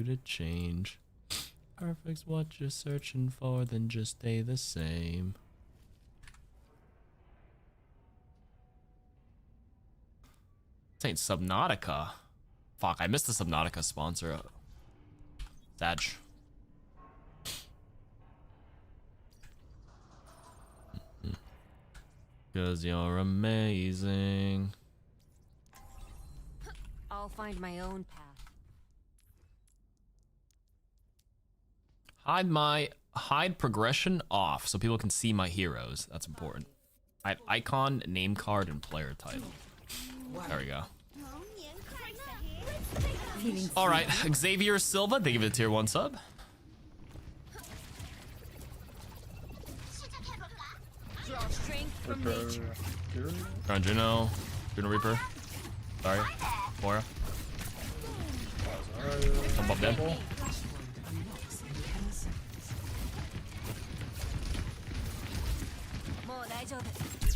to change. Perfect's what you're searching for, then just stay the same. This ain't Subnautica. Fuck, I missed the Subnautica sponsor. Sag. Cause you're amazing. I'll find my own path. Hide progression off so people can see my heroes. That's important. Hide icon, name card, and player title. There we go. All right, Xavier Silva, thank you for the tier 1 sub. Draw strength from nature. Juno Reaper. Sorry, Moira. I'm up dead.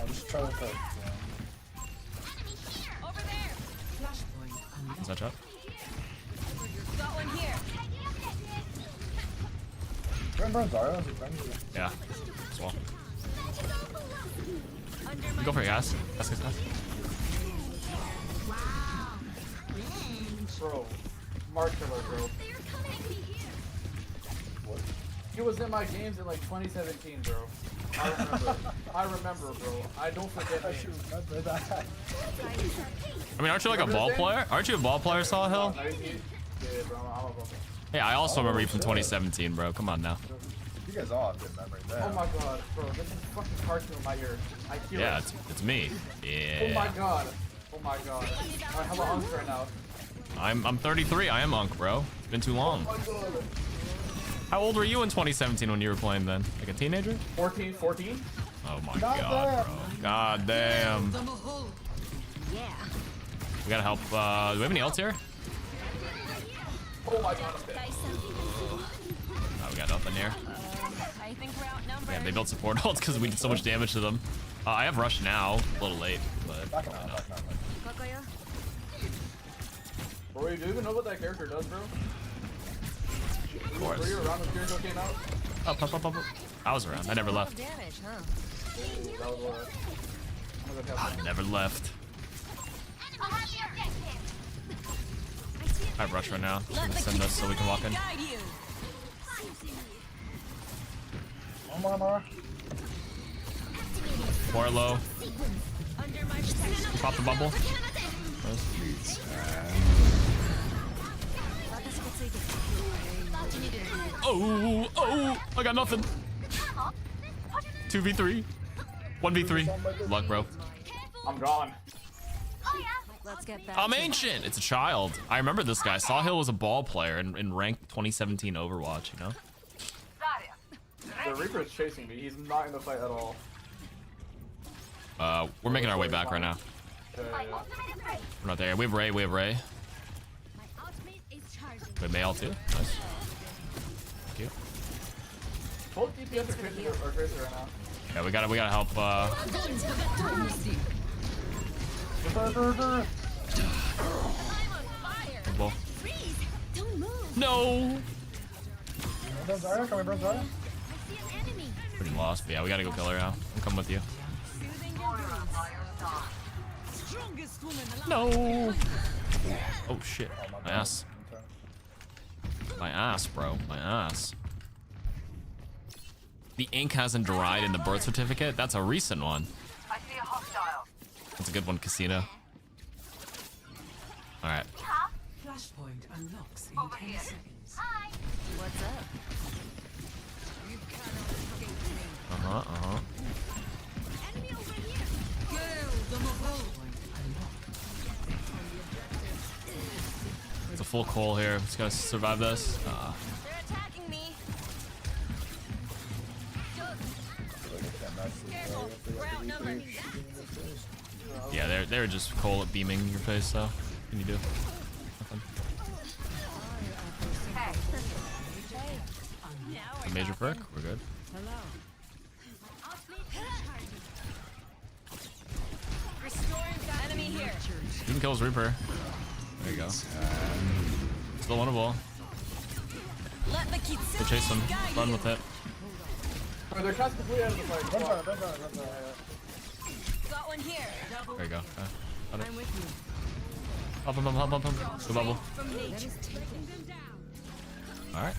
I'm just trying to put. Over there. Is that shot? Got one here. Yeah. As well. Go for it, guys. Guys. Bro, Mark Killer, bro. What? He was in my games in like 2017, bro. I remember, bro. I don't forget I names. should remember that. I mean, aren't you like a ball player? Aren't you a ball player, Saw Hill? Yeah, bro. I'm a ball player. Yeah, I also remember you from shit. 2017, bro. Come on now. You guys all have good memory there. Oh my god, bro. This is fucking cartoon in my ear. I feel Yeah, it. it's me. Oh my Yeah. god. Oh my god. I have an unc right now. I'm 33. I am Unk, bro. It's been too long. Oh my god. How old were you in 2017 when you were playing then? Like a teenager? 14? Oh my God god, damn. bro. God damn. Yeah. We gotta help. Do we have any else here? Oh my god, I'm dead. Oh, we got nothing here. I think we're outnumbered. Damn, they built support ults because we did so much damage to them. I have rush now. A little late, but Back him out, back him out. Kokoyo? Bro, do you even know what that character does, bro? of course. Were you around when Kirito came out? Up. I was around. I never left. Damage, huh? That was what. I'm gonna go I never left. I have rush right now. I'm gonna send this so we can walk in. Guide you. Oh my. More low. Under my protection. Pop the bubble. Oh, I got nothing. 2v3. 1v3. Good luck, bro. I'm gone. Let's get back. I'm ancient. It's a child. I remember this guy. Sawhill was a ball player in ranked 2017 Overwatch, you know? The Reaper is chasing me. He's not in the fight at all. We're making our way back right now. We're not there. We have Ray. My ultimate is charging. We have Mail too. Nice. Thank you. Both DPS are crazy right now. Yeah, we gotta help. Well, Freeze! Don't move. no. Bro Zarya, come here, bro Zarya. I see an enemy. Pretty lost, but yeah, we gotta go kill her now. I'm coming with you. Soothing your wounds. Strongest woman alive. No. Oh shit. My ass. My ass, bro. My ass. The ink hasn't dried in the birth certificate. That's a recent one. I see a hostile. That's a good one, Casino. All right. Flashpoint unlocks in Over 10 here. seconds. Hi. What's up? You cannot escape me. Enemy over here. Kill them all. It's a full call here. Just gotta survive this. They're attacking me. Careful. We're outnumbered. Yeah, they're just coal beaming your face. So, what can you do? Nothing. A major perk. We're good. Restoring the enemy here. You can kill his Reaper. There you go. Still winnable. Go chase him. Run with it. Oh, they're cast completely out of the fight. Run Zarya, run Zarya, run Zarya. Got one here. There you go. Got it. I'm with you. Up him. Go bubble. From nature. Alright.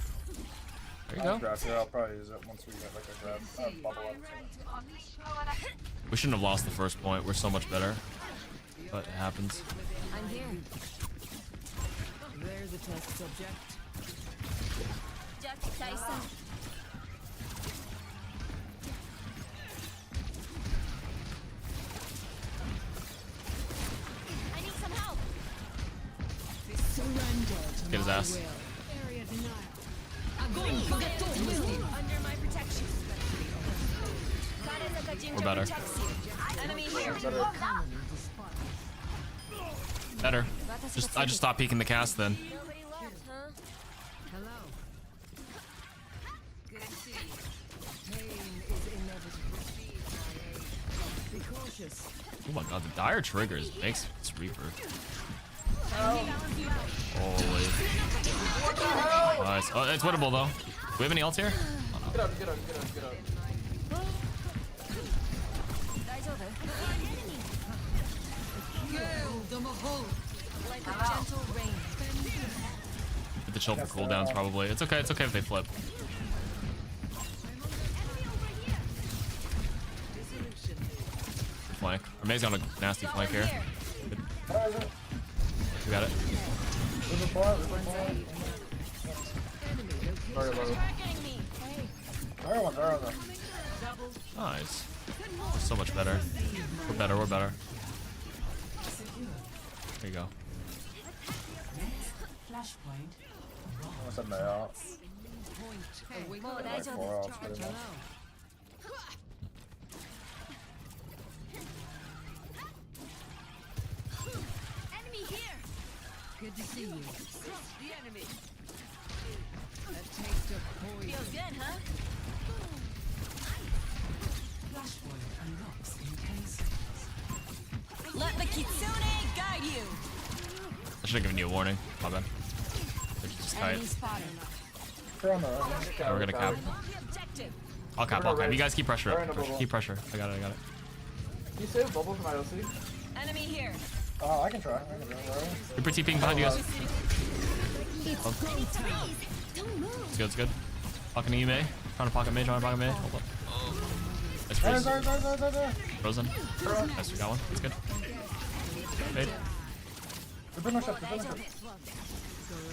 There you I'll go. grab here. I'll probably use it once we get like a grab. Bubble up. We shouldn't have lost the first point. We're so much better. But it happens. I'm here. There's a test subject. Jack Tyson. I need some help. Surrender to Get his my ass. will. Area denial. Under my protection. We're better. Enemy here. Better. I just stopped peeking the cast then. Nobody left, huh? Hello. Good to see you. Pain is inevitable. Be cautious. Oh my god, the dire triggers makes this Reaper. Holy. Nice. Oh, it's winnable though. Do we have any ults here? Get up. Kill them all. Like a gentle rain. Get the chill for cooldowns probably. It's okay if they flip. Flank. Or May's on a nasty flank here. Good. Where is it? We got it. There's a bar. There's a bar. Sorry about it. Targeting me. Hey. Zarya one, Zarya though. Nice. So much better. We're better. There you go. Flashpoint. Almost had my out. Point. Well, Like that's 4 outs, pretty much. enemy here. Good to see you. The enemy. A taste of poison. Feels good, huh? Flashpoint unlocks in 10 seconds. Let the kitsune guide you. I should have given you a warning. My bad. They're just tight. Enemy spotted. They're on the right. Yeah, we're gonna cap. Hold the objective. I'll cap. You guys keep pressure They're in up. a bubble. Keep pressure. I got it. Can you save bubble from IOC? Enemy here. I can try. Zarya. Reaper TPing behind you guys. Don't move. It's good. Talking to you, May. Trying to pocket May. Hold up. Nice freeze. Zarya. Frozen. Nice, we got one. That's good. Fade. They're pretty much up.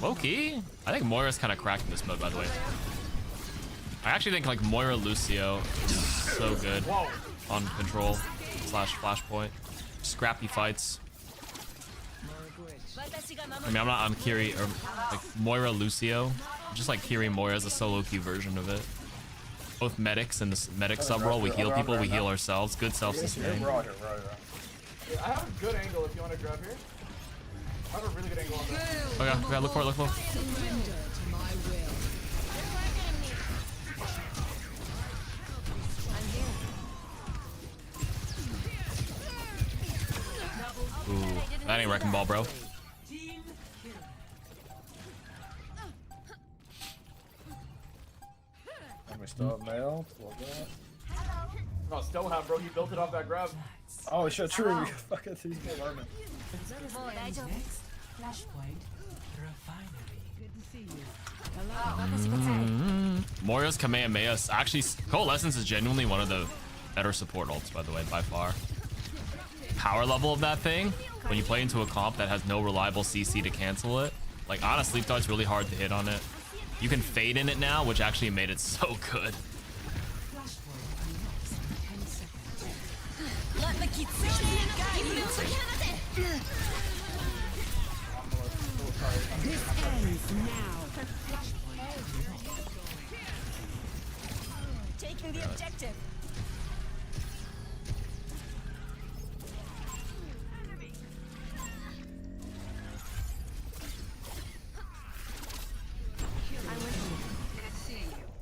Low-key, I think Moira's kind of cracked in this mode, by the way. I actually think like Moira Lucio is so good on control / flashpoint. Scrappy fights. I mean, I'm not on Kiri or like Moira Lucio. Just like Kiri Moira is a solo queue version of it. Both medics and the medic sub role. We heal people, we heal ourselves. Good self-sustain. We're all here. Yeah, I have a good angle if you want to grab here. I have a really good angle on that. Okay, look for it. Surrender to my will. Ooh, that ain't wrecking ball, bro. Team kill. And we still have mail. Love that. No, still have, bro. He built it off that grab. Oh shit, true. Fucking these guys are Next, flashpoint refinery. Good to see you. Moira's Kamehameha. Actually, Coalescence is genuinely one of the better support ults, by the way, by far. Power level of that thing, when you play into a comp that has no reliable CC to cancel it, like honestly, it's really hard to hit on it. You can fade in it now, which actually made it so good. Flashpoint unlocks in 10 seconds. Let the kitsune guide you. This ends now. Taking the objective.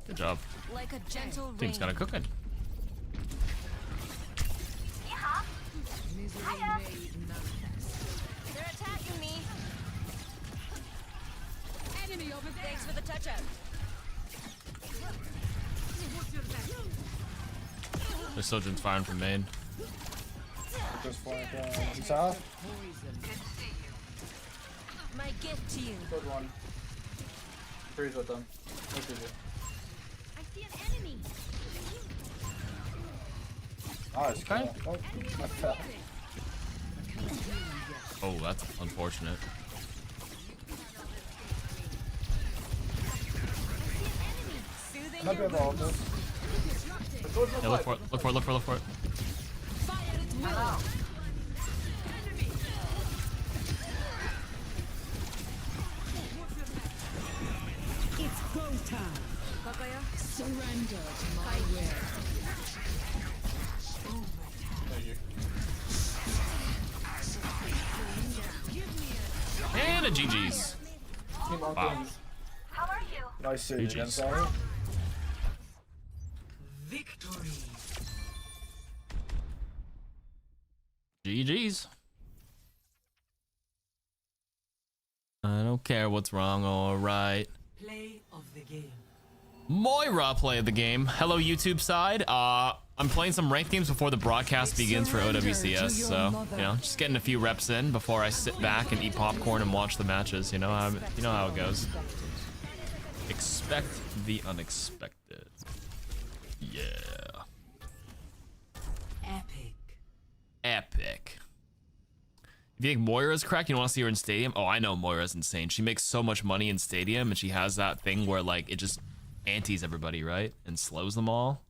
Good job. Like a gentle rain. Team's got to cook it. Misery made manifest. They're attacking me. Enemy over there. Thanks for the touch up. There's Sojourn's firing from main. Just flank he's off. My gift to you. Good one. Freeze with them. Look at you. I see an enemy. Nice. Okay. Oh, I fell. Oh, that's unfortunate. Might be able to hold this. Yeah, look for it. Look for it. Look for it. Look for it. It's go time. Surrender to my will. Thank you. And a GG's. Team on Wow. Kings. Nice save again, GG's. sorry. Victory. GG's. I don't care what's wrong or right. Play of the game. Moira played the game. Hello, YouTube side. I'm playing some ranked games before the broadcast begins for OWCS, so you know, just getting a few reps in before I sit back and eat popcorn and watch the matches. You know how it goes. Expect the unexpected. Yeah. Epic. Epic. If you think Moira's cracked, you want to see her in Stadium? Oh, I know Moira's insane. She makes so much money in Stadium, and she has that thing where like it just antis everybody, right? And slows them all.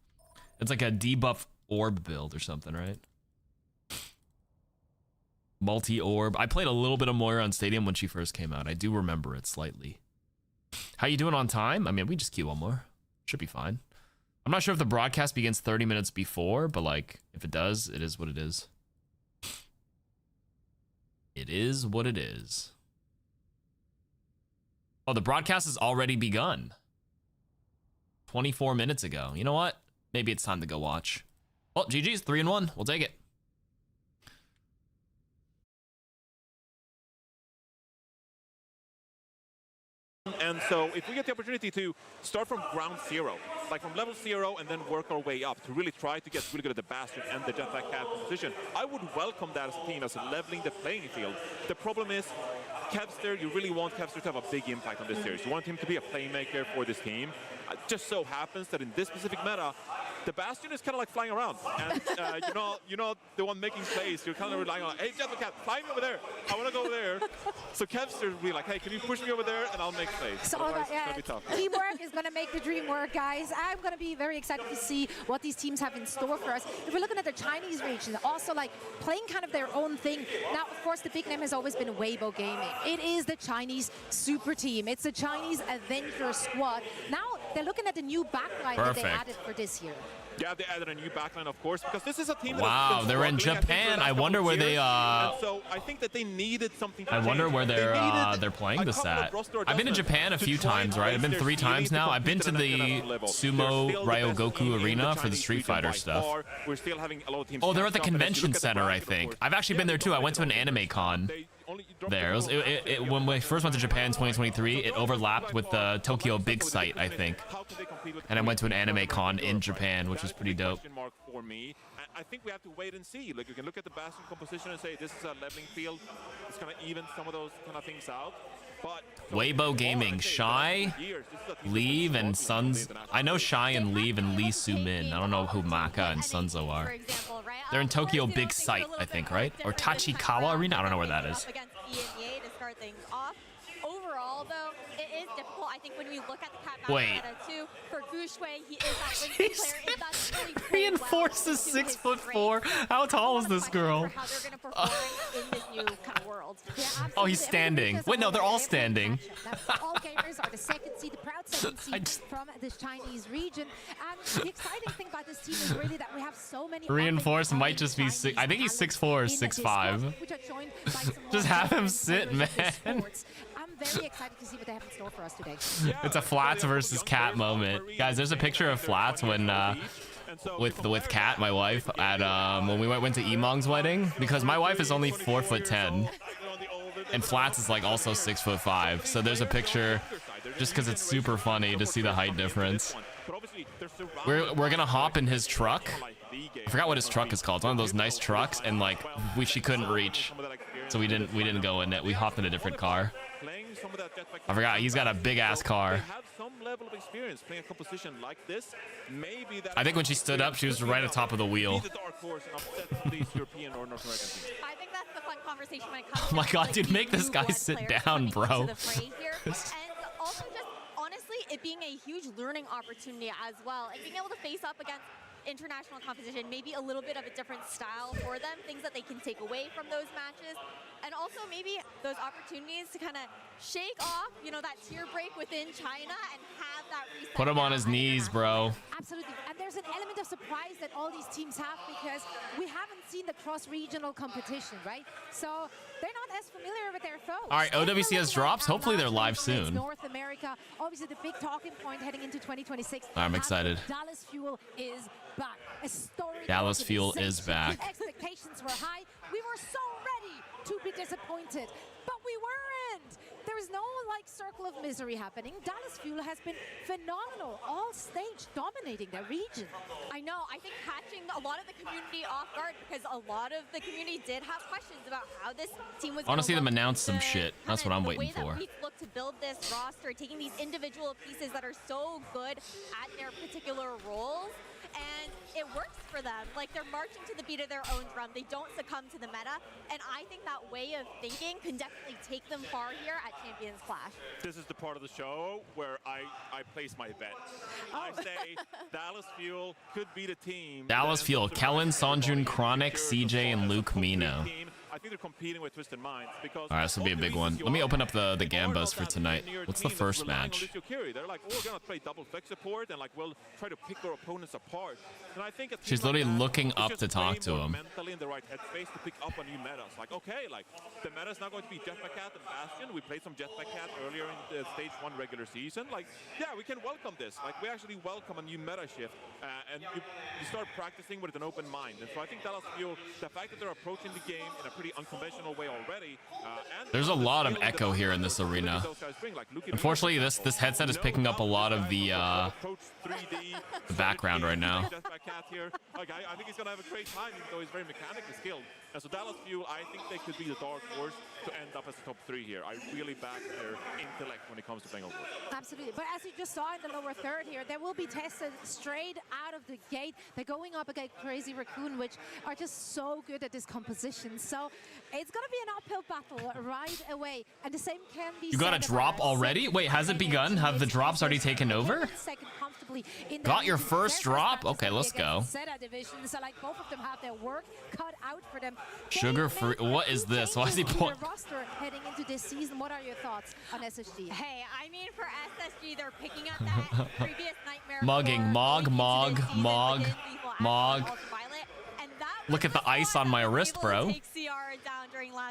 It's like a debuff orb build or something, right? Multi-orb. I played a little bit of Moira on Stadium when she first came out. I do remember it slightly. How you doing on time? I mean, we just queue one more. Should be fine. I'm not sure if the broadcast begins 30 minutes before, but like, if it does, it is what it is. It is what it is. Oh, the broadcast has already begun. 24 minutes ago. You know what? Maybe it's time to go watch. Well, GG's 3-1. We'll take it. And so if we get the opportunity to start from ground zero, like from level 0 and then work our way up to really try to get really good at the Bastion and the Jetpack Cat position, I would welcome that as a team, as leveling the playing field. The problem is, Kevster, you really want Kevster to have a big impact on this series. You want him to be a playmaker for this team. It just so happens that in this specific meta, the Bastion is kind of like flying around. And you know the one making plays, you're kind of relying on, hey, Jetpack Cat, fly me over there. I want to go over there. So Kevster will be like, hey, can you push me over there and I'll make plays. So Otherwise, it's gonna be tough. teamwork is going to make the dream work, guys. I'm going to be very excited to see what these teams have in store for us. If we're looking at the Chinese region, also like playing kind of their own thing. Now, of course, the big name has always been Waybo Gaming. It is the Chinese super team. It's the Chinese Avenger squad. Now they're looking at the new backline that they added for this year. Yeah, they added a new backline, of course, because this is a team. Wow, they're in Japan. I wonder where they. So I think that they needed something. I wonder where they're playing this at. I've been to Japan a few times, right? I've been 3 times now. I've been to the Sumo Ryogoku Arena for the Street Fighter stuff. We're still having a lot of teams. Oh, they're at the convention center, I think. I've actually been there too. I went to an anime con there. When we first went to Japan in 2023, it overlapped with the Tokyo Big Sight, I think. And I went to an anime con in Japan, which was pretty dope. For me, I think we have to wait and see. Like, you can look at the Bastion composition and say this is a leveling field. It's gonna even some of those kind of things out. But Waybo Gaming, Shy, Leave, and Suns. I know Shy and Leave and Lee Su-min. I don't know who Maka and Sunzo are. They're in Tokyo Big Sight, I think, right? Or Tachikawa Arena? I don't know where that is. Against EMEA to start things off. Overall, though, it is difficult. I think when you look at the cat Wait. too, for Gushue, he is that Winston player. And that's really Reinforces 6'4". How tall is this girl? How they're gonna perform in this new kind of world. Oh, he's standing. Wait, no, they're all standing. All gamers are the second seed, the proud second seed from this Chinese region. And the exciting thing about this team is really that we have so many. Reinforce might just be six. I think he's 6'4" or 6'5". Just have him sit, man. I'm very excited to see what they have in store for us today. It's a Flats versus Cat moment, guys. There's a picture of Flats when with Kat, my wife, at when we went to Emong's wedding, because my wife is only 4'10", and Flats is like also 6'5". So there's a picture just because it's super funny to see the height difference. We're gonna hop in his truck. I forgot what his truck is called. It's one of those nice trucks, and like she couldn't reach, so we didn't go in it. We hopped in a different car. I forgot he's got a big ass car. I think when she stood up, she was right at the top of the wheel. I think that's the fun conversation when it comes Oh my to, god, like, dude, make new this guy blood sit players down, coming bro. into the fray here. And also just honestly it being a huge learning opportunity as well, and being able to face up against international competition, maybe a little bit of a different style for them, things that they can take away from those matches, and also maybe those opportunities to kind of shake off, you know, that tear break within China and have that reset. Put him on his knees, bro. Absolutely. And there's an element of surprise that all these teams have because we haven't seen the cross-regional competition, right? So they're not as familiar with their foes. All right, OWCS drops. Hopefully they're live soon. North America, obviously the big talking point heading into 2026. I'm excited. Dallas Fuel is back. A story. Dallas Fuel is back. Expectations were high. We were so ready to be disappointed, but we weren't. There is no like circle of misery happening. Dallas Fuel has been phenomenal, all stage dominating their region. I know. I think catching a lot of the community off guard because a lot of the community did have questions about how this team was. I want to see them announce some the shit. That's what I'm waiting for. The way that we look to build this roster, taking these individual pieces that are so good at their particular roles, and it works for them. Like they're marching to the beat of their own drum. They don't succumb to the meta, and I think that way of thinking can definitely take them far here at Champions Clash. This is the part of the show where I place my bet. I say Dallas Fuel could be the team. Dallas Fuel, Kellen, Sonjun, Chronic, CJ, and Luke Mino. I think they're competing with Twisted Minds because. All right, this will be a big one. Let me open up the Gambas for tonight. What's the first match? They're like, oh, we're gonna play double flex support and like we'll try to pick our opponents apart. And I think she's literally looking up to talk to him. Mentally in the right headspace to pick up on new metas. Like, okay, like the meta is not going to be Jetpack Cat and Bastion. We played some Jetpack Cat earlier in the stage 1 regular season. Like, yeah, we can welcome this. Like, we actually welcome a new meta shift, and you start practicing with an open mind. And so I think Dallas Fuel, the fact that they're approaching the game in a pretty unconventional way already. There's a lot of echo here in this arena. Unfortunately, this headset is picking up a lot of the background right now. Like, I think he's gonna have a great time, even though he's very mechanically skilled. And so Dallas Fuel, I think they could be the dark horse to end up as the top 3 here. I really back their intellect when it comes to playing Overwatch. Absolutely. But as you just saw in the lower third here, they will be tested straight out of the gate. They're going up against Crazy Raccoon, which are just so good at this composition. So it's going to be an uphill battle right away. And the same can be You got a drop already? Wait, has it begun? Have the drops already taken over? Got your first drop? Okay, let's go. Zeta division. So like both of them have their work cut out for them. Sugar free. What is this? Why is he pulling? Roster heading into this season. What are your thoughts on SSG? Hey, I mean, for SSG, they're picking up that previous nightmare. Mugging, Mog. Look at the ice on my wrist, bro.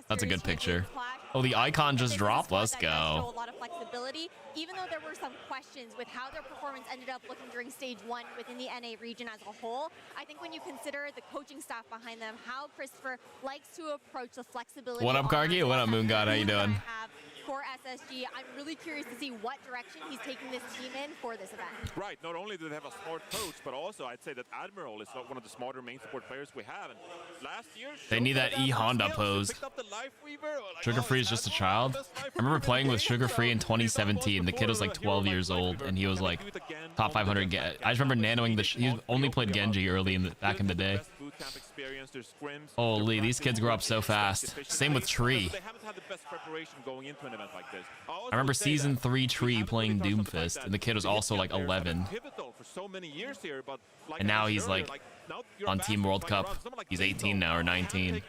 That's a good picture. Oh, the icon just dropped. Let's go. A lot of flexibility, even though there were some questions with how their performance ended up looking during stage 1 within the NA region as a whole. I think when you consider the coaching staff behind them, how Christopher likes to approach the flexibility. What up, Kargi? What up, Moon God? How you doing? For SSG, I'm really curious to see what direction he's taking this team in for this event. Right, not only do they have a smart coach, but also I'd say that Admiral is one of the smarter main support players we have. And last year, they need that E Honda pose. Sugar Free is just a child. I remember playing with Sugar Free in 2017. The kid was like 12 years old, and he was like top 500. I just remember nanoing the. He only played Genji early back in the day. Holy, these kids grow up so fast. Same with Tree. I remember season 3 Tree playing Doomfist, and the kid was also like 11. And now he's like on Team World Cup. He's 18 now or 19.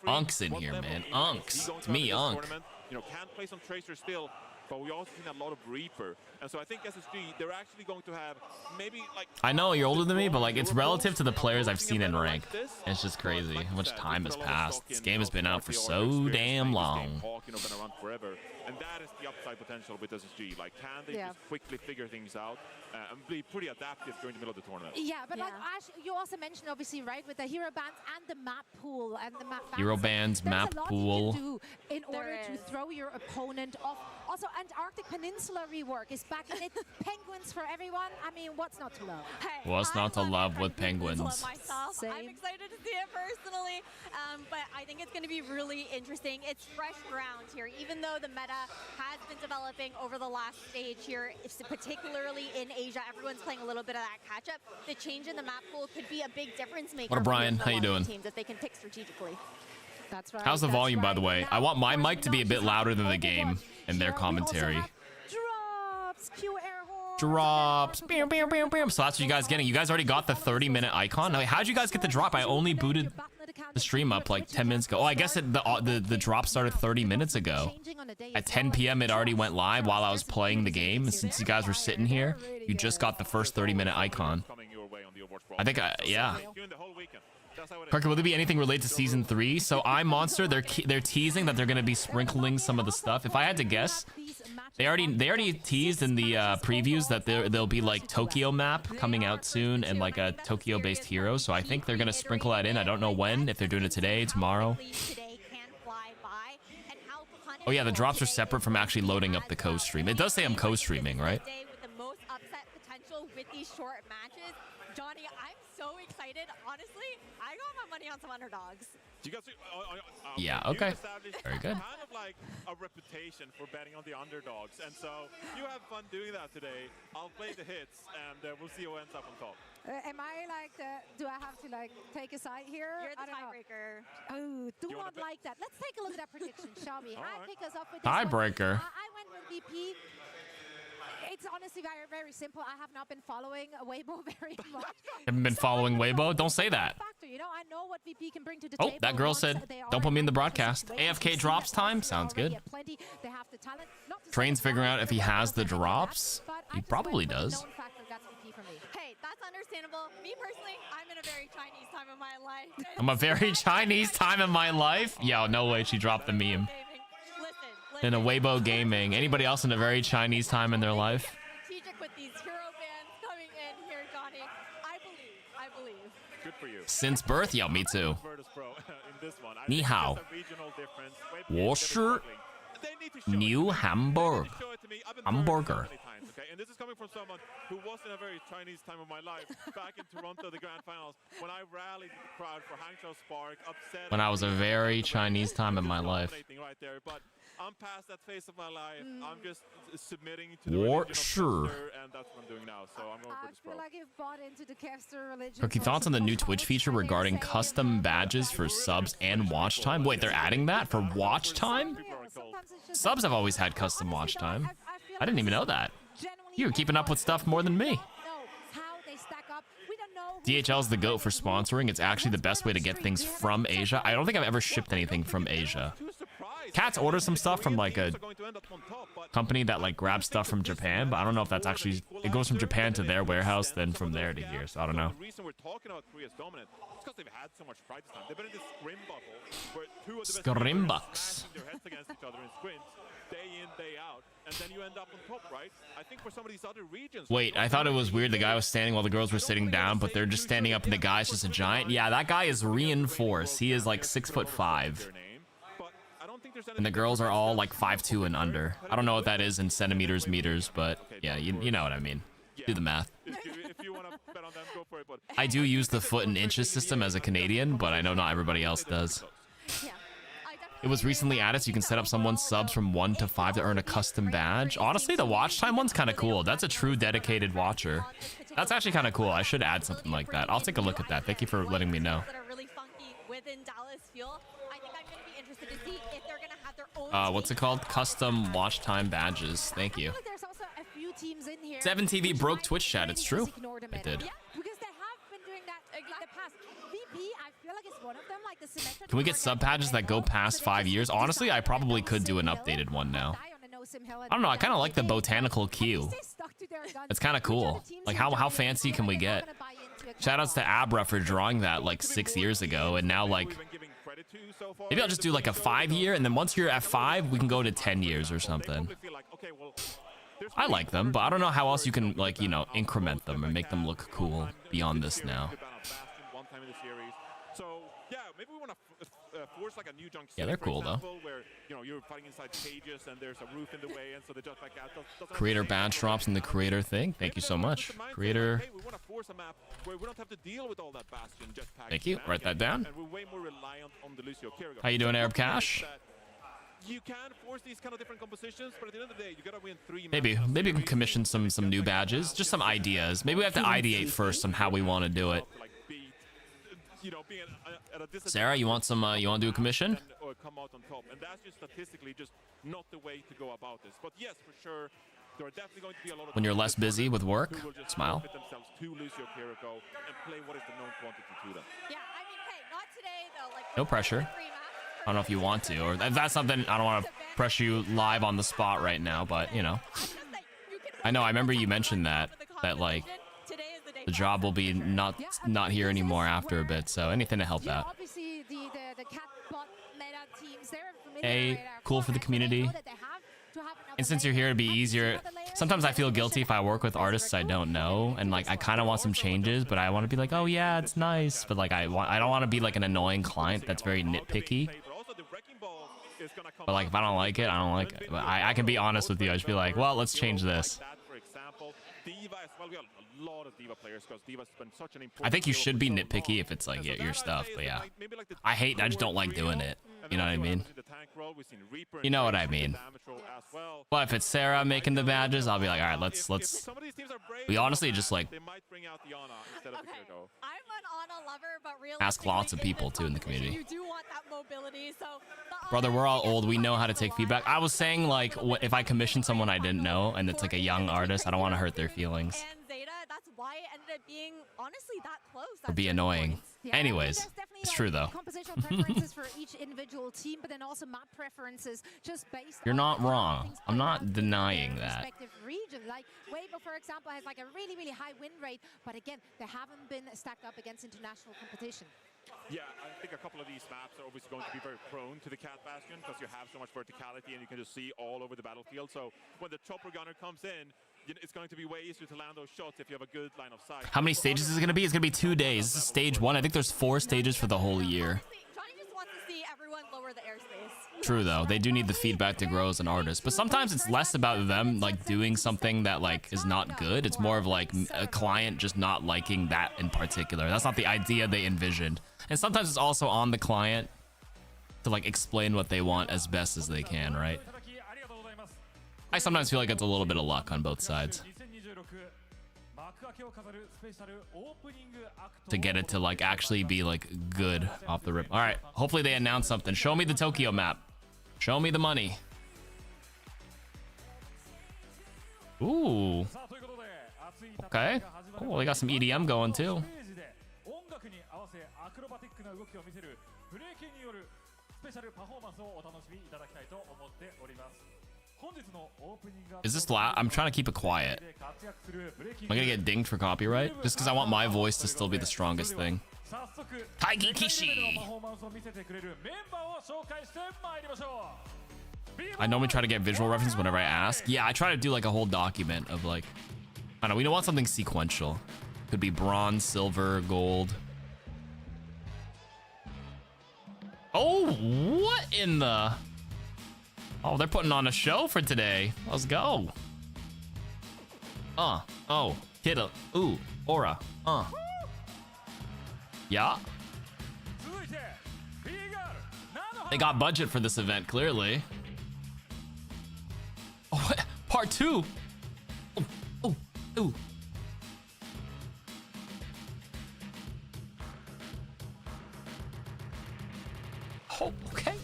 Unk's in here, man. Unk's. To me, Unk. You know, can't play some Tracer still. but we also seen a lot of Reaper. And so I think SSG, they're actually going to have maybe like... I know you're older than me, but like it's relative to the players I've seen in rank. It's just crazy how much time has passed. This game has been out for so damn long. Been around forever. And that is the upside potential with SSG. Like, can they just quickly figure things out and be pretty adaptive during the middle of the tournament? Yeah, but like Ash, you also mentioned obviously, right, with the hero bands and the map pool and the map bands. Hero bands, map pool. You can do in order to throw your opponent off. Also, Antarctic Peninsula rework is back in it. Penguins for everyone. I mean, what's not to love? Hey, What's not to love with penguins? Myself. I'm excited to see it personally, but I think it's going to be really interesting. It's fresh ground here, even though the meta has been developing over the last stage here, particularly in Asia. Everyone's playing a little bit of that catch-up. The change in the map pool could be a big difference maker. What up, Brian? How you doing? Teams if they can pick strategically. That's right. How's the volume, by the way? I want my mic to be a bit louder than the game and their commentary. Drops, Q air horn. Drops. Bam, bam, bam, bam. So that's what you guys getting. You guys already got the 30-minute icon. Now, how'd you guys get the drop? I only booted the stream up like 10 minutes ago. Oh, I guess the drop started 30 minutes ago. At 10 p.m. it already went live while I was playing the game. And since you guys were sitting here, you just got the first 30-minute icon. I think, yeah. Parker, will there be anything related to season 3? So iMonster, they're teasing that they're going to be sprinkling some of the stuff. If I had to guess, they already teased in the previews that there'll be like Tokyo map coming out soon and like a Tokyo-based hero. So I think they're going to sprinkle that in. I don't know when, if they're doing it today, tomorrow. Oh yeah, the drops are separate from actually loading up the co-stream. It does say I'm co-streaming, right? With the most upset potential with these short matches. Johnny, I'm so excited. Honestly, I got my money on some underdogs. You guys, yeah, okay. Very good. Kind of like a reputation for betting on the underdogs, and so you have fun doing that today. I'll play the hits, and we'll see who ends up on top. Am I like, do I have to like take a side here? You're the tiebreaker. Oh, do not like that. Let's take a look at that prediction, shall we? I pick us up with this tiebreaker. I went with VP. It's honestly very, very simple. I have not been following Waybo very much. Haven't been following Waybo? Don't say that. You know, I know what VP can bring to the oh, table. that girl said, don't put me in the broadcast. AFK drops time? Sounds good. Train's figuring out if he has the drops. He probably does. Hey, that's understandable. Me personally, I'm in a very Chinese time of my life. I'm a very Chinese time in my life? Yo, no way she dropped the meme. In a Waybo Gaming. Anybody else in a very Chinese time in their life? Strategic with these hero bands coming in here, Johnny. I believe. Good for you. Since birth? Yo, me too. Virtus.pro in this one. Ni hao. 我是 New Hamburg. Hamburger. Okay, and this is coming from someone who was in a very Chinese time of my life back in Toronto, the grand finals, when I rallied the crowd for Hangzhou Spark, upset. When I was a very Chinese time in my life. Right there, but I'm past that phase of my life. I'm just submitting to the religion of Kester, and that's what I'm doing now. So I'm going for this pro. I feel like you've bought into the Kester religion. Cookie, thoughts on the new Twitch feature regarding custom badges for subs and watch time? Wait, they're adding that for watch time? Subs have always had custom watch time. I didn't even know that. You're keeping up with stuff more than me. DHL's the GOAT for sponsoring. It's actually the best way to get things from Asia. I don't think I've ever shipped anything from Asia. Cats order some stuff from like a company that like grabs stuff from Japan, but I don't know if that's actually, it goes from Japan to their warehouse, then from there to here, so I don't know. The reason we're talking about Korea's dominant is because they've had so much pride this time. They've been in this scrim bubble where two of the best Scrimbucks. their heads against each other in sprints, day in, day out, and then you end up on top, right? I think for some of these other regions... Wait, I thought it was weird the guy was standing while the girls were sitting down, but they're just standing up and the guy's just a giant. Yeah, that guy is reinforced. He is like 6'5". And the girls are all like 5'2" and under. I don't know what that is in centimeters, meters, but yeah, you know what I mean. Do the math. I do use the foot and inches system as a Canadian, but I know not everybody else does. It was recently added so you can set up someone's subs from 1 to 5 to earn a custom badge. Honestly, the watch time one's kind of cool. That's a true dedicated watcher. That's actually kind of cool. I should add something like that. I'll take a look at that. Thank you for letting me know. What's it called? Custom watch time badges. Thank you. 7TV broke Twitch chat. It's true. It did. Can we get sub badges that go past 5 years? Honestly, I probably could do an updated one now. I don't know. I kind of like the botanical queue. It's kind of cool. Like how fancy can we get? Shoutouts to Abra for drawing that like 6 years ago, and now like maybe I'll just do like a 5-year, and then once you're at 5, we can go to 10 years or something. I like them, but I don't know how else you can like, you know, increment them and make them look cool beyond this now. Force like a new junk Yeah, they're cool though. Where, you know, you're fighting inside cages and there's a roof in the way, and so the jetpack doesn't Creator badge drops in the creator thing. Thank you so much, creator. Hey, we want to force a map where we don't have to deal with all that Bastion jetpack. Thank you. Write that down. And we're way more reliant on the Lucio Kirigami. How you doing, Arab Cash? You can force these kind of different compositions, but at the end of the day, you gotta win 3 Maybe we can commission some new badges, just some ideas. Maybe we have to ideate first on how we want to do it. Sarah, you want some? You want to do a commission? Or come out on top, and that's just statistically just not the way to go about this. But yes, for sure, there are definitely going to be a lot of When you're less busy with work, who will just smile. fit themselves to Lucio Kiriko and play what is the known quantity to them. Yeah, I mean, hey, not today though. Like No pressure. I don't know if you want to, or if that's something. I don't want to pressure you live on the spot right now, but you know. I know. I remember you mentioned that like the job will be not here anymore after a bit, so anything to help that. Obviously, the cat bot meta teams, they're familiar Hey, with our cool for the format, so they community. know that they have to have another And since you're layer. here, it'd be Have to easier. see another layer. Sometimes I feel guilty if I work with artists I don't know, and like I kind of want some changes, but I want to be like, oh yeah, it's nice, but like I don't want to be like an annoying client that's very nitpicky. But like if I don't like it, I don't like it. But I can be honest with you. I just be like, well, let's change this. I think you should be nitpicky if it's like your stuff, but yeah. I just don't like doing it. You know what I mean? You know what I mean. Well, if it's Sarah making the badges, I'll be like, all right, let's. We honestly just like Okay, I'm an Ana lover, but ask lots of people too in the community. You do want that mobility, so Brother, we're all old. We know how to take feedback. I was saying like, if I commission someone I didn't know and it's like a young artist, I don't want to hurt their feelings And Zeta, that's why it ended up being honestly that close. or be annoying. Yeah, I mean, Anyways, there's definitely, it's like, true though. Compositional preferences for each individual team, but then also map preferences just based. You're on not how wrong. things I'm play not out in denying their that. Respective region, like Waybo, for example, has like a really high win rate, but again, they haven't been stacked up against international competition. Yeah, I think a couple of these maps are obviously going to be very prone to the Cat Bastion because you have so much verticality and you can just see all over the battlefield. So when the chopper gunner comes in, it's going to be way easier to land those shots if you have a good line of sight. How many stages is it going to be? It's going to be 2 days. This is stage 1. I think there's 4 stages for the whole year. Honestly, Johnny just wants to see everyone lower the airspace. True though, they do need the feedback to grow as an artist, but sometimes it's less about them like doing something that like is not good. It's more of like a client just not liking that in particular. That's not the idea they envisioned. And sometimes it's also on the client to like explain what they want as best as they can, right? I sometimes feel like it's a little bit of luck on both sides to get it to like actually be like good off the rip. All right, hopefully they announce something. Show me the Tokyo map. Show me the money. Ooh. Okay. Oh, they got some EDM going too. Is this loud? I'm trying to keep it quiet. Am I gonna get dinged for copyright? Just because I want my voice to still be the strongest thing. Taiki Kishi! I normally try to get visual references whenever I ask. Yeah, I try to do like a whole document of like, I don't know, we don't want something sequential. Could be bronze, silver, gold. Oh, what in the... Oh, they're putting on a show for today. Let's go. Oh, Kiddo. Ooh, Aura. Yeah. They got budget for this event, clearly. Oh, part 2. Ooh. Oh, okay.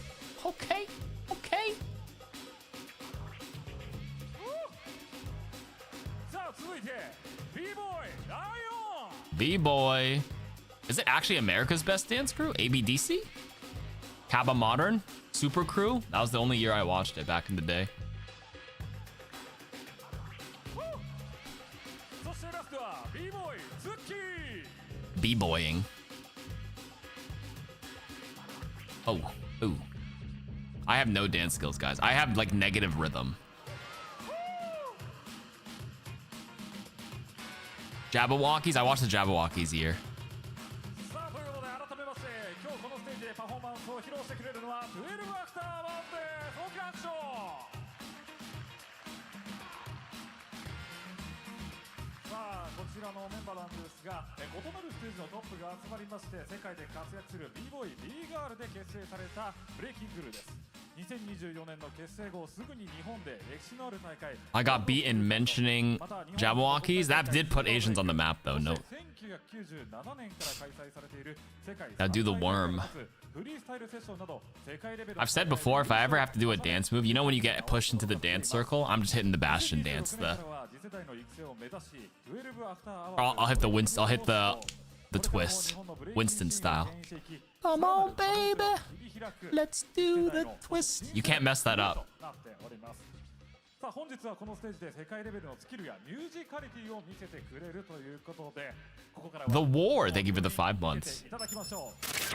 B-Boy. Is it actually America's Best Dance Crew? ABDC? Kaba Modern? Super Crew? That was the only year I watched it back in the day. B-boying. Oh, ooh. I have no dance skills, guys. I have like negative rhythm. Jabberwockies? I watched the Jabberwockies here. さあということで改めまして今日このステージでパフォーマンスを披露してくれるのは12アフターワンです大きな拍手をさあこちらのメンバーなんですが異なるステージのトップが集まりまして世界で活躍する b ボーイ b ガールで結成されたブレイキングルーです 2024年の結成後すぐに日本で歴史のある大会 I got beaten mentioning Jabberwockies. That did put Asians on the map, though. No. 1997年から開催されている世界 Now do the worm. フリースタイルセッションなど世界レベル I've said before, if I ever have to do a dance move, you know when you get pushed into the dance circle? I'm just hitting the Bastion dance. I'll hit the Winston. I'll hit the twist, Winston style. Come on, baby. Let's do the twist. You can't mess that up. さあ本日はこのステージで世界レベルのスキルやミュージカリティを見せてくれるということでここからは The War, thank you for the 5 months.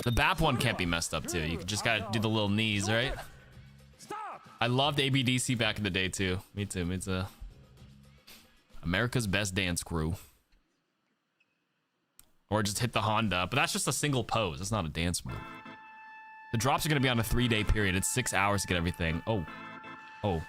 The BAP one can't be messed up too. You just gotta do the little knees, right? I loved ABDC back in the day too. Me too, me too. America's best dance crew. Or just hit the Honda, but that's just a single pose. That's not a dance move. The drops are gonna be on a 3-day period. It's 6 hours to get everything. Oh. Oh.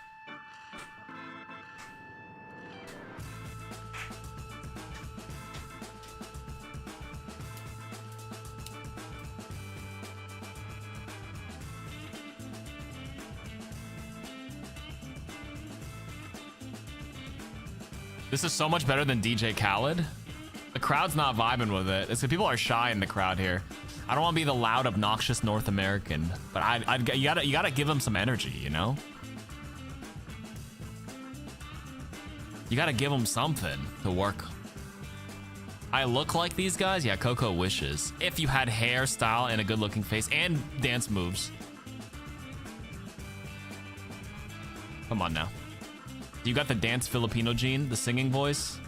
This is so much better than DJ Khaled. The crowd's not vibing with it. It's 'cause people are shy in the crowd here. I don't want to be the loud, obnoxious North American, but you gotta give them some energy, you know? You gotta give them something to work. I look like these guys? Yeah, Coco wishes. If you had hair, style, and a good-looking face, and dance moves. Come on now. You got the dance Filipino gene, the singing voice.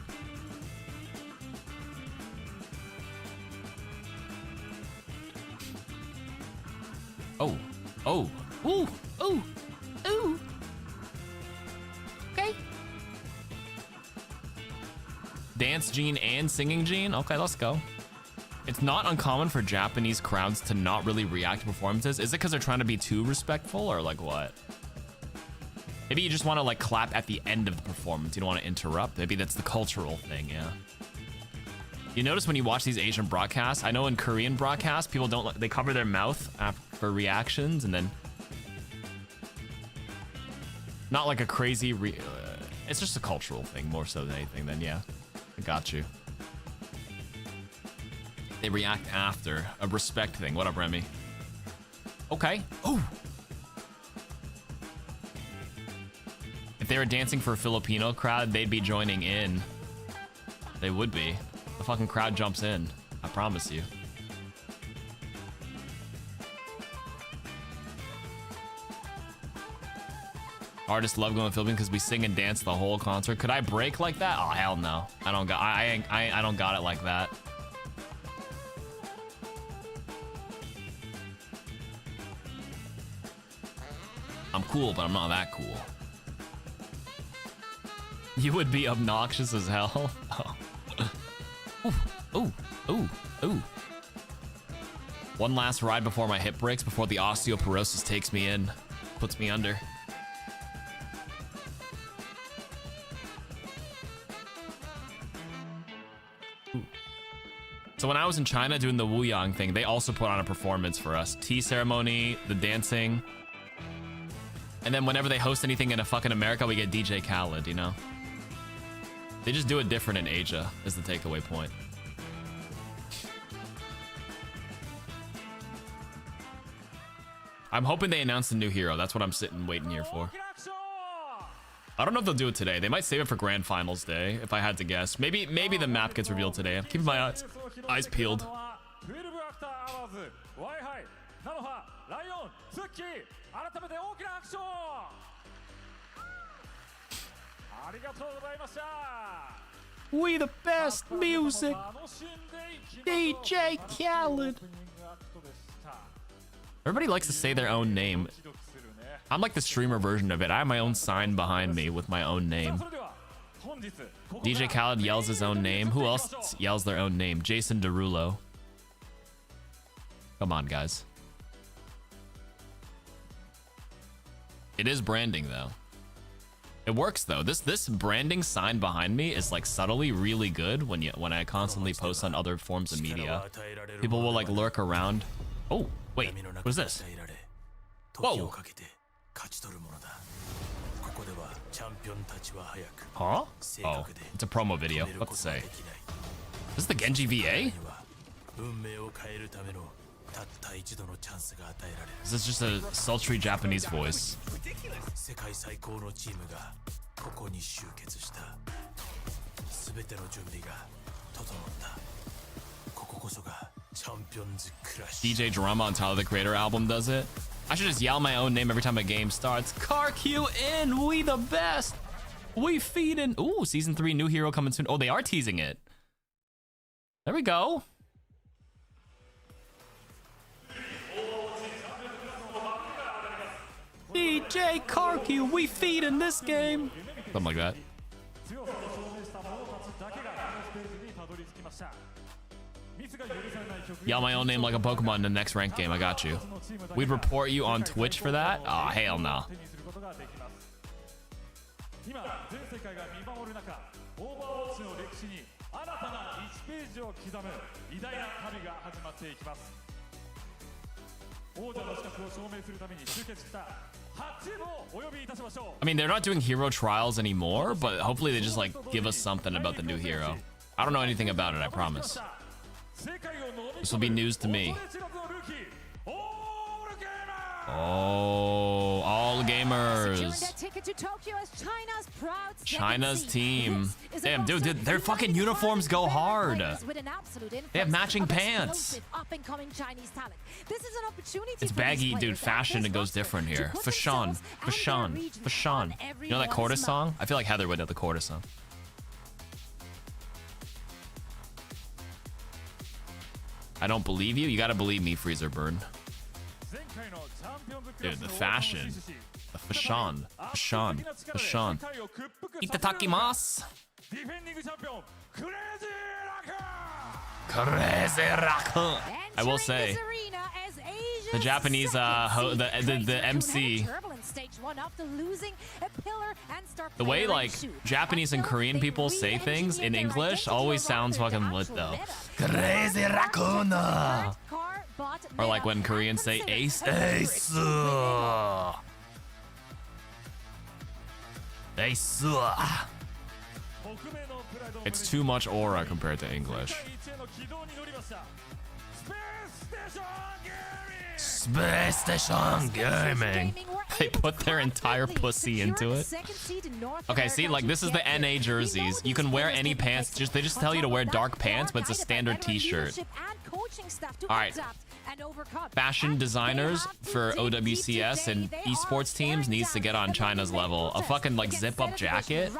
Oh, oh, ooh, ooh, ooh. Okay. Dance gene and singing gene? Okay, let's go. It's not uncommon for Japanese crowds to not really react to performances. Is it because they're trying to be too respectful or like what? Maybe you just want to like clap at the end of the performance. You don't want to interrupt. Maybe that's the cultural thing, yeah. You notice when you watch these Asian broadcasts, I know in Korean broadcasts, people don't, they cover their mouth for reactions and then not like a crazy, it's just a cultural thing more so than anything then, yeah. I got you. They react after, a respect thing. What up, Remy? Okay. Oh. If they were dancing for a Filipino crowd, they'd be joining in. They would be. The fucking crowd jumps in. I promise you. Artists love going to Philippines because we sing and dance the whole concert. Could I break like that? Oh hell no. I don't got. I don't got it like that. I'm cool, but I'm not that cool. You would be obnoxious as hell. Oh. Ooh, ooh, ooh, ooh. One last ride before my hip breaks, before the osteoporosis takes me in, puts me under. Ooh. So when I was in China doing the Wuyang thing, they also put on a performance for us. Tea ceremony, the dancing. And then whenever they host anything in a fucking America, we get DJ Khaled, you know? They just do it different in Asia, is the takeaway point. I'm hoping they announce the new hero. That's what I'm sitting waiting here for. I don't know if they'll do it today. They might save it for Grand Finals Day, if I had to guess. Maybe the map gets revealed today. I'm keeping my eyes peeled. We the best music. DJ Khaled. Everybody likes to say their own name. I'm like the streamer version of it. I have my own sign behind me with my own name. DJ Khaled yells his own name. Who else yells their own name? Jason Derulo. Come on, guys. It is branding, though. It works, though. This branding sign behind me is like subtly really good when I constantly post on other forms of media. People will like lurk around. Oh, wait, what is this? Whoa. Huh? Oh, it's a promo video. What to say? This is the Genji VA? This is just a sultry Japanese voice. DJ Drama on Tyler the Creator album does it. I should just yell my own name every time a game starts. CarQ in, we the best. We feedin'. Ooh, season 3 new hero coming soon. Oh, they are teasing it. There we go. DJ CarQ, we feed in this game. Something like that. Yell my own name like a Pokemon in the next ranked game. I got you. We'd report you on Twitch for that? Oh, hell no. I mean, they're not doing hero trials anymore, but hopefully they just like give us something about the new hero. I don't know anything about it, I promise. This will be news to me. Oh, all gamers. China's team. Damn, dude, their fucking uniforms go hard. They have matching pants. It's baggy, dude. Fashion, it goes different here. Fashion. You know that Corda song? I feel like Heather would know the Corda song. I don't believe you. You gotta believe me, Freezer Burn. Dude, the fashion. The fashion. Itadakimasu. Crazy Raccoon. I will say, the Japanese, the MC, the way like Japanese and Korean people say things in English always sounds fucking lit though. Crazy Raccoon. Or like when Koreans say ace. It's too much aura compared to English. Space Station Gaming. They put their entire pussy into it. Okay, see, like this is the NA jerseys. You can wear any pants. They just tell you to wear dark pants, but it's a standard t-shirt. All right. Fashion designers for OWCS and esports teams needs to get on China's level. A fucking like zip up jacket,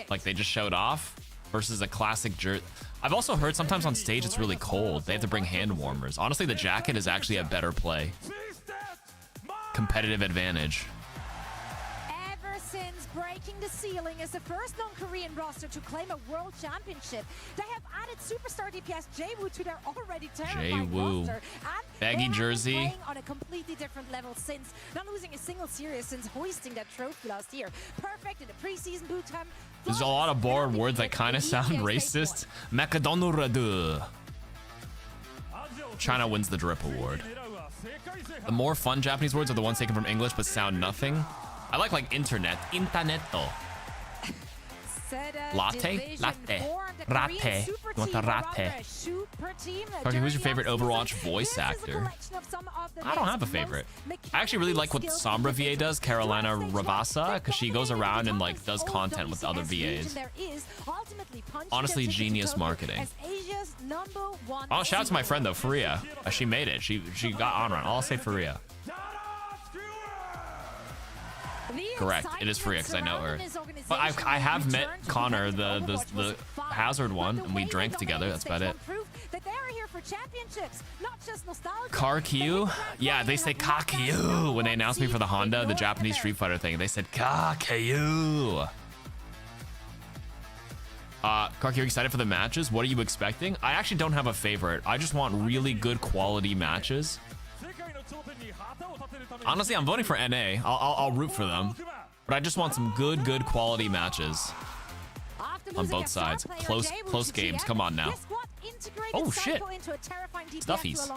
like they just showed off, versus a classic jersey. I've also heard sometimes on stage it's really cold. They have to bring hand warmers. Honestly, the jacket is actually a better play. Competitive advantage. Ever since breaking the ceiling as the first non-Korean roster to claim a world championship, they have added superstar DPS Jwoo to their already terrifying roster. Baggy jersey. On a completely different level since, not losing a single series since hoisting that trophy last year. Perfect in the preseason boot camp. There's a lot of boring words that kind of sound racist. Macadonuradu. China wins the Drip Award. The more fun Japanese words are the ones taken from English but sound nothing. I like internet. Interneto. Latte? Latte. Ratte. You want the ratte? Okay, who's your favorite Overwatch voice actor? I don't have a favorite. I actually really like what Sombra VA does, Carolina Ravassa, because she goes around and like does content with other VAs. Honestly, genius marketing. Oh, shout out to my friend though, Faria. She made it. She got on run. I'll say Faria. Correct. It is free because I know her. But I have met Connor, the Hazard one, and we drank together. That's about it. Karkyu? Yeah, they say Kakyu when they announced me for the Honda, the Japanese Street Fighter thing. They said Kakyu. Karkyu, excited for the matches? What are you expecting? I actually don't have a favorite. I just want really good quality matches. Honestly, I'm voting for NA. I'll root for them. But I just want some good quality matches on both sides. Close games. Come on now. Oh shit. Stuffies.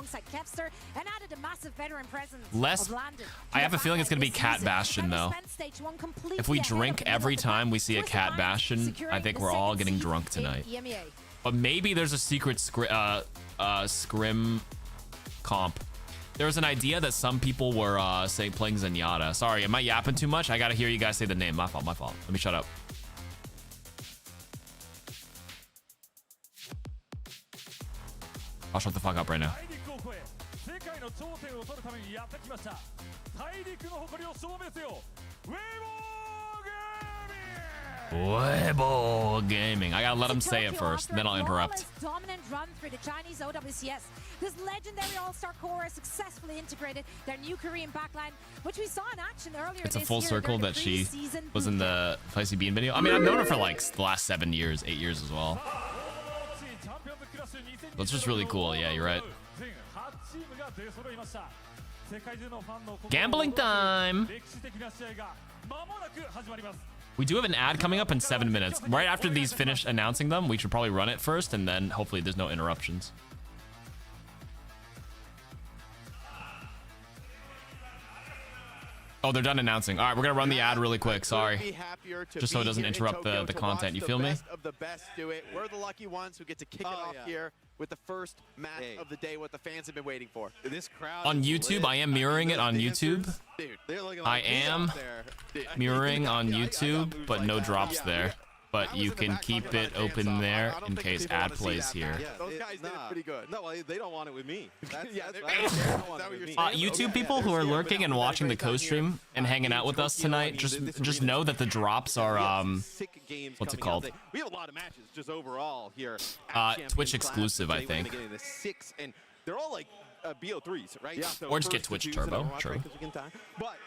Less. I have a feeling it's gonna be Cat Bastion though. If we drink every time we see a Cat Bastion, I think we're all getting drunk tonight. But maybe there's a secret scrim comp. There was an idea that some people were playing Zenyatta. Sorry, am I yapping too much? I gotta hear you guys say the name. My fault. Let me shut up. I'll shut the fuck up right now. Waybo Gaming. I gotta let him say it first, then I'll interrupt. Dominant run through the Chinese OWCS. This legendary all-star core has successfully integrated their new Korean backline, which we saw in action earlier. It's a full circle that she was in the Feisty Bean video. I mean, I've known her for like the last 7 years, 8 years as well. That's just really cool. Yeah, you're right. Gambling time. We do have an ad coming up in 7 minutes. Right after these finish announcing them, we should probably run it first, and then hopefully there's no interruptions. Oh, they're done announcing. All right, we're gonna run the ad really quick. Sorry, just so it doesn't interrupt the content. You feel me? Of the best do it. We're the lucky ones who get to kick it off here with the first match of the day. What the fans have been waiting for. This crowd on YouTube, I am mirroring it on YouTube. I am mirroring on YouTube, but no drops there. But you can keep it open there in case ad plays here. Those guys did it pretty good. No, they don't want it with me. YouTube people who are lurking and watching the co-stream and hanging out with us tonight, just know that the drops are what's it called? We have a lot of matches just overall here. Twitch exclusive, I think. And they're all like BO3s, right? Yeah. Or just get Twitch Turbo. True. But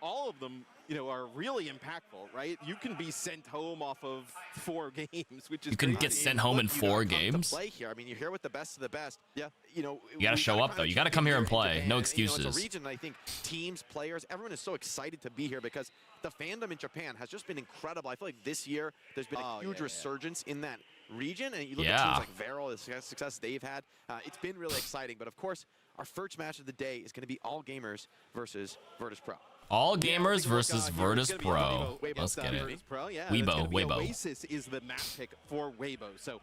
all of them, you know, are really impactful, right? You can be sent home off of 4 games, which is you can get sent home in 4 games. Play here. I mean, you're here with the best of the best. Yeah. You know, you gotta show up though. You gotta come here and play. No excuses. It's a region, I think teams, players, everyone is so excited to be here because the fandom in Japan has just been incredible. I feel like this year there's been a huge resurgence in that region, and you look at teams like Varel, the success they've had. It's been really exciting. But of course, our first match of the day is going to be all gamers versus Virtus.pro. All gamers versus Virtus.pro. Let's get it. Waybo. OWCS is the map pick for Waybo. So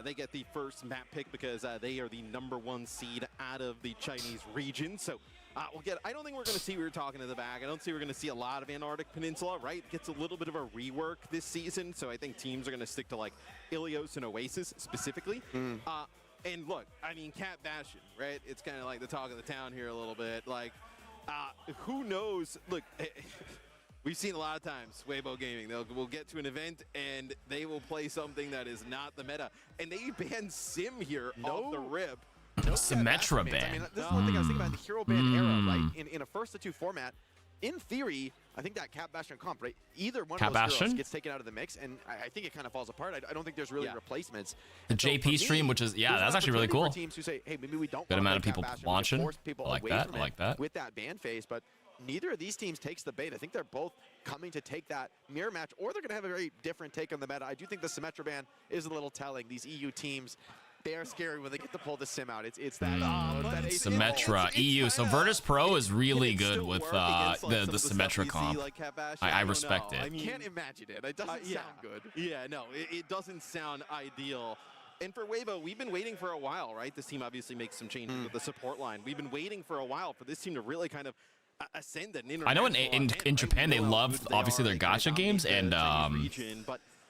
they get the first map pick because they are the #1 seed out of the Chinese region. So we'll get. I don't think we're going to see. We were talking in the back. I don't see we're going to see a lot of Antarctic Peninsula. Right, gets a little bit of a rework this season. So I think teams are going to stick to like Ilios and Oasis specifically. And look, I mean, Cat Bastion, right? It's kind of like the talk of the town here a little bit. Like, who knows? Look, we've seen a lot of times Waybo Gaming. We'll get to an event and they will play something that is not the meta. And they banned Sim here off the rip. Symmetra ban. I mean, this is one thing I was thinking about the hero ban era, right? In a 1st-2 format, in theory, I think that Cat Bastion comp, right? Either one of those heroes gets taken out of the mix, and I think it kind of falls apart. I don't think there's really replacements. The JP stream, which is that's actually really cool. Teams who say, hey, maybe we don't. Good amount of people watching. I like that. With that ban phase, but neither of these teams takes the bait. I think they're both coming to take that mirror match, or they're going to have a very different take on the meta. I do think the Symmetra ban is a little telling. These EU teams, they are scary when they get to pull the sim out. It's that Symmetra EU. So Virtus.pro is really good with the Symmetra comp. I respect it. I can't imagine it. It doesn't sound good. Yeah, no, it doesn't sound ideal. And for Waybo, we've been waiting for a while, right? This team obviously makes some changes with the support line. We've been waiting for a while for this team to really kind of ascend an international. I know in Japan they love obviously their gacha games and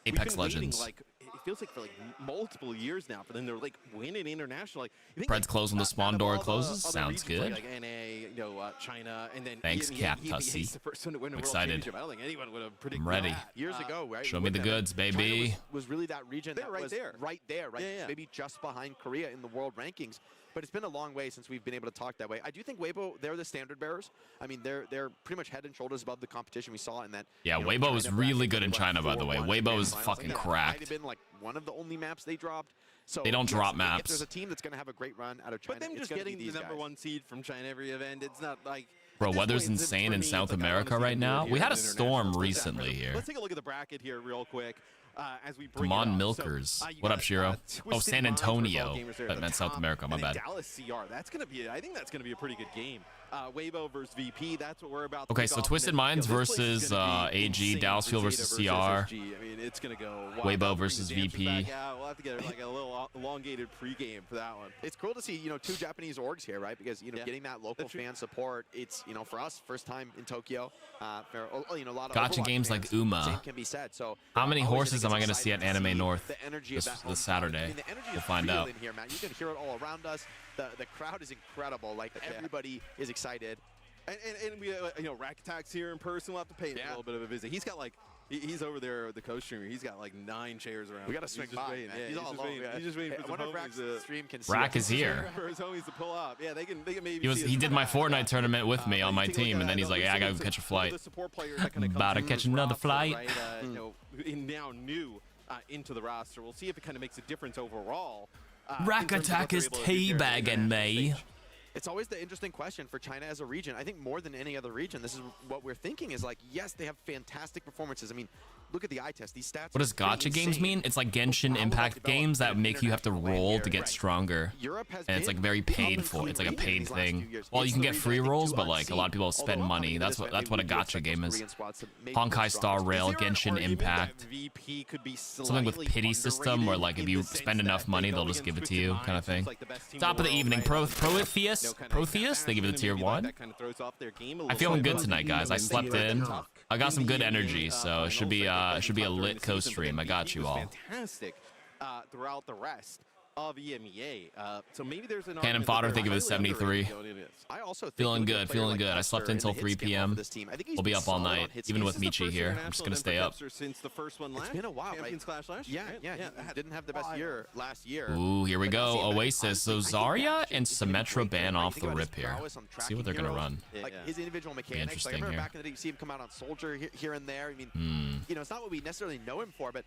Apex Legends. feels like for like multiple years now for them. They're like winning international. Like, you think, Bread's like, closed when the spawn out of door all the closes. other Sounds regions, good. Like NA, China, and then Thanks, Cap Tussy. he's the first one to win a I'm world excited. championship. I don't think anyone would have predicted I'm ready. that. Years ago, right? Show me the goods, baby. China was really that region They're that right was there. right there, right? Yeah, yeah. Maybe just behind Korea in the world rankings. But it's been a long way since we've been able to talk that way. I do think Waybo, they're the standard bearers. I mean, they're pretty much head and shoulders above the competition we saw in that. Yeah, you know, Waybo is China really bracket, good in they China, by the way. 4-1 Waybo Japan is finals. fucking That cracked. might have been like one of the only maps they dropped. So They don't drop If maps. there's a team that's going to have a great run out of China, But them it's just gonna be getting the these number guys. 1 seed from China every event, it's not like. Bro, at this weather's point, insane for in me, South it's like, I wanna America see right them do it now. here We at had a international storm stage. recently here. Let's take a look at the bracket here real quick. As we bring Come it on, up. Milkers. So, you What got, up, Shiro? Oh, Twisted San Minds versus all Antonio. gamers there at That the meant South top, America, my and then bad. Dallas CR. That's gonna be. I think that's gonna be a pretty good game. Waybo versus VP. That's what we're about. To Okay, kick so off. Twisted And then, Minds this place is versus gonna be AG, insane Dallas for Fuel Zeta versus versus CR. SG. I mean, it's gonna go. wild. Waybo I'll bring versus the dancers VP. back out. We'll have to get like a little elongated pregame for that one. It's cool to see, two Japanese orgs here, right? Because, getting that local fan support, it's, for us, first time in Tokyo. A lot of Gotcha Overwatch games fans, like Uma. Same can be said. So How many always, I horses think am I it's going to see at exciting to Anime North the energy this of that home crowd. Saturday? I mean, the energy We'll is find real out. in here, man. You can hear it all around us. The crowd is incredible. Like, everybody is excited. And we, Rack Attack's here in person. We'll have to pay him a little bit of a visit. He's got like, he's over there with the co-streamer. He's got like 9 chairs around. We got to swing by, man. Yeah, He's all alone. He's just waiting for one some of Rack's homies stream can see Rack us. is here. for his homies to pull up. Yeah, they can maybe. He did my Fortnite tournament with me on my team, and then he's like, "Yeah, I gotta go catch a flight." About to catch another flight. Now new into the roster. We'll see if it kind of makes a difference overall. Rack Attack is teabagging me. It's always the interesting question for China as a region. I think more than any other region, this is what we're thinking is like, yes, they have fantastic performances. I mean, look at the eye test. These stats. What does gacha games mean? It's like Genshin Impact games that make you have to roll to get stronger. And it's like very paid for. It's like a paid thing. Well, you can get free rolls, but like a lot of people spend money. That's what a gacha game is. Honkai Star Rail, Genshin Impact. Something with pity system where like if you spend enough money, they'll just give it to you, kind of thing. Top of the evening, Protheus. They give it a tier 1. I'm feeling good tonight, guys. I slept in. I got some good energy, so it should be a lit co-stream. I got you all. Fantastic throughout the rest of EMEA. So maybe there's an Cannon fodder, think of it as 73. I also think Feeling good. I slept until 3 p.m. We'll be up all night, even with Michi here. I'm just gonna stay up. Since the first one last. It's been a while, right? Yeah. He didn't have the best year last year. Ooh, here we go. Oasis. So Zarya and Symmetra ban off the rip here. See what they're gonna run. Like his individual mechanics. Like I remember back in the day, you see him come out on Soldier here and there. I mean, it's not what we necessarily know him for, but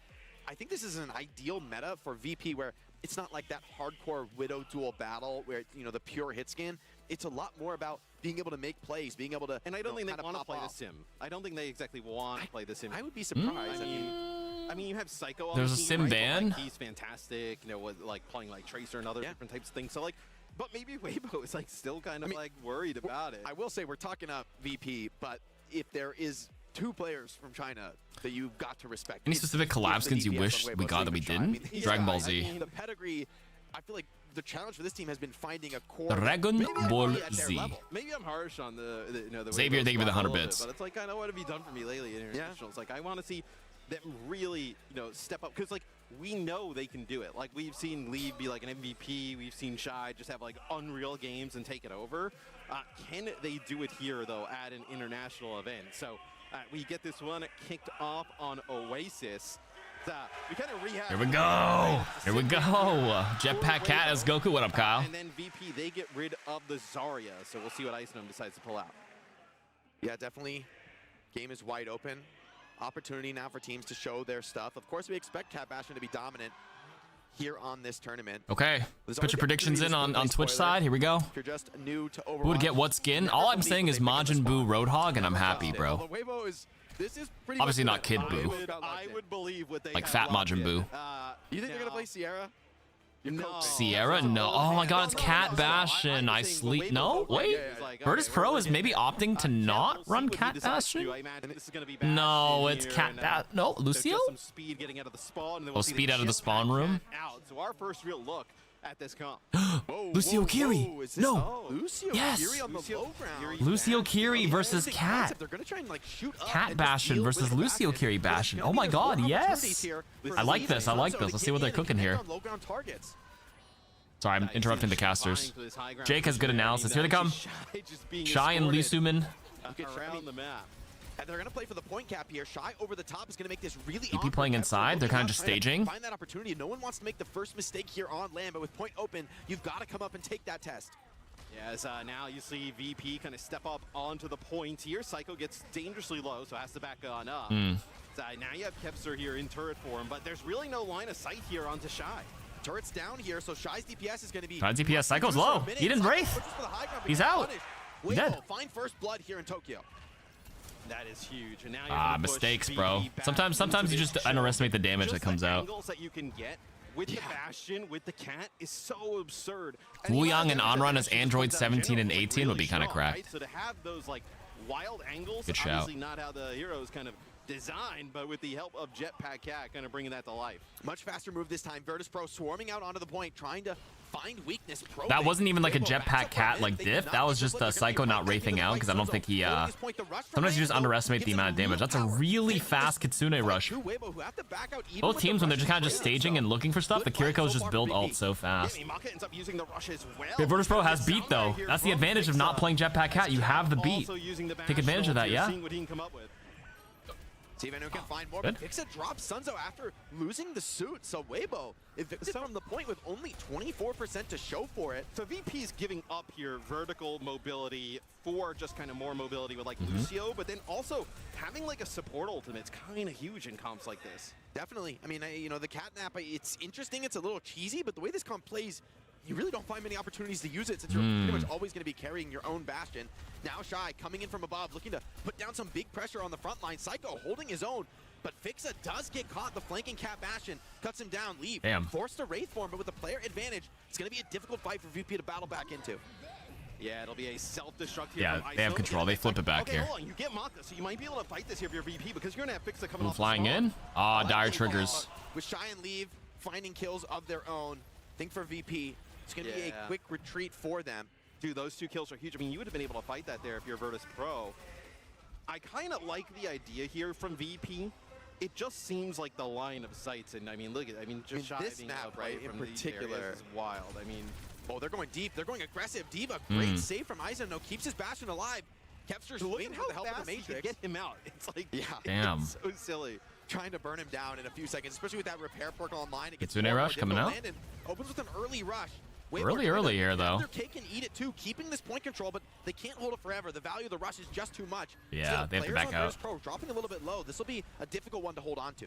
I think this is an ideal meta for VP where it's not like that hardcore Widow duel battle where, the pure hit scan. It's a lot more about being able to make plays, being able to. And I don't think they want to play the sim. I don't think they exactly want to play the sim. I would be surprised. I mean, you have Psycho on There's the a team, sim right? ban. Like, he's fantastic, with like playing like Tracer and other different types of things. So like, but maybe Waybo is like still kind of like worried about it. I will say we're talking up VP, but if there is 2 players from China that you've got to respect. Any specific collab skins you wish we got that we didn't? Dragon Ball Z. The pedigree, I feel like the challenge for this team has been finding a core. Dragon Ball Z. Maybe I'm harsh on the Xavier, thank you for the 100 bits. But it's like, kind of what have you done for me lately in internationals? Like, I want to see them really, step up because like we know they can do it. Like we've seen Lee be like an MVP. We've seen Shy just have like unreal games and take it over. Can they do it here though at an international event? So we get this one kicked off on Oasis. We kind of rehab. Here we go. Jetpack Cat as Goku. What up, Kyle? And then VP, they get rid of the Zarya. So we'll see what Icenom decides to pull out. Yeah, definitely. Game is wide open. Opportunity now for teams to show their stuff. Of course, we expect Cat Bastion to be dominant here on this tournament. Okay, let's put your predictions in on Twitch side. Here we go. If you're just new to Overwatch, Who would get what skin? All I'm saying is Majin Buu Roadhog, and I'm happy, bro. This is pretty Obviously not Kid Buu. I would believe what they like Fat Majin Buu. You think they're gonna play Sierra? No. Sierra? No. Oh my God, it's Cat Bastion. I sleep. No, wait. Virtus.pro is maybe opting to not run Cat Bastion. No, it's Cat Bastion. No, Lucio. Speed getting out of the spawn. Oh, speed out of the spawn room. So our first real look at this comp. Lucio Kiri. No. Lucio Yes. Kiri on the low ground. Lucio Kiri versus Cat. They're gonna try and like shoot up Cat and just Bastion deal versus with the Lucio basket. Kiri But it's Bastion. gonna Oh be my those god, more yes. opportunities here for I like Zeta. this. I like So this. they Let's see what can they're either cooking here. connect on low ground targets. Sorry, I'm interrupting the casters. Jake has good analysis. Here they come. Shy Shy and Lusuman. around the map. And they're gonna play for the point cap here. Shy over the top is gonna make this really EP awkward. playing Pepper inside. They're looking kind of up, just trying to staging. Find that opportunity. No one wants to make the first mistake here on land, but with point open, you've got to come up and take that test. Yeah, as now you see VP kind of step up onto the point here. Psycho gets dangerously low, so has to back on up. So now you have Kepster here in turret form, but there's really no line of sight here onto Shy. Turret's down here, so Shy's DPS is gonna be. Shy's DPS. Psycho's low. He didn't wraith. He's out. He's dead. Find first blood here in Tokyo. That is huge. And now you're Mistakes, bro. Sometimes you just underestimate the damage that comes out. Angles that you can get with the Bastion, with the Cat, is so absurd. Wu Yang and Onrun as Android 17 and 18 would be kind of strong, right? cracked. So to have those like wild angles, Good shout. obviously not how the heroes kind of designed, but with the help of Jetpack Cat kind of bringing that to life. Much faster move this time. Virtus.pro swarming out onto the point, trying to find weakness. That wasn't even like a Jetpack Cat like diff. That was just a Psycho not wraithing out because I don't think he. Sometimes you just underestimate the amount of damage. That's a really fast Kitsune rush. Both teams, when they're just kind of just staging and looking for stuff, the Kiriko's just build ult so fast. Okay, Virtus.pro has beat though. That's the advantage of not playing Jetpack Cat. You have the beat. Take advantage of that, yeah. See if anyone can find more. Good. Fixa drops Sunzo after losing the suit. So Waybo evicted from the point with only 24% to show for it. So VP's giving up here vertical mobility for just kind of more mobility with like Lucio, but then also having like a support ultimate's kind of huge in comps like this. Definitely. I mean, you know, the catnap, it's interesting. It's a little cheesy, but the way this comp plays, you really don't find many opportunities to use it since you're pretty much always going to be carrying your own Bastion. Now Shy coming in from above, looking to put down some big pressure on the front line. Psycho holding his own, but Fixa does get caught. The flanking Cat Bastion cuts him down. Leave. Damn. Forced to Wraith form, but with the player advantage, it's going to be a difficult fight for VP to battle back into. Yeah, it'll be a self-destruct here. Yeah, they have control. They flip it back here. Hold on. You get Maka, so you might be able to fight this here if you're VP because you're going to have Fixa coming off Flying in. Dire triggers. With Shy and Leave finding kills of their own. Think for VP. It's going to be a quick retreat for them. Dude, those 2 kills are huge. I mean, you would have been able to fight that there if you're Virtus.pro. I kind of like the idea here from VP. It just seems like the line of sights, and I mean, look at, just Shy this being map, able to right, play in from these particular, areas is wild. I mean, oh, they're going deep. They're going aggressive. Diva, great save from Aizen. No, keeps his Bastion alive. Kepster's look waiting at for how the help of fast the he could Matrix. get him out. It's like, Damn. it's so silly. Trying to burn him down in a few seconds, especially with that repair perk online. It gets Kitsune rush coming out. And opens with an early rush. Early here, though. Their cake and eat it too, keeping this point control, but they can't hold it forever. The value of the rush is just too much. Yeah, Still, they have to players back on out. Virtus.pro dropping a little bit low. This will be a difficult one to hold on to.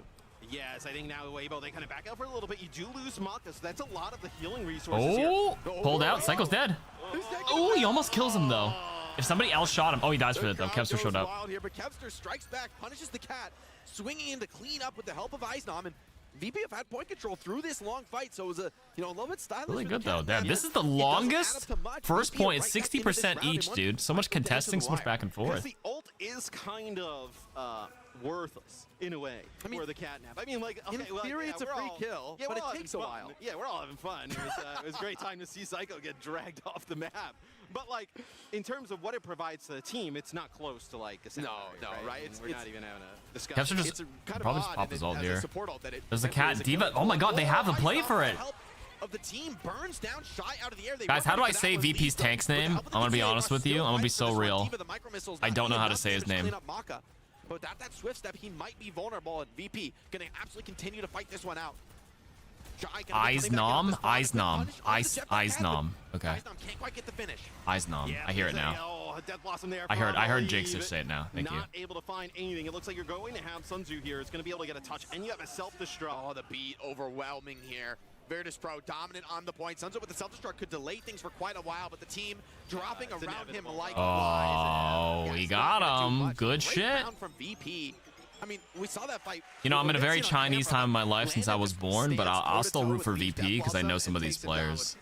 Yes, I think now Waybo, they kind of back out for a little bit. You do lose Maka, so that's a lot of the healing resources here. Pulled out. Psycho's dead. Oh, he almost kills him, though. If somebody else shot him. Oh, he dies for that, though. Kepster showed up. Wild here, but Kepster strikes back, punishes the Cat, swinging in to clean up with the help of Aiznam, and VP have had point control through this long fight, so it was a little bit stylish. Really for good, the though. Cat. Damn, this is the longest first point. It's 60% each, dude. So much contesting, so much back and Because forth. the ult is kind of worthless in a way for the catnap. I mean, like, okay, in theory, it's a free kill, but it takes a while. Yeah, we're all having fun. It was a great time to see Psycho get dragged off the map. But like, in terms of what it provides to the team, it's not close to like a secondary, right? We're not even having a discussion. Kepster just probably just pop his ult here. There's the the Cat Diva. Oh my god, they have the play for it. Of the team burns down Shy out of the air. Guys, how do I say VP's tank's name? I'm gonna be honest with you. I'm gonna be so real. I don't know how to say his name. But without that swift step, he might be vulnerable, and VP gonna absolutely continue to fight this one out. Aiznam? Aiznam. Okay. Aiznam can't quite get the finish. Aiznam. I hear it now. Death Blossom there. I heard Jake say it now. Thank you. Not able to find anything. It looks like you're going to have Sunzu here. It's going to be able to get a touch, and you have a self-destruct. Oh, the beat overwhelming here. Virtus.pro dominant on the point. Sunzo with the self-destruct could delay things for quite a while, but the team dropping around him like Oh, he got him. Good shit. From VP. I mean, we saw that fight. You know, I'm in a very Chinese time in my life since I was born, but I'll still root for VP because I know some of these players.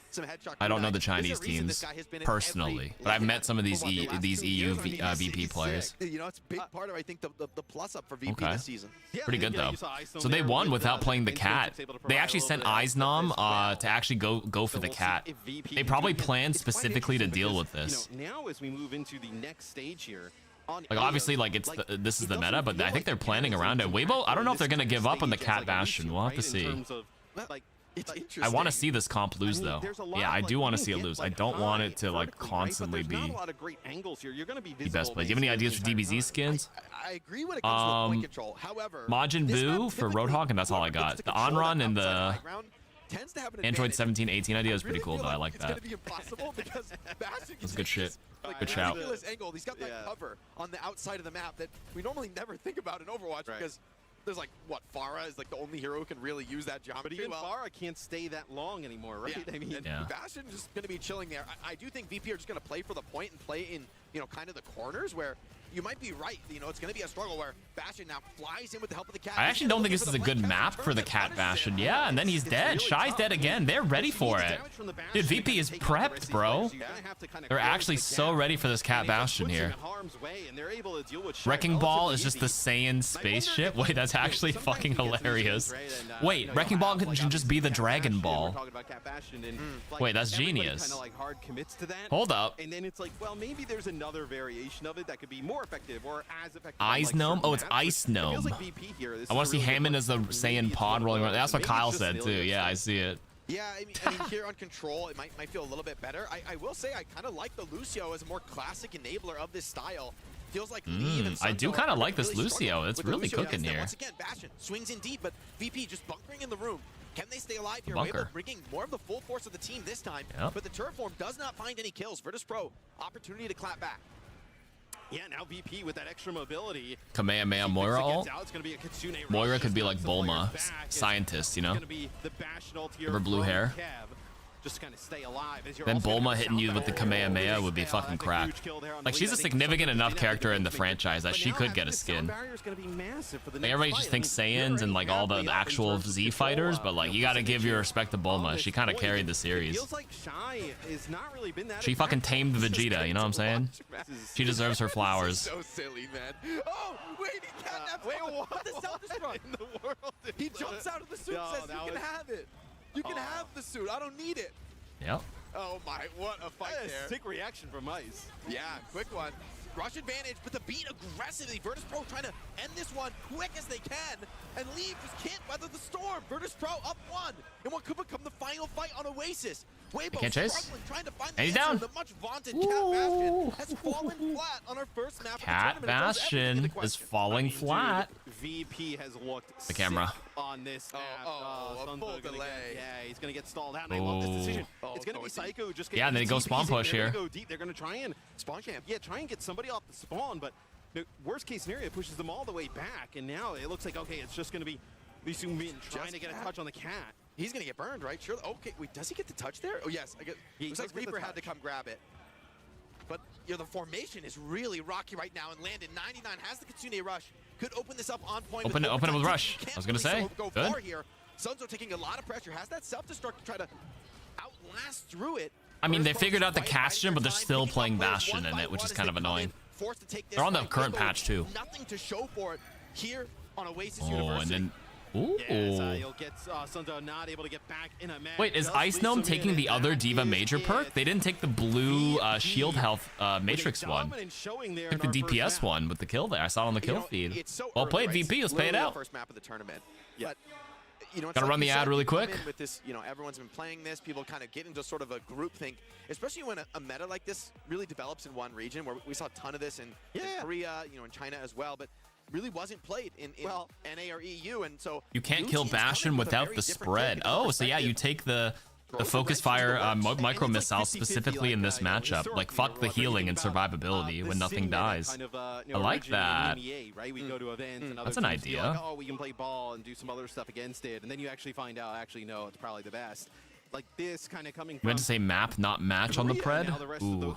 I don't know the Chinese teams personally, but I've met some of these EU VP players. You know, it's a big part of, I think, the plus up for VP this season. Pretty good though. So they won without playing the cat. They actually sent Eisnom to actually go for the cat. They probably planned specifically to deal with this. Now as we move into the next stage here. Like obviously, like this is the meta, but I think they're planning around it. Waybo, I don't know if they're gonna give up on the cat bastion. We'll have to see. I want to see this comp lose though. Yeah, I do want to see it lose. I don't want it to like constantly be best play. Do you have any ideas for DBZ skins? I agree when it comes to the point control. However, Majin Buu for Roadhog, and that's all I got. The on-run and the Android 1718 idea is pretty cool though. I like that. That's good shit. Good shout. Angle. He's got that cover on the outside of the map that we normally never think about in Overwatch because there's like what Pharah is like the only hero who can really use that geometry. But even Pharah can't stay that long anymore, right? I mean, Bastion's just going to be chilling there. I do think VP are just going to play for the point and play in, you know, kind of the corners where you might be right. You know, it's going to be a struggle where Bastion now flies in with the help of the cat. I actually don't think this is a good map for the cat Bastion. Yeah, and then he's dead. Shy's dead again. They're ready for it. Dude, VP is prepped, bro. They're actually so ready for this cat Bastion here. Wrecking Ball is just the Saiyan spaceship. Wait, that's actually fucking hilarious. Wait, Wrecking Ball can just be the Dragon Ball. Wait, that's genius. Hold up. And then it's like, well, maybe there's another variation of it that could be more effective or as effective. Ice Gnome? Oh, it's Ice Gnome. I want to see Hammond as the Saiyan pod rolling around. That's what Kyle said too. Yeah, I see it. Yeah, I mean here on Control, it might feel a little bit better. I will say I kind of like the Lucio as a more classic enabler of this style. Feels like I do kind of like this Lucio. It's really cooking here. Once again, Bastion swings in deep, but VP just bunkering in the room. Can they stay alive here? Waybo bringing more of the full force of the team this time, but the turret form does not find any kills. Virtus.pro, opportunity to clap back. Yeah, now VP with that extra mobility. Kamehameha Moira ult. Moira could be like Bulma, scientist, you know? Give her blue hair. Just kind of stay alive. Then Bulma hitting you with the Kamehameha would be fucking crack. Like, she's a significant enough character in the franchise that she could get a skin. Like, everybody just thinks Saiyans and like all the actual Z fighters, but like you gotta give your respect to Bulma. She kind of carried the series. She fucking tamed Vegeta, you know what I'm saying? She deserves her flowers. So silly, man. Oh, wait, he kidnapped what the self-destruct in the world. He jumps out of the suit and says, "You can have it. You can have the suit. I don't need it." Yep. Oh my, what a fight there. Sick reaction from Ice. Yeah, quick one. Rush advantage, but the beat aggressively. Virtus.pro trying to end this one quick as they can, and Leave just can't weather the storm. Virtus.pro up one in what could become the final fight on Oasis. Waybo can't chase. struggling, trying to find And he's the answer. down. The much vaunted Cat Bastion has fallen flat on our first map. Cat Bastion is falling flat. VP has looked The camera on this. A full delay. Yeah, he's gonna get stalled out. And I love this decision. It's gonna be Psycho. Just and then he goes spawn push here. Go deep. They're gonna try and spawn camp. Yeah, try and get somebody off the spawn, but worst case scenario pushes them all the way back, and now it looks like okay, it's just gonna be Lisu Min trying to get a touch on the cat. He's gonna get burned, right? Sure. Okay, wait, does he get the touch there? Oh yes, I guess. Looks like Reaper had to come grab it. But you know, the formation is really rocky right now, and Landon 99 has the Kitsune Rush. Could open this up on point. Open it with Rush. I was gonna say. Go Good. far here. Sunzo taking a lot of pressure. Has that self-destruct to try to outlast through it. I mean, they figured out the Bastion, but they're still playing Bastion in it, which is kind of annoying. They're on the current patch too. Nothing to show for it here on Oasis Oh, University. and then. Ooh. You'll get Sunzo not able to get back in a match. Wait, is Ice Gnome taking the other Diva Major perk? They didn't take the blue shield health Matrix one. They took the DPS one with the kill there. I saw it on the kill feed. Well played, VP. Let's pay it out. First map of the tournament. But you know, gotta run the ad really quick. With this, you know, everyone's been playing this. People kind of get into sort of a group think, especially when a meta like this really develops in one region. Where we saw a ton of this in Korea, you know, in China as well, but really wasn't played in NA or EU, and so you can't kill Bastion without the spread. Oh, so yeah, you take the focus fire micro missile specifically in this matchup. Like fuck the healing and survivability when nothing dies. I like that. That's an idea. Oh, we can play ball and do some other stuff against it, and then you actually find out, actually no, it's probably the best. Like this kind of coming. You meant to say map, not match on the pred. Ooh.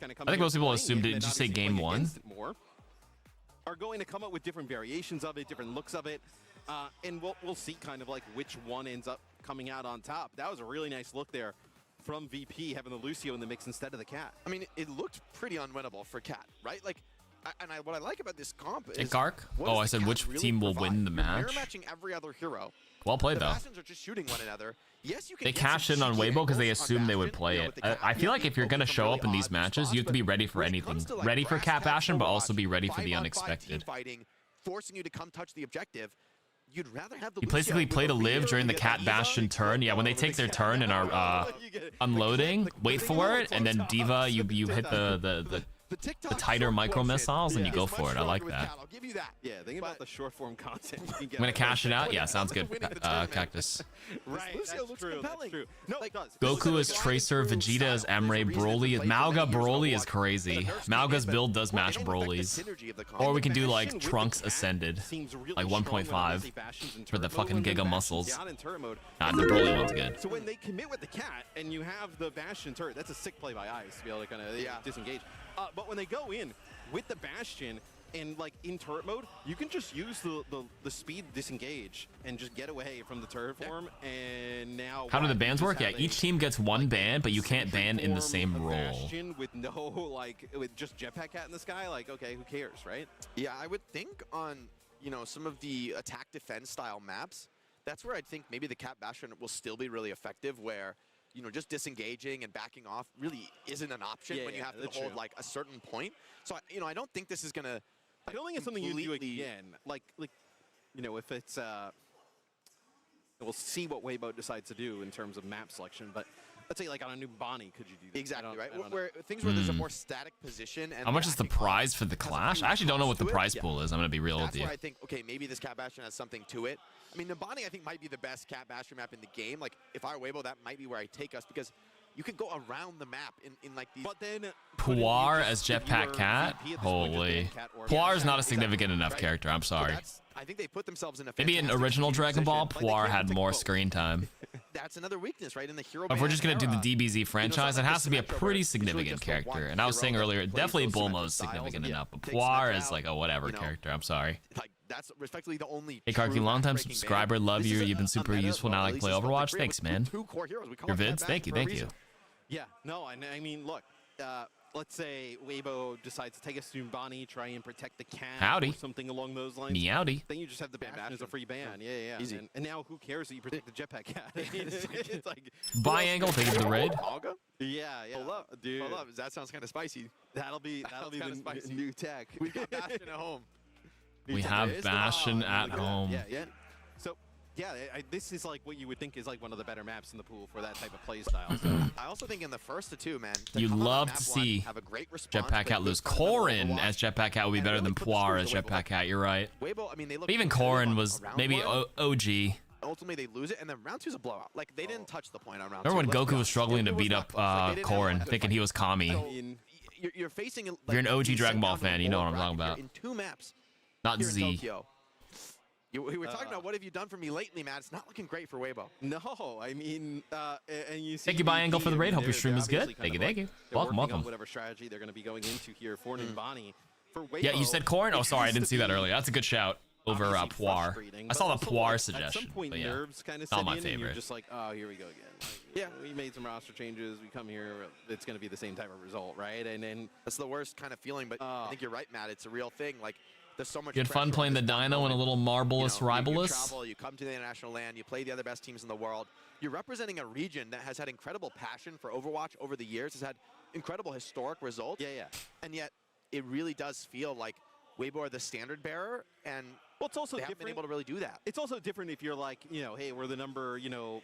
I think most people assumed. Did you say game one? are going to come up with different variations of it, different looks of it, and we'll see kind of like which one ends up coming out on top. That was a really nice look there from VP, having the Lucio in the mix instead of the Cat. I mean, it looked pretty unwinnable for Cat, right? Like, what I like about this comp is... Hey, Kark? Oh, I said which team will win the match? Mirror matching every other hero. Well played, though. The Bastions are just shooting one another. Yes, you can They cashed in on Waybo because they assumed they would play it. I feel like if you're going to show up in these matches, you have to be ready for anything. Ready for Cat Bastion, but also be ready for the unexpected. Fighting, forcing you to come touch the objective. You'd rather have the You basically play to live during the Cat Bastion turn. Yeah, when they take their turn and are unloading, wait for it, and then D.Va, you hit the tighter micro missiles and you go for it. I like that. I'll give you that. Yeah, think about the short form content. I'm gonna cash it out. Yeah, sounds good. Cactus. Right, that's true. That's true. No, it does. Goku is Tracer, Vegeta is Emre, Broly is Mauga. Broly is crazy. Mauga's build does match Broly's. Or we can do like Trunks Ascended, like 1.5 for the fucking Giga muscles. Nah, the Broly one's good. So when they commit with the Cat and you have the Bastion turret, that's a sick play by Ice to be able to kind of disengage. But when they go in with the Bastion and like in turret mode, you can just use the speed disengage and just get away from the turret form. And now how do the bans work? Yeah, each team gets one ban, but you can't ban in the same role. Bastion with no with just Jetpack Cat in the sky, like okay, who cares, right? Yeah, I would think on some of the attack defense style maps, that's where I think maybe the Cat Bastion will still be really effective, where just disengaging and backing off really isn't an option when you have to hold like a certain point. So I don't think this is gonna. I don't think it's something you do again. Like if it's we'll see what Waybo decides to do in terms of map selection. But let's say like on a new Bonnie, could you do that? Exactly right. Where there's a more static position. And how much is the prize for the Clash? I actually don't know what the prize pool is. I'm gonna be real with you. That's where I think maybe this Cat Bastion has something to it. I mean, Nabani, I think, might be the best Cat Bastion map in the game. Like, if I were Waybo, that might be where I take us, because you can go around the map in like these... But then... Puar as Jetpack Cat? Holy. Puar is not a significant enough character, I'm sorry. I think they put themselves in a maybe in original Dragon Ball, Puar had more screen time. That's another weakness, right? In the hero if we're just going to do the DBZ franchise, it has to be a pretty significant character. And I was saying earlier, definitely Bulma's significant enough, but Puar is like a whatever character, I'm sorry. That's respectively the only. Hey Karki, long-time subscriber, love you. You've been super useful. Now I can play Overwatch. Thanks, man. Your vids, thank you. Yeah, no, I mean, look, let's say Waybo decides to take us to Bonnie, try and protect the Cat. Howdy. Or something along those lines. Meowdy. Then you just have the Bastion as a free ban. Yeah. Easy. And now who cares that you protect the Jetpack Cat? It's like Bi-angle, thank you for the raid. Yeah. Hold up, dude. Hold up. That sounds kind of spicy. That'll be the new tech. We got Bastion at home. We have Bastion at home. Yeah. So, yeah, this is like what you would think is like one of the better maps in the pool for that type of play style. So. I also think in the first of two, man, you love to see Jetpack Cat lose. Corrin as Jetpack Cat would be better than Puar as Jetpack Cat. You're right. Waybo, I mean, they look even Corrin was maybe OG. Ultimately, they lose it, and then round 2's a blowout. Like, they didn't touch the point on round 2. Remember when Goku was struggling to beat up Corrin, thinking he was Kami? You're facing. If you're an OG Dragon Ball fan, you know what I'm talking about. In 2 maps. Not Z. We were talking about what have you done for me lately, Matt. It's not looking great for Waybo. No, I mean, and you see. Thank you, Bi-angle, for the raid. Hope your stream is good. Thank you. Welcome. Whatever strategy they're going to be going into here for Bonnie. For Waybo, yeah, you said Corrin? Oh, sorry, I didn't see that earlier. That's a good shout over Puar. I saw the Puar suggestion, at some point, but yeah, nerves kind of not my and favorite. you're just like, oh, here we go again. Like, yeah, we made some roster changes. We come here, it's going to be the same type of result, right? And then that's the worst kind of feeling. But I think you're right, Matt. It's a real thing. Like, there's so much. You had fun playing the Dino and a little Marvelous Rivalous. You travel, you come to the international land, you play the other best teams in the world. You're representing a region that has had incredible passion for Overwatch over the years, has had incredible historic results. Yeah. And yet, it really does feel like Waybo are the standard bearer, and it's also they haven't been able to really do that. It's also different if you're like, hey, we're the number, 2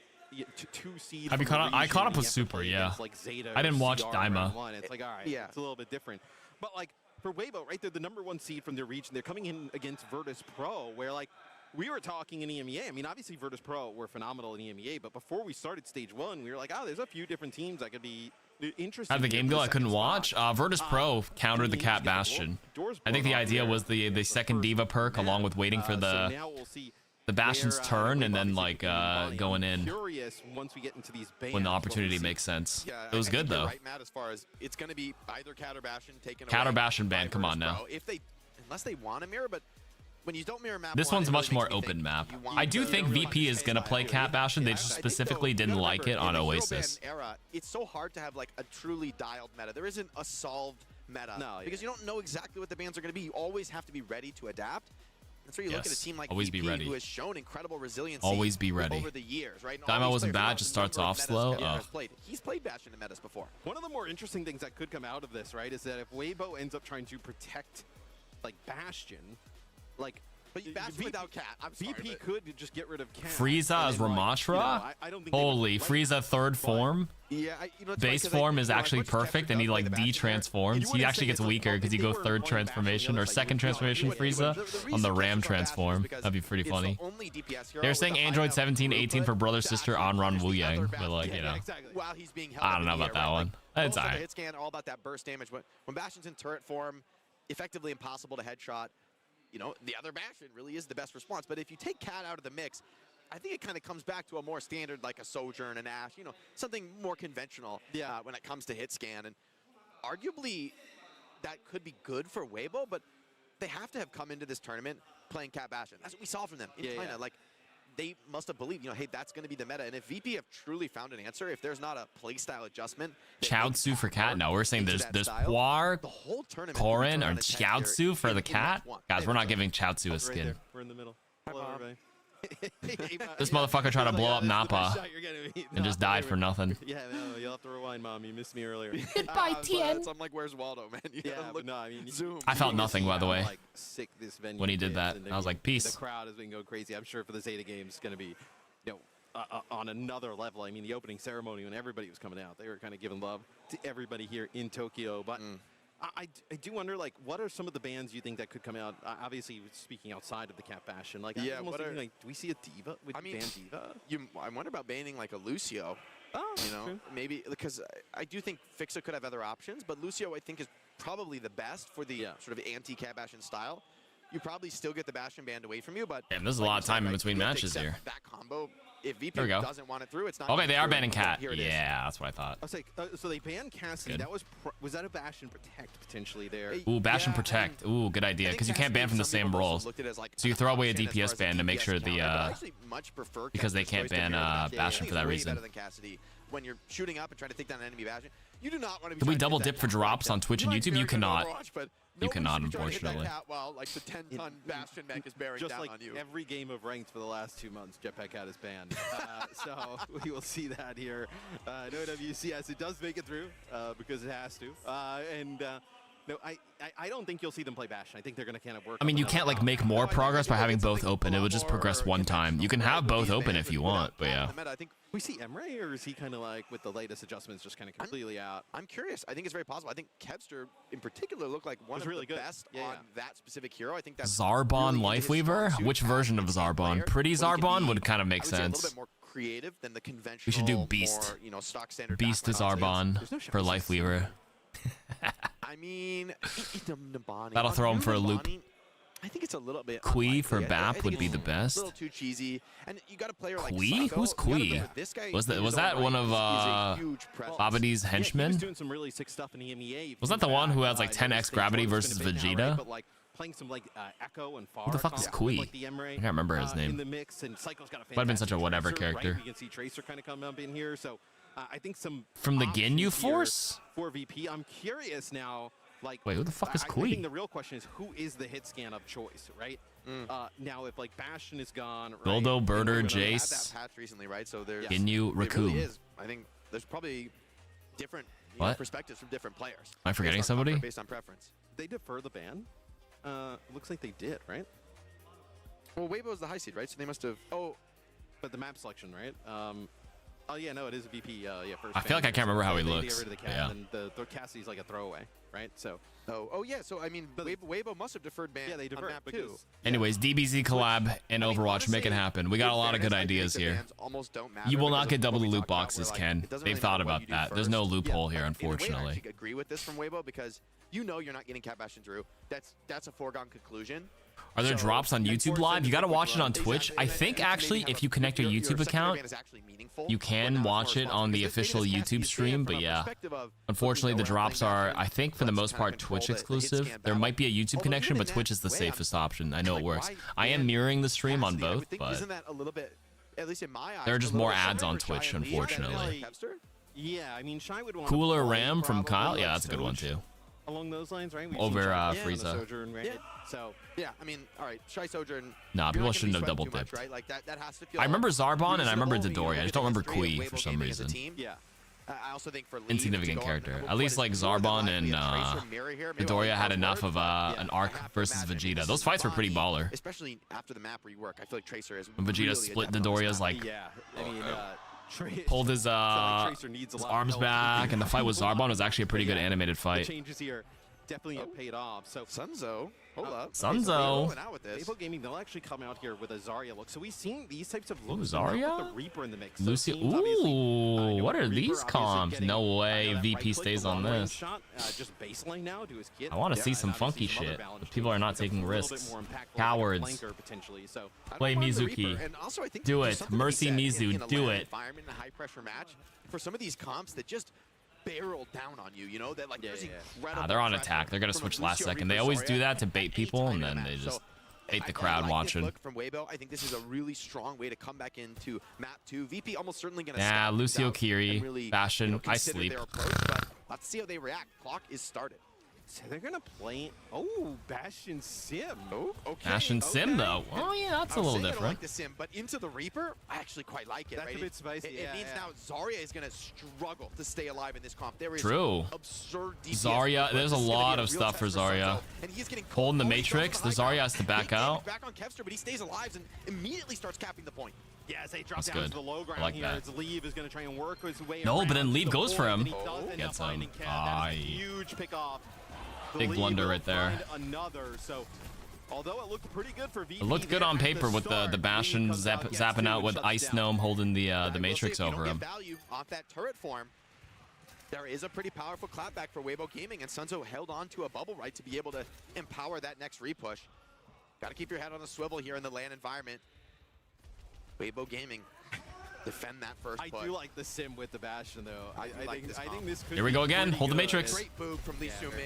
seed. I caught up with Super, yeah. Like Zeta I didn't watch Daima. It's like, all right, it's a little bit different. But like, for Waybo, right, they're the #1 seed from their region. They're coming in against Virtus.pro, where like we were talking in EMEA. I mean, obviously Virtus.pro were phenomenal in EMEA, but before we started stage 1, we were like, there's a few different teams that could be interesting. How did the game go? I couldn't watch. Virtus.pro countered the Cat Bastion. I think the idea was the second D.Va perk, along with waiting for the Bastion's turn and then like going in once we get into these when the opportunity makes sense. Yeah, it was good though. Right, Matt, as far as it's going to be either Cat or Bastion taken Cat or Bastion ban. Come on now. If they unless they want to mirror, but when you don't mirror map This one, one's it much really more makes me open think map. you want I do to think really VP is gonna play Cat Bastion. They just specifically didn't like it on Oasis. In the Hero Band era, it's so hard to have like a truly dialed meta. There isn't a solved meta because you don't know exactly what the bans are going to be. You always have to be ready to adapt. That's where you look at a team like always VP, be ready. who has shown incredible resiliency Always be ready. over the years, right? Daima wasn't bad, just starts off slow. He's played Bastion and metas before. One of the more interesting things that could come out of this, right, is that if Waybo ends up trying to protect, like, Bastion, like, but Bastion without Cat, I'm sorry, VP could just get rid of Cat. Frieza as Ramatra? I don't think Holy, Frieza third form? Yeah, base form is actually perfect, and he like de-transforms. He actually gets weaker because you go third transformation or second transformation Frieza on the Ram transform. That'd be pretty funny. They're saying Android 1718 for brother sister Anran Wu Yang, but like, you know, I don't know about that one. It's alright. Hit scan all about that burst damage. When Bastion's in turret form, effectively impossible to headshot. You know, the other Bastion really is the best response. But if you take Cat out of the mix, I think it kind of comes back to a more standard, like a Sojourn and Ashe, you know, something more conventional when it comes to hit scan. And arguably, that could be good for Waybo, but they have to have come into this tournament playing Cat Bastion. That's what we saw from them in China. Like, they must have believed, you know, hey, that's going to be the meta. And if VP have truly found an answer, if there's not a playstyle adjustment, Chaozu for Cat. No, we're saying there's Puar, Korin, or Chaozu for the Cat. Guys, we're not giving Chaozu a skin. We're in the middle. Hello, everybody. This motherfucker tried to blow up Nappa and just died for nothing. Yeah, no, you'll have to rewind, Mom. You missed me earlier. Goodbye, TN. I'm like, where's Waldo, man? No, I mean, zoom. I felt nothing, by the way, like, sick this venue when he did that. I was like, peace. The crowd has been going crazy. I'm sure for the Zeta games, it's going to be, you know, on another level. I mean, the opening ceremony when everybody was coming out, they were kind of giving love to everybody here in Tokyo. But I do wonder, like, what are some of the bands you think that could come out? Obviously, speaking outside of the Cat Bastion, like, yeah, like, do we see a Diva with ban Diva? I wonder about banning like a Lucio. Oh, you know, maybe because I do think Fixa could have other options, but Lucio I think is probably the best for the sort of anti-Cat Bastion style. You probably still get the Bastion banned away from you, but damn, there's a lot of time in between matches here. That combo, if VP there we go. doesn't want it through, it's not. Okay, they are banning Cat. Yeah, that's what I thought. I was like, so they banned Cassie. Good. That was that a Bastion Protect potentially there? Ooh, Bastion Protect. Ooh, good idea, because you can't ban from the same roles. So you throw away a DPS ban to make sure the because they can't ban Bastion for that reason. When you're shooting up and trying to take down an enemy Bastion, you do not want to be. Can we double dip for drops on Twitch and YouTube? You cannot. You cannot, unfortunately. While like the 10-ton Bastion mech is bearing Just down like on you. every game of ranked for the last 2 months, Jetpack Cat is banned. So we will see that here. No OWCS, it does make it through because it has to. No, I don't think you'll see them play Bastion. I think they're going to kind of work. I mean, you can't like make more progress by having both open. It would just progress one time. You can have both open if you want, but yeah. I think we see Emre, or is he kind of like with the latest adjustments just kind of completely out? I'm curious. I think it's very possible. I think Kevster in particular looked like one of the best on that specific hero. I think that's Zarbon Lifeweaver. Which version of Zarbon? Pretty Zarbon would kind of make sense. A little bit more creative than the conventional. We should do Beast. More, you know, stock standard Beast to Zarbon for Lifeweaver. I mean, that'll throw him for a loop. I think it's a little bit. Kui for BAP would be the best. A little too cheesy, and you got a player like Kui? Who's Kui? Was that one of Babadi's henchmen? Really sick stuff in EMEA. Was that the one who has like 10x gravity versus Vegeta? But like playing some like Echo and Far. Who the fuck is Kui? I can't remember his name. In the mix, and Psycho's got a might have been such a whatever character. You can see Tracer kind of come up in here, so I think some from the Ginyu Force for VP. I'm curious now. Like, wait, who the fuck is Kui? I think the real question is who is the hit scan of choice, right? Now, if like Bastion is gone, right, Bildo, Birder, Jace, that patch recently, right? So there's Ginyu, Raccoon. Really I think there's probably different perspectives from different players. Am I forgetting somebody? Based on preference. They defer the ban. Looks like they did, right? Well, Waybo is the high seed, right? So they must have. Oh, but the map selection, right? Oh yeah, no, it is a VP. First. I feel like I can't remember how he looks. Get rid of the cat, and the Cassidy's like a throwaway, right? So. Oh yeah. So I mean, Waybo must have deferred ban. Yeah, they deferred map too. Anyways, DBZ collab and Overwatch, make it happen. We got a lot of good ideas here. You will not get double the loot boxes, Ken. They've thought about that. There's no loophole here, unfortunately. I agree with this from Waybo because you know you're not getting Cat Bastion through. That's a foregone conclusion. Are there drops on YouTube Live? You got to watch it on Twitch. I think actually, if you connect your YouTube account, You can watch it on the official YouTube stream, but yeah. Unfortunately, the drops are, I think, for the most part, Twitch exclusive. There might be a YouTube connection, but Twitch is the safest option. I know it works. I am mirroring the stream on both, but there are just more ads on Twitch, unfortunately. Yeah, I mean, Shy would want Cooler Ram from Kyle? Yeah, that's a good one, too. Along those lines, right? Over Frieza. So yeah, I mean, all right, Shy Sojourn. Nah, people shouldn't have double dipped. Right? Like that has to feel I remember Zarbon and I remember Dodoria. I just don't remember Kui for some reason. Yeah. I also think for Insignificant character. At least like Zarbon and Dodoria had enough of an arc versus Vegeta. Those fights were pretty baller. Especially after the map rework. I feel like Tracer is. When Vegeta split Dodoria's like. Yeah, I mean, pulled his arms back, and the fight with Zarbon was actually a pretty good animated fight. Changes here definitely have paid off. So Sunzo, hold up. Sunzo. Waybo Gaming, they'll actually come out here with a Zarya look. So we've seen these types of looks. Zarya? With the Reaper in the mix. Lucio. Ooh, what are these comps? No way VP stays on this. Just baseline now to his kit. I want to see some funky shit, but people are not taking risks. Cowards. Play Mizuki. Do it. Mercy Mizu. Do it. Environment in a high pressure match for some of these comps that just barrel down on you, you know, that like there's incredible they're on attack. They're gonna switch last second. They always do that to bait people, and then they just bait the crowd watching. Look from Waybo, I think this is a really strong way to come back into map 2. VP almost certainly gonna Lucio Kiri, Bastion, I sleep. But let's see how they react. Clock is started. So they're gonna play. Oh, Bastion Sim. Oh, okay. Bastion Sim though. Oh yeah, that's a little different. I don't like the Sim, but into the Reaper, I actually quite like it. That's right? a bit spicy. It means now Zarya is gonna struggle to stay alive in this comp. There is True. Absurd DPS. Zarya, there's a lot of stuff for Zarya. Holding the Matrix, the Zarya has to back out. Back on Kevster, but he stays alive and immediately starts capping the point. Yeah, as they drop That's down good. to the low ground I like here, that. as Leave is going to try and work his way No, around but then Leave the goes for point, him. and he does end Gets up him. finding Kev. That is a huge pick off. Big Leave blunder will right there. find Another, so although it looked pretty good for VP, It looked good on paper with the Bastion zapping out with Ice Gnome holding the Matrix over him. Value off that turret form. There is a pretty powerful clapback for Waybo Gaming, and Sunzo held on to a bubble right to be able to empower that next repush. Got to keep your head on a swivel here in the LAN environment. Waybo Gaming defend that first push. I do like the Sim with the Bastion, though. I think this could Here we go be again. pretty Hold the good. Matrix. Great boog from Lee Soo-min.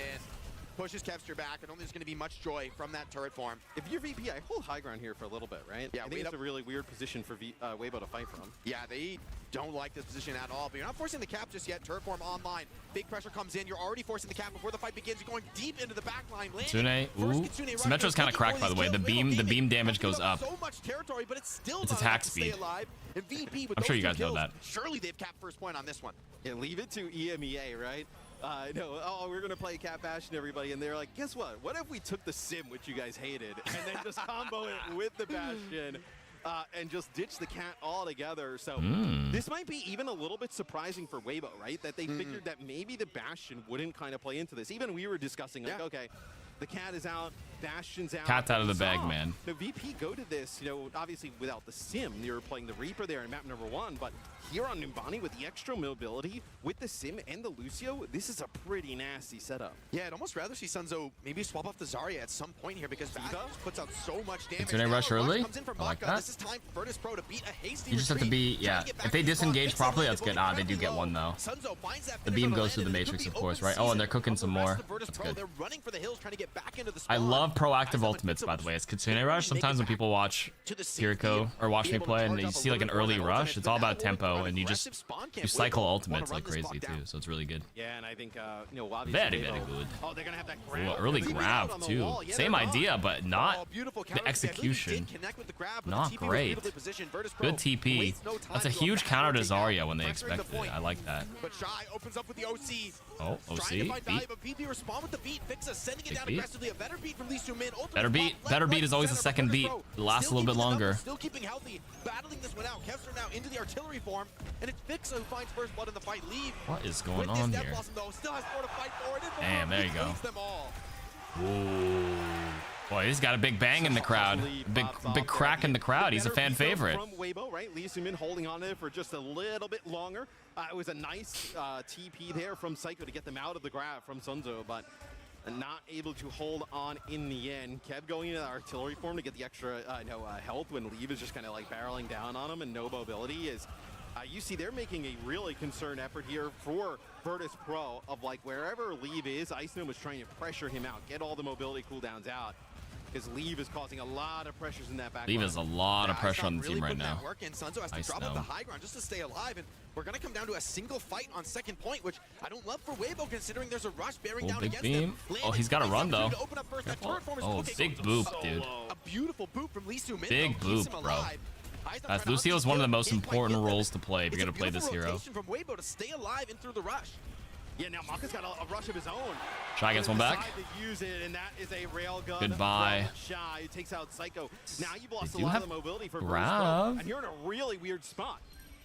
Pushes Kevster back. I don't think there's going to be much joy from that turret form. If you're VP, I hold high ground here for a little bit, right? Yeah, I think it's a really weird position for Waybo to fight from. Yeah, they don't like this position at all, but you're not forcing the cap just yet. Turret form online. Big pressure comes in. You're already forcing the cap before the fight begins. You're going deep into the back line. Kitsune, ooh. Symmetra's kind of cracked, by the way. The beam damage goes up. So much territory, but it's still It's not attack enough to stay speed. alive. And VP with I'm sure those you guys two know kills, that. Surely they've capped first point on this one. Yeah, leave it to EMEA, right? No, oh, we're gonna play Cat Bastion, everybody, and they're like, guess what? What if we took the Sim, which you guys hated, and then just combo it with the Bastion, and just ditch the Cat altogether? So this might be even a little bit surprising for Waybo, right? That they figured that maybe the Bastion wouldn't kind of play into this. Even we were discussing, like, okay, the Cat is out, Bastion's out. Cat's out of the bag, man. The VP go to this, you know, obviously without the Sim. You're playing the Reaper there in map number 1, but here on Numbani with the extra mobility, with the Sim and the Lucio, this is a pretty nasty setup. Yeah, I'd almost rather see Sunzo maybe swap off the Zarya at some point here because Zeta puts out so much damage. Kitsune rush early. I like that. This is time for Virtus.pro to beat a hasty You just have to be, yeah. If they disengage properly, that's good. They do get one though. The beam goes through the Matrix, of course, right? Oh, and they're cooking some more. That's good. They're running for the hills, trying to get back into the I love proactive ultimates, by the way. It's Kitsune rush. Sometimes when people watch Kiriko or watch me play and you see like an early rush, it's all about tempo, and you cycle ultimates like crazy too. So it's really good. Yeah, and I think you know, Very good. Oh, they're gonna have that Ooh, grab. early grab too. Same idea, but not the execution. Not great. Good TP. That's a huge counter to Zarya when they expect it. I like that. But Shy opens up with the OC. Oh, OC. Beat. But VP respond with the beat. Fixa sending it down beat. aggressively. A better beat from Lee Soo-min. Better beat. Better beat is always the second beat. It lasts a little bit longer. Still keeping healthy. Battling this one out. Kevster now into the artillery form. And it's Fixa who finds first blood in the fight. Leave. What is going on here? Still has more to fight for. Damn, there you go. Them all. Ooh. Boy, he's got a big bang in the crowd. Big crack in the crowd. He's a fan favorite. From Waybo, right? Lee Soo-min holding on to it for just a little bit longer. It was a nice TP there from Psycho to get them out of the grab from Sunzo, but not able to hold on in the end. Kev going into the artillery form to get the extra health when Leave is just kind of like barreling down on him, and no mobility is You see they're making a really concerned effort here for Virtus.pro of like wherever Leave is, Iceman was trying to pressure him out, get all the mobility cooldowns out. Because Leave is causing a lot of pressures in that back. Leave is a lot of pressure on the team right now. Work in. Sunzo has to drop up the high ground just to stay alive, and we're going to come down to a single fight on second point, which I don't love for Waybo considering there's a rush bearing down big against beam. him. Oh, he's got to run though. Oh, big boop, dude. A beautiful boop from Lee Soo-min. Big boop, bro. Lucio is one of the most important roles to play if you're going to play this hero. From Waybo to stay alive and through the rush. Yeah, now Maka's got a rush of his own. Shy gets one back. To use it, and that is a rail gun. Goodbye. Shy takes out Psycho. Now you've lost a do lot have of the mobility for grab. and you're in a really weird spot.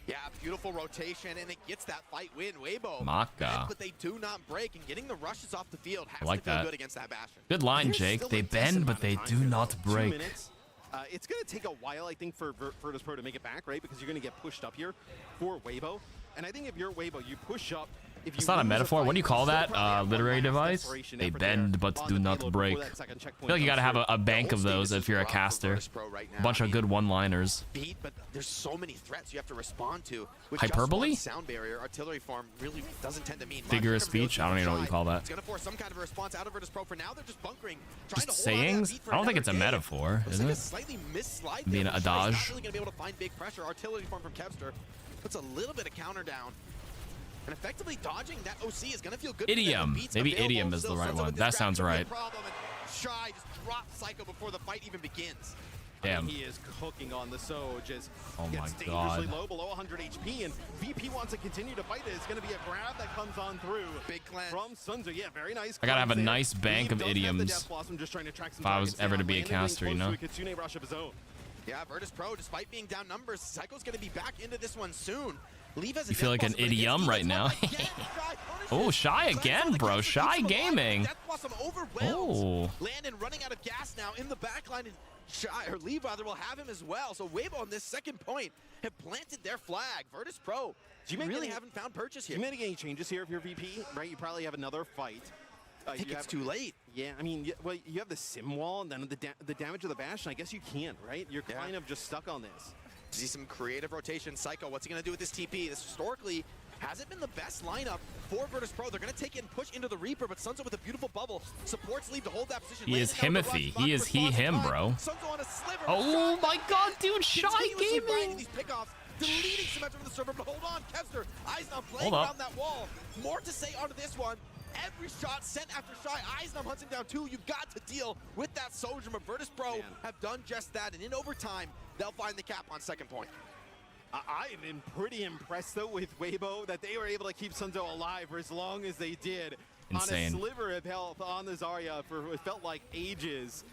Yeah, beautiful rotation, and it gets that fight win. Waybo. Maka. But they do not break, and getting the rushes off the field has I like to feel that. good against that Bastion. Good line, Jake. They bend, but they do not break. 2 minutes. It's going to take a while, I think, for Virtus.pro to make it back, right? Because you're going to get pushed up here for Waybo. And I think if you're Waybo, you push up. It's not a metaphor. What do you call that? Literary device? They bend but do not break. I feel like you gotta have a bank of those if you're a caster. A bunch of good one-liners. But there's so many threats you have to respond to. Hyperbole? Sound barrier, artillery farm really doesn't tend to mean Figure of speech? I don't even know what you call that. It's gonna force some kind of a response out of Virtus.pro. For now, they're just bunkering. Just sayings? I don't think it's a metaphor, is it? Slightly missed slide. Being an adage. Not really gonna be able to find big pressure. Artillery farm from Kevster puts a little bit of counter down. And effectively dodging that OC is going to feel good. Idiom. Maybe idiom is the right one. That sounds right. Shy just drops Psycho before the fight even begins. Damn. He is cooking on the Soj as oh my gets god. Dangerously low, below 100 HP, and VP wants to continue to fight it. It's going to be a grab that comes on through. Big cleanse. From Sunzo. Yeah, very nice. I gotta have a nice bank of idioms Just trying to track some if I was ever to be a caster, you know? Rush of his own. Yeah, Virtus.pro, despite being down numbers, Psycho's going to be back into this one soon. You feel like an idiom right now. Oh, Shy again, bro. Shy Gaming. Oh. Landon running out of gas now in the backline, and Shy, or Leave rather, will have him as well. So Waybo on this second point have planted their flag. Virtus.pro, you really haven't found purchase here. Do you make any changes here if you're VP, right? You probably have another fight. I think it's too late. Yeah, I mean, well, you have the sim wall and then the damage of the Bastion. I guess you can't, right? You're kind of just stuck on this. See some creative rotation. Psycho, what's he going to do with this TP? This historically hasn't been the best lineup for Virtus.pro. They're going to take it and push into the Reaper, but Sunzo with a beautiful bubble supports Leave to hold that position. He is Himothy. He is him, bro. Oh my god, dude. Shy Gaming. These pickoffs, deleting Symmetra from the server, but hold on, Kevster. Eisnam playing around that wall. More to say onto this one. Every shot sent after Shy. Eisnam hunts him down too. You've got to deal with that soldier, but Virtus.pro have done just that, and in overtime, they'll find the cap on second point. I've been pretty impressed, though, with Waybo that they were able to keep Sunzo alive for as long as they did. Insane. On a sliver of health on the Zarya for what felt like ages.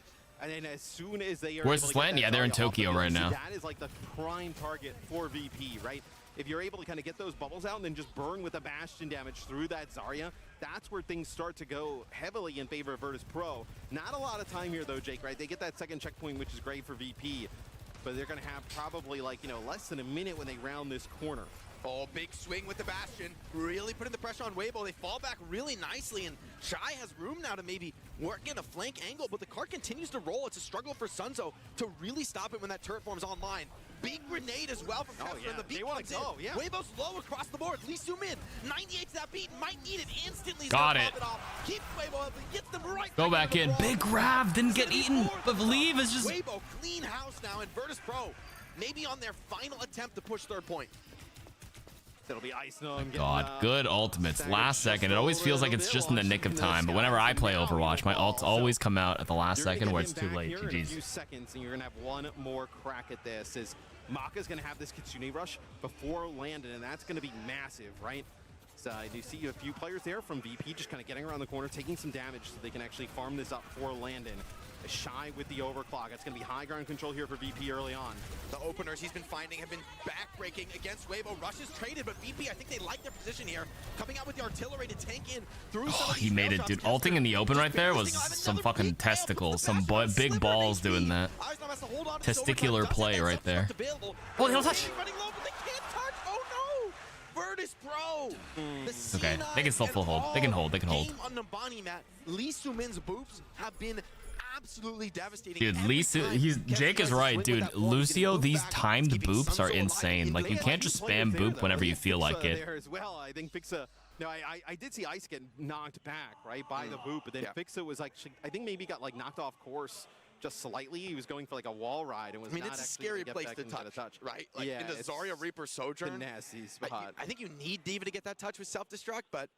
And then as soon as they are Where's this land? Yeah, they're in Tokyo right now. That is like the prime target for VP, right? If you're able to kind of get those bubbles out and then just burn with the Bastion damage through that Zarya, that's where things start to go heavily in favor of Virtus.pro. Not a lot of time here, though, Jake, right? They get that second checkpoint, which is great for VP. But they're going to have probably, like, you know, less than a minute when they round this corner. Oh, big swing with the Bastion. Really putting the pressure on Waybo. They fall back really nicely, and Shy has room now to maybe work in a flank angle, but the cart continues to roll. It's a struggle for Sunzo to really stop it when that turret form's online. Big grenade as well from Kevster, and the beat comes in. Waybo's low across the board. Lee Soo-min, 98 to that beat, might need it instantly. Got it. Keep Waybo up, gets them right. Go back in. Big grab, didn't get eaten, but Leave is just... Waybo, clean house now, and Virtus.pro maybe on their final attempt to push third point. That'll be Iceman. God, good ultimates. Last second. It always feels like it's just in the nick of time, but whenever I play Overwatch, my ults always come out at the last second where it's too late. In a few GG's. seconds, and you're gonna have one more crack at this. As Maka's gonna have this Kitsune rush before Landon, and that's gonna be massive, right? So I do see a few players there from VP just kind of getting around the corner, taking some damage so they can actually farm this up for Landon. Shy with the overclock. It's going to be high ground control here for VP early on. The openers he's been finding have been backbreaking against Waybo. Rushes traded, but VP, I think they like their position here. Coming out with the artillery to tank in through some of these He made it, dude. Ulting in the open right there was some fucking testicles. Some big balls doing that. Testicular play right there. Oh, he'll touch. Virtus.pro. Okay, they can still full hold. They can hold. They can hold. On Nambani, Matt, Lee Soo-min's boops have been absolutely devastating. Dude, every time Jake is Kevin right, tries to swing dude. with that wall, he's Lucio, gonna go these back, timed keeping boops Sunzo are alive. insane. Like, you can't just spam boop whenever you feel like it. There as well. I think Fixa. No, I did see Ice get knocked back right by the boop, but then Fixa was like, I think maybe got like knocked off course just slightly. He was going for like a wall ride and was. I mean, not it's a actually scary get place back to into the touch, right? Like yeah, in the Zarya Reaper Sojourn. nasty spot. I think you need Diva to get that touch with self-destruct, but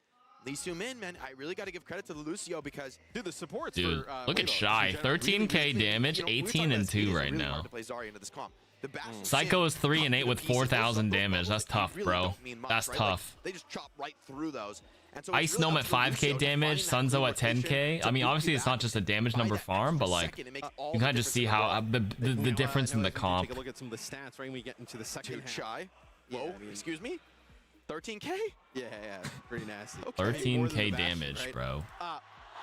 Lee Soo-min, man, I really got to give credit to the Lucio because dude, the supports. Dude, for, look at Waybo, Shy, 13k damage, 18 and 2 right really now. hard to play Zarya into this comp. The Bastion Psycho is Sim 3 and 8 with pieces, 4,000 those damage. That's bubbles, tough, they really bro. don't mean much, That's right? tough. Like, they just chop right through those. And so Ice Gnome at 5k damage, Sunzo at 10k. I mean, obviously it's not just a damage number farm, but like you can kind of just see how the difference in the comp. Take a look at some of the stats right when we get into the second half. Shy. Whoa, excuse me. 13k? Yeah, pretty nasty. 13k damage, bro.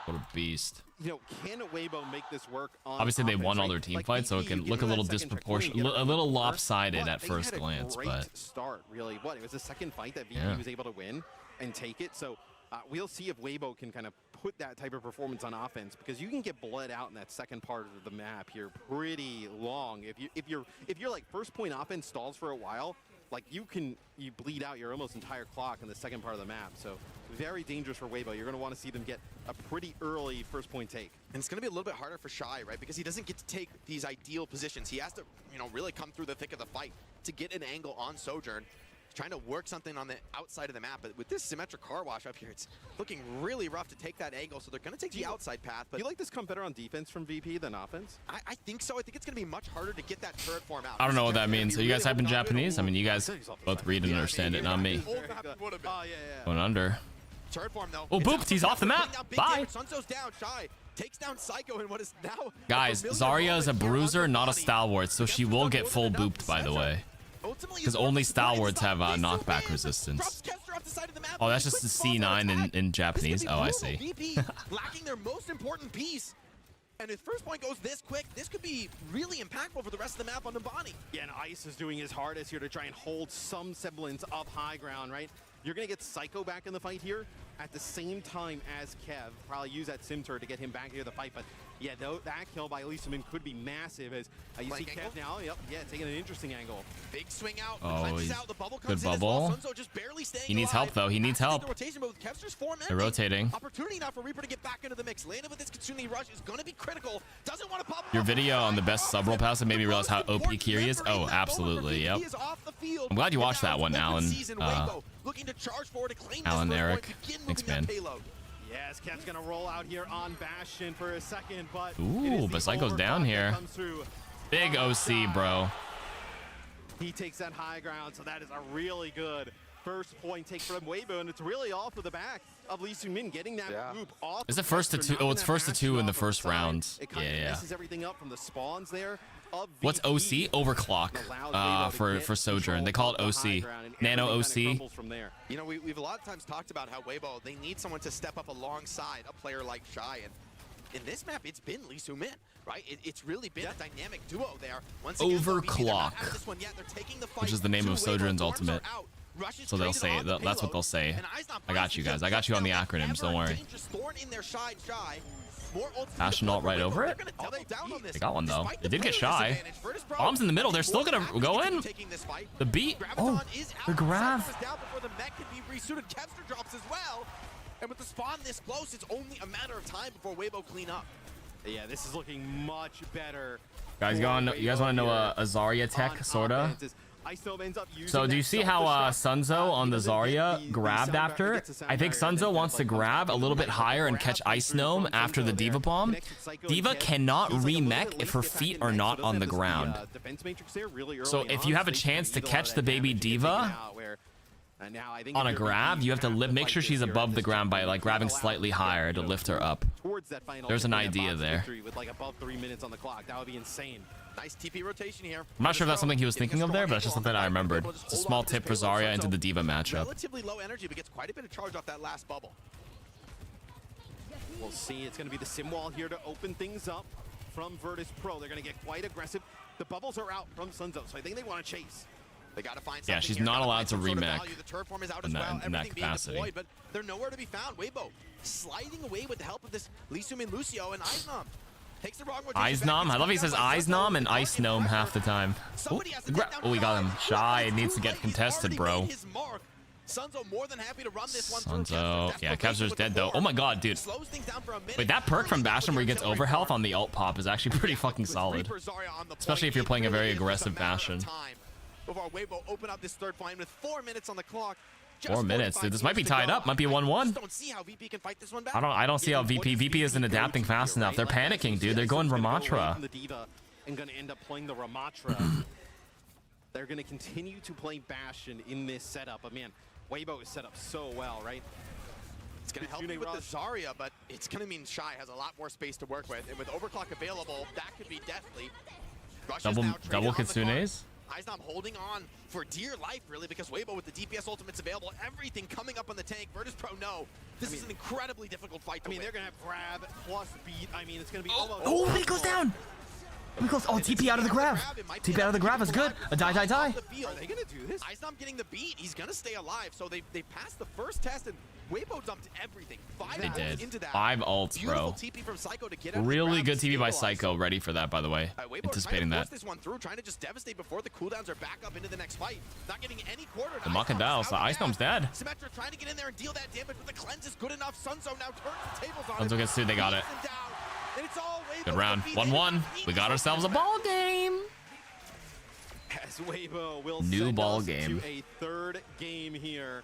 What a beast. You know, can Waybo make this work on Obviously, they offense, won all right? their team Like, fights, so it can look a little disproportionate, a little lopsided at first glance, but start really. What, it was the second fight that VP Yeah. was able to win and take it. So we'll see if Waybo can kind of put that type of performance on offense, because you can get bled out in that second part of the map here pretty long. If you're like first point offense stalls for a while, like you bleed out your almost entire clock in the second part of the map. So very dangerous for Waybo. You're going to want to see them get a pretty early first point take. And it's going to be a little bit harder for Shy, right? Because he doesn't get to take these ideal positions. He has to, really come through the thick of the fight to get an angle on Sojourn. He's trying to work something on the outside of the map, but with this symmetric car wash up here, it's looking really rough to take that angle. So they're going to take the outside path. But do you like this come better on defense from VP than offense? I think so. I think it's going to be much harder to get that turret form out. I don't know what that means. So you guys type in Japanese? I mean, you guys both read and understand it, not me. Going under. Turret form, though. Oh, booped. He's off the map. Bye. Sunzo's down. Shy takes down Psycho in what is now. Guys, Zarya is a bruiser, not a stalwart, so she will get full booped, by the way. Because only stalwarts have knockback resistance. Oh, that's just the C9 in Japanese. Oh, I see. Lacking their most important piece. And if first point goes this quick, this could be really impactful for the rest of the map on Nabani. Yeah, and Ice is doing his hardest here to try and hold some semblance of high ground, right? You're going to get Psycho back in the fight here at the same time as Kev. Probably use that Sim turret to get him back into the fight. But yeah, that kill by Lee Soo-min could be massive as you see Kev now. Yep, yeah, taking an interesting angle. Big swing out. Oh, he's out. The bubble good comes in as well. bubble. Sunzo just barely staying He needs help, though. He needs help. The rotation, but with Kev's just 4 minutes. They're rotating. Opportunity now for Reaper to get back into the mix. Landed with this Kitsune rush is going to be critical. Doesn't want to pop. Your video on the best sub-roll pass made me realize how OP Kiri is. Oh, absolutely. Yep. I'm glad you watched that one, Alan. Looking to charge forward to claim Alan, this Eric. Begin Thanks, moving man. that payload. Yes, Kev's going to roll out here on Bastion for a second, but Ooh, but Psycho's down here. Big OC, bro. He takes that high ground, so that is a really good first point take from Waybo, and it's really all for the back of Lee Soo-min getting that group off. Is it first to 2? Oh, it's first to 2 in the first round. It kind of Yeah. messes everything up from the spawns there. What's OC? Overclock for Sojourn. They call it OC. Nano OC. You know, we've a lot of times talked about how Waybo, they need someone to step up alongside a player like Shy. And in this map, it's been Lee Soo-min, right? It's really been a dynamic duo there. Once again, Overclock, which is the name of Sojourn's ultimate. So they'll say, that's what they'll say. I got you guys. I got you on the acronyms. Don't worry. Ashen ult right over it. They got one though. They did get Shy. Bombs in the middle. They're still gonna go in. The beat. Oh, the grab. And with the spawn this close, it's only a matter of time before Waybo clean up. Yeah, this is looking much better. Guys, you guys want to know a Zarya tech, sorta? So do you see how Sunzo on the Zarya grabbed after? I think Sunzo wants to grab a little bit higher and catch Ice Gnome after the Diva bomb. Diva cannot remech if her feet are not on the ground. So if you have a chance to catch the baby Diva on a grab, you have to make sure she's above the ground by like grabbing slightly higher to lift her up. There's an idea there. With like above 3 minutes on the clock, that would be insane. Nice TP rotation here. I'm not sure if that's something he was thinking of there, but that's just something I remembered. It's a small tip for Zarya into the Diva matchup. Relatively low energy, but gets quite a bit of charge off that last bubble. We'll see. It's going to be the sim wall here to open things up from Virtus.pro. They're going to get quite aggressive. The bubbles are out from Sunzo, so I think they want to chase. They got to find yeah, she's not allowed to remech in that capacity. Deployed, but they're nowhere to be found. Waybo sliding away with the help of this Lee Soo-min Lucio and Ice Gnome. Takes the wrong rotation Ice back, Nom. gets I love he knocked says out by Ice Sunzo Nom with and the Ice target Gnome pressure. half the time. Somebody has to get down Oh, we got him. Shy. Shy needs to get He's contested, already bro. made his mark. Sunzo more than happy to run this one through. Sunzo. Kepler's Yeah, desperation Kepler's with the dead though. form. Oh my god, dude. Slows things down for a minute. Wait, that perk from Really Bastion where he gets artillery overhealth farm. on the ult pop is actually pretty fucking solid. Reaper Zarya on the Especially point. if you're It playing a really very is just aggressive matter of Bastion. time before Waybo open up this third fight with 4 minutes on the clock. 4 minutes, dude. This might be tied up. Might be 1-1. Don't see how VP can fight this one back. I don't see how VP isn't adapting fast enough. They're panicking, dude. They're going Ramatra. The Diva and going to end up playing the Ramatra. They're going to continue to play Bastion in this setup. But man, Waybo is set up so well, right? It's going to help you with the Zarya, but it's going to mean Shy has a lot more space to work with. And with Overclock available, that could be deathly. Double Kitsunes. Icenom holding on for dear life, really, because Waybo with the DPS ultimates available, everything coming up on the tank. Virtus.pro, no. This is an incredibly difficult fight to win. They're going to have grab plus beat. I mean, it's going to be almost... Oh, he goes down. He goes, oh, TP out of the grab. TP out of the grab is good. A die. Are they going to do this? Icenom getting the beat. He's going to stay alive. So they passed the first test, and Waybo dumped everything. They did. Into that. 5 ults, bro. TP from Psycho to get out Really good TP by Psycho. Ready for that, by the way. Anticipating that. This one through, trying to just devastate before the cooldowns are back up into the next fight. Not getting any quarter. The Makadao, so Ice Gnome's dead. Symmetra trying to get in there and deal that damage, but the cleanse is good enough. Sunzo now turns the tables on Sunzo gets 2, they got it. Good round. 1-1. We got ourselves a ball game. As Waybo will New send ball us game. to a third game here.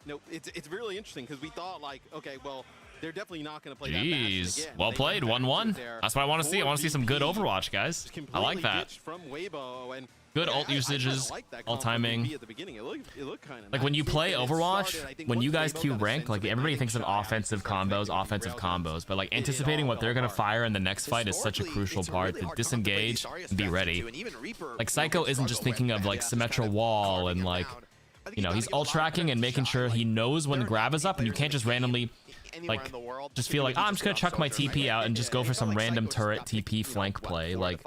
No, it's really interesting because we thought like, okay, well, they're definitely not going to play that Jeez. again. Well played. 1-1. That's what I want to see. I want to see some good Overwatch, guys. I like that. From Waybo and good ult usages, ult timing. At the beginning. It looked kind of like when you play Overwatch, when you guys queue rank, like everybody thinks of offensive combos, but like anticipating what they're gonna fire in the next fight is such a crucial part. To disengage and be ready. Like Psycho isn't just thinking of like Symmetra wall and like, you know, he's ult tracking and making sure he knows when grab is up, and you can't just randomly like just feel like, oh, I'm just gonna chuck my TP out and just go for some random turret TP flank play. Like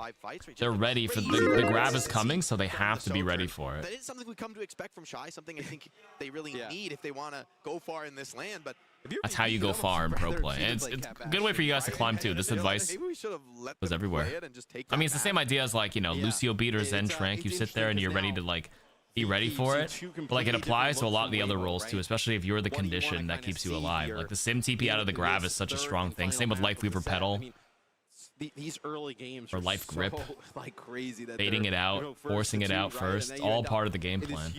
they're ready for the grab is coming, so they have to be ready for it. That is something we come to expect from Shy, something I think they really need if they want to go far in this land. But that's how you go far in pro play. And it's a good way for you guys to climb too. This advice was everywhere. I mean, it's the same idea as like, you know, Lucio beat or Zen Trank. You sit there and you're ready to like be ready for it, but like it applies to a lot of the other roles too, especially if you're the condition that keeps you alive. Like the sim TP out of the grab is such a strong thing. Same with Life Weaver Pedal. These early games or Life Grip, so, like crazy that baiting it out, forcing it out first, all part of the game plan.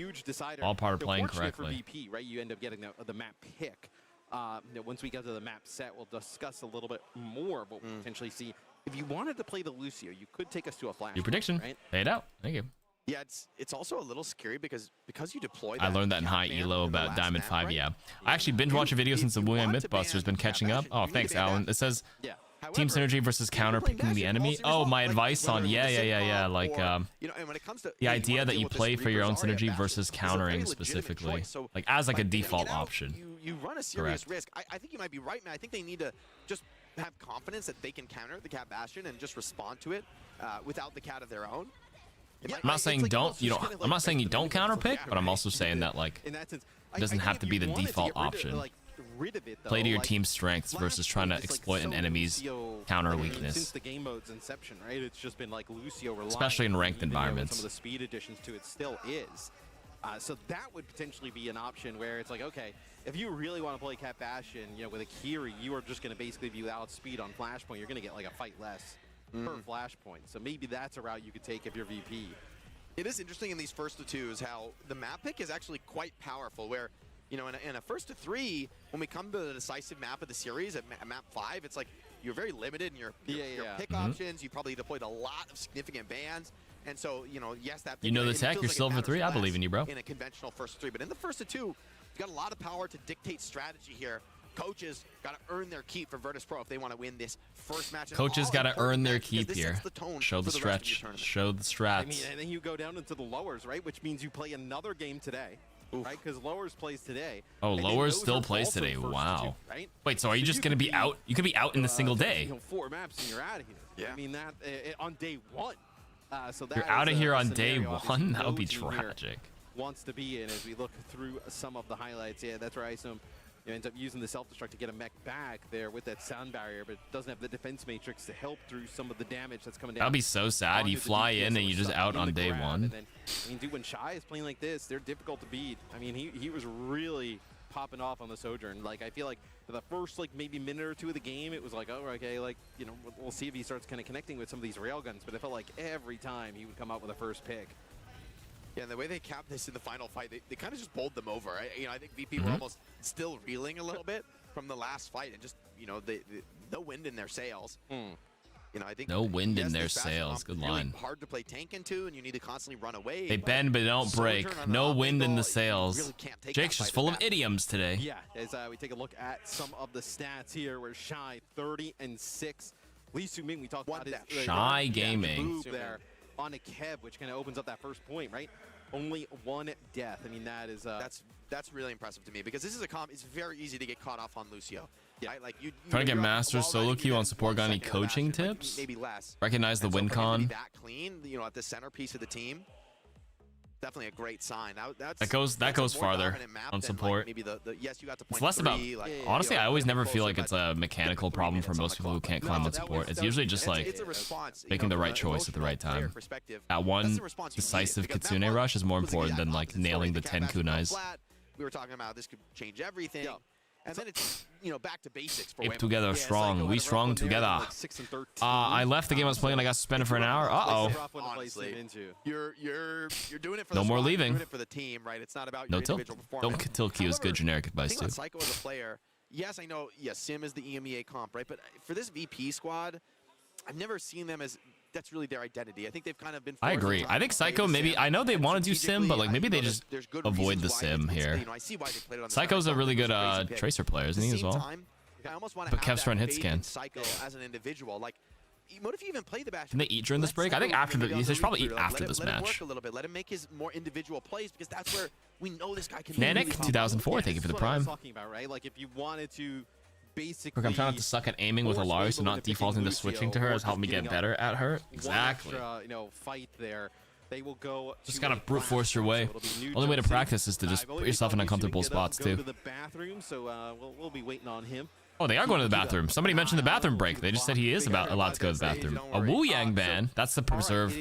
All part of playing correctly. For VP, right? You end up getting the map pick. Once we get to the map set, we'll discuss a little bit more, but we'll potentially see. If you wanted to play the Lucio, you could take us to a flash. Your prediction, right? Pay it out. Thank you. Yeah, it's also a little scary because you deploy. I learned that in high elo about Diamond 5. Yeah, I actually binge watch a video since the Wuhan Mythbusters. Been catching up. Oh, thanks, Alan. It says team synergy versus counter picking the enemy. Oh, my advice on yeah. Like the idea that you play for your own synergy versus countering specifically, like as like a default option. You run a serious risk. I think you might be right, man. I think they need to just have confidence that they can counter the Cat Bastion and just respond to it without the cat of their own. I'm not saying I'm not saying you don't counter pick, but I'm also saying that like it doesn't have to be the default option. Play to your team's strengths versus trying to exploit an enemy's counter weakness. Since the game mode's inception, right? It's just been like Lucio, especially in ranked environments. Some of the speed additions to it still is. So that would potentially be an option where it's like, okay, if you really want to play Cat Bastion, with a Kiri, you are just going to basically be without speed on Flashpoint. You're going to get like a fight less per Flashpoint. So maybe that's a route you could take if you're VP. It is interesting in these first to twos how the map pick is actually quite powerful, where in a first to three, when we come to the decisive map of the series at map 5, it's like you're very limited in your pick options. You probably deployed a lot of significant bans. And so, yes, that pick, the tech, you're silver 3. I believe in you, bro. In a conventional first to 3, but in the first to 2, you've got a lot of power to dictate strategy here. Coaches got to earn their keep for Virtus.pro if they want to win this first match. Coaches got to earn their keep here. Show the stretch. Show the strats. I mean, and then you go down into the lowers, right? Which means you play another game today, right? Because lowers plays today. Oh, lowers still plays today. Wow. Right? Wait, so are you just going to be out? You could be out in a single day. 4 maps and you're out of here. Yeah. I mean, that on day 1. So that you're out of here on day 1? That would be tragic. Wants to be in as we look through some of the highlights. Yeah, that's right. So ends up using the self-destruct to get a mech back there with that sound barrier, but doesn't have the defense matrix to help through some of the damage that's coming down. That'd be so sad. You fly in and you just out on day one. And then, I mean, dude, when Shy is playing like this, they're difficult to beat. I mean, he was really popping off on the Sojourn. Like, I feel like for the first, like, maybe minute or two of the game, it was like, oh, okay, like, you know, we'll see if he starts kind of connecting with some of these railguns. But it felt like every time he would come out with a first pick. Yeah, and the way they capped this in the final fight, they kind of just bowled them over. I think VP were almost still reeling a little bit from the last fight, and just, you know, no wind in their sails. You know, I think no wind in their sails. Good line. Really hard to play tank into, and you need to constantly run away. They bend but don't break. No wind in the sails. Really can't take Jake's just full of idioms today. Yeah, as we take a look at some of the stats here, where Shy 30-6. Lee Soo-min, we talked about his Shy Gaming move there on a Keb, which kind of opens up that first point, right? Only one death. I mean, that is that's really impressive to me, because this is a comp. It's very easy to get caught off on Lucio. Yeah, right? Like you trying to get Masters solo queue on support. Got any coaching tips? Maybe less. Recognize the win con. That clean, you know, at the centerpiece of the team. Definitely a great sign. That goes farther on support. Like maybe yes, you got to point. It's less about. Honestly, I always never feel like it's a mechanical problem for most people who can't climb on support. It's usually just like making the right choice at the right time. That one decisive Kitsune rush is more important than like nailing the 10 kunais. We were talking about this could change everything. And then it's, you know, back to basics for Ape together strong. We strong together. I left the game I was playing. I got suspended for an hour. Honestly, you're doing it for no more leaving. You're doing it for the team, right? It's not about your individual performance. Don't kill Q is good generic advice too. Psycho as a player, yes, I know. Yes, Sim is the EMEA comp, right? But for this VP squad, I've never seen them as that's really their identity. I think they've kind of been. I agree. I think Psycho maybe. I know they want to do Sim, but like maybe they just avoid the Sim here. Psycho's a really good Tracer player, isn't he as well? But Kev's run hit scan. Psycho as an individual, like. What if you even play the Bastion? Can they eat during this break? I think after the. They should probably eat after this match. Let him work a little bit. Let him make his more individual plays, because that's where we know this guy can. Nanik 2004. Thank you for the prime. That's what I was talking about, right? Like if you wanted to. Basically, look, I'm trying not to suck at aiming with Alari, so not defaulting to switching to her has helped me get better at her. Exactly. You know, fight there. They will go. Just gotta brute force your way. Only way to practice is to just put yourself in uncomfortable spots too. Go to the bathroom, so we'll be waiting on him. Oh, they are going to the bathroom. Somebody mentioned the bathroom break. They just said he is allowed to go to the bathroom. A Wu Yang ban. That's the preserve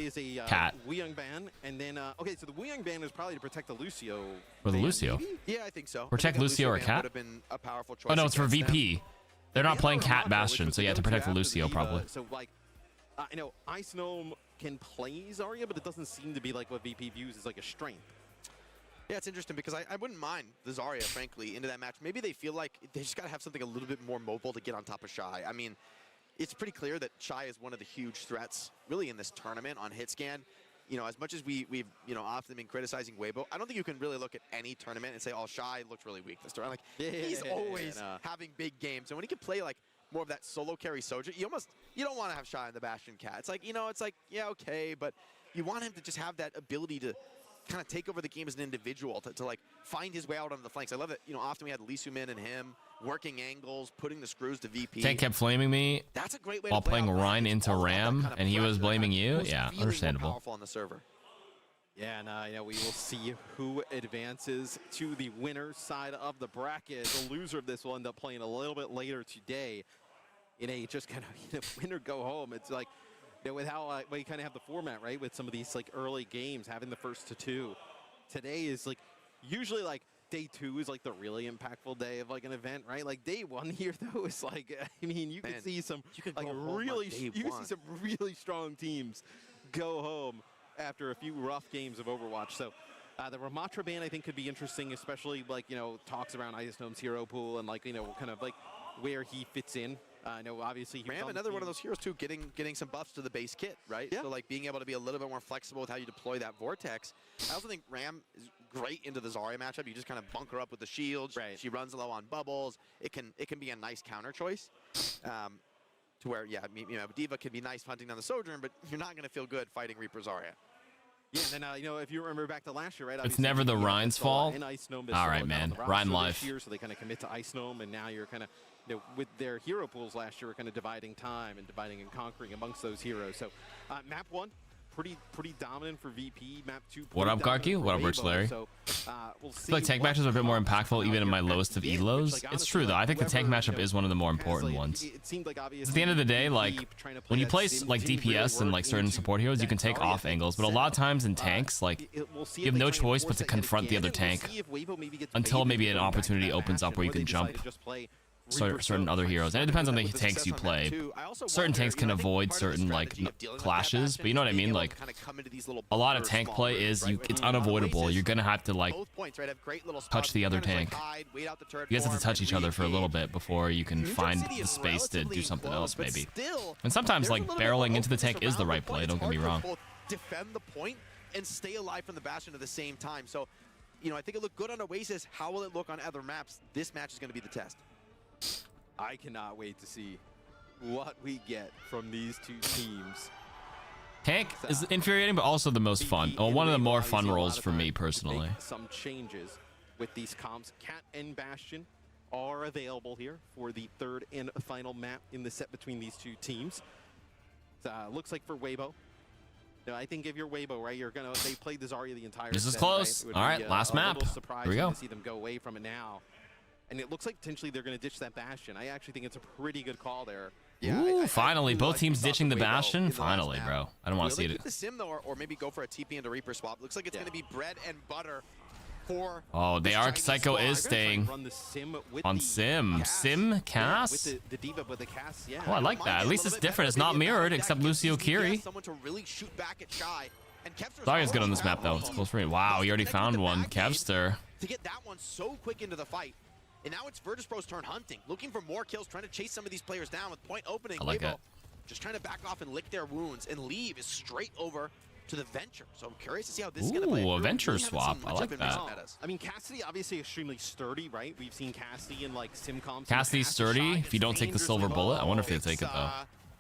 cat. Wu Yang ban, and then okay, so the Wu Yang ban is probably to protect the Lucio. For the Lucio. Yeah, I think so. Protect Lucio or cat? Oh no, it's for VP. They're not playing Cat Bastion, so you have to protect the Lucio probably. So like, I know Ice Gnome can play Zarya, but it doesn't seem to be like what VP views as like a strength. Yeah, it's interesting, because I wouldn't mind the Zarya, frankly, into that match. Maybe they feel like they just got to have something a little bit more mobile to get on top of Shy. I mean, it's pretty clear that Shy is one of the huge threats, really, in this tournament on hit scan. You know, as much as we've you know, often been criticizing Waybo, I don't think you can really look at any tournament and say, oh, Shy looked really weak this tournament. Like, he's always having big games. And when he can play, like, more of that solo carry Soja, you don't want to have Shy in the Bastion Cat. It's like, you know, it's like, yeah, okay, but you want him to just have that ability to kind of take over the game as an individual, to like find his way out on the flanks. I love that, you know, often we had Lee Soo-min and him working angles, putting the screws to VP. Tank kept flaming me That's a great way while to play playing Rhine into Ram, and he was blaming you. Yeah, understandable. Powerful on the server. Yeah, and you know, we will see who advances to the winner's side of the bracket. The loser of this will end up playing a little bit later today in a just kind of, you know, win or go home. It's like, you know, with how we kind of have the format, right, with some of these like early games, having the first to two. Today is like usually like day two is like the really impactful day of like an event, right? Like day one here though is like, I mean, you can see some like really strong teams go home after a few rough games of Overwatch. So the Ramatra ban I think could be interesting, especially like, you know, talks around Ice Gnome's hero pool and like, you know, kind of like where he fits in. I know obviously Ram, another one of those heroes too, getting some buffs to the base kit, right? Yeah. So like being able to be a little bit more flexible with how you deploy that vortex. I also think Ram is great into the Zarya matchup. You just kind of bunker up with the shield. Right. She runs low on bubbles. It can be a nice counter choice. To where, yeah, you know, Diva can be nice hunting down the Sojourn, but you're not going to feel good fighting Reaper Zarya. Yeah, and then, you know, if you remember back to last year, right? It's never the Rhine's fault. All right, man. Rhine life. Year, so they kind of commit to Ice Gnome, and now you're kind of, you know, with their hero pools last year, we're kind of dividing time and dividing and conquering amongst those heroes. So, map one, pretty dominant for VP. Map 2. What up, Garky? What up, Rich Larry? So, we'll see. I feel like tank matches are a bit more impactful even in my lowest of elos. It's true though. I think the tank matchup is one of the more important ones. At the end of the day, like when you play like DPS and like certain support heroes, you can take off angles, but a lot of times in tanks, like you have no choice but to confront the other tank until maybe an opportunity opens up where you can jump certain other heroes. And it depends on the tanks you play. Certain tanks can avoid certain like clashes, but you know what I mean? Like a lot of tank play is it's unavoidable. You're gonna have to like touch the other tank. You guys have to touch each other for a little bit before you can find the space to do something else maybe. And sometimes like barreling into the tank is the right play, don't get me wrong. Defend the point and stay alive from the Bastion at the same time. So, you know, I think it looked good on Oasis. How will it look on other maps? This match is going to be the test. I cannot wait to see what we get from these two teams. Tank is infuriating, but also the most fun. Oh, one of the more fun roles for me personally. Some changes with these comps. Cat and Bastion are available here for the third and final map in the set between these two teams. Looks like for Waybo. No, I think if you're Waybo, right, they played the Zarya the entire This is set, close. Right? All right, last map. Here we go. To see them go away from it now. And it looks like potentially they're going to ditch that Bastion. I actually think it's a pretty good call there. Yeah, ooh, finally, both teams ditching the Bastion. Finally, bro. I don't want to see it. The sim though, or maybe go for a TP into Reaper swap. Looks like it's going to be bread and butter for. Oh, the Arc Psycho is staying on Sim. Sim Cass. With the Diva with the Cass, yeah. Oh, I like that. At least it's different. It's not mirrored, except Lucio Kiri. Someone to really shoot back at Shy. Zarya's good on this map though. It's close for me. Wow, he already found one. Kevster. To get that one so quick into the fight. And now it's Virtus.pro's turn hunting, looking for more kills, trying to chase some of these players down with point opening. I like it. Just trying to back off and lick their wounds, and leave is straight over to the Venture. So I'm curious to see how this is going to play. Ooh, a Venture swap. I like that. I mean, Cassidy obviously extremely sturdy, right? We've seen Cassidy in like sim comps. Cassidy's sturdy. If you don't take the silver bullet, I wonder if they'll take it though.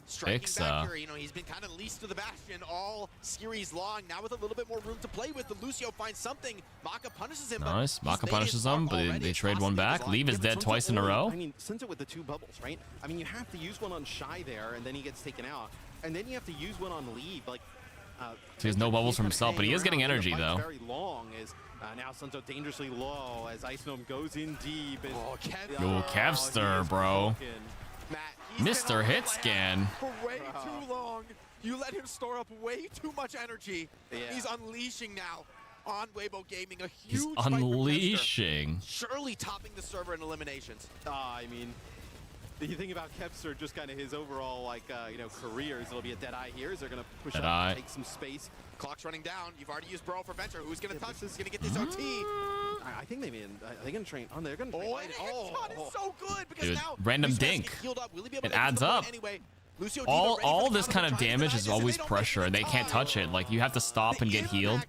Striking back here, you know, he's been kind of leased to the Bastion all series long. Now with a little bit more room to play with, the Lucio finds something. Maka punishes him. Nice. Maka punishes him, but they trade one back. Leave is dead twice in a row. I mean, Senza with the two bubbles, right? I mean, you have to use one on Shy there, and then he gets taken out. And then you have to use one on Leave. Like, so he has no bubbles for himself, but he is getting energy, though. Very long is now Senzo dangerously low as Ice Gnome goes in deep. Yo, Kevster, bro. Mr. Hit Scan. For way too long. You let him store up way too much energy. Yeah. He's unleashing now on Waybo Gaming. A huge He's unleashing. Surely topping the server in eliminations. I mean, you think about Kevster, just kind of his overall, like, you know, careers. It'll be a Deadeye here. Is they're going to push up and take some space. Clock's running down. You've already used Bro for Venture. Who's going to touch this? Who's going to get this OT? I think they mean, are they going to train? Oh, they're going to train. Oh, and headshot is so good because dude, now random dink. It adds up. Anyway, all this kind of damage is always pressure, and they can't touch it. Like, you have to stop and get healed.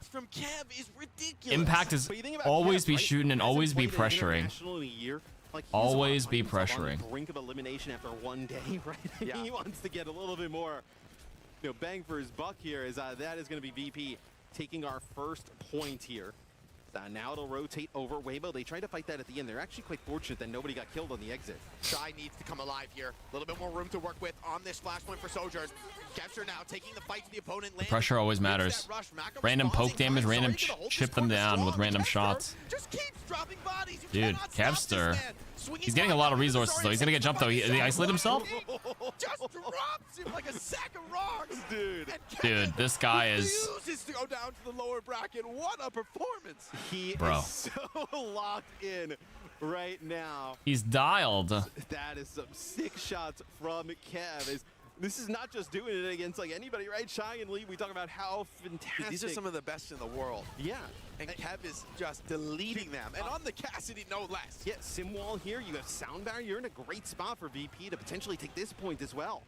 Impact is always be shooting and always be pressuring. Like, always be pressuring. On the brink of elimination after one day, right? Yeah. He wants to get a little bit more, you know, bang for his buck here. Is that is going to be VP taking our first point here. Now it'll rotate over Waybo. They tried to fight that at the end. They're actually quite fortunate that nobody got killed on the exit. Shy needs to come alive here. A little bit more room to work with on this flashpoint for Sojourn. Kevster now taking the fight to the opponent. The pressure always matters. Random poke damage, random chip them down with random shots. Just keeps dropping bodies. Dude, Kevster. He's getting a lot of resources though. He's gonna get jumped though. He isolate himself? Just drops him like a sack of rocks. Dude, this guy is refuses to go down to the lower bracket. What a performance. He is so locked in right now. He's dialed. That is some sick shots from Kev. This is not just doing it against like anybody, right? Shy and Lee, we talk about how fantastic. These are some of the best in the world. Yeah. And Kev is just deleting them. And on the Cassidy, no less. Yeah, Simwall here. You have Sound Barrier. You're in a great spot for VP to potentially take this point as well.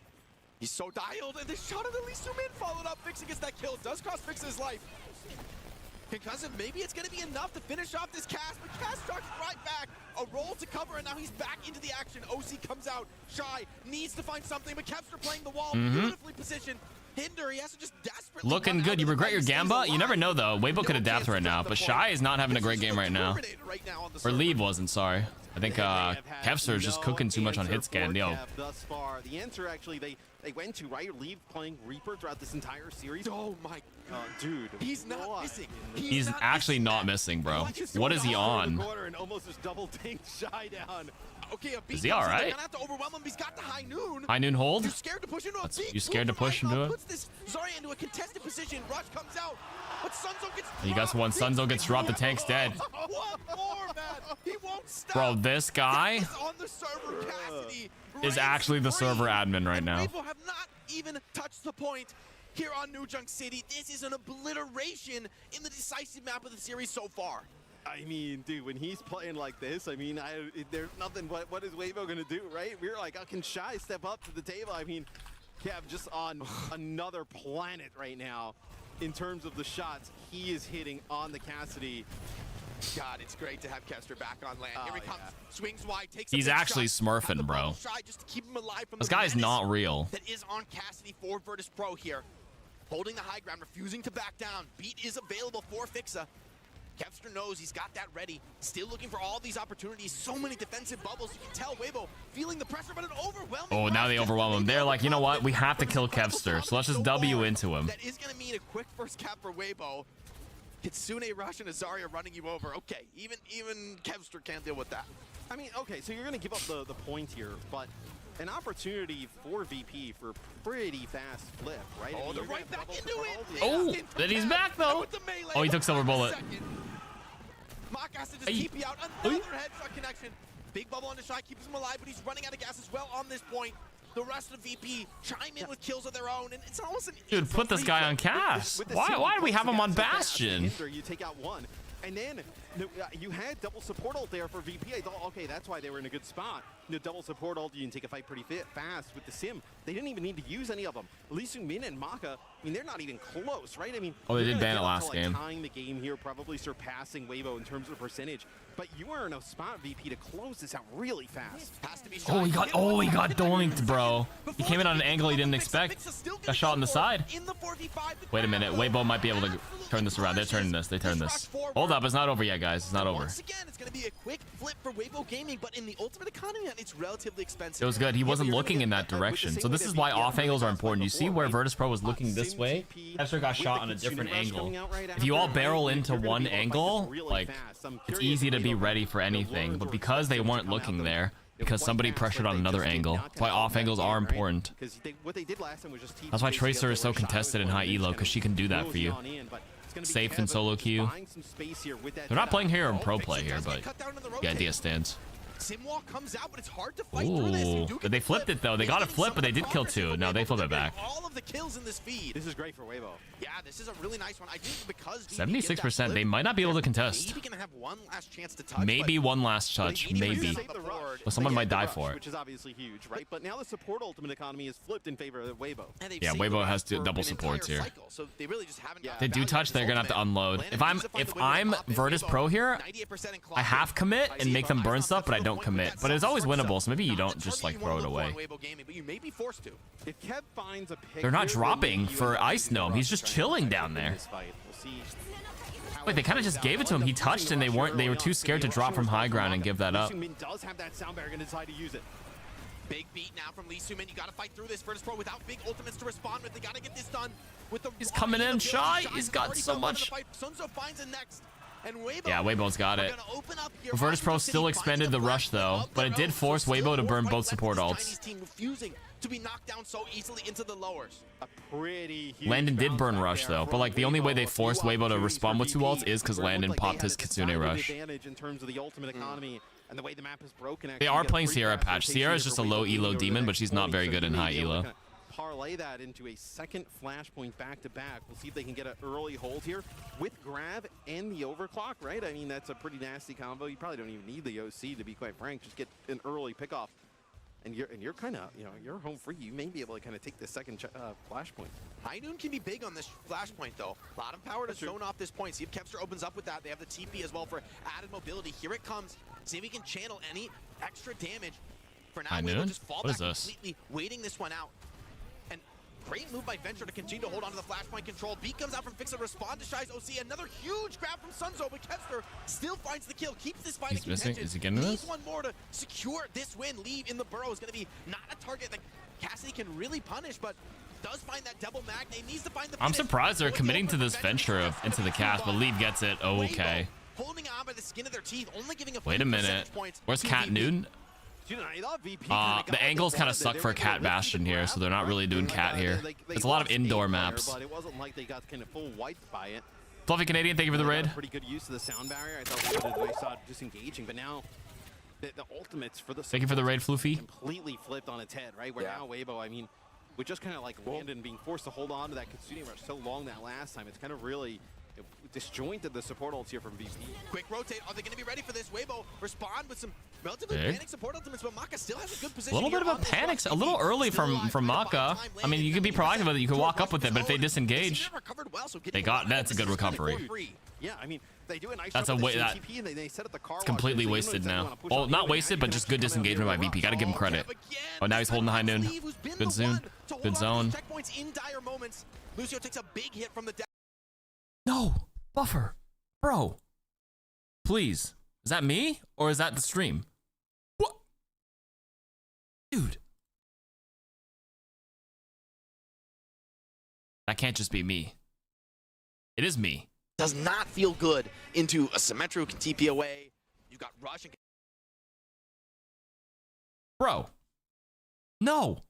He's so dialed. And the shot of the Lee Sumin followed up. Fixing gets that kill. Does cost Fix his life. Concussive, maybe it's going to be enough to finish off this cast, but Cast starts right back. A roll to cover, and now he's back into the action. OC comes out. Shy needs to find something, but Kevster playing the wall, beautifully positioned. Hinder, he has to just desperately looking good. You regret your Gamba? You never know, though. Waybo could adapt right now, but Shy is not having a great game right now. Or Leave wasn't, sorry. I think Kevster is just cooking too much on hit scan. Yo. Thus far, the answer actually, they they went to, right? Leave playing Reaper throughout this entire series. Oh my dude. He's not missing. He's actually not missing, bro. What is he on? And almost just double take Shy down. Okay, a Is he all right? Gonna have to overwhelm him. He's got the high noon. High noon hold? You're scared to push into a big You scared to push into it? puts this Zarya into a contested position. Rush comes out, but Sunzo gets You guys won. Sunzo gets dropped. The tank's dead. What more, man? He won't stop. Bro, this guy on the server, Cassidy is actually the server admin right now. People have not even touched the point here on New Junk City. This is an obliteration in the decisive map of the series so far. I mean, dude, when he's playing like this, I mean, there's nothing. What is Waybo gonna do, right? We're like, can Shy step up to the table? I mean, Kev just on another planet right now in terms of the shots he is hitting on the Cassidy. God, it's great to have Kester back on land. Here he comes, swings wide, takes. He's actually smurfing, bro. Shy just to keep him alive from This the guy's menace not real. That is on Cassidy for Virtus.pro here, holding the high ground, refusing to back down. Beat is available for Fixa. Kevster knows he's got that ready. Still looking for all these opportunities. So many defensive bubbles. You can tell Waybo feeling the pressure, but an overwhelming. Oh, now they overwhelm him. They're like, you know what? We have to kill Kevster, so let's just W into him. That is going to mean a quick first cap for Waybo. Kitsune Rush and Azaria running you over. Okay, even Kevster can't deal with that. I mean, okay, so you're going to give up the point here, but an opportunity for VP for pretty fast flip, right? Oh, they're right back into it. Oh, then he's back though. Oh, he took silver bullet. Mock has to just keep you out. Another headshot connection. Big bubble on the shot keeps him alive, but he's running out of gas as well on this point. The rest of VP chime in with kills of their own, and it's almost an Dude, put this guy on Cass. Why do we have him on Bastion? You take out one, and then you had double support ult there for VP. I thought, okay, that's why they were in a good spot. Double support ult, you can take a fight pretty fast with the sim. They didn't even need to use any of them. Lee Sung-min and Maka, I mean, they're not even close, right? I mean, oh, they did ban it last game. Tying the game here, probably surpassing Waybo in terms of percentage. But you are in a spot, VP, to close this out really fast. Has to be Oh, he got doinked, bro. He came in on an angle he didn't expect. Got shot on the side. Wait a minute. Waybo might be able to turn this around. They're turning this. They turn this. Hold up. It's not over yet, guys. It's not over. Once again, it's going to be a quick flip for Waybo Gaming, but in the ultimate economy, it's relatively expensive. It was good. He wasn't looking in that direction. So this is why off angles are important. You see where Virtus.pro was looking this way? Kevster got shot on a different angle. If you all barrel into one angle, like, it's easy to be ready for anything. But because they weren't looking there, because somebody pressured on another angle, that's why off angles are important. That's why Tracer is so contested in high elo, because she can do that for you. Safe in solo queue. They're not playing here in pro play here, but the idea stands. Simwall comes out, but it's hard to fight through this. Ooh, but they flipped it though. They got it flipped, but they did kill two. No, they flipped it back. All of the kills in this feed. This is great for Waybo. Yeah, this is a really nice one. I think because 76%, they might not be able to contest. Maybe gonna have one last chance to touch. Maybe one last touch, maybe. Well, someone might die for it. Which is obviously huge, right? But now the support ultimate economy is flipped in favor of Waybo. Yeah, Waybo has double supports here. So they really just haven't. They do touch, they're gonna have to unload. If I'm Virtus.pro here, I half commit and make them burn stuff, but I don't commit. But it's always winnable, so maybe you don't just like throw it away. They're not dropping for Ice Gnome. He's just chilling down there. Wait, they kind of just gave it to him. He touched and they were too scared to drop from high ground and give that up. Does have that sound barrier, gonna decide to use it. Big beat now from Lee Soo-min. You gotta fight through this. Virtus.pro without big ultimates to respond with. They gotta get this done with the. He's coming in shy. He's got so much. Sunzo finds it next. And Waybo, yeah, Waybo's got it. Virtus.pro still expended the rush though, but it did force Waybo to burn both support ults. To be knocked down so easily into the lowers. Landon did burn rush though, but like the only way they forced Waybo to respond with two ults is because Landon popped his Kitsune rush. In terms of the ultimate economy and the way the map is broken. They are playing Sierra patch. Sierra is just a low elo demon, but she's not very good in high elo. Parlay that into a second flashpoint back-to-back. We'll see if they can get an early hold here with grab and the overclock, right? I mean, that's a pretty nasty combo. You probably don't even need the OC, to be quite frank. Just get an early pickoff. And you're kind of, you're home free. You may be able to kind of take the second flashpoint. High Noon can be big on this flashpoint, though. A lot of power to zone off this point. See if Kevster opens up with that. They have the TP as well for added mobility. Here it comes. See if he can channel any extra damage. For now, Waybo just fall back completely, waiting this one out. And great move by Venture to continue to hold on to the flashpoint control. Beat comes out from Fixa, respond to Shy's OC. Another huge grab from Sunzo, but Kevster still finds the kill, keeps this fight in contention. Is he getting this? Needs one more to secure this win. Leave in the burrow is going to be not a target that Cassidy can really punish, but does find that double magnate, needs to find the I'm finish. surprised they're committing to this venture of into the cast, but Lead gets it. Oh, okay. Holding on by the skin of their teeth, only giving a Wait a minute. Where's Cat Noon? The angles kind of suck for Cat Bastion here, so they're not really doing Cat here. It's a lot of indoor maps. But it wasn't like they got kind of full wiped by it. Fluffy Canadian, thank you for the raid. Pretty good use of the sound barrier. I thought they saw disengaging, but now the ultimates for the Thank you for the raid, Floofy. completely flipped on its head, right? Where now Waybo, I mean, with just kind of like Landon being forced to hold on to that Kitsune rush so long that last time, it's kind of really disjointed the support ults here from VP. Quick rotate. Are they going to be ready for this? Waybo respond with some relatively panic support ultimates, but Maka still has a good A position. little bit of a panic, a little early from Maka. I mean, you can be proactive with it. You can walk up with it, but if they disengage, they got that's a good recovery. Yeah, I mean, they do a nice That's a job way with that the CTP, and they set up the car it's completely wash, wasted so now. push Well, on not Lead, wasted, but just good disengagement by VP. Gotta give him credit. Oh, now he's holding the high noon. Good zone. Good zone. Checkpoints in dire moments. Lucio takes a big hit from the deck. No, buffer, bro. Please, is that me or is that the stream? What, dude? That can't just be me. It is me. Does not feel good into a Symmetra who can TP away. You got Rush and Bro. No.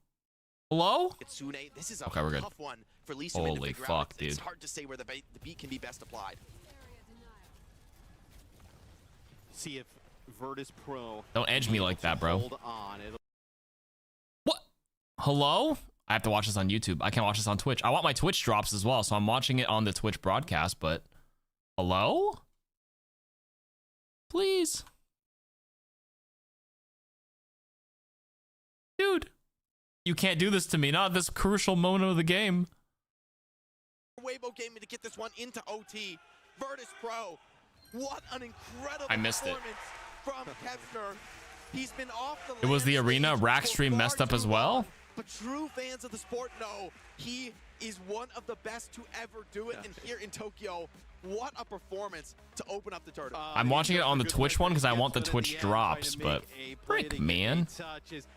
Hello? Kitsune. This is a Okay, we're good. tough one for Lisa to Holy figure fuck, out. It's dude. hard to say where the beat can be best applied. See if Virtus.pro Don't edge me like that, bro. hold on. What? Hello? I have to watch this on YouTube. I can't watch this on Twitch. I want my Twitch drops as well, so I'm watching it on the Twitch broadcast, but hello? Please. Dude, you can't do this to me. Not at this crucial moment of the game. Waybo Gaming to get this one into OT. Virtus.pro. What an incredible I missed it. performance from Kevster. He's been off the It was the land arena stage rack for stream far messed up too as well. long, but true fans of the sport know he is one of the best to ever do it. And here in Tokyo, what a performance to open up the tournament. I'm watching it on the Twitch one because I want the Twitch drops, but frick, man.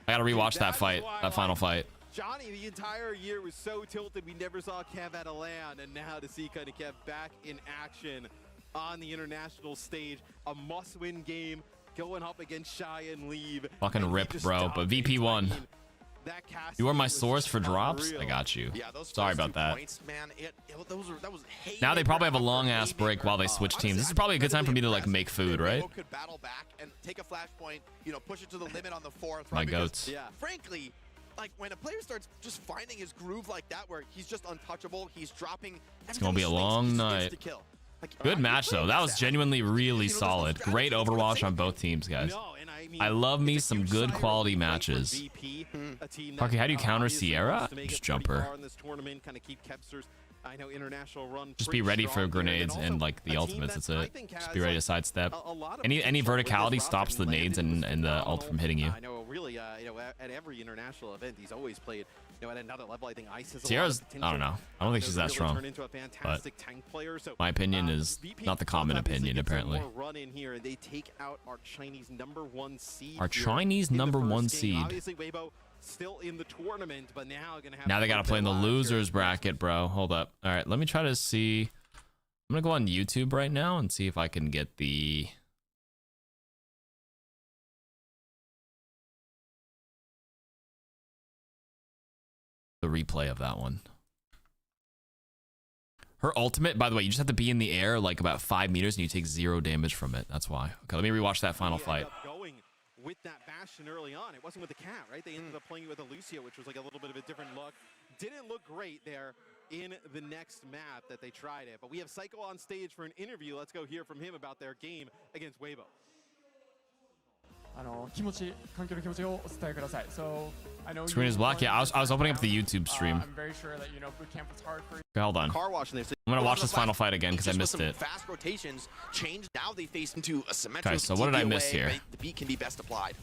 I gotta rewatch that fight, that final fight. Johnny, the entire year was so tilted we never saw Kev at a LAN, and now to see kind of Kev back in action on the international stage, a must-win game going up against Shy and Leave. Fucking rip, bro, but VP won. You are my source for drops? I got you. Yeah, those Sorry first about 2 that. points, man, that was Now they probably have a haymaker long after ass break haymaker. while they switch teams. This is Honestly, probably a good time for me to like incredibly make food, impressed. right? Waybo could battle back and take a flashpoint, you know, push it to the limit on the fourth. My right? Because, goats. Yeah. frankly, like when a player starts just finding his groove like that, where he's just untouchable, he's dropping. It's gonna be a long night. Good match though. That was genuinely really solid. Great Overwatch on both teams, guys. I love me some good quality matches. Parky, how do you counter Sierra? Just jump her. Just be ready for grenades and like the ultimates. That's it. Just be ready to sidestep. Any verticality stops the nades and the ult from hitting you. I know, really, you know, at every international event, he's always played, you know, at another level. I think Ice has Sierra's, I don't know. I don't think she's that strong. But my opinion is not the common opinion, apparently. Run in here and they take out our Chinese #1 seed. Our Chinese #1 seed. Obviously, Waybo still in the tournament, but now gonna have. Now they gotta play in the losers bracket, bro. Hold up. All right, let me try to see. I'm gonna go on YouTube right now and see if I can get the replay of that one. Her ultimate, by the way, you just have to be in the air like about 5 meters and you take 0 damage from it. That's why. Okay, let me rewatch that final fight. Going with that Bastion early on. It wasn't with the Cat, right? They ended up playing it with a Lucio, which was like a little bit of a different look. Didn't look great there in the next map that they tried it. But we have Psycho on stage for an interview. Let's go hear from him about their game against Waybo. 気持ち、環境の気持ちをお伝えください. So, I know Screen is black. Yeah, I was opening up the YouTube stream. I'm very sure that you know boot camp was hard for you. Okay, hold on. Car washing there. I'm gonna watch this final fight again because I Just with missed some it. Fast rotations change. Now they face into a Symmetra. Okay, so what did I miss here? The beat can be best applied.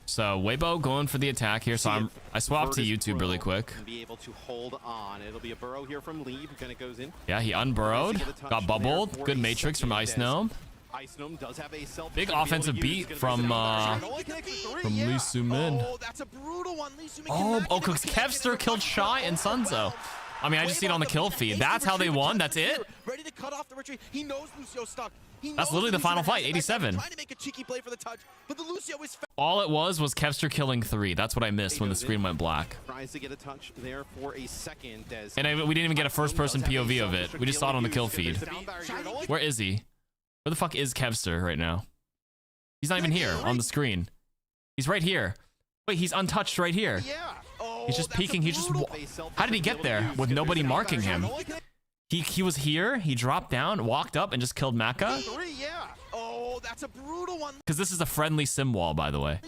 So Waybo going for the attack here. So I swapped to YouTube really quick. Can be able to hold on. It'll be a burrow here from Lee, who kind of goes in. Yeah, he unburrowed, got bubbled. Good matrix from Ice Gnome. Does have a self Big offensive beat from Lee Soo-min. Oh, that's a brutal one. Lee Soo-min Oh, cannot oh, get it. because Kevster killed Shy and Sunzo. I mean, I just see it on the kill feed. That's how they won. That's it. Ready to cut off the retreat. He knows Lucio's stuck. That's literally the final fight, 87. Trying to make a cheeky play for the touch, but the Lucio is All it was Kevster killing 3. That's what I missed when the screen went black. Tries to get a touch there for a second. And we didn't even get a first-person POV of it. We just saw it on the kill feed. Where is he? Where the fuck is Kevster right now? He's not even here on the screen. He's right here. Wait, he's untouched right here. He's just peeking. He just... How did he get there with nobody marking him? He was here. He dropped down, walked up, and just killed Maka. Oh, that's a brutal one. Because this is a friendly sim wall, by the way.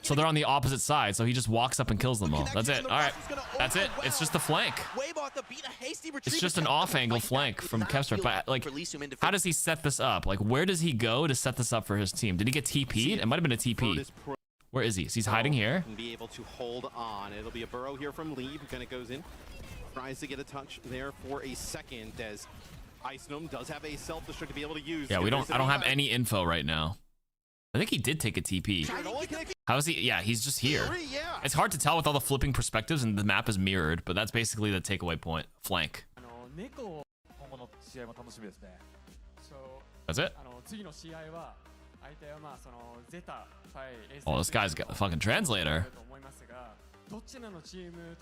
So they're on the opposite side. So he just walks up and kills them all. That's it. All right. That's it. It's just the flank. It's just an off-angle flank from Kevster. But like, how does he set this up? Like, where does he go to set this up for his team? Did he get TP'd? It might have been a TP. Where is he? So he's hiding here. Be able to hold on. It'll be a burrow here from Lee, who kind of goes in. Tries to get a touch there for a second as Icenum does have a self-destruct to be able to use. Yeah, I don't have any info right now. I think he did take a TP. How is he? Yeah, he's just here. It's hard to tell with all the flipping perspectives and the map is mirrored, but that's basically the takeaway point. Flank. That's it. Oh, this guy's got a fucking translator.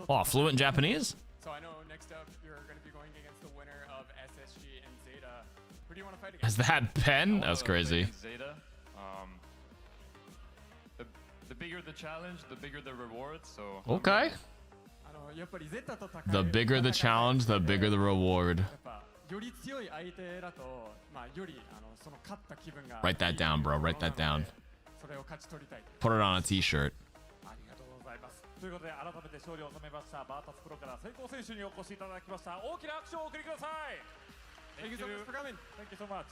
Oh, fluent in Japanese? So I know next up you're going to be going against the winner of SSG and Zeta. Who do you want to fight against? Is that Ben? That's crazy. Zeta. The bigger the challenge, the bigger the reward. So Okay. The bigger the challenge, the bigger the reward. Write that down, bro. Write that down. Put it on a t-shirt. ということで改めて勝利を収めましたバータスプロから先行選手にお越しいただきました大きな拍手をお送りください Thank you so much for coming. Thank you so much.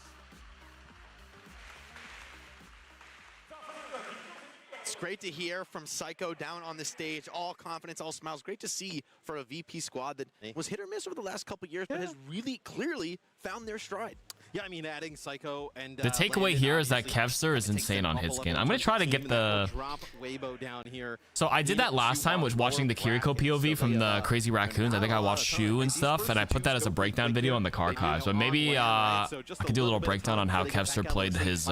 It's great to hear from Psycho down on the stage, all confidence, all smiles. Great to see for a VP squad that was hit or miss over the last couple years, but has really clearly found their stride. Yeah, I mean, adding Psycho and the takeaway here is that Kevster is insane on hit skin. I'm gonna try to get the. So I did that last time, was watching the Kiriko POV from the Crazy Raccoons. I think I watched Shu and stuff, and I put that as a breakdown video on the Archives. But maybe I could do a little breakdown on how Kevster played his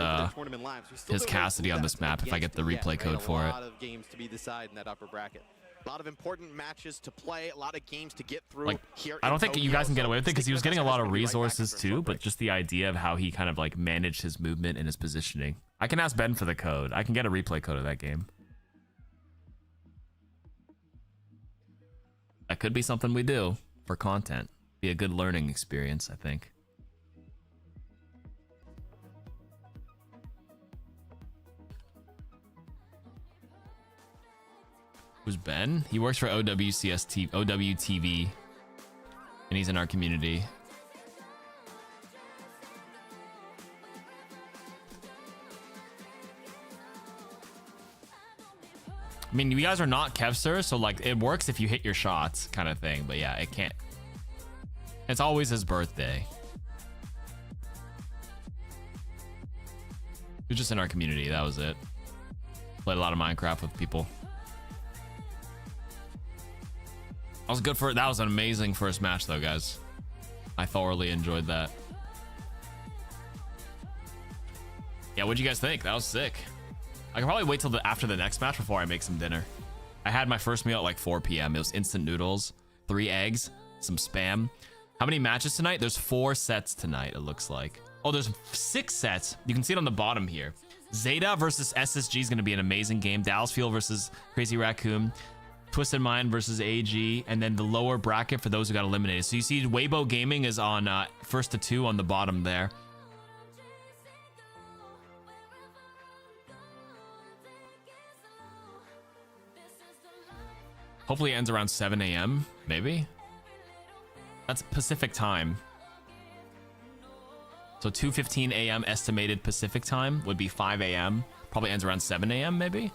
Cassidy on this map if I get the replay code for it. A lot of games to be decided in that upper bracket. A lot of important matches to play, a lot of games to get through. Like, here I don't think you guys can get away with it because he was getting a lot of resources too, but just the idea of how he kind of like managed his movement and his positioning. I can ask Ben for the code. I can get a replay code of that game. That could be something we do for content. Be a good learning experience, I think. Who's Ben? He works for OWCS OWTV, and he's in our community. I mean, you guys are not Kevster, so like it works if you hit your shots, kind of thing. But yeah, it can't. It's always his birthday. He was just in our community. That was it. Played a lot of Minecraft with people. That was good for. That was an amazing first match, though, guys. I thoroughly enjoyed that. Yeah, what'd you guys think? That was sick. I can probably wait till after the next match before I make some dinner. I had my first meal at like 4 p.m. It was instant noodles, 3 eggs, some Spam. How many matches tonight? There's 4 sets tonight, it looks like. Oh, there's 6 sets. You can see it on the bottom here. Zeta versus SSG is going to be an amazing game. Dallasfield versus Crazy Raccoon. Twisted Mind versus AG, and then the lower bracket for those who got eliminated. So you see Waybo Gaming is on 1st to 2 on the bottom there. Hopefully it ends around 7 a.m. maybe. That's Pacific time. So 2:15 a.m. estimated Pacific time would be 5 a.m. Probably ends around 7 a.m. maybe.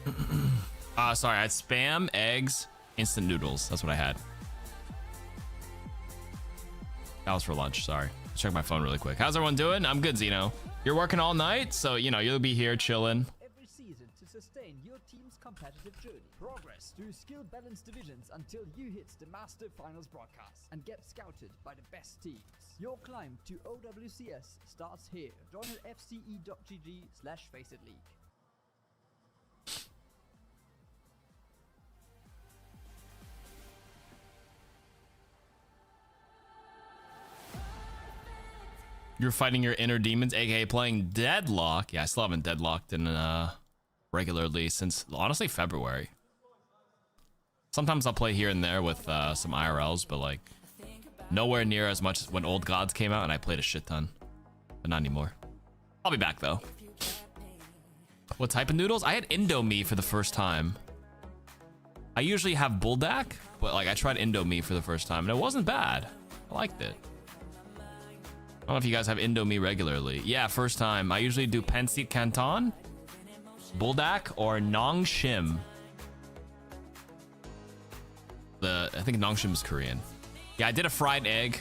Sorry, I had spam, eggs, instant noodles. That's what I had. That was for lunch. Sorry. Check my phone really quick. How's everyone doing? I'm good, Zeno. You're working all night, so you know you'll be here chilling. Every season to sustain your team's competitive journey. Progress through skill-balanced divisions until you hit the Master Finals broadcast and get scouted by the best teams. Your climb to OWCS starts here. Join at fce.gg/FacetLeague. You're fighting your inner demons, aka playing Deadlock. Yeah, I still haven't deadlocked in regularly since honestly February. Sometimes I'll play here and there with some IRLs, but like nowhere near as much as when Old Gods came out and I played a shit ton. But not anymore. I'll be back though. What type of noodles? I had Indomie for the first time. I usually have Buldak, but like I tried Indomie for the first time and it wasn't bad. I liked it. I don't know if you guys have Indomie regularly. Yeah, first time. I usually do Pancit Canton, Buldak, or Nong Shim. I think Nong Shim is Korean. Yeah, I did a fried egg.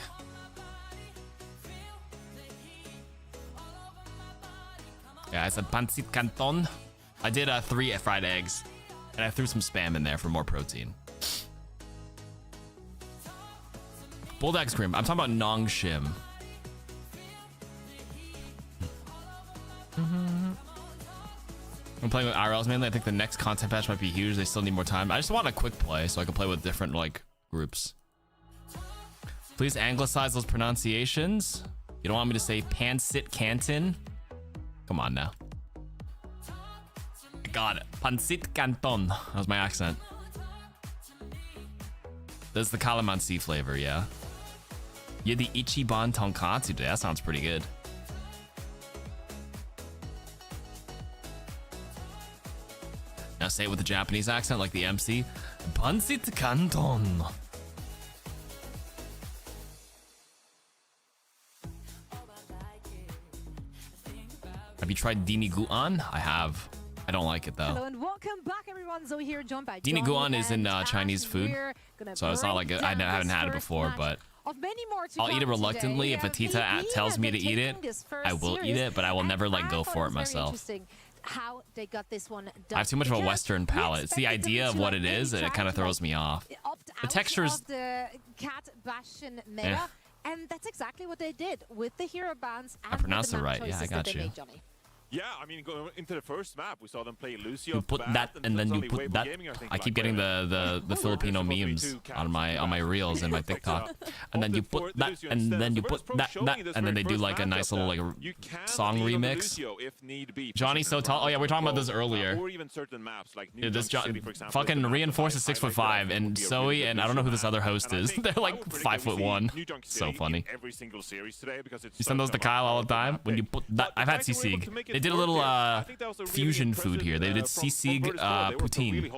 Yeah, I said Pancit Canton. I did 3 fried eggs. And I threw some spam in there for more protein. Buldak's Korean. I'm talking about Nong Shim. I'm playing with IRLs mainly. I think the next content patch might be huge. They still need more time. I just want a quick play so I can play with different like groups. Please anglicize those pronunciations. You don't want me to say Pancit Canton? Come on now. I got it. Pancit Canton. That was my accent. This is the calamansi flavor, yeah. Yeah, the Ichiban Tonkatsu today. That sounds pretty good. Now say it with a Japanese accent like the MC. Pancit Canton. Have you tried Dini Guan? I have. I don't like it though. Hello and welcome back, everyone. Zoe here, joined by Dini Guan is in Chinese food, so it's not like I haven't had it before, but I'll eat it reluctantly. If Atita tells me to eat it, I will eat it, but I will never like go for it myself. How they got this one done. I have too much of a Western palate. It's the idea of what it is, and it kind of throws me off. The textures. The Cat Bastion meta, and that's exactly what they did with the hero bands. And I pronounced it right. Yeah, I got you. Yeah, I mean, going into the first map, we saw them play Lucio. You put that, and then you put that. I keep getting the Filipino memes on my reels and my TikTok. And then you put that, and then you put that, and then they do like a nice little like song remix. Johnny so tall. Oh yeah, we were talking about this earlier. Or even certain maps like Yeah, this fucking Reinforced is 6'5", and Zoe and I don't know who this other host is. They're like 5'1". So funny. Every single series today because it's you send those to Kyle all the time. When you put that, I've had Sisig. They did a little fusion food here. They did Sisig poutine.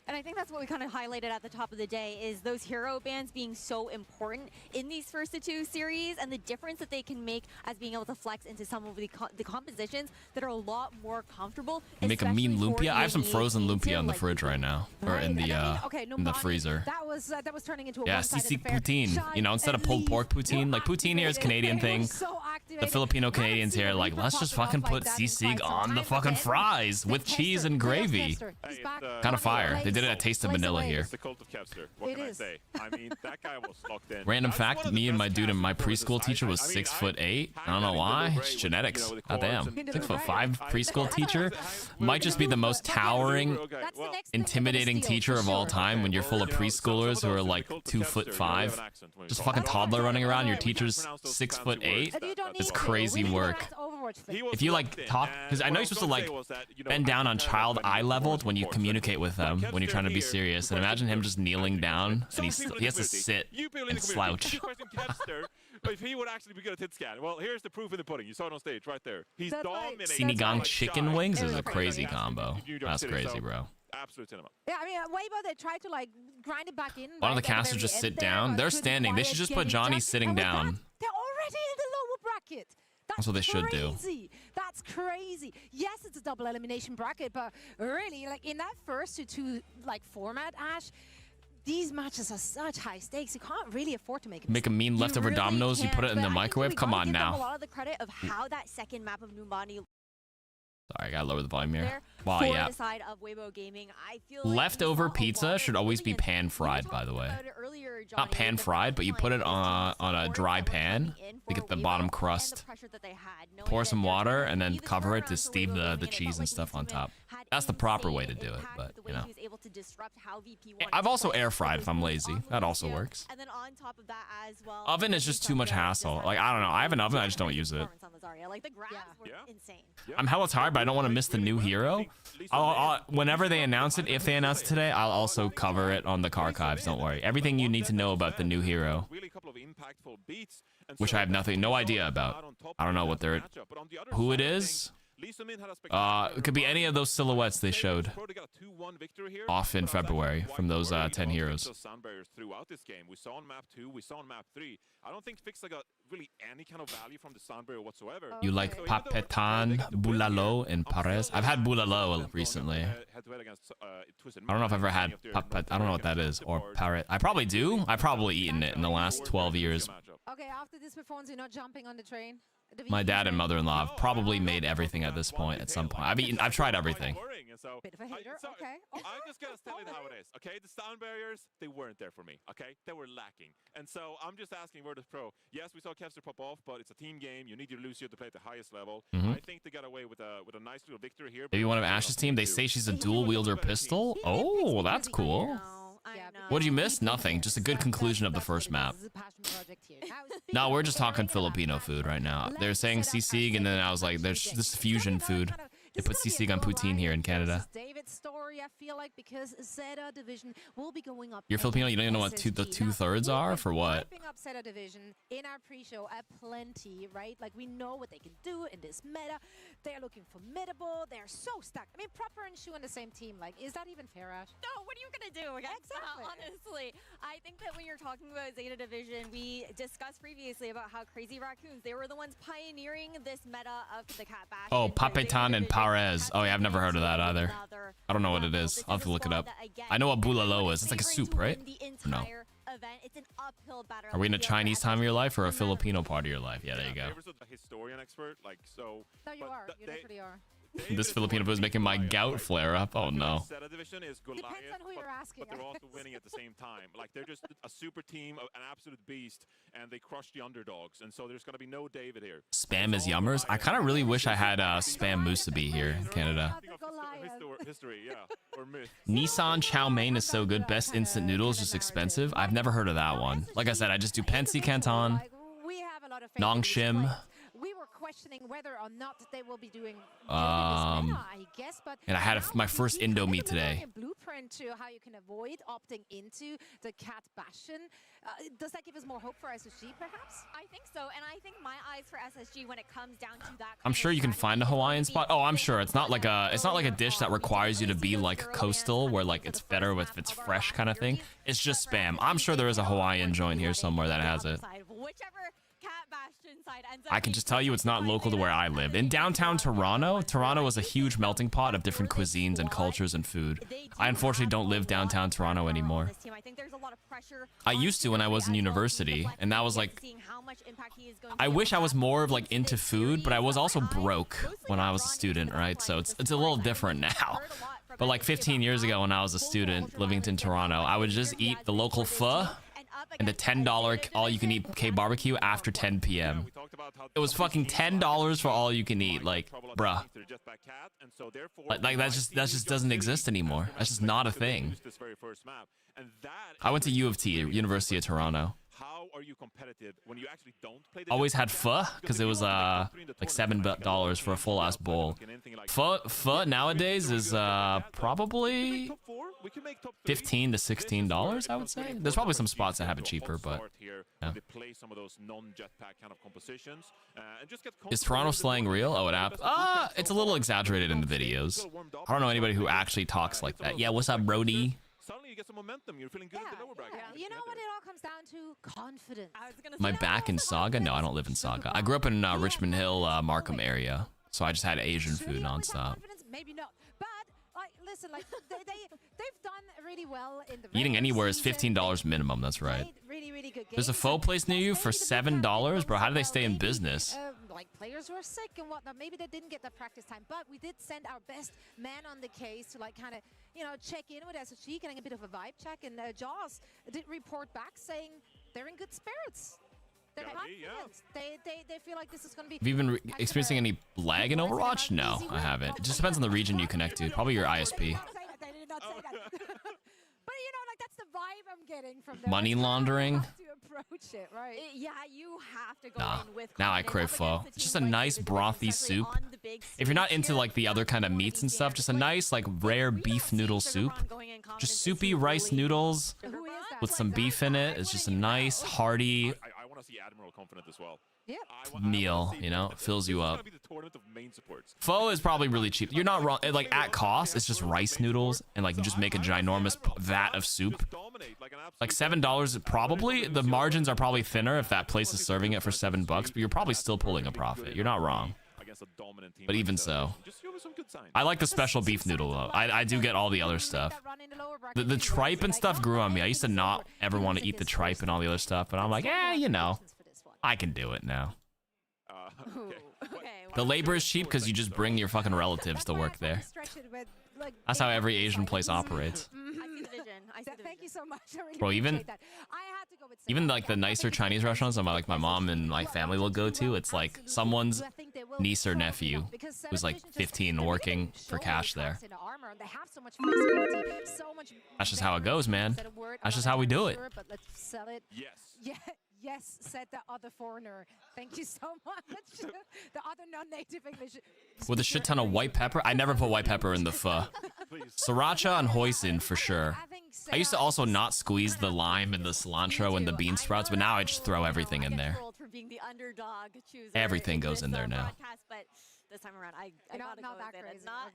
And I think that's what we kind of highlighted at the top of the day is those hero bands being so important in these first two series and the difference that they can make as being able to flex into some of the compositions that are a lot more comfortable. Make a mean lumpia. I have some frozen lumpia in the fridge right now, or in the in the freezer. That was turning into a Sisig poutine. You know, instead of pulled pork poutine, like poutine here is Canadian thing. The Filipino Canadians here, like, let's just fucking put sisig on the fucking fries with cheese and gravy. Kind of fire. They did it at Taste of Manila here. It's the cult of Kevster. What can I say? I mean, that guy was locked in. Random fact, me and my dude and my preschool teacher was 6'8". I don't know why. It's genetics. Goddamn. 6'5" preschool teacher might just be the most towering, intimidating teacher of all time when you're full of preschoolers who are like 2'5". Just fucking toddler running around. Your teacher's 6'8". It's crazy work. If you like talk, because I know you're supposed to like bend down on child eye level when you communicate with them when you're trying to be serious. And imagine him just kneeling down and he has to sit and slouch. If he would actually be good at hit scan. Well, here's the proof in the pudding. You saw it on stage right there. He's dominating. Sinigang chicken wings is a crazy combo. That's crazy, bro. Absolute cinema. Yeah, I mean, Waybo, they tried to like grind it back in. A lot of the casters just sit down. They're standing. They should just put Johnny sitting down. They're already in the lower bracket. That's what they should do. That's crazy. Yes, it's a double elimination bracket, but really, like in that first to two like format, Ash, these matches are such high stakes. You can't really afford to make a mean leftover Dominoes. You put it in the microwave. Come on A now. lot of the credit of how that second map of Numbani. Sorry, I gotta lower the volume here. Wow, Wow, yeah. The side of Waybo Gaming, I feel like Leftover pizza should always be pan fried, by the way. Not pan fried, but you put it on a dry pan to get the bottom crust. Pour some water and then cover it to steam the cheese and stuff on top. That's the proper way to do it, but you know. I've also air fried if I'm lazy. That also works. And then on top of that as well, Oven is just too much hassle. Like, I don't know. I have an oven, I just don't use it. Like the grabs were insane. I'm hella tired, but I don't want to miss the new hero. Whenever they announce it, if they announce it today, I'll also cover it on the archives. Don't worry. Everything you need to know about the new hero, which I have no idea about. I don't know what who it is. It could be any of those silhouettes they showed off in February from those 10 heroes. We saw on map 2, we saw on map 3. I don't think Fixa got really any kind of value from the Sun barrier whatsoever. You like Papetan, Bulalo, and Perez? I've had Bulalo recently. I don't know if I've ever had Papet. I don't know what that is. Or Parrot. I probably do. I've probably eaten it in the last 12 years. Okay, after this performance, you're not jumping on the train? My dad and mother-in-law have probably made everything at this point. At some point, I've tried everything. Bit of a hater, okay. I'm just gonna tell it how it is, okay? The sound barriers, they weren't there for me, okay? They were lacking. And so I'm just asking Virtus.pro. Yes, we saw Kevster pop off, but it's a team game. You need your Lucio to play at the highest level. I think they got away with a nice little victory here. Maybe one of Ash's team. They say she's a dual-wielder pistol. Oh, that's cool. What did you miss? Nothing. Just a good conclusion of the first map. No, we're just talking Filipino food right now. They're saying sisig, and then I was like, there's this fusion food. They put sisig on poutine here in Canada. David's story, I feel like, because Zeta division will be going up. You're Filipino, you don't even know what the two-thirds are? For what? Up Zeta division in our pre-show at plenty, right? Like, we know what they can do in this meta. They're looking formidable. They're so stacked. I mean, Proper and Shu on the same team. Like, is that even fair, Ash? No, what are you going to do against that, honestly? I think that when you're talking about Zeta division, we discussed previously about how Crazy Raccoons, they were the ones pioneering this meta of the cat bash. Oh, Papetan and Perez. Oh, yeah, I've never heard of that either. I don't know what it is. I'll have to look it up. I know what bulalo is. It's like a soup, right? No. Are we in a Chinese time of your life or a Filipino part of your life? Yeah, there you go. Historian expert, like so. No, you are. You definitely are. This Filipino food is making my gout flare up. Oh no. Depends on who you're asking. But they're also winning at the same time. Like they're just a super team, an absolute beast, and they crush the underdogs. And so there's gonna be no David here. Spam is yummers. I kind of really wish I had Spam Musubi here in Canada. History, yeah, or myth. Nissan chow mein is so good. Best instant noodles, just expensive. I've never heard of that one. Like I said, I just do Pensi Canton, Nongshim. We were questioning whether or not they will be doing I guess, but and I had my first Indomie today. Blueprint to how you can avoid opting into the cat bastion. Does that give us more hope for SSG, perhaps? I think so, and I think my eyes for SSG when it comes down to that. I'm sure you can find a Hawaiian spot. Oh, I'm sure it's not like a dish that requires you to be like coastal, where like it's better if it's fresh kind of thing. It's just Spam. I'm sure there is a Hawaiian joint here somewhere that has it. I can just tell you it's not local to where I live. In downtown Toronto, Toronto is a huge melting pot of different cuisines and cultures and food. I unfortunately don't live downtown Toronto anymore. I used to when I was in university, and that was like, I wish I was more of like into food, but I was also broke when I was a student, right? So it's a little different now. But like 15 years ago when I was a student living in Toronto, I would just eat the local pho and the $10 all-you-can-eat K-barbecue after 10 p.m. It was fucking $10 for all you can eat, like, bruh. Like that just doesn't exist anymore. That's just not a thing. I went to U of T, University of Toronto. How are you competitive when you actually don't play the always had pho because it was like $7 for a full ass bowl. Pho nowadays is probably $15 to $16, I would say. There's probably some spots that have it cheaper, but yeah. Is Toronto slang real? Oh, it's a little exaggerated in the videos. I don't know anybody who actually talks like that. Yeah, what's up, Brody? suddenly you get some momentum. You're feeling good in the lower bracket. You know what it all comes down to? Confidence. I was gonna Am I back in Saga? No, I don't live in Saga. I grew up in Richmond Hill, Markham area, so I just had Asian food nonstop. Maybe not, but like, listen, like they've done really well in the Eating anywhere is $15 minimum. That's right. Really, really good games. There's a faux place near you for $7, bro. How do they stay in business? Like players who are sick and whatnot, maybe they didn't get that practice time, but we did send our best man on the case to like kind of, you know, check in with SSG, getting a bit of a vibe check, and Jaws did report back saying they're in good spirits. They're confident. They feel like this is going to be. Have you been experiencing any lag in Overwatch? No, I haven't. It just depends on the region you connect to. Probably your ISP. They did not say that. But you know, like that's the vibe I'm getting from them. Money laundering. To approach it, right? Yeah, you have to go in with Now I crave pho. It's just a nice brothy soup. If you're not into like the other kind of meats and stuff, just a nice like rare beef noodle soup. Just soupy rice noodles with some beef in it. It's just a nice hearty I want to see Admiral confident as well. meal, you know, it fills you up. Be the tournament of main supports. Pho is probably really cheap. You're not wrong. Like at cost, it's just rice noodles and like you just make a ginormous vat of soup. Like $7 probably. The margins are probably thinner if that place is serving it for $7, but you're probably still pulling a profit. You're not wrong. But even so, I like the special beef noodle though. I do get all the other stuff. The tripe and stuff grew on me. I used to not ever want to eat the tripe and all the other stuff, but I'm like, you know, I can do it now. The labor is cheap because you just bring your fucking relatives to work there. That's how every Asian place operates. Thank you so much. I really Bro, appreciate that. I had to go with even like the nicer Chinese restaurants my mom and my family will go to, it's like someone's niece or nephew who's like 15 working for cash there. That's just how it goes, man. That's just how we do it. Yes, said the other foreigner. Thank you so much. The other non-native English. With a shit ton of white pepper. I never put white pepper in the pho. Sriracha and hoisin for sure. I used to also not squeeze the lime and the cilantro and the bean sprouts, but now I just throw everything in there. Everything goes in there now. But this time around, I gotta go with it. Not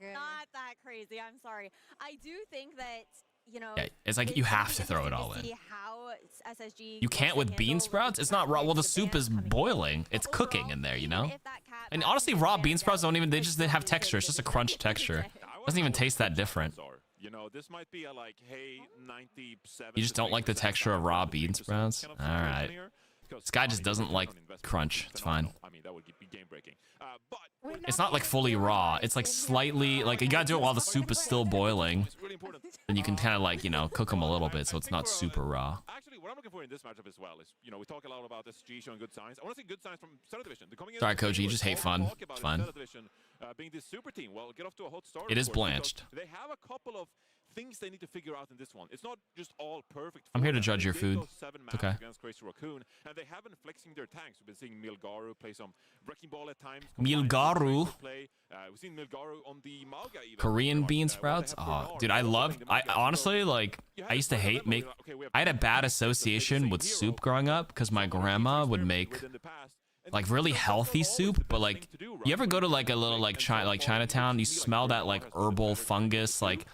that crazy. I'm sorry. I do think that, you know, Yeah, it's like you have to throw it all in. You can't with bean sprouts? It's not raw. Well, the soup is boiling. It's cooking in there, you know? And honestly, raw bean sprouts don't even, they have texture. It's just a crunch texture. It doesn't even taste that different. You know, this might be a like, hey, 97. You just don't like the texture of raw bean sprouts? All right. This guy just doesn't like crunch. It's fine. I mean, that would be game breaking. It's not like fully raw. It's like slightly, like you gotta do it while the soup is still boiling. Then you can kind of like, you know, cook them a little bit so it's not super raw. Actually, what I'm looking for in this matchup as well is, you know, we talk a lot about SG showing good signs. I want to see good signs from Zeta Division. Sorry, Koji, you just hate fun. It's fine. Being this super team, well, get off to a hot start. It is blanched. They have a couple of things they need to figure out in this one. It's not just all perfect. I'm here to judge your food. It's okay. Against Crazy Raccoon, and they have been flexing their tanks. We've been seeing Milgaru play some wrecking ball at times. Milgaru. We've seen Milgaru on the Malga even. Korean bean sprouts? Oh, dude, I honestly, like, I used to I had a bad association with soup growing up because my grandma would make like really healthy soup, but like, you ever go to like a little like Chinatown, you smell that like herbal fungus, like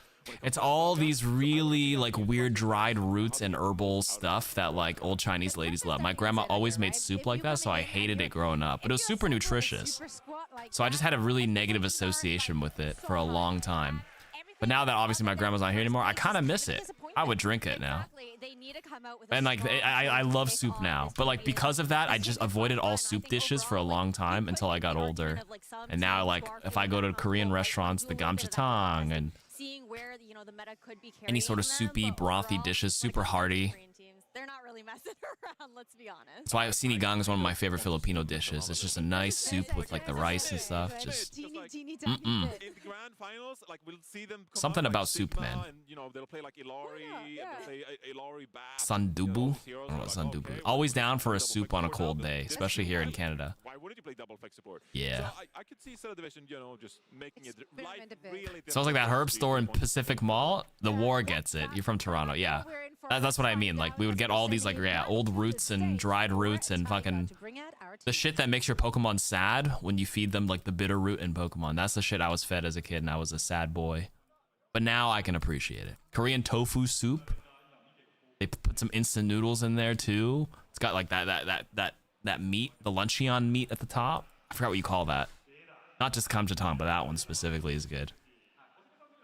it's all these really like weird dried roots and herbal stuff that like old Chinese ladies love. My grandma always made soup like that, so I hated it growing up, but it was super nutritious. So I just had a really negative association with it for a long time. But now that obviously my grandma's not here anymore, I kind of miss it. I would drink it now. And like, I love soup now. But like, because of that, I just avoided all soup dishes for a long time until I got older. And now like, if I go to Korean restaurants, the gamjatang and any sort of soupy, brothy dishes, super hearty. They're not really messing around, let's be honest. That's why sinigang is one of my favorite Filipino dishes. It's just a nice soup with like the rice and stuff. Just In the grand finals, like we'll see them something about soup, man. And, you know, they'll play like Ilari, and they'll play Ilari back. Sandubu? I don't know what sandubu. Always down for a soup on a cold day, especially here in Canada. Why wouldn't you play double flex support? Yeah. So I could see Zeta Division, you know, just making it really. Sounds like that herb store in Pacific Mall. The war gets it. You're from Toronto, yeah. That's what I mean. Like we would get all these like old roots and dried roots and fucking the shit that makes your Pokemon sad when you feed them like the bitter root in Pokemon. That's the shit I was fed as a kid, and I was a sad boy. But now I can appreciate it. Korean tofu soup. They put some instant noodles in there too. It's got like that meat, the luncheon meat at the top. I forgot what you call that. Not just kamjatang, but that one specifically is good.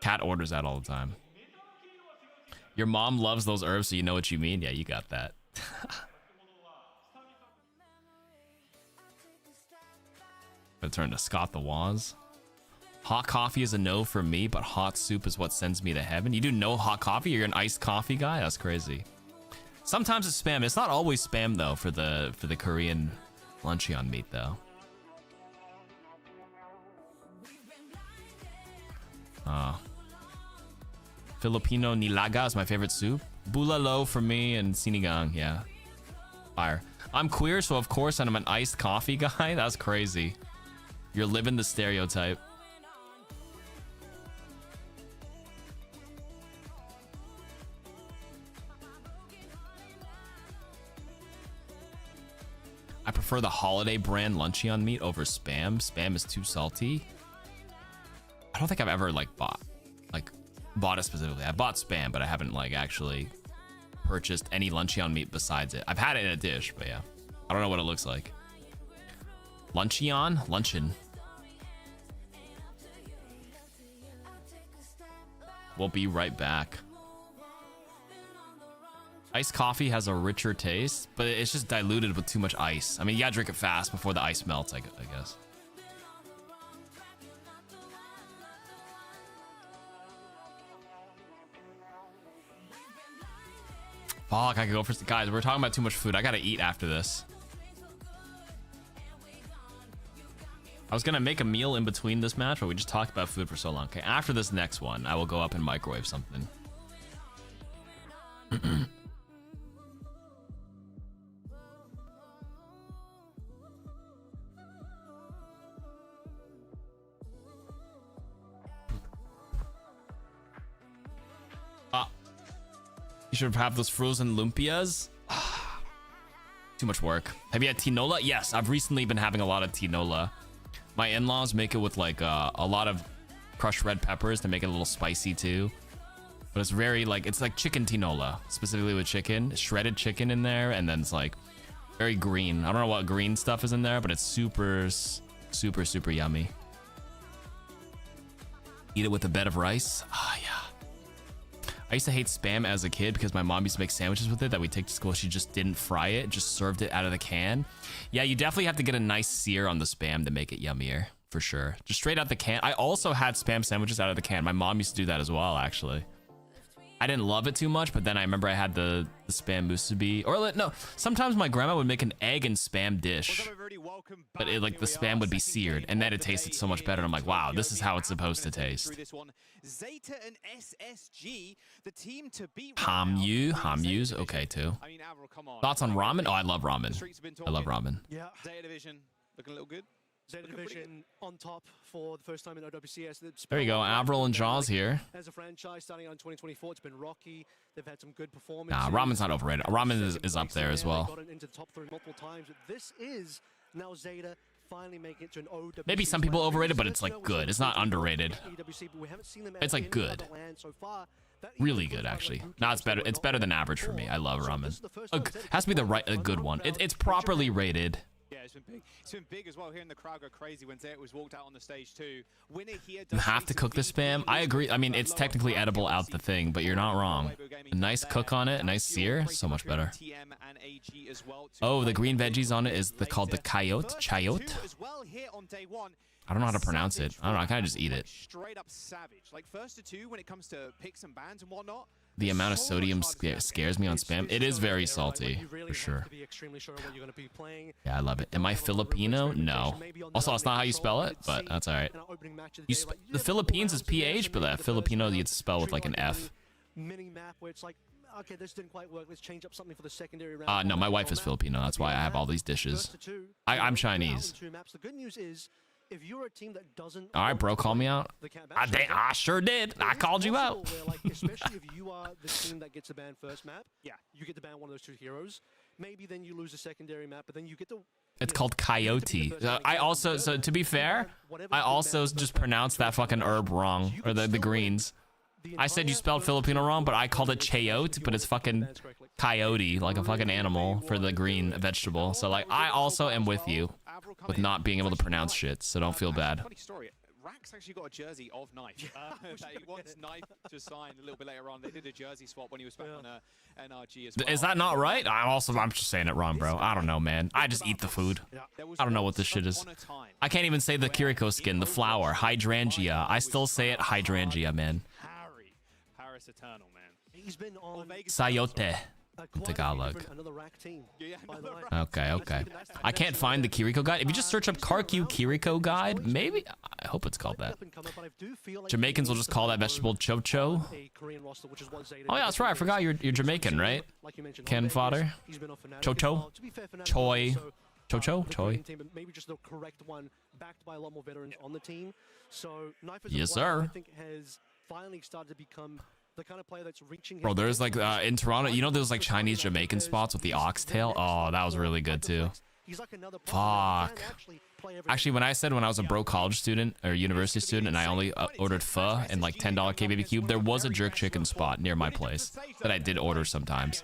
Cat orders that all the time. Your mom loves those herbs, so you know what you mean? Yeah, you got that. Gonna turn to Scott the Waz. Hot coffee is a no for me, but hot soup is what sends me to heaven. You do no hot coffee? You're an iced coffee guy? That's crazy. Sometimes it's spam. It's not always spam though for the Korean luncheon meat though. Filipino nilaga is my favorite soup. Bulalo for me and sinigang, yeah. Fire. I'm queer, so of course I'm an iced coffee guy. That's crazy. You're living the stereotype. I prefer the holiday brand luncheon meat over Spam. Spam is too salty. I don't think I've ever like bought it specifically. I bought Spam, but I haven't like actually purchased any luncheon meat besides it. I've had it in a dish, but yeah. I don't know what it looks like. Luncheon? Luncheon. We'll be right back. Iced coffee has a richer taste, but it's just diluted with too much ice. I mean, you gotta drink it fast before the ice melts, I guess. Fuck, I could go for... Guys, we're talking about too much food. I gotta eat after this. I was gonna make a meal in between this match, but we just talked about food for so long. Okay, after this next one, I will go up and microwave something. You should have those frozen lumpias. Too much work. Have you had tinola? Yes, I've recently been having a lot of tinola. My in-laws make it with like a lot of crushed red peppers to make it a little spicy too. But it's very like, it's like chicken tinola, specifically with chicken, shredded chicken in there. And then it's like very green. I don't know what green stuff is in there, but it's super, super, super yummy. Eat it with a bed of rice. Ah, yeah. I used to hate Spam as a kid because my mom used to make sandwiches with it that we take to school. She just didn't fry it, just served it out of the can. Yeah, you definitely have to get a nice sear on the Spam to make it yummier, for sure. Just straight out the can. I also had Spam sandwiches out of the can. My mom used to do that as well, actually. I didn't love it too much, but then I remember I had the Spam musubi. Or no, sometimes my grandma would make an egg and Spam dish. But it, like the Spam would be seared, and then it tasted so much better. I'm like, wow, this is how it's supposed to taste. Zeta and SSG, the team to beat Hamyu's okay too. Thoughts on ramen? Oh, I love ramen. I love ramen. Yeah. Zeta Division looking a little good. Zeta Division on top for the first time in OWCS. There you go, Avril and Jaws here. As a franchise starting out in 2024, it's been rocky. They've had some good performances. Nah, ramen's not overrated. Ramen is up there as well. Gotten into the top 3 multiple times. This is now Zeta finally making it to an OWCS. Maybe some people overrate it, but it's like good. It's not underrated. It's like good. Really good, actually. No, it's better. It's better than average for me. I love ramen. Has to be a good one. It's properly rated. Yeah, it's been big. It's been big as well. Hearing the crowd go crazy when Zeta was walked out on the stage too. Winner here. You have to cook the Spam. I agree. I mean, it's technically edible out the thing, but you're not wrong. A nice cook on it, a nice sear, so much better. Oh, the green veggies on it is called the chayote. I don't know how to pronounce it. I don't know. I kind of just eat it. Straight up savage. Like first to two when it comes to picks and bans and whatnot. The amount of sodium scares me on Spam. It is very salty, for sure. Yeah, I love it. Am I Filipino? No. Also, that's not how you spell it, but that's all right. The Philippines is PH, but the Filipino you spell with like an F. Okay, this didn't quite work. Let's change up something for the secondary round. No, my wife is Filipino. That's why I have all these dishes. I'm Chinese. The good news is, if you're a team that doesn't... All right, bro, call me out. I sure did. I called you out. Especially if you are the team that gets the ban first map, yeah, you get to ban one of those 2 heroes. Maybe then you lose a secondary map, but then you get to... It's called coyote. I also, so to be fair, I also just pronounced that fucking herb wrong, or the greens. I said you spelled Filipino wrong, but I called it chayote, but it's fucking coyote, like a fucking animal for the green vegetable. So like, I also am with you with not being able to pronounce shit, so don't feel bad. Funny story. Rax actually got a jersey of Knife. That he wants Knife to sign a little bit later on. They did a jersey swap when he was back on NRG as well. Is that not right? I'm just saying it wrong, bro. I don't know, man. I just eat the food. I don't know what this shit is. I can't even say the Kiriko skin, the flower, hydrangea. I still say it hydrangea, man. Paris Eternal, man. He's been on Sayote. Tagalog. Okay. I can't find the Kiriko guide. If you just search up Karq Kiriko guide, maybe? I hope it's called that. Jamaicans will just call that vegetable chocho. Oh yeah, that's right. I forgot you're Jamaican, right? Ken fodder. Chocho. Choi. Chocho? Choi. Maybe just the correct one, backed by a lot more veterans on the team. So Yes, sir. I think has finally started to become the kind of player that's reaching. Bro, there's like in Toronto, you know those like Chinese Jamaican spots with the oxtail? Oh, that was really good too. Fuck. Actually, when I was a broke college student or university student and I only ordered pho and like $10 KBBQ, there was a jerk chicken spot near my place that I did order sometimes.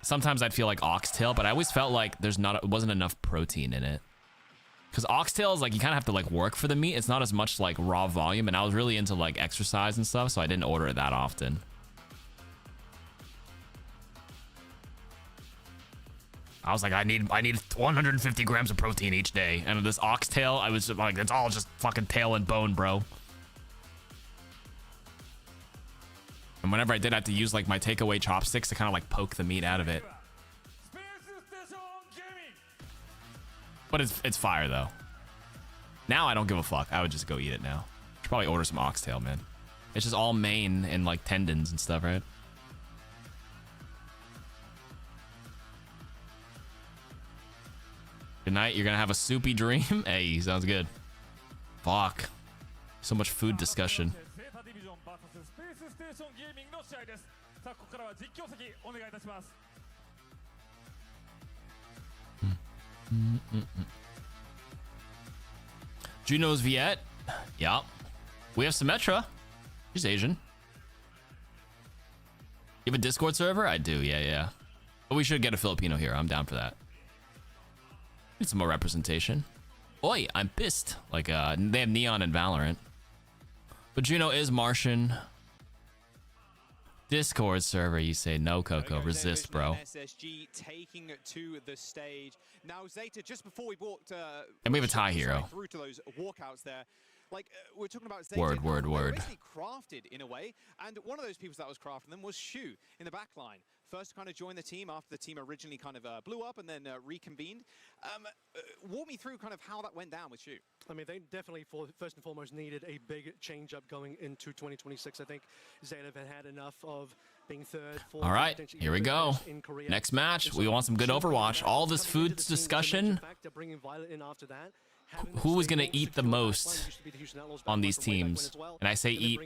Sometimes I'd feel like oxtail, but I always felt like it wasn't enough protein in it. Because oxtail is like, you kind of have to like work for the meat. It's not as much like raw volume. And I was really into like exercise and stuff, so I didn't order it that often. I was like, I need 150 grams of protein each day. And this oxtail, I was like, it's all just fucking tail and bone, bro. And whenever I did, I had to use like my takeaway chopsticks to kind of like poke the meat out of it. But it's fire though. Now I don't give a fuck. I would just go eat it now. Should probably order some oxtail, man. It's just all mane and like tendons and stuff, right? Good night. You're gonna have a soupy dream. Hey, sounds good. Fuck. So much food discussion. Juno's Viet. Yeah. We have Symmetra. She's Asian. You have a Discord server? I do, yeah. But we should get a Filipino here. I'm down for that. Need some more representation. Oi, I'm pissed. Like, they have Neon and Valorant. But Juno is Martian. Discord server, you say no, Coco. Resist, bro. SSG taking to the stage. Now Zeta, just before we walked and we have a tie hero. Through to those walkouts there. Like we're talking about Zeta. Word. Basically crafted in a way, and one of those people that was crafting them was Shu in the back line. First to kind of join the team after the team originally kind of blew up and then reconvened. Walk me through kind of how that went down with Shu. I mean, they definitely, first and foremost, needed a big change-up going into 2026. I think Zeta have had enough of being third, fourth. All right, here we go. Next match. We want some good Overwatch. All this food discussion. Who is going to eat the most on these teams? And I say eat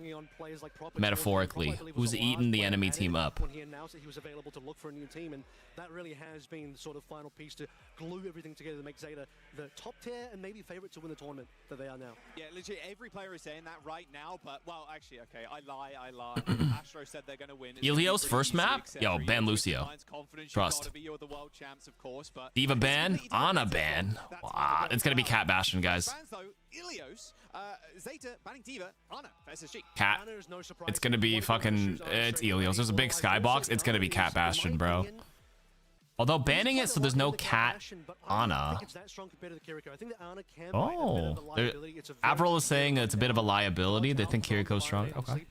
metaphorically. Who's eating the enemy team up? When he announced that he was available to look for a new team, and that really has been the sort of final piece to glue everything together to make Zeta the top tier and maybe favorite to win the tournament that they are now. Yeah, literally every player is saying that right now, but well, actually, okay, I lie. Astro said they're going to win. Elio's first map? Yo, ban Lucio. Trust. Diva ban? Ana ban? Wow, it's going to be Cat Bastion, guys. Cat. It's going to be fucking... It's Elios. There's a big skybox. It's going to be Cat Bastion, bro. Although banning it so there's no Cat Ana. Oh. Avril is saying it's a bit of a liability. They think Kiriko's strong. Okay.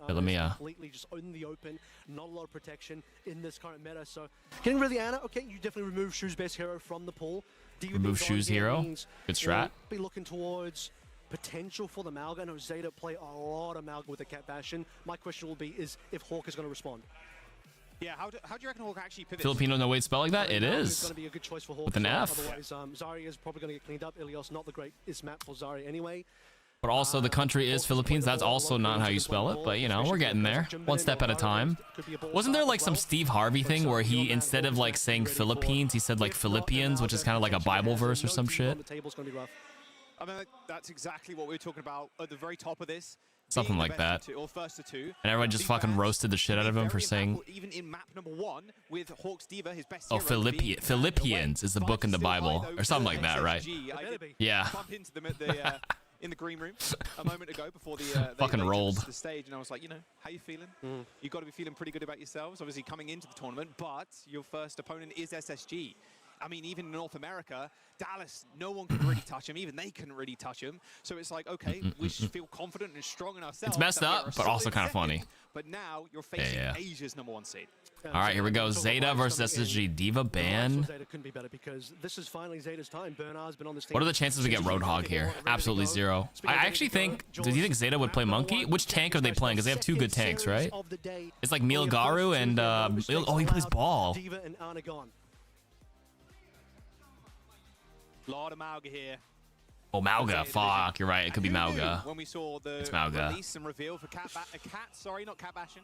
Let me just in the open, not a lot of protection in this current meta. So getting rid of the Ana, okay, you definitely remove Shu's best hero from the pool. Remove Shu's hero. Good strat. Be looking towards potential for the Malga. I know Zeta play a lot of Malga with the Cat Bastion. My question will be is if Hawk is going to respond. Yeah, how do you reckon Hawk actually pivots? Filipino no way to spell like that? It is. It's going to be a good choice for Hawk with an F. Otherwise, Zarya is probably going to get cleaned up. Ilios not the greatest map for Zarya anyway. But also the country is Philippines. That's also not how you spell it. But, you know, we're getting there. One step at a time. Wasn't there like some Steve Harvey thing where he, instead of like saying Philippines, he said like Philippians, which is kind of like a Bible verse or some shit? I mean, that's exactly what we were talking about at the very top of this. Something like that. And everyone just fucking roasted the shit out of him for saying, even in map number 1 with Hawk's Diva, his best oh, Philippians is the book in the Bible or something like that, right? Yeah. Bump into them at the in the green room a moment ago before the fucking rolled the stage, and I was like, you know, how you feeling? You've got to be feeling pretty good about yourselves, obviously coming into the tournament, but your first opponent is SSG. I mean, even in North America, Dallas, no one could really touch him. Even they couldn't really touch him. So it's like, okay, we should feel confident and strong in ourselves. It's messed up, but also kind of funny. But now you're facing Asia's #1 seed. All right, here we go. Zeta versus SSG. Diva ban. Zeta couldn't be better because this is finally Zeta's time. Bernard's been on this team. What are the chances we get Roadhog here? Absolutely 0. I actually think, do you think Zeta would play Monkey? Which tank are they playing? Because they have 2 good tanks, right? It's like Milgaru and, oh, he plays ball. Lot of Mauga here. Oh, Mauga. Fuck, you're right. It could be Mauga. When we saw the release and reveal for Cat, sorry, not Cat Bastion.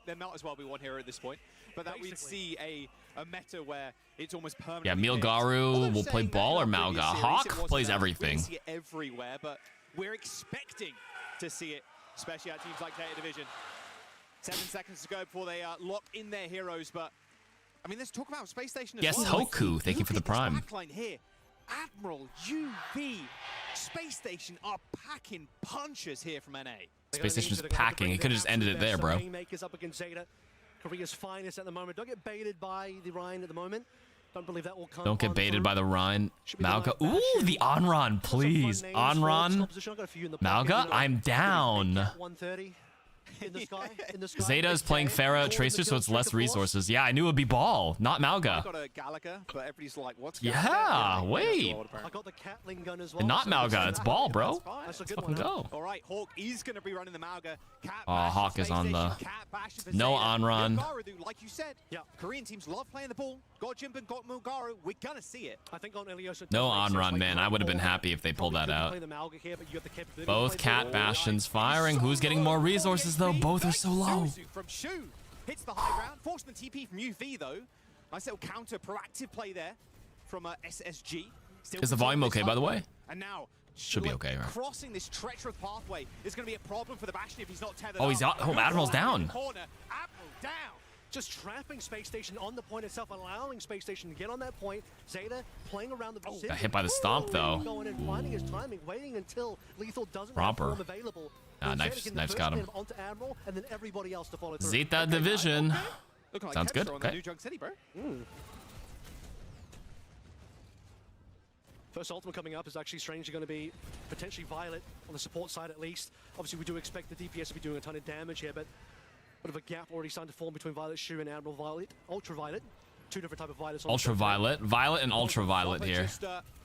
There might as well be one here at this point. But that we'd see a meta where it's almost permanent. Yeah, Milgaru will play ball or Mauga. Hawk plays everything. We see it everywhere, but we're expecting to see it, especially at teams like Zeta Division. 7 seconds to go before they lock in their heroes, but I mean, let's talk about Space Station as well. Yes, Hoku, thank you for the prime. Backline here. Admiral, UV, Space Station are packing punches here from NA. Space Station is packing. He could have just ended it there, bro. Makers up against Zeta. Korea's finest at the moment. Don't get baited by the Rhine at the moment. Don't believe that will come. Don't get baited by the Rhine. Mauga. Ooh, the Onron, please. Onron. Mauga, I'm down. 130. In the sky. Zeta is playing Pharah Tracer, so it's less resources. Yeah, I knew it would be ball, not Mauga. I got a Gallagher, but everybody's like, what's yeah, wait. I got the Catling gun as well. And not Mauga, it's ball, bro. Let's fucking go. All right, Hawk is going to be running the Mauga. Oh, Hawk is on the no on-run. Like you said, Korean teams love playing the ball. Got Jimbin, got Mulgaru. We're going to see it. I think on Eliosa, no on-run, man. I would have been happy if they pulled that out. Both Cat Bastions firing. Who's getting more resources, though? Both are so low. From Shu hits the high ground, forcing the TP from UV though. Nice little counter, proactive play there from SSG. Is the volume okay, by the way? And now should be okay, right? Crossing this treacherous pathway is going to be a problem for the Bastion if he's not tethered. Oh, he's out. Oh, Admiral's down. Corner, Admiral down. Just trapping Space Station on the point itself, allowing Space Station to get on that point. Zeta playing around the vicinity. Got hit by the stomp though. Going in, finding his timing, waiting until Lethal doesn't Proper. have form available. Knife's got him. Onto Admiral, and then everybody else to follow through. Zeta Division. Sounds good. Okay. City, bro. First ultimate coming up is actually strangely going to be potentially Violet on the support side at least. Obviously, we do expect the DPS to be doing a ton of damage here, but bit of a gap already starting to form between Violet Shu and Admiral Violet. Ultraviolet. 2 different type of violets. Ultraviolet, violet and ultraviolet here.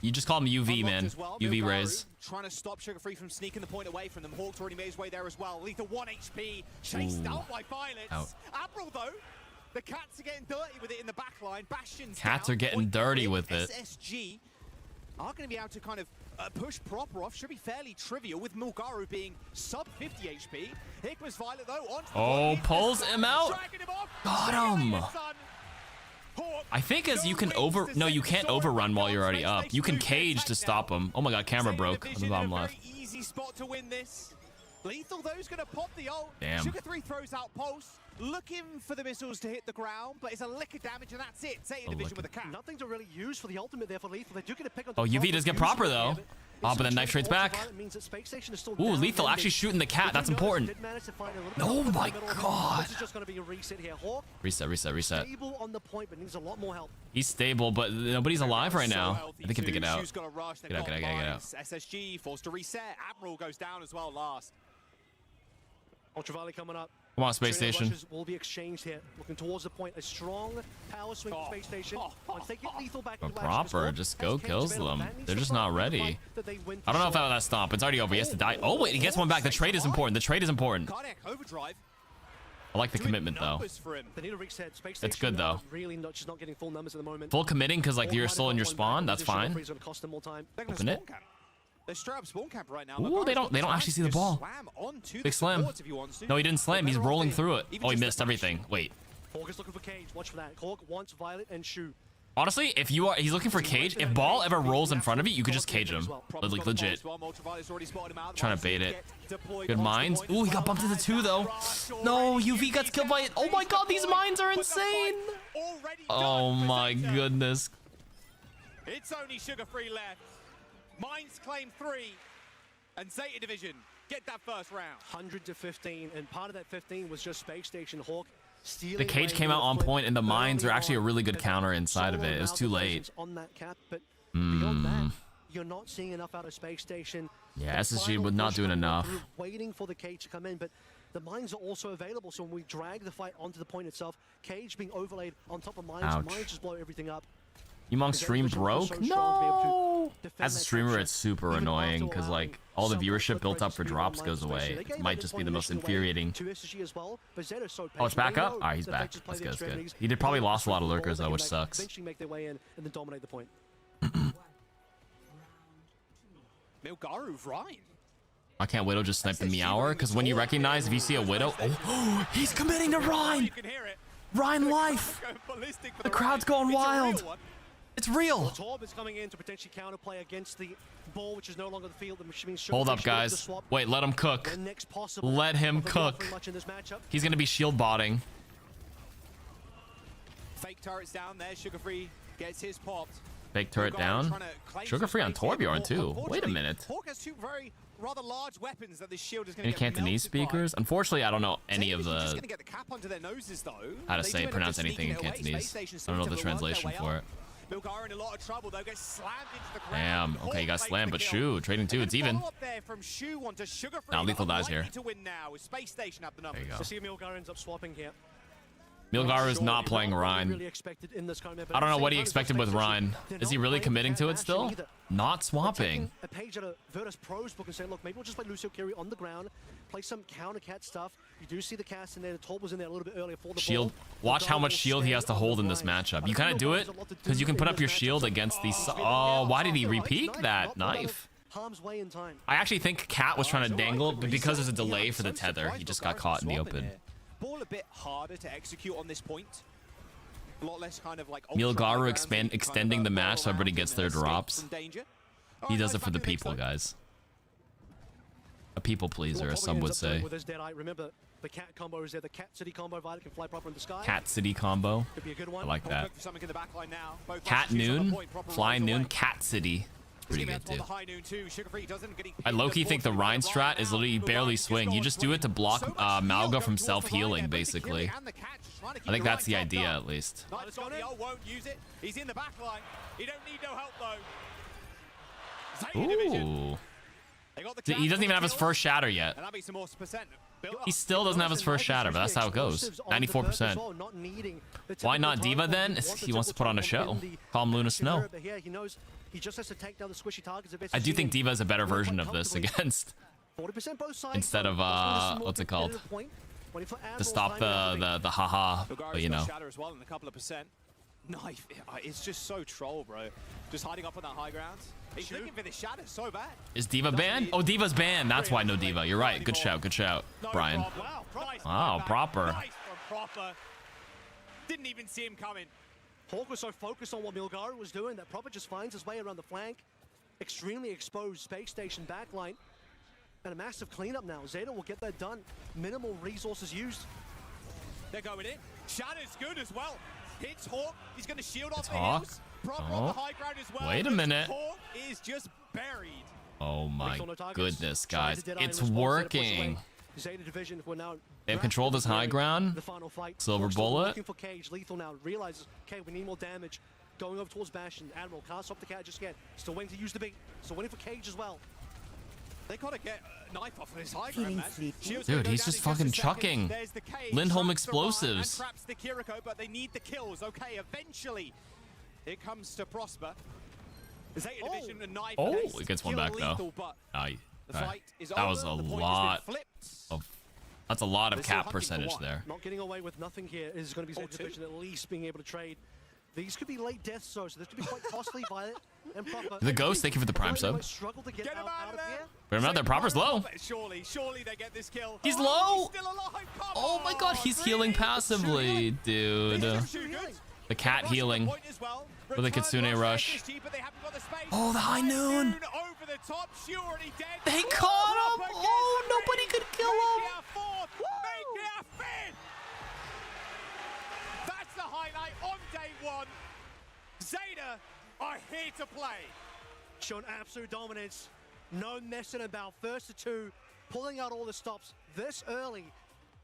You just call them UV, man. UV rays. Trying to stop Sugar Free from sneaking the point away from them. Hawk's already made his way there as well. Lethal 1 HP, chased out by Violets. Admiral though, the Cats are getting dirty with it in the back line. Bastion's Cats are getting dirty with it. SSG are going to be able to kind of push proper off. Should be fairly trivial with Mulgaru being sub 50 HP. Here comes Violet though. Oh, pulls him out. Got him. I think as you can no, you can't overrun while you're already up. You can cage to stop him. Oh my god, camera broke on the bottom left. Easy spot to win this. Lethal though is going to pop the ult. Damn. Sugar 3 throws out pulse, looking for the missiles to hit the ground, but it's a lick of damage and that's it. Zeta Division with a cap. Nothing to really use for the ultimate there for Lethal. They do get a pick on. Oh, UV does get proper though. Oh, but then knife trades back. Ooh, Lethal actually shooting the cat. That's important. Oh my god. This is just going to be a reset here. Hawk. Reset. Stable on the point, but needs a lot more help. He's stable, but nobody's alive right now. I think he have to get out. Get out. SSG forced to reset. Admiral goes down as well last. Ultraviolet coming up. Come on, Space Station. Will be exchanged here. Looking towards the point. A strong power swing to Space Station. Once they get Lethal back But proper, just go kills them. They're just not ready. I don't know if that stomp. It's already over. He has to die. Oh wait, he gets one back. The trade is important. I like the commitment though. It's good though. Really not just not getting full numbers at the moment. Full committing because like you're still in your spawn. That's fine. Open it. They're straight up spawn camp right now. Ooh, they don't actually see the ball. Big slam. No, he didn't slam. He's rolling through it. Oh, he missed everything. Wait. Hawk is looking for cage. Watch for that. Hawk wants Violet and Shu. Honestly, if you are, he's looking for cage. If ball ever rolls in front of you, you could just cage him. Like legit. Trying to bait it. Good mines. Ooh, he got bumped into 2 though. No, UV gets killed by it. Oh my god, these mines are insane. Oh my goodness. It's only Sugar Free left. Mines claim 3. And Zeta Division get that first round. 100 to 15, and part of that 15 was just Space Station Hawk. The cage came out on point, and the mines are actually a really good counter inside of it. It was too late. On that cap, but beyond that, you're not seeing enough out of Space Station. Yeah, SSG was not doing enough. Waiting for the cage to come in, but the mines are also available. So when we drag the fight onto the point itself, cage being overlaid on top of mines, mines just blow everything up. Umong's stream broke? No! As a streamer, it's super annoying because like all the viewership built up for drops goes away. It might just be the most infuriating. Oh, it's back up? Alright, he's back. That's good, that's good. He did probably lost a lot of lurkers though, which sucks. Make their way in and then dominate the point. Milgaru, Ryan. I can't Widow just snipe the Meower? Because when you recognize, if you see a Widow, oh, he's committing to Ryan! Ryan life! The crowd's going wild! It's real! Torb is coming in to potentially counterplay against the ball, which is no longer the field. Hold up, guys. Wait, let him cook. Let him cook. He's gonna be shield botting. Fake turrets down there. Sugar Free gets his popped. Fake turret down. Sugar Free on Torbjorn too. Wait a minute. Hawk has 2 very rather large weapons that this shield is going Any to get Cantonese speakers? Unfortunately, I don't know any of just the going to get the cap onto their noses, though. how to say pronounce anything in Cantonese. I don't know the translation for it. Milgar in a lot of trouble, though, gets slammed into the ground. Damn. Okay, he got slammed, but Shu trading 2. It's even. Now Lethal dies here. To win now with Space Station at the There you go. So see Milgar ends up swapping here. Milgar is not playing Ryan. I don't know what he expected with Ryan. Is he really committing to it still? Not swapping. A page at a Virtus.pro's book and say, look, maybe we'll just play Lucio Kiri on the ground, play some counter cat stuff. You do see the cast in there. The Torb was in there a little bit earlier for the shield. Watch how much shield he has to hold in this matchup. You kind of do it because you can put up your shield against these. Oh, why did he repeat that knife? I actually think Cat was trying to dangle, but because there's a delay for the tether, he just got caught in the open. Ball a bit harder to execute on this point. A lot less kind of like Milgaru extending the match so everybody gets their drops. He does it for the people, guys. A people pleaser, as some would say. Remember, the Cat combo is there. The Cat City combo, Violet can fly proper in the sky. Cat City combo. I like that. Cat Noon, Fly Noon, Cat City. Pretty good too. I low-key think the Rhine strat is literally barely swing. You just do it to block Malga from self-healing, basically. I think that's the idea, at least. He's in the back line. He don't need no help Ooh. though. He doesn't even have his first shatter yet. He still doesn't have his first shatter, but that's how it goes. 94%. Why not Diva then? He wants to put on a show. Call him Luna Snow. I do think Diva is a better version of this against. Instead of what's it called? To stop the haha, but you know. Knife, it's just so troll, bro. Just hiding up on that high ground. He's looking for the shatter so bad. Is Diva banned? Oh, Diva's banned. That's why no Diva. You're right. Good shout. Good shout, Brian. Wow, proper. Didn't even see him coming. Hawk was so focused on what Milgaru was doing that Proper just finds his way around the flank. Extremely exposed Space Station backline. And a massive cleanup now. Zeta will get that done. Minimal resources used. They're going in. Shatter's good as well. Hits Hawk. He's going to shield off the Hawk. hills. Proper on the high ground as well. Wait a minute. Hawk is just buried. Oh my goodness, guys. It's working. Zeta Division were now they have controlled this high ground. The final fight. Silver Bullet. Looking for Cage. Lethal now realizes, okay, we need more damage. Going over towards Bastion. Admiral can't stop the Cat just yet. Still waiting to use the beat. Still waiting for Cage as well. They gotta get a knife off of this high ground, man. Dude, he's just fucking chucking Lindholm explosives. Traps the Kiriko, but they need the kills. Okay, eventually it comes to Prosper. Zeta Division, a knife. Oh, he gets one back though. That was a lot of. That's a lot of cap percentage there. Not getting away with nothing here is going to be Zeta Division at least being able to trade. These could be late deaths, so this could be quite costly. Violet and Proper. The Ghost, thank you for the Prime sub. Struggle to get him out of here. Remember, their Proper's low. Surely they get this kill. He's low. Oh my god, he's healing passively, dude. The cat healing with a Kitsune rush. Oh, the high noon. They caught him. Oh, nobody could kill him. That's the highlight on day one. Zeta are here to play. Showing absolute dominance. No messing about. First to two. Pulling out all the stops this early.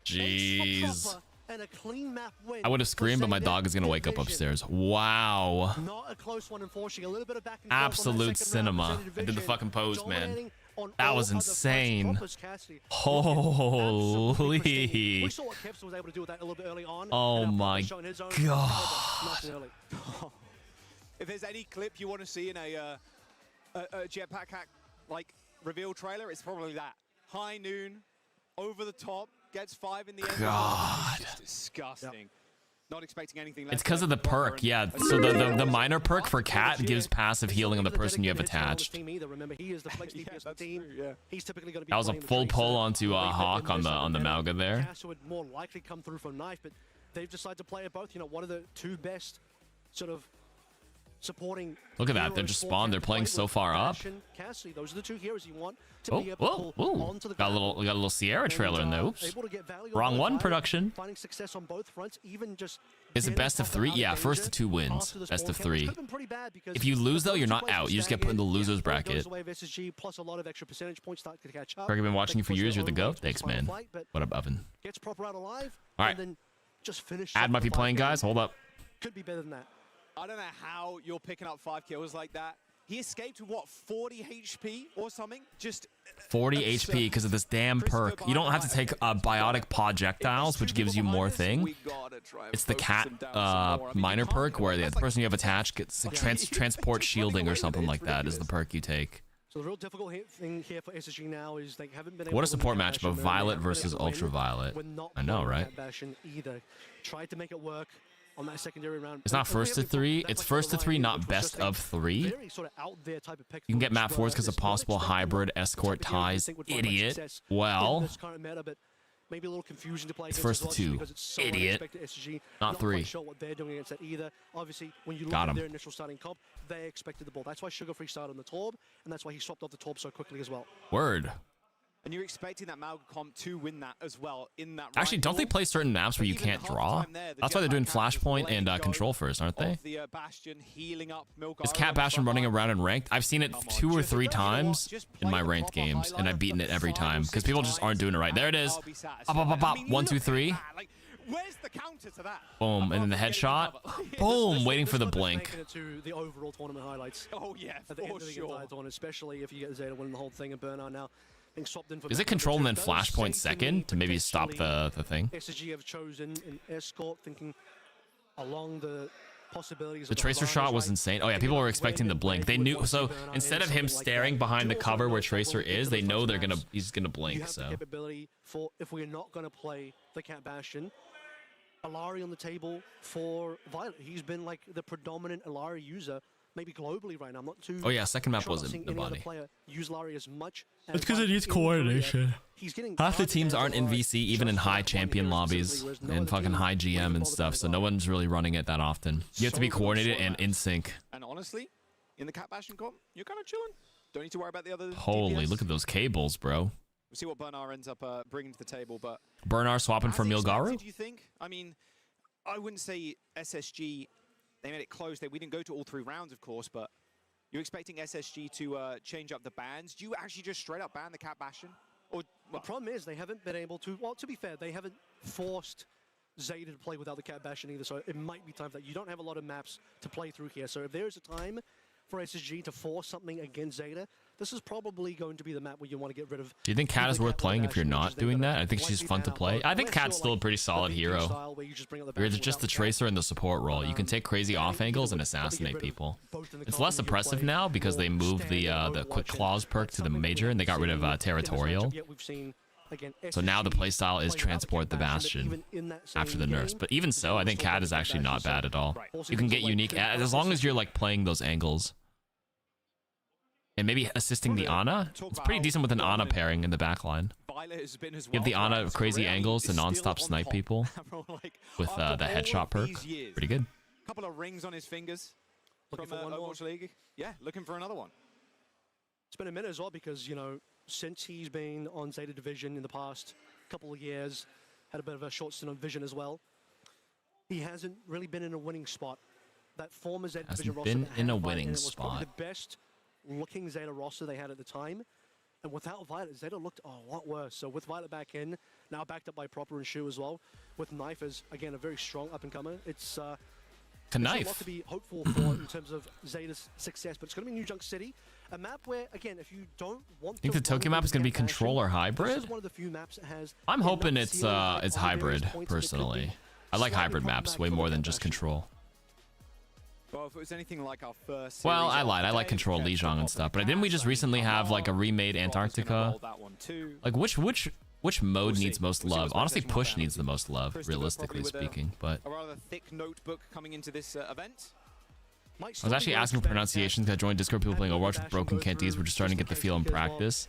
Jeez. And a clean map win. I would have screamed, but my dog is going to wake up upstairs. Wow. Not a close one, unfortunately. A little bit of back and Absolute cinema. I did the fucking pose, man. That was insane. Holy. We saw what Kevs was able to do with that a little bit early on. Oh my god. If there's any clip you want to see in a jetpack hack like reveal trailer, it's probably that. High noon, over the top, gets 5 in the end. God. It's just disgusting. Not expecting anything less. It's because of the perk, yeah. So the minor perk for Cat gives passive healing on the person you have attached. That was a full pull onto Hawk on the Mauga there. Would more likely come through from Knife, but they've decided to play it both. You know, one of the two best sort of supporting. Look at that, they're just spawned. They're playing so far up. Cassie, those are the two heroes you want to Oh, be able whoa, to pull onto the got a little Sierra trailer in there. Oops. able to get value Wrong on one both production. finding success on both fronts, even just Is it best of 3? Yeah, first to 2 wins. Best of 3. If you lose though, you're not out. You just get put in the losers bracket. Plus a lot of extra percentage points start to catch up. Greg, I've been watching you for years. You're the GOAT. Thanks, man. What up, Oven? Gets proper out alive. All right. And then just finish. Ad might be playing, guys. Hold up. Could be better than that. I don't know how you're picking up 5 kills like that. He escaped with what, 40 HP or something? Just 40 HP because of this damn perk. You don't have to take biotic projectiles, which gives you more thing. It's the Cat minor perk where the person you have attached gets transport shielding or something like that is the perk you take. So the real difficult thing here for SSG now is they haven't been able What a to support win matchup that of Bastion. Violet versus Ultraviolet. I know, right? Bastion either. Tried to make it work on that secondary round. It's not first to 3. It's first to 3, not best of 3. You can get map 4s because of possible hybrid escort ties. Idiot. Well, maybe a little confusion to play it's first to 2. Idiot. Not 3. Sure what they're doing against that either. Obviously, when you look Got at him. their initial starting comp, they expected the ball. That's why Sugar Free started on the Torb, and that's why he swapped off the Torb so quickly as well. Word. And you're expecting that Mauga comp to win that as well in that. Actually, don't they play certain maps where you can't draw? That's why they're doing Flashpoint and Control first, aren't they? Is Cat Bastion running around in ranked? I've seen it 2 or 3 times in my ranked games, and I've beaten it every time because people just aren't doing it right. There it is. Up, up, up, up. 1, 2, 3. Where's the counter to that? Boom, and then the headshot. Boom, waiting for the blink. To the overall tournament highlights. Oh yeah, at the end of the entire tournament, especially if you get Zeta winning the whole thing and Burnout now. Is it Control and then Flashpoint second to maybe stop the thing? SSG have chosen an escort, thinking along the possibilities. The Tracer shot was insane. Oh yeah, people were expecting the blink. They knew, so instead of him staring behind the cover where Tracer is, they know he's gonna blink. So capability for if we're not gonna play the Cat Bastion, Alari on the table for Violet. He's been like the predominant Alari user. Maybe globally right now. I'm not too. Oh yeah, second map sure wasn't the body. Use Larry as much. It's because it needs coordination. Half the teams aren't in VC, even in high champion lobbies and fucking high GM and stuff. So no one's really running it that often. You have to be coordinated and in sync. And honestly, in the Cat Bastion comp, you're kind of chilling. Don't need to worry about the other. Holy, look at those cables, bro. We'll see what Bernard ends up bringing to the table, but Bernard swapping for Milgaru. Do you think? I mean, I wouldn't say SSG. They made it close. We didn't go to all 3 rounds, of course, but you're expecting SSG to change up the bans. Do you actually just straight up ban the Cat Bastion? Or the problem is they haven't been able to. Well, to be fair, they haven't forced Zeta to play without the Cat Bastion either. So it might be time for that. You don't have a lot of maps to play through here. So if there is a time for SSG to force something against Zeta, this is probably going to be the map where you want to get rid of. Do you think Cat is worth playing if you're not doing that? I think she's fun to play. I think Cat's still a pretty solid hero. You're just the Tracer and the support role. You can take crazy off angles and assassinate people. It's less oppressive now because they moved the Quick Claws perk to the major and they got rid of Territorial. So now the playstyle is Transport the Bastion after the nerfs. But even so, I think Cat is actually not bad at all. You can get unique as long as you're like playing those angles. And maybe assisting the Ana. It's pretty decent with an Ana pairing in the backline. Give the Ana crazy angles to non-stop snipe people with the headshot perk. Pretty good. couple of rings on his fingers Looking from for one more. Overwatch League. Yeah, looking for another one. It's been a minute as well because, you know, since he's been on Zeta Division in the past couple of years, had a bit of a short stint on Vision as well, he hasn't really been in a winning spot. That former Zeta Division roster been that in had a Violet winning in it was probably spot. the best looking Zeta roster they had at the time. And without Violet, Zeta looked a lot worse. So with Violet back in, now backed up by Proper and Shu as well, with Knife as, again, a very strong up-and-comer, it's there's a Knife. lot to be hopeful for in terms of Zeta's success. But it's going to be New Junk City, a map where, again, if you don't want I think to the Tokyo run map is going to be Cat Bastion, controller this hybrid. is one of the few maps that has I'm enough hoping it's ceiling height it's on various hybrid points that it could personally. be I like slightly hybrid maps problematic way for the more than Cat just Bastion. control. Well, if it was anything like our first Well, series I of lied. I like today, control Jets Lijiang and took stuff, off but the didn't we cats, just I mean, recently come have like a on. remade Robert's gonna Antarctica? roll that one too. Like which mode We'll needs see. most We'll see love? what Honestly, PlayStation push One needs the most love, Chris took realistically probably with speaking. But a rather thick notebook coming into this event. I was actually asking for pronunciations because I joined Discord. People playing Overwatch with broken Cantonese. We're just starting to get the feel in practice.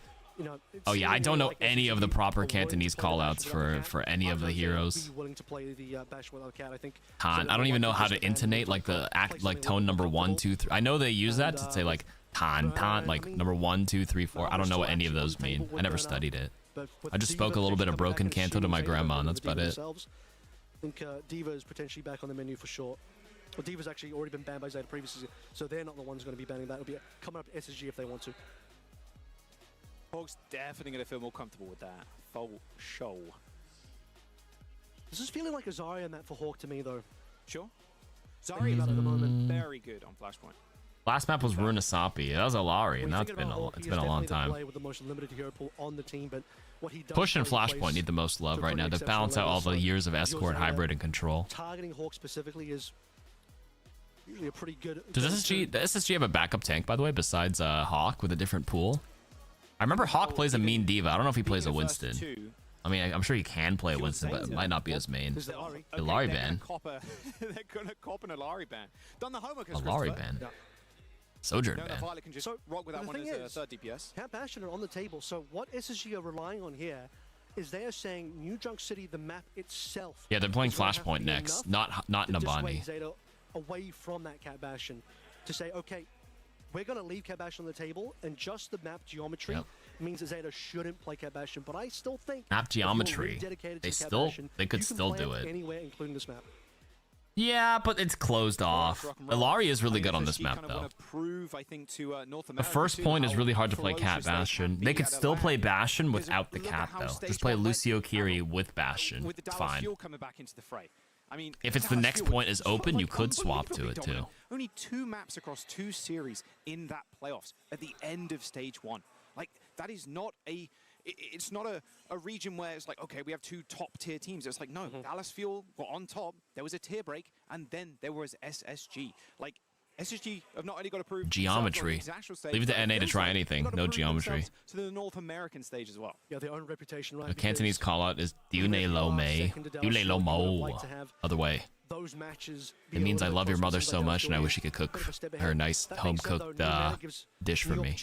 Oh yeah, I don't know any of the proper Cantonese callouts for any of the heroes. Han, I don't even know how to intonate like the act like tone number 1, 2, 3. I know they use that to say like tan like number 1, 2, 3, 4. I don't know what any of those mean. I never studied it. I just spoke a little bit of broken Canto to my grandma, and that's about it. I think Diva is potentially back on the menu for sure. Well, Diva's actually already been banned by Zeta previously, so they're not the ones going to be banning that. It'll be coming up SSG if they want to. Hawk's definitely going to feel more comfortable with that. For sure. This is feeling like a Zarya map for Hawk to me, though. Sure. Zarya at the moment, very good on Flashpoint. Last map was Runasapi. That was Alari, and that's been Hawk, it's he been is a long definitely the time. player with the most limited hero pool on the team, but what he does Push and play in Flashpoint place need the most love to right now to pretty balance out all the exceptional years of levels. escort, Zeta hybrid, and control. Targeting Hawk specifically is usually a pretty good. Does SSG have a backup tank, by the way, besides Hawk with a different pool? I remember Hawk plays a mean diva. I don't know if he plays a Winston. I mean, I'm sure he can play a Winston, but it might not be his main. Alari ban. They're going to cop an Alari ban. Done the homework. Alari ban. Sojourn ban. Violet can just rock with that the one thing as a is, third DPS. Cat Bastion are on the table, so what SSG are relying on here is they are saying New Junk City, the map itself. Yeah, they're playing is gonna have to Flashpoint be next, enough not to dissuade Nabani. Zeta away from that Cat Bastion to say, okay, we're going to leave Cat Bastion on the table, and just the map geometry means that Zeta shouldn't play Cat Bastion. But I still think Map if you're geometry. really dedicated They to Cat still Bastion, they could you can still play do it. anywhere, including this map. Yeah, but it's closed off. Alari is really good on this map, though. Prove, I think, to North The America first too, point is how really hard to play Cat ferocious they can Bastion. be They could at a still LAN. play Bastion Because without the look at Cat, how though. stage Just play one went Lucio Kiri with Bastion. with the It's Dallas fine. Fuel coming back into the fray. I mean, If it's the Dallas next Fuel point was is open, you like could swap to it, unbelievably too. dominant. Only 2 maps across 2 series in that playoffs at the end of stage 1. Like, that is not a... It's not a region where it's like, okay, we have 2 top-tier teams. It's like, no, Dallas Fuel were on top, there was a tier break, and then there was SSG. Like, SSG have not only got to prove Geometry. Leave it to NA to try anything. No geometry. To the North American stage as well. Yeah, their own reputation, right? The Cantonese call out is Diune Lo Mei. Diune Lo Mo. Other way. Those matches It means I love your mother so much and I wish you could cook her nice home-cooked dish for me.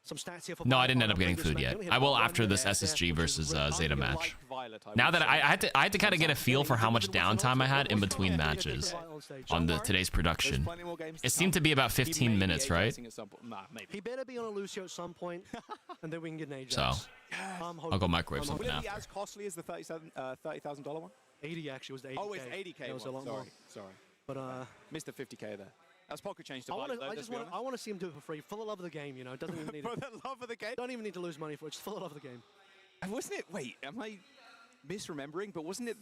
Some stats here for No, I didn't end up getting food yet. I will after this SSG versus Zeta match. Now that I had to kind of get a feel for how much downtime I had in between matches on today's production. It seemed to be about 15 minutes, right? He better be on a Lucio at some point, and then we can get an Ajax. So, I'll go microwave something Will it be after. as costly as the $30,000 one? 80 actually was the 80K. Oh, it's 80K. That was a lot more. Sorry. But missed the 50K there. That's pocket change to I Violet, though, want let's to. be honest. I want to see him do it for free, for the love of the game. You know, doesn't even need. For the love of the game. Don't even need to lose money for it. Just for the love of the game. And wasn't it? Wait, am I misremembering? But wasn't it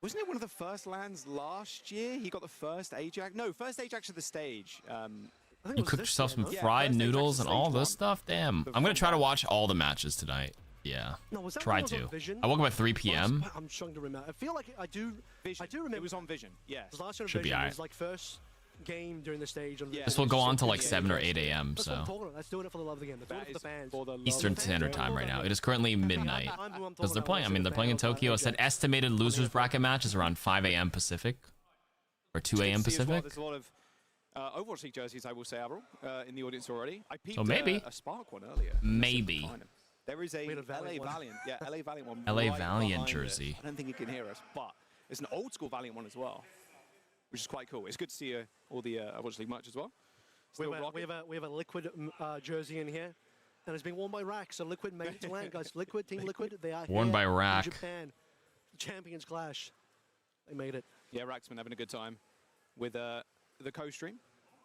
one of the first lands last year? He got the first Ajax. No, first Ajax of the stage. You cooked yourself some Yeah, fried first Ajax noodles of and all stage this 1. stuff? Damn. I'm going to try to watch all the matches tonight. Yeah. No, was that Try when it was to. on Vision? I woke up at 3 p.m. I'm struggling to remember. I feel like I do. Vision. I do remember. It was on Vision. Yeah. It was last year on Should be Vision. It alright. was like first game during the stage. On the This will go on till like 7 or 8 a.m. That's what I'm So talking about. That's doing it for the love of the game. That's doing it for the fans. Eastern Standard Time right now. It is currently midnight because they're playing. I mean, they're playing in Tokyo. It said estimated losers bracket match is around 5 a.m. Pacific or 2 a.m. Pacific. There's a lot of Overwatch League jerseys, I will say, Avril, in the audience already. I peeped So maybe. a Spark one earlier. Maybe. There is a We had a Valiant LA one. Valiant. Yeah, LA Valiant one. LA right Valiant behind it. jersey. I don't think you can hear us, but it's an old school Valiant one as well. which is quite cool. It's good to see all the Overwatch League merch as well. We have a Liquid jersey in here, and it's being worn by Rack. So Liquid made it to land, guys. Liquid, Team Liquid, they are Worn here by Rack. in Japan. The Champions Clash. They made it. Yeah, Rack's been having a good time with the co-stream.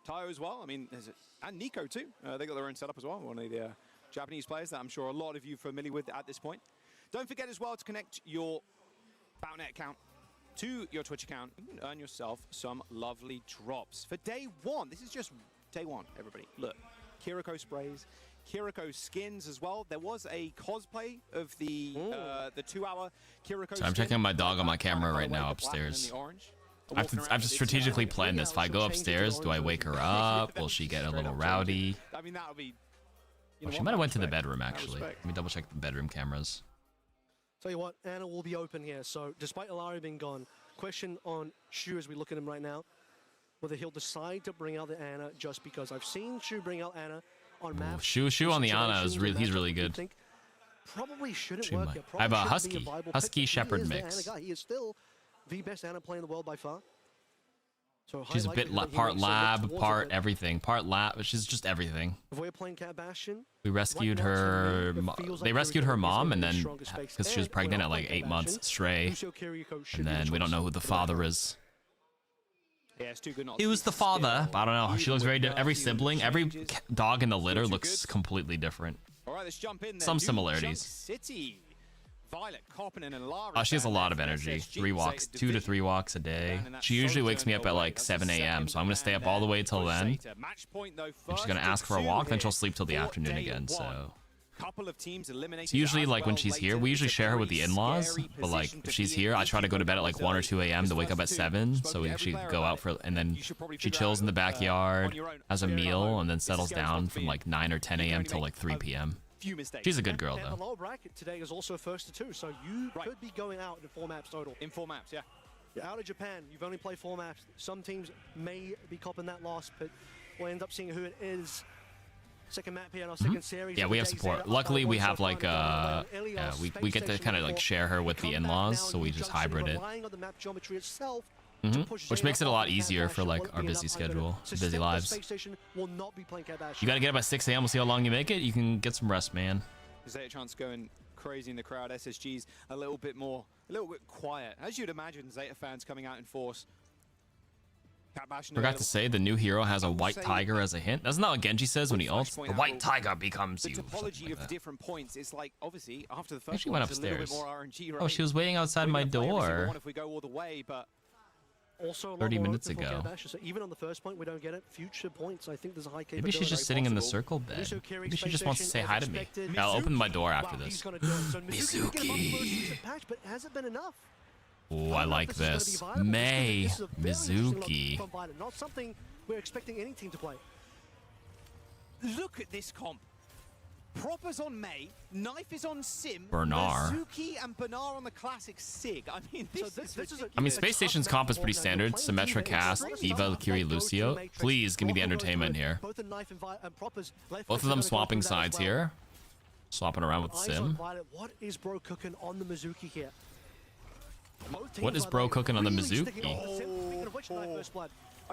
Tayo as well. I mean, and Nico too. They got their own setup as well. One of the Japanese players that I'm sure a lot of you are familiar with at this point. Don't forget as well to connect your Battle.net account to your Twitch account. You can earn yourself some lovely drops for day one. This is just day one, everybody. Look, Kiriko sprays, Kiriko skins as well. There was a cosplay of the 2-hour Kiriko. So I'm checking my dog on my camera right now upstairs. I've strategically planned this. If I go upstairs, do I wake her up? Will she get a little rowdy? I mean, that would be. Oh, she might have went to the bedroom actually. Let me double check the bedroom cameras. Tell you what, Anna will be open here. So despite Ilaria being gone, question on Shu as we look at him right now, whether he'll decide to bring out the Anna just because I've seen Shu bring out Anna on maps. Shu on the Anna is he's really good. Probably shouldn't work. I have a Husky Shepherd mix. He is still the best Anna player in the world by far. So she's a bit part lab, part everything. Part lab, she's just everything. If we're playing Cat Bastion, we rescued her. They rescued her mom, and then because she was pregnant at like 8 months, stray, and then we don't know who the father is. Yeah, it's too good not He was the father. I don't know. She looks very different. Every sibling, every dog in the litter looks completely different. All right, let's jump in there. Some similarities. City. Violet, Coppin, and Lara. She has a lot of energy. 2 to 3 walks a day. She usually wakes me up at like 7 a.m. So I'm gonna stay up all the way till then. If she's gonna ask for a walk, then she'll sleep till the afternoon again. So it's usually like when she's here, we usually share her with the in-laws. But like if she's here, I try to go to bed at like 1 or 2 a.m. to wake up at 7. So we actually go out for, and then she chills in the backyard, has a meal, and then settles down from like 9 or 10 a.m. till like 3 p.m. She's a good girl, and though. the lower bracket today is also 1st to 2, so you could be going out in 4 maps total. In 4 maps, yeah. You're out of Japan. You've only played 4 maps. Some teams may be copping that loss, but we'll end up seeing who it is. Second map here in our second series. Yeah, we have support. Luckily, we have like we get to kind of like share her with the in-laws, so we just hybrid it. Which makes it a lot easier for like our busy schedule, busy lives. You gotta get up at 6 a.m. We'll see how long you make it. You can get some rest, man. Zeta chance going crazy in the crowd. SSG's a little bit quiet, as you'd imagine. Zeta fans coming out in force. Forgot to say, the new hero has a white tiger as a hint. That's not what Genji says when he ults. The white tiger becomes you. The topology of the different points is like, obviously, after the first she went upstairs. RNG, right? Oh, she was waiting outside my door. If we go all the way, but also 30 minutes ago. So even on the first point, we don't get it. Future points, I think there's a high capability. Maybe she's just sitting in the circle bed. Maybe she just wants to say hi to me. Yeah, I'll open my door after this. Mizuki. But has it been enough? Oh, I like this. May Mizuki. Not something we're expecting any team to play. Look at this comp. Proper's on May, Knife is on Sim, Bernard. Mizuki and Bernard on the classic Sig. I mean, this is I mean, Space Station's comp is pretty standard. Symmetra, Cast, Eva, Kiri, Lucio. Please give me the entertainment here. Both of them swapping sides here. Swapping around with Sim. What is Bro cooking on the Mizuki here? What is Bro cooking on the Mizuki?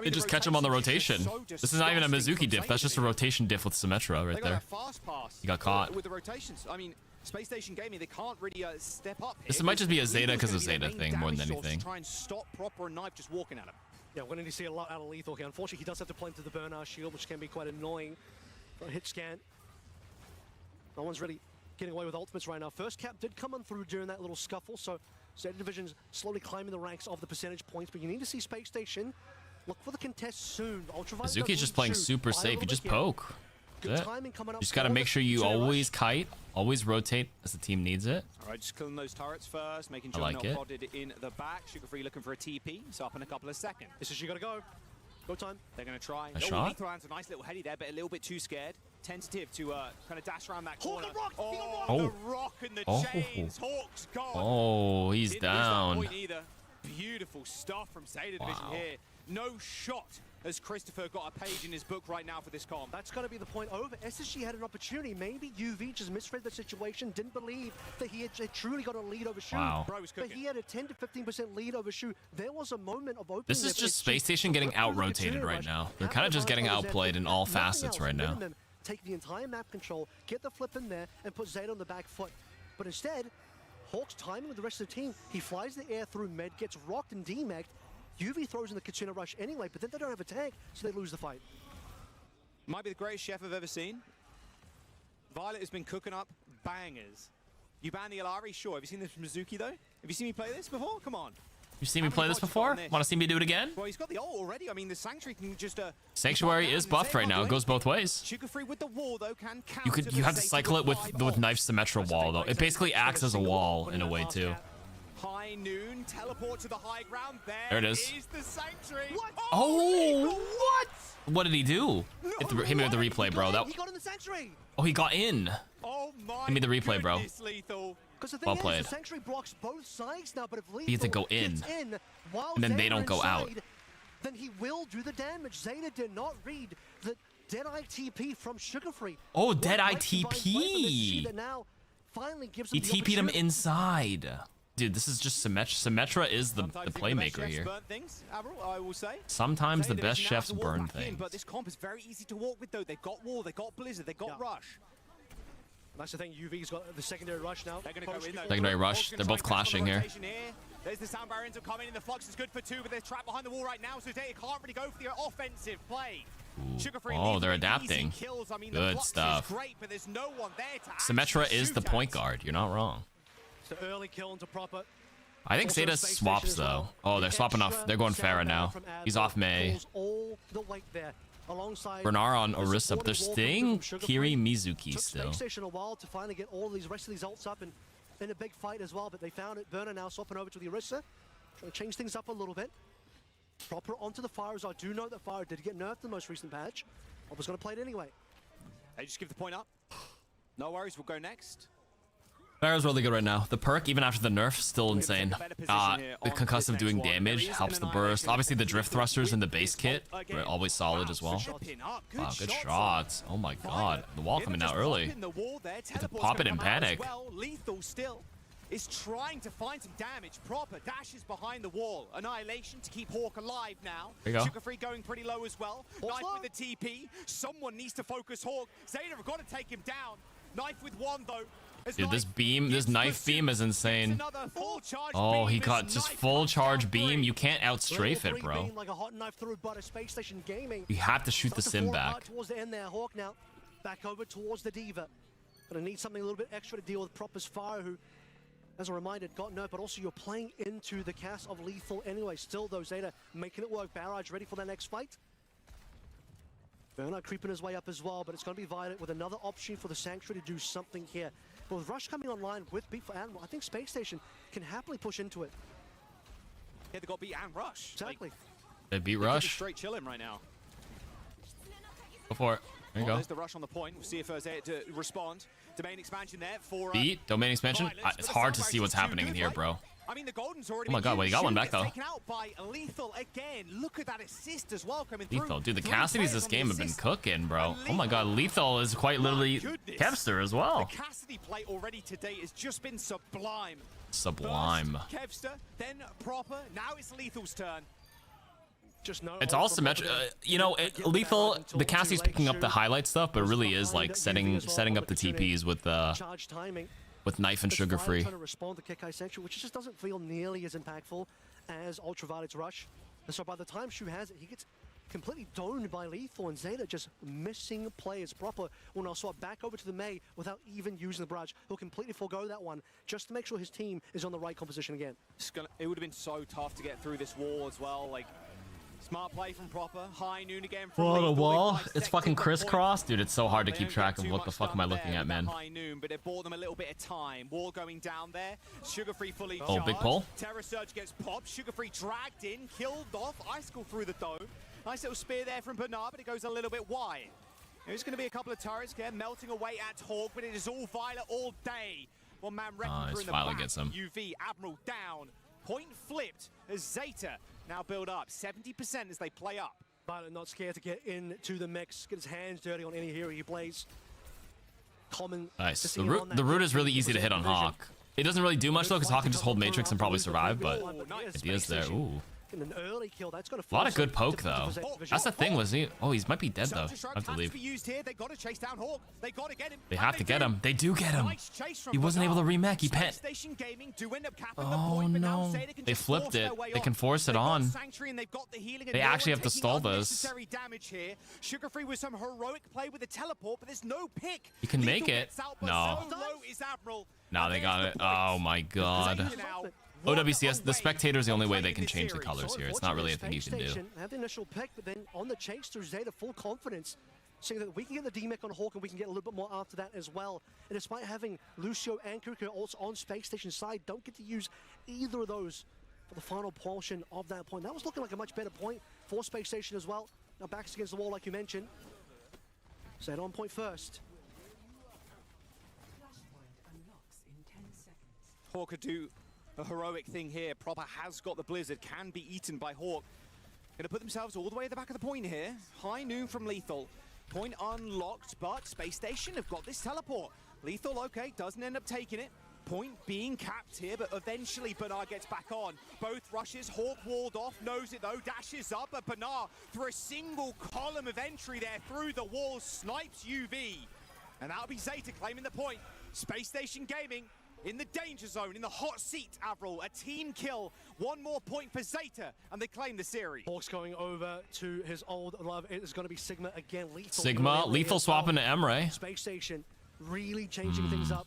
They just catch him on the rotation. This is not even a Mizuki diff. That's just a rotation diff with Symmetra right there. He got caught. With the rotations. I mean, Space Station Gaming, they can't really step up. This might just be a Zeta because of Zeta thing more than anything. Try and stop Proper and Knife just walking at him. Yeah, we're going to see a lot out of Lethal here. Unfortunately, he does have to play into the Bernard shield, which can be quite annoying. Hit scan. No one's really getting away with ultimates right now. First cap did come on through during that little scuffle, so Zeta Division's slowly climbing the ranks of the percentage points, but you need to see Space Station look for the contest soon. Mizuki's just playing super safe. You just poke. You just gotta make sure you always kite, always rotate as the team needs it. All right, just killing those turrets first, making sure they're not potted in the back. Sugar Free looking for a TP, so up in a couple of seconds. This is you gotta go. Go time. They're gonna try. A shot? Lethal lands a nice little heady there, but a little bit too scared. Tentative to kind of dash around that corner. Oh, the rock and the chains. Hawk's gone. Oh, he's Didn't lose that down. point either. Beautiful stuff from Zeta Division here. No shot as Christopher got a page in his book right now for this comp. That's got to be the point. Over SSG had an opportunity. Maybe UV just misread the situation, didn't believe that he had truly got a lead over Shu. Wow. But he had a 10 to 15% lead over Shu. There was a moment of opening. This is just Space Station getting out-rotated right now. They're kind of just getting outplayed in all facets right now. Take the entire map control, get the flip in there, and put Zeta on the back foot. But instead, Hawk's timing with the rest of the team. He flies the air through mid, gets rocked and demagged. UV throws in the Katsuna Rush anyway, but then they don't have a tank, so they lose the fight. Might be the greatest chef I've ever seen. Violet has been cooking up bangers. You ban the Alari? Sure. Have you seen this from Mizuki, though? Have you seen me play this before? Come on. You seen me play this before? Want to see me do it again? Well, he's got the ult already. I mean, the Sanctuary can just... Sanctuary is buffed right now. It goes both ways. Sugar Free with the wall, though, can You have to cycle it with knife Symmetra wall, though. It basically acts as a wall in a way, too. High noon, teleport to the high ground. There it is. Is the Sanctuary. What? Oh, what? What did he do? Hit me with the replay, bro. He got in the Sanctuary. Oh, he got in. Oh my Hit me the replay, bro. Lethal. Well played. The Sanctuary blocks both sides now, but if Lethal He has to go in, and then they don't go out. Then he will do the damage. Zeta did not read the Deadeye TP from Sugar Free. Oh, Deadeye TP. He TP'd him inside. Dude, this is just Symmetra is the playmaker here. Sometimes the best chefs burn things. But this comp is very easy to walk with, though. They've got wall, they've got Blizzard, they've got Rush. That's the thing. UV's got the secondary rush now. They're going to go in, though. Secondary rush. They're both clashing here. There's the sound barriers are coming in. The Flux is good for 2, but they're trapped behind the wall right now, so Zeta can't really go for the offensive play. Oh, they're adapting. Good stuff. Great, but there's no one there to Symmetra is the point guard. You're not wrong. It's the early kill into proper. I think Zeta swaps, though. Oh, they're swapping off. They're going Pharah now. He's off May. Bernard on Orisa, but they're staying Kiri Mizuki still. Space Station a while to finally get all these rest of these ults up and in a big fight as well, but they found it. Burner now swapping over to the Orisa, trying to change things up a little bit. Proper onto the Fire, as I do know that Fire did get nerfed in the most recent patch. I was going to play it anyway. They just give the point up. No worries, we'll go next. Pharah's really good right now. The perk, even after the nerf, still insane. The concussive doing damage helps the burst. Obviously, the drift thrusters in the base kit are always solid as well. Wow, good shots. Oh my god. The wall coming out early. Get to pop it in panic. Lethal still is trying to find some damage. Proper dashes behind the wall. Annihilation to keep Hawk alive now. There you go. Sugar Free going pretty low as well. Knife with the TP. Someone needs to focus Hawk. Zeta have got to take him down. Knife with 1 though. Dude, this knife beam is insane. Oh, he got just full charge beam. You can't outstrafe it, bro. You have to shoot the sim back. Towards the end there, Hawk now back over towards the Diva. Gonna need something a little bit extra to deal with Proper's Fire, who, as a reminder, got nerfed, but also you're playing into the cast of Lethal anyway. Still though, Zeta making it work. Barrage ready for their next fight. Bernard creeping his way up as well, but it's going to be Violet with another option for the Sanctuary to do something here. But with Rush coming online with Beat for Animal, I think Space Station can happily push into it. Yeah, they got Beat and Rush. Exactly. They beat Rush. Straight chill him right now. Go for it. There you go. There's the Rush on the point. We'll see if Zeta to respond. Domain expansion there for... Beat? Domain expansion? It's hard to see what's happening in here, bro. I mean, the Golden's already oh my god, well, you got one back, though. Taken out by Lethal again. Look at that assist as well coming through. Lethal. Dude, the Cassidys this game have been cooking, bro. Oh my god, Lethal is quite literally Kevster as well. The Cassidy play already today has just been sublime. Sublime. First, Kevster, then Proper. Now it's Lethal's turn. Just no. It's all symmetric. You know, Lethal, the Cassie's picking up the highlight stuff, but it really is like setting up the TPs with charge timing. With Knife and Sugar Free. Trying to respond to Kekai Sanctuary, which just doesn't feel nearly as impactful as Ultraviolet's Rush. And so by the time Shu has it, he gets completely domed by Lethal, and Zeta just missing players. Proper will now swap back over to the Mei without even using the barrage. He'll completely forego that one just to make sure his team is on the right composition again. It would have been so tough to get through this wall as well. Like, smart play from Proper. High noon again from Whoa, the Lethal. wall? It's fucking crisscross? Dude, it's so hard to keep track of what the fuck am I looking at, man. High noon, but it bought them a little bit of time. Wall going down there. Sugar Free fully Oh, charged. big pull. Terror Surge gets popped. Sugar Free dragged in, killed off. Icicle through the dome. Nice little spear there from Bernard, but it goes a little bit wide. There's going to be a couple of turrets here melting away at Hawk, but it is all Violet all day. One man wrecking through in the back. Gets him. UV, Admiral down. Point flipped as Zeta now build up. 70% as they play up. Violet not scared to get into the mix, get his hands dirty on any hero he plays. Common. Nice. The root is really easy to hit on Hawk. It doesn't really do much though, because Hawk can just hold Matrix and probably survive, but idea's there. Ooh. An early kill, that's gonna A lot of good poke though. That's the thing, was he? Oh, he might be dead though. I have to leave. They have to get him. They do get him. He wasn't able to remech. He pent. Oh no. They flipped it. They can force it on. They actually have to stall this. Sugarfree with some heroic play with a teleport, but there's no pick. You can make it. No. No, they got it. Oh my god. OWCS, the spectator's the only way they can change the colors here. It's not really a thing you can do. Have the initial pick, but then on the chase through Zeta, full confidence, saying that we can get the D-Mech on Hawk and we can get a little bit more after that as well. And despite having Lucio and Kuka also on Space Station side, don't get to use either of those for the final portion of that point. That was looking like a much better point for Space Station as well. Now backs against the wall like you mentioned. Zeta on point first. Hawk could do a heroic thing here. Proper has got the Blizzard, can be eaten by Hawk. Gonna put themselves all the way at the back of the point here. High noon from Lethal. Point unlocked, but Space Station have got this teleport. Lethal, okay, doesn't end up taking it. Point being capped here, but eventually Bernard gets back on. Both rushes, Hawk walled off, knows it though, dashes up, but Bernard through a single column of entry there through the wall, snipes UV. And that'll be Zeta claiming the point. Space Station Gaming in the danger zone, in the hot seat, Avril. A team kill, one more point for Zeta, and they claim the series. Hawk's going over to his old love. It is going to be Sigma again. Lethal. Sigma, Lethal swapping to Emre. Space Station really changing things up.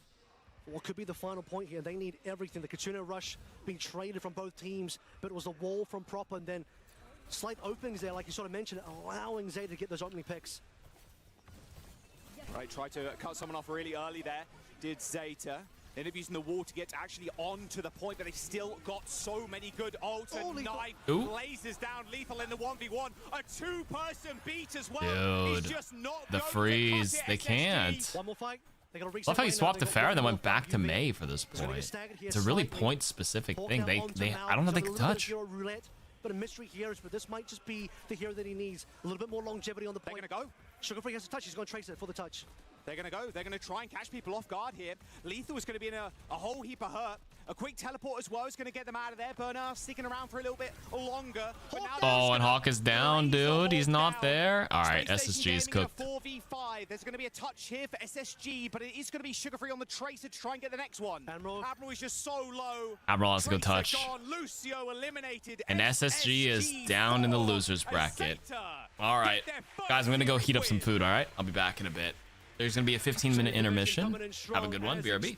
What could be the final point here? They need everything. The Kachuna rush being traded from both teams, but it was the wall from Proper, and then slight openings there, like you sort of mentioned, allowing Zeta to get those opening picks. Right, tried to cut someone off really early there, did Zeta. Ended up using the wall to get actually onto the point, but they still got so many good ults and knife blazes down Lethal in the 1v1. A two-person beat as well. Dude, He's just not the freeze, they can't. One more fight. Love how he swapped to Pharah and then went back to Mei for this point. It's a really point-specific thing. I don't know if they can touch. But a mystery heroes, but this might just be the hero that he needs. A little bit more longevity on the point. They're gonna go. Sugarfree has a touch. He's going to trace it for the touch. They're going to go. They're going to try and catch people off guard here. Lethal is going to be in a whole heap of hurt. A quick teleport as well is going to get them out of there. Bernard sticking around for a little bit longer. Oh, and Hawk is down, dude. He's not there. All right, SSG is cooked. 4v5. There's going to be a touch here for SSG, but it is going to be Sugarfree on the Tracer to try and get the next one. Admiral is just so low. Admiral has to go touch. Lucio eliminated. And SSG is down in the losers bracket. All right, guys, I'm going to go heat up some food, all right? I'll be back in a bit. There's going to be a 15-minute intermission. Have a good one, BRB.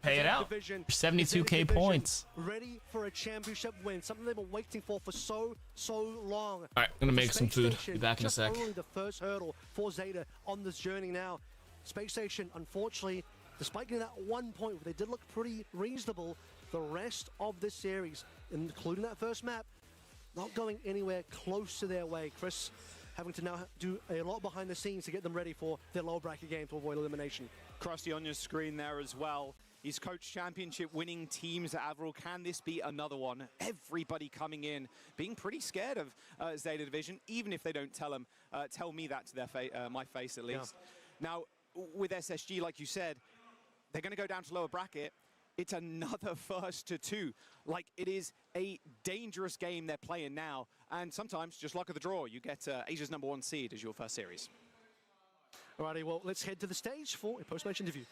Pay it out. 72K points. Ready for a championship win, something they've been waiting for so long. All right, I'm going to make some food. Be back in a sec. Only the first hurdle for Zeta on this journey now. Space Station, unfortunately, despite getting that 1 point, they did look pretty reasonable. The rest of this series, including that first map, not going anywhere close to their way. Chris having to now do a lot behind the scenes to get them ready for their low bracket game to avoid elimination. Krusty on your screen there as well. He's coached championship winning teams at Avril. Can this be another one? Everybody coming in, being pretty scared of Zeta Division, even if they don't tell me that to their my face at least. Yeah. Now, with SSG, like you said, they're going to go down to lower bracket. It's another first to two. Like, it is a dangerous game they're playing now. And sometimes, just luck of the draw, you get Asia's #1 seed as your first series. Alrighty, well, let's head to the stage for a post-match interview.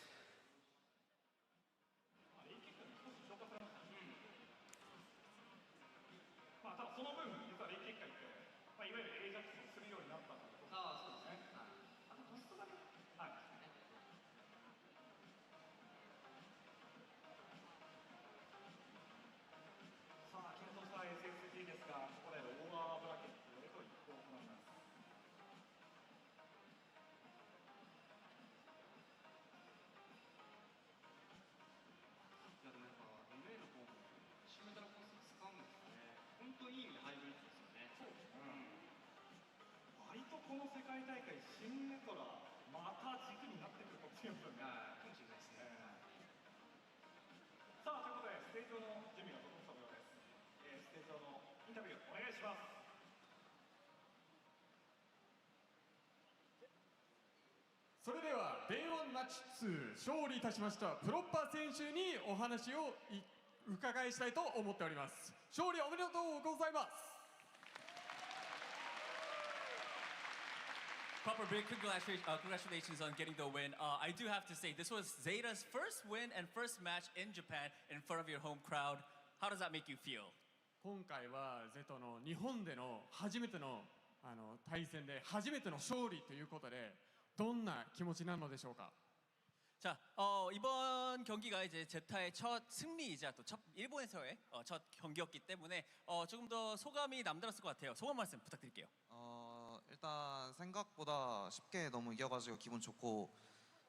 それでは Day1 マッチ2勝利いたしましたプロッパー選手にお話を伺いしたいと思っております。勝利おめでとうございます。Proper big congratulations on getting the win. I do have to say, this was Zeta's first win and first match in Japan in front of your home crowd. How does that make you feel? 今回は Zeta の日本での初めての対戦で初めての勝利ということでどんな気持ちなのでしょうか。 자, 이번 경기가 이제 제타의 첫 승리이자 또 첫 일본에서의 첫 경기였기 때문에 조금 더 소감이 남다랐을 것 같아요. 소감 말씀 부탁드릴게요. 일단 생각보다 쉽게 너무 이겨가지고 기분 좋고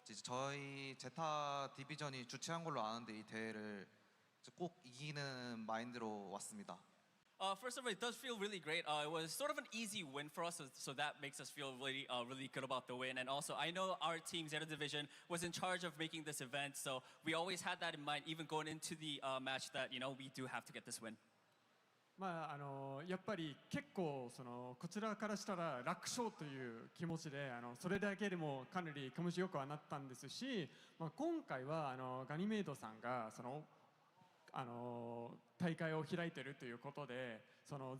이제 저희 제타 디비전이 주최한 걸로 아는데 이 대회를 꼭 이기는 마인드로 왔습니다. First of all, it does feel really great. It was sort of an easy win for us, so that makes us feel really, really good about the win. And also, I know our team, Zeta Division, was in charge of making this event, so we always had that in mind, even going into the match that, we do have to get this win. まあやっぱり結構こちらからしたら楽勝という気持ちでそれだけでもかなり気持ちよくはなったんですし、今回はガニメイドさんが大会を開いているということで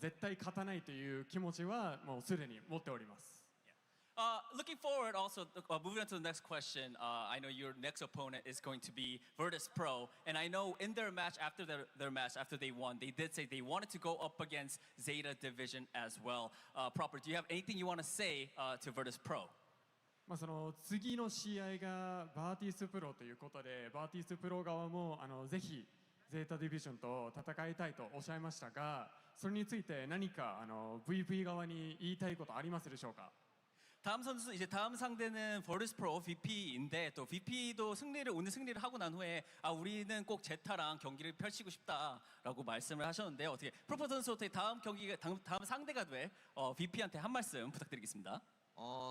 絶対勝たないという気持ちはもうすでに持っております。 Looking forward, also moving on to the next question. I know your next opponent is going to be Virtus.pro, and I know in their match after after they won, they did say they wanted to go up against Zeta Division as well. Proper, do you have anything you want to say to Virtus.pro? 次の試合がバーティスプロということで、バーティスプロ側もぜひゼータディビジョンと戦いたいとおっしゃいましたが、それについて何かVP 側に言いたいことありますでしょうか。 다음 선수 이제 다음 상대는 Virtus.pro VP인데 또 VP도 오늘 승리를 하고 난 후에 우리는 꼭 제타랑 경기를 펼치고 싶다라고 말씀을 하셨는데 어떻게 프로퍼 선수 어떻게 다음 상대가 될 VP한테 한 말씀 부탁드리겠습니다.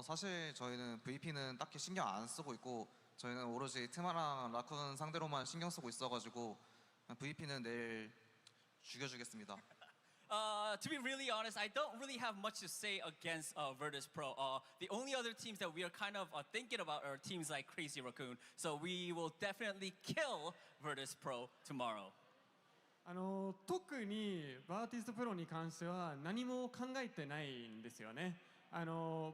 사실 저희는 VP는 딱히 신경 안 쓰고 있고 저희는 오로지 트마랑 라쿤 상대로만 신경 쓰고 있어가지고 VP는 내일 죽여주겠습니다. To be really honest, I don't really have much to say against Virtus.pro. The only other teams that we are kind of thinking about are teams like Crazy Raccoon. So we will definitely kill Virtus.pro tomorrow. 特にバーティスプロに関しては何も考えてないんですよね。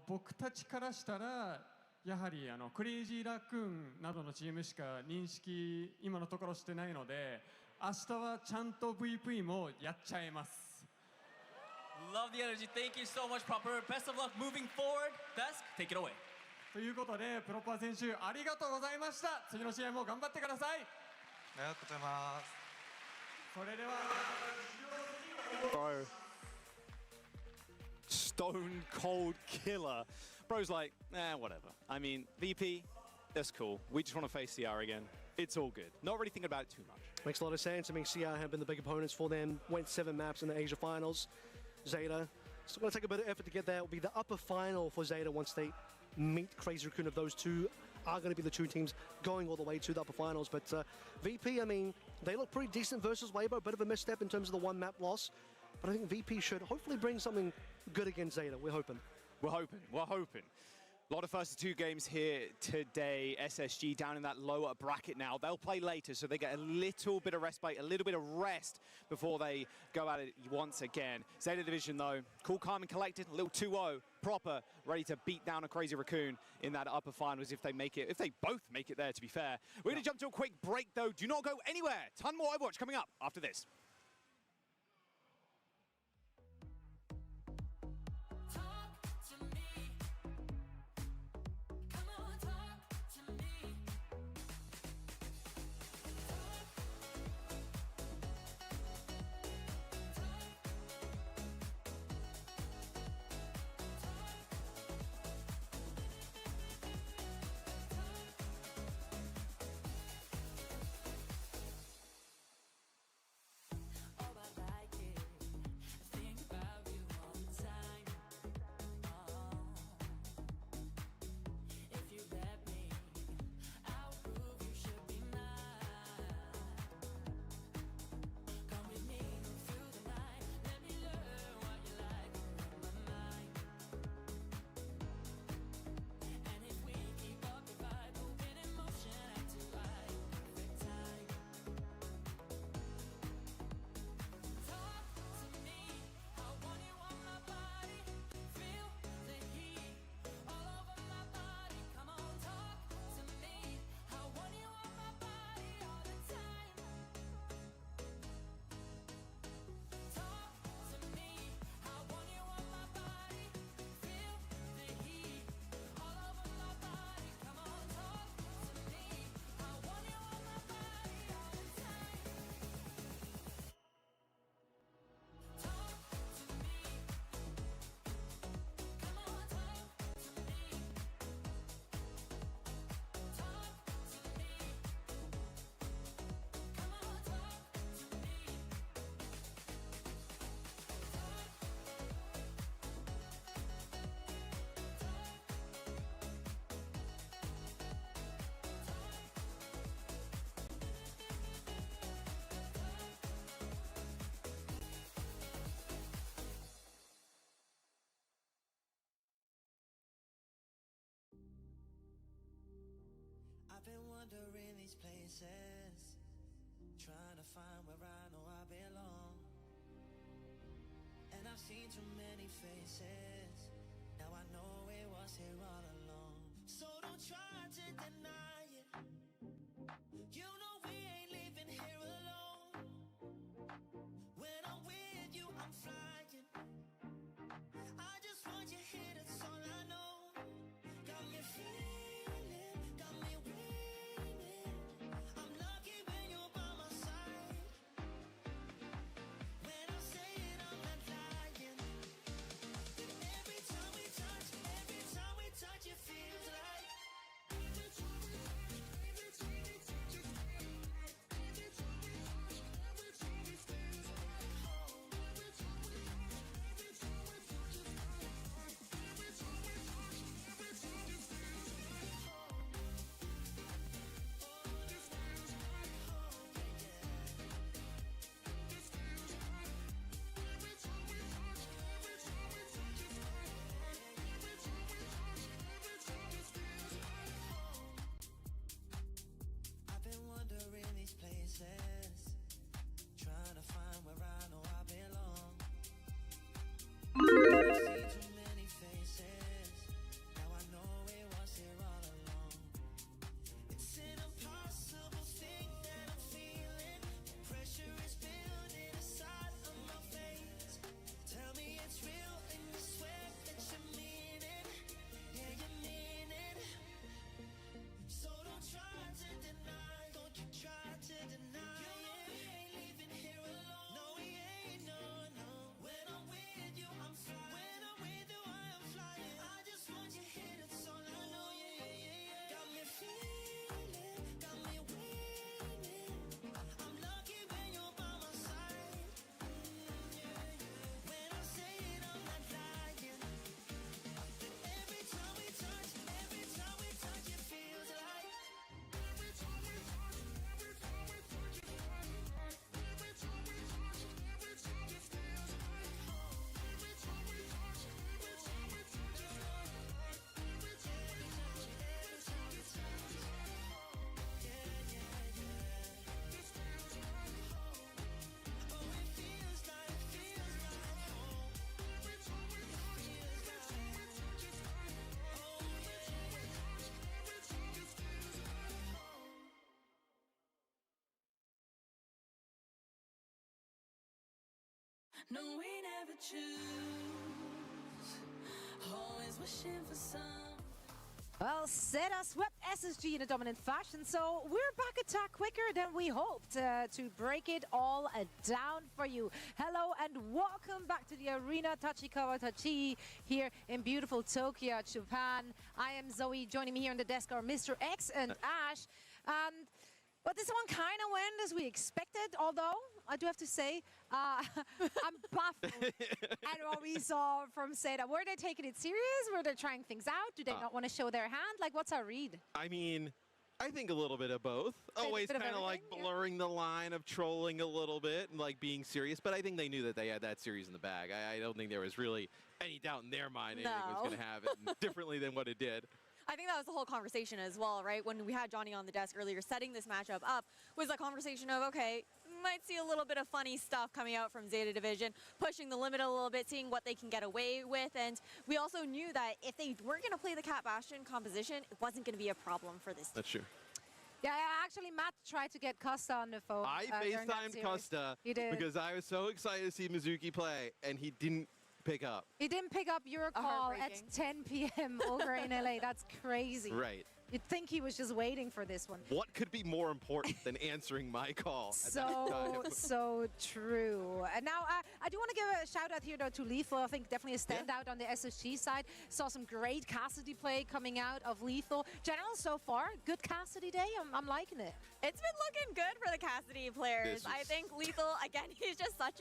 僕たちからしたらやはりクレイジーラクーンなどのチームしか認識今のところしてないので明日はちゃんと VP もやっちゃいます。 Love the energy. Thank you so much, Proper. Best of luck moving forward. Desk, take it away. ということで、プロッパー選手ありがとうございました。次の試合も頑張ってください。ありがとうございます。それでは。Bro, stone cold killer. Bro's like, whatever. I mean, VP, that's cool. We just want to face CR again. It's all good. Not really thinking about it too much. Makes a lot of sense. I mean, CR have been the big opponents for them. Went 7 maps in the Asia Finals. Zeta, it's going to take a bit of effort to get there. It will be the upper final for Zeta once they meet Crazy Raccoon. Of those two are going to be the two teams going all the way to the upper finals. But VP, I mean, they look pretty decent versus Waybo. Bit of a misstep in terms of the 1 map loss. But I think VP should hopefully bring something good against Zeta. We're hoping. We're hoping. We're hoping. A lot of first 2 games here today. SSG down in that lower bracket now. They'll play later, so they get a little bit of respite, a little bit of rest before they go at it once again. Zeta Division, though, cool, calm, and collected. A little 2-0, proper, ready to beat down a Crazy Raccoon in that upper finals if they make it. If they both make it there, to be fair. We're going to jump to a quick break, though. Do not go anywhere. Ton more Overwatch coming up after this. wandering these places, trying to find where I know I belong. And I've seen too many faces, now I know it was here all along. So don't try to deny it, you know we ain't living here alone. When I'm with you, I'm flying, I just want you here, that's all I know. Got me feeling, got me winning, I'm lucky when you're by my side. When I say it, I'm not lying. Every time we touch, it feels like. Every time we touch, it feels like home. Every time we touch, I've been wandering these places, trying to find where I know I belong. I've seen too many faces, now I know it was here all along. It's an impossible thing that I'm feeling, pressure is building inside of my veins. Tell me it's real and you swear that you mean it, yeah you mean it. So don't try to deny, don't you try to deny it. We ain't leaving here alone, no we ain't, no, no. When I'm with you, I'm flying, when I'm with you, I am flying. I just want you here, that's all I know, yeah, yeah, yeah, yeah. Got me feeling, got me winning, I'm lucky when you're by my side. Yeah, yeah. When I say it, I'm not lying. Every time we touch, it feels like. Every time we touch, it feels like. Every time we touch, it feels like home. Every time we touch, it feels like. Every time we touch, it feels like home. Yeah, yeah, yeah. This feels like home. Oh, it feels like home. Every time we touch, it feels like. Oh, yeah, yeah. Every time it feels like home. No, we never choose. Always wishing for some. Well, Zeta swept SSG in a dominant fashion, so we're back attack quicker than we hoped to break it all down for you. Hello and welcome back to the arena Tachikawa Tachi here in beautiful Tokyo, Japan. I am Zoe. Joining me here on the desk are Mr. X and Ash. But this one kind of went as we expected, although I do have to say, I'm baffled at what we saw from Zeta. Were they taking it serious? Were they trying things out? Do they not want to show their hand? Like, what's our read? I mean, I think a little bit of both. Always kind of like blurring the line of trolling a little bit and like being serious. But I think they knew that they had that series in the bag. I don't think there was really any doubt in their mind anything was going to happen differently than what it did. I think that was the whole conversation as well, right? When we had Johnny on the desk earlier setting this matchup up, was a conversation of, okay, might see a little bit of funny stuff coming out from Zeta Division, pushing the limit a little bit, seeing what they can get away with. And we also knew that if they weren't going to play the Cat Bastion composition, it wasn't going to be a problem for this team. That's true. Yeah, actually, Matt tried to get Costa on the phone. I FaceTimed Costa because I was so excited to see Mizuki play, and he didn't pick up. He didn't pick up your call at 10 p.m. over in LA. That's crazy. Right. You'd think he was just waiting for this one. What could be more important than answering my call? So true. And now I do want to give a shout out here though to Lethal. I think definitely a standout on the SSG side. Saw some great Cassidy play coming out of Lethal. General so far, good Cassidy day. I'm liking it. It's been looking good for the Cassidy players. I think Lethal, again, he's just such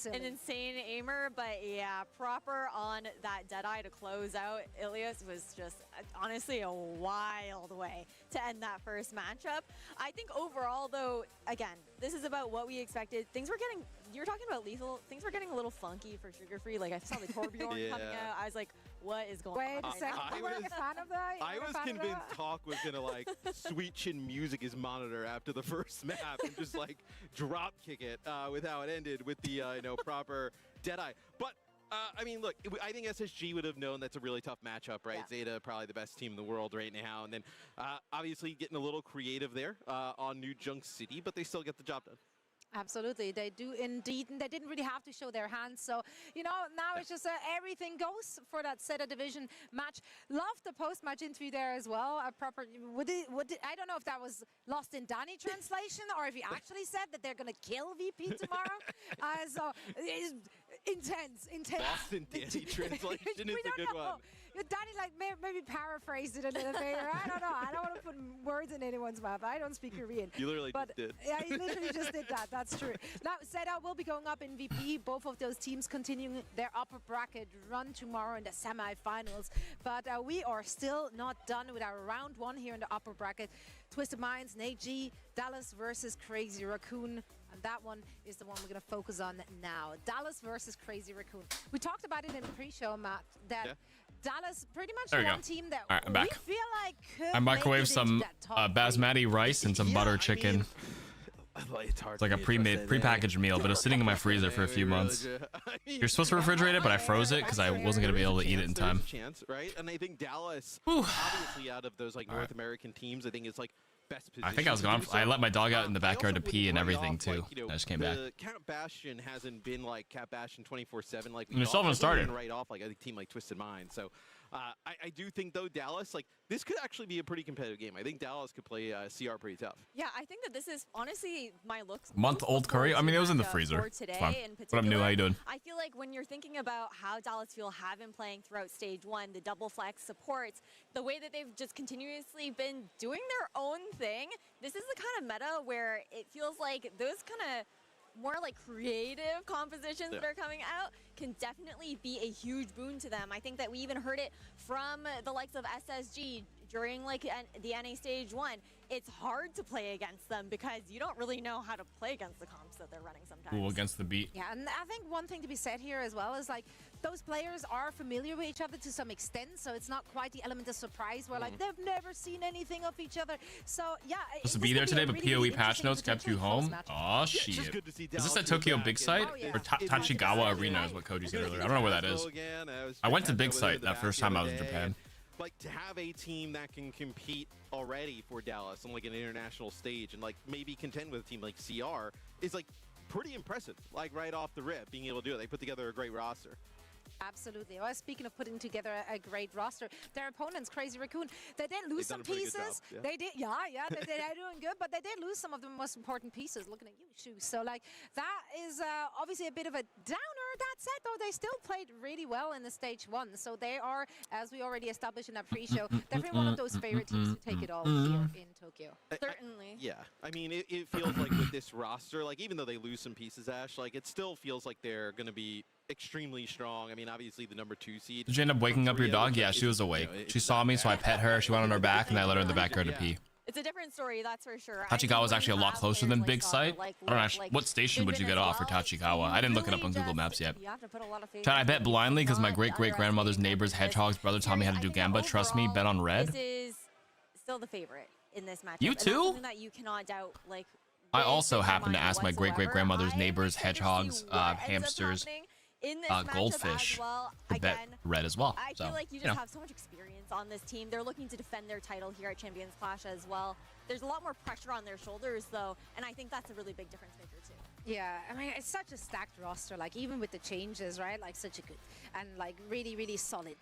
an insane aimer. But yeah, proper on that Deadeye to close out. Ilias was just honestly a wild wild way to end that first matchup. I think overall, though, again, this is about what we expected. Things were getting, you're talking about lethal, things were getting a little funky for Sugar Free. Like, I saw the Torbjorn coming out. I was like, what is going on? Wait a second. You were a fan of that? I was convinced Hawk was gonna like sweet chin music his monitor after the first map and just like drop kick it with how it ended with the proper Deadeye. But I mean, look, I think SSG would have known that's a really tough matchup, right? Yeah. Zeta, probably the best team in the world right now, and then obviously getting a little creative there on New Junk City, but they still get the job done. Absolutely, they do indeed, and they didn't really have to show their hands. So, you know, now it's just everything goes for that Zeta division match. Loved the post-match interview there as well. A proper, I don't know if that was lost in Danny translation or if he actually said that they're gonna kill VP tomorrow. So it's intense. Lost in Danny translation is a good one. Danny like maybe paraphrased it a little bit. I don't know. I don't want to put words in anyone's mouth. I don't speak Korean. You literally just did. Yeah, he literally just did that. That's true. Now, Zeta will be going up in VP. Both of those teams continuing their upper bracket run tomorrow in the semifinals. But we are still not done with our round one here in the upper bracket. Twisted Minds, Nate G, Dallas versus Crazy Raccoon. And that one is the one we're going to focus on now. Dallas versus Crazy Raccoon. We talked about it in the pre-show, Matt, that Dallas pretty much the one team that I'm back. we feel like could I microwaved some basmati rice and some butter chicken. It's like a pre-packaged meal, but it was sitting in my freezer for a few months. You're supposed to refrigerate it, but I froze it because I wasn't going to be able to eat it in time. Chance, right? And I think Dallas, obviously out of those like North American teams, I think it's like best position. I think I was gone. I let my dog out in the backyard to pee and everything too. I just came back. Cat Bastion hasn't been like Cat Bastion 24/7 like we still haven't started. Right off like a team like Twisted Mind. So I do think though Dallas, like this could actually be a pretty competitive game. I think Dallas could play CR pretty tough. Yeah, I think that this is honestly my Month-old curry. I mean, it was in the freezer. Today it's fine. in What up, New? How you doing? I feel like when you're thinking about how Dallas Fuel have been playing throughout stage one, the double flex supports, the way that they've just continuously been doing their own thing, this is the kind of meta where it feels like those kind of more like creative compositions that are coming out can definitely be a huge boon to them. I think that we even heard it from the likes of SSG during like the NA stage one. It's hard to play against them because you don't really know how to play against the comps that they're running sometimes. Cool against the beat. Yeah, and I think one thing to be said here as well is like those players are familiar with each other to some extent, so it's not quite the element of surprise where like they've never seen anything of each other. So yeah, Supposed to be there today, but PoE patch notes kept you home. Oh shit! Is this at Tokyo Big Site or Tachigawa Arena? Is what Koji said earlier. I don't know where that is. I went to Big Site that first time I was in Japan. Like to have a team that can compete already for Dallas on like an international stage and like maybe contend with a team like CR is like pretty impressive. Like right off the rip, being able to do it, they put together a great roster. Absolutely. Well, speaking of putting together a great roster, their opponents, Crazy Raccoon, they did lose some pieces. They did, they're doing good, but they did lose some of the most important pieces. Looking at you, Shoes. So, like, that is obviously a bit of a downer. That said, though, they still played really well in the stage one. So they are, as we already established in that pre-show, definitely one of those favorite teams to take it all here in Tokyo. Certainly. Yeah, I mean, it feels like with this roster, like even though they lose some pieces, Ash, like it still feels like they're going to be extremely strong. I mean, obviously the #2 seed. Did you end up waking up your dog? Yeah, she was awake. She saw me, so I pet her. She went on her back, and I let her in the backyard to pee. It's a different story, that's for sure. Tachikawa is actually a lot closer than Big Site. I don't know, what station would you get off for Tachikawa? I didn't look it up on Google Maps yet. Chat, I bet blindly because my great-great-grandmother's neighbor's hedgehog's brother taught me how to do Gamba. Trust me, bet on red. This is still the favorite in this matchup. You too? Something that you cannot doubt, like, I also happened to ask my great-great-grandmother's neighbor's hedgehogs, hamsters, goldfish to bet red as well. I feel like you just have so much experience on this team. They're looking to defend their title here at Champions Clash as well. There's a lot more pressure on their shoulders, though, and I think that's a really big difference maker, too. Yeah, I mean, it's such a stacked roster, like, even with the changes, right? Like, such a good and, like, really, really solid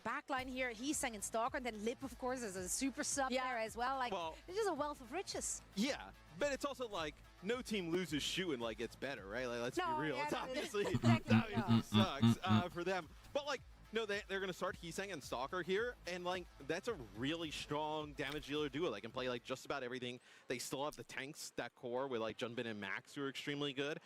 backline here. Heesang and Stalker, and then Lip, of course, is a super sub there as well. Like, it's just a wealth of riches. Yeah, but it's also, like, no team loses Shu and, like, gets better, right? Like, let's be real. It's obviously sucks for them. But, like, no, they're going to start Heesang and Stalker here, and, like, that's a really strong damage dealer duo. They can play, like, just about everything. They still have the tanks, that core with, like, Junbin and Max, who are extremely good.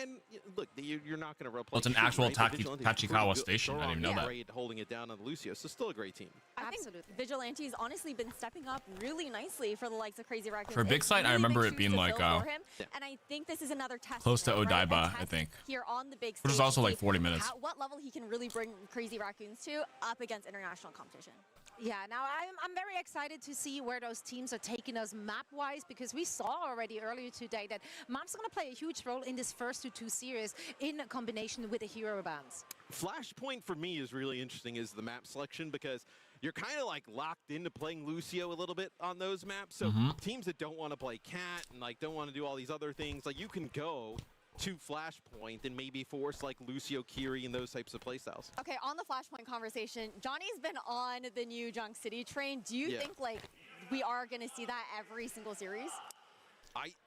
And look, you're not going to replace. Well, it's an Shu, actual right? But Vigilante's Tachikawa pretty station. I didn't even know that. Great holding it down on Lucio, so still a great team. I think Vigilante's honestly been stepping up really nicely for the likes of Crazy Raccoon. For a big site, I remember it being like and I think this is another test close to right? Odaiba, I think. Here on the big stage, Which is also like 40 minutes. What level he can really bring Crazy Raccoons to up against international competition. Yeah, now I'm very excited to see where those teams are taking us map-wise, because we saw already earlier today that maps are going to play a huge role in this first two series in combination with the hero bands. Flashpoint for me is really interesting is the map selection, because you're kind of like locked into playing Lucio a little bit on those maps. So teams that don't want to play Cat and like don't want to do all these other things, like you can go to Flashpoint and maybe force like Lucio, Kiri, and those types of playstyles. Okay, on the Flashpoint conversation, Johnny's been on the new Junk City train. Do you think like we are going to see that every single series?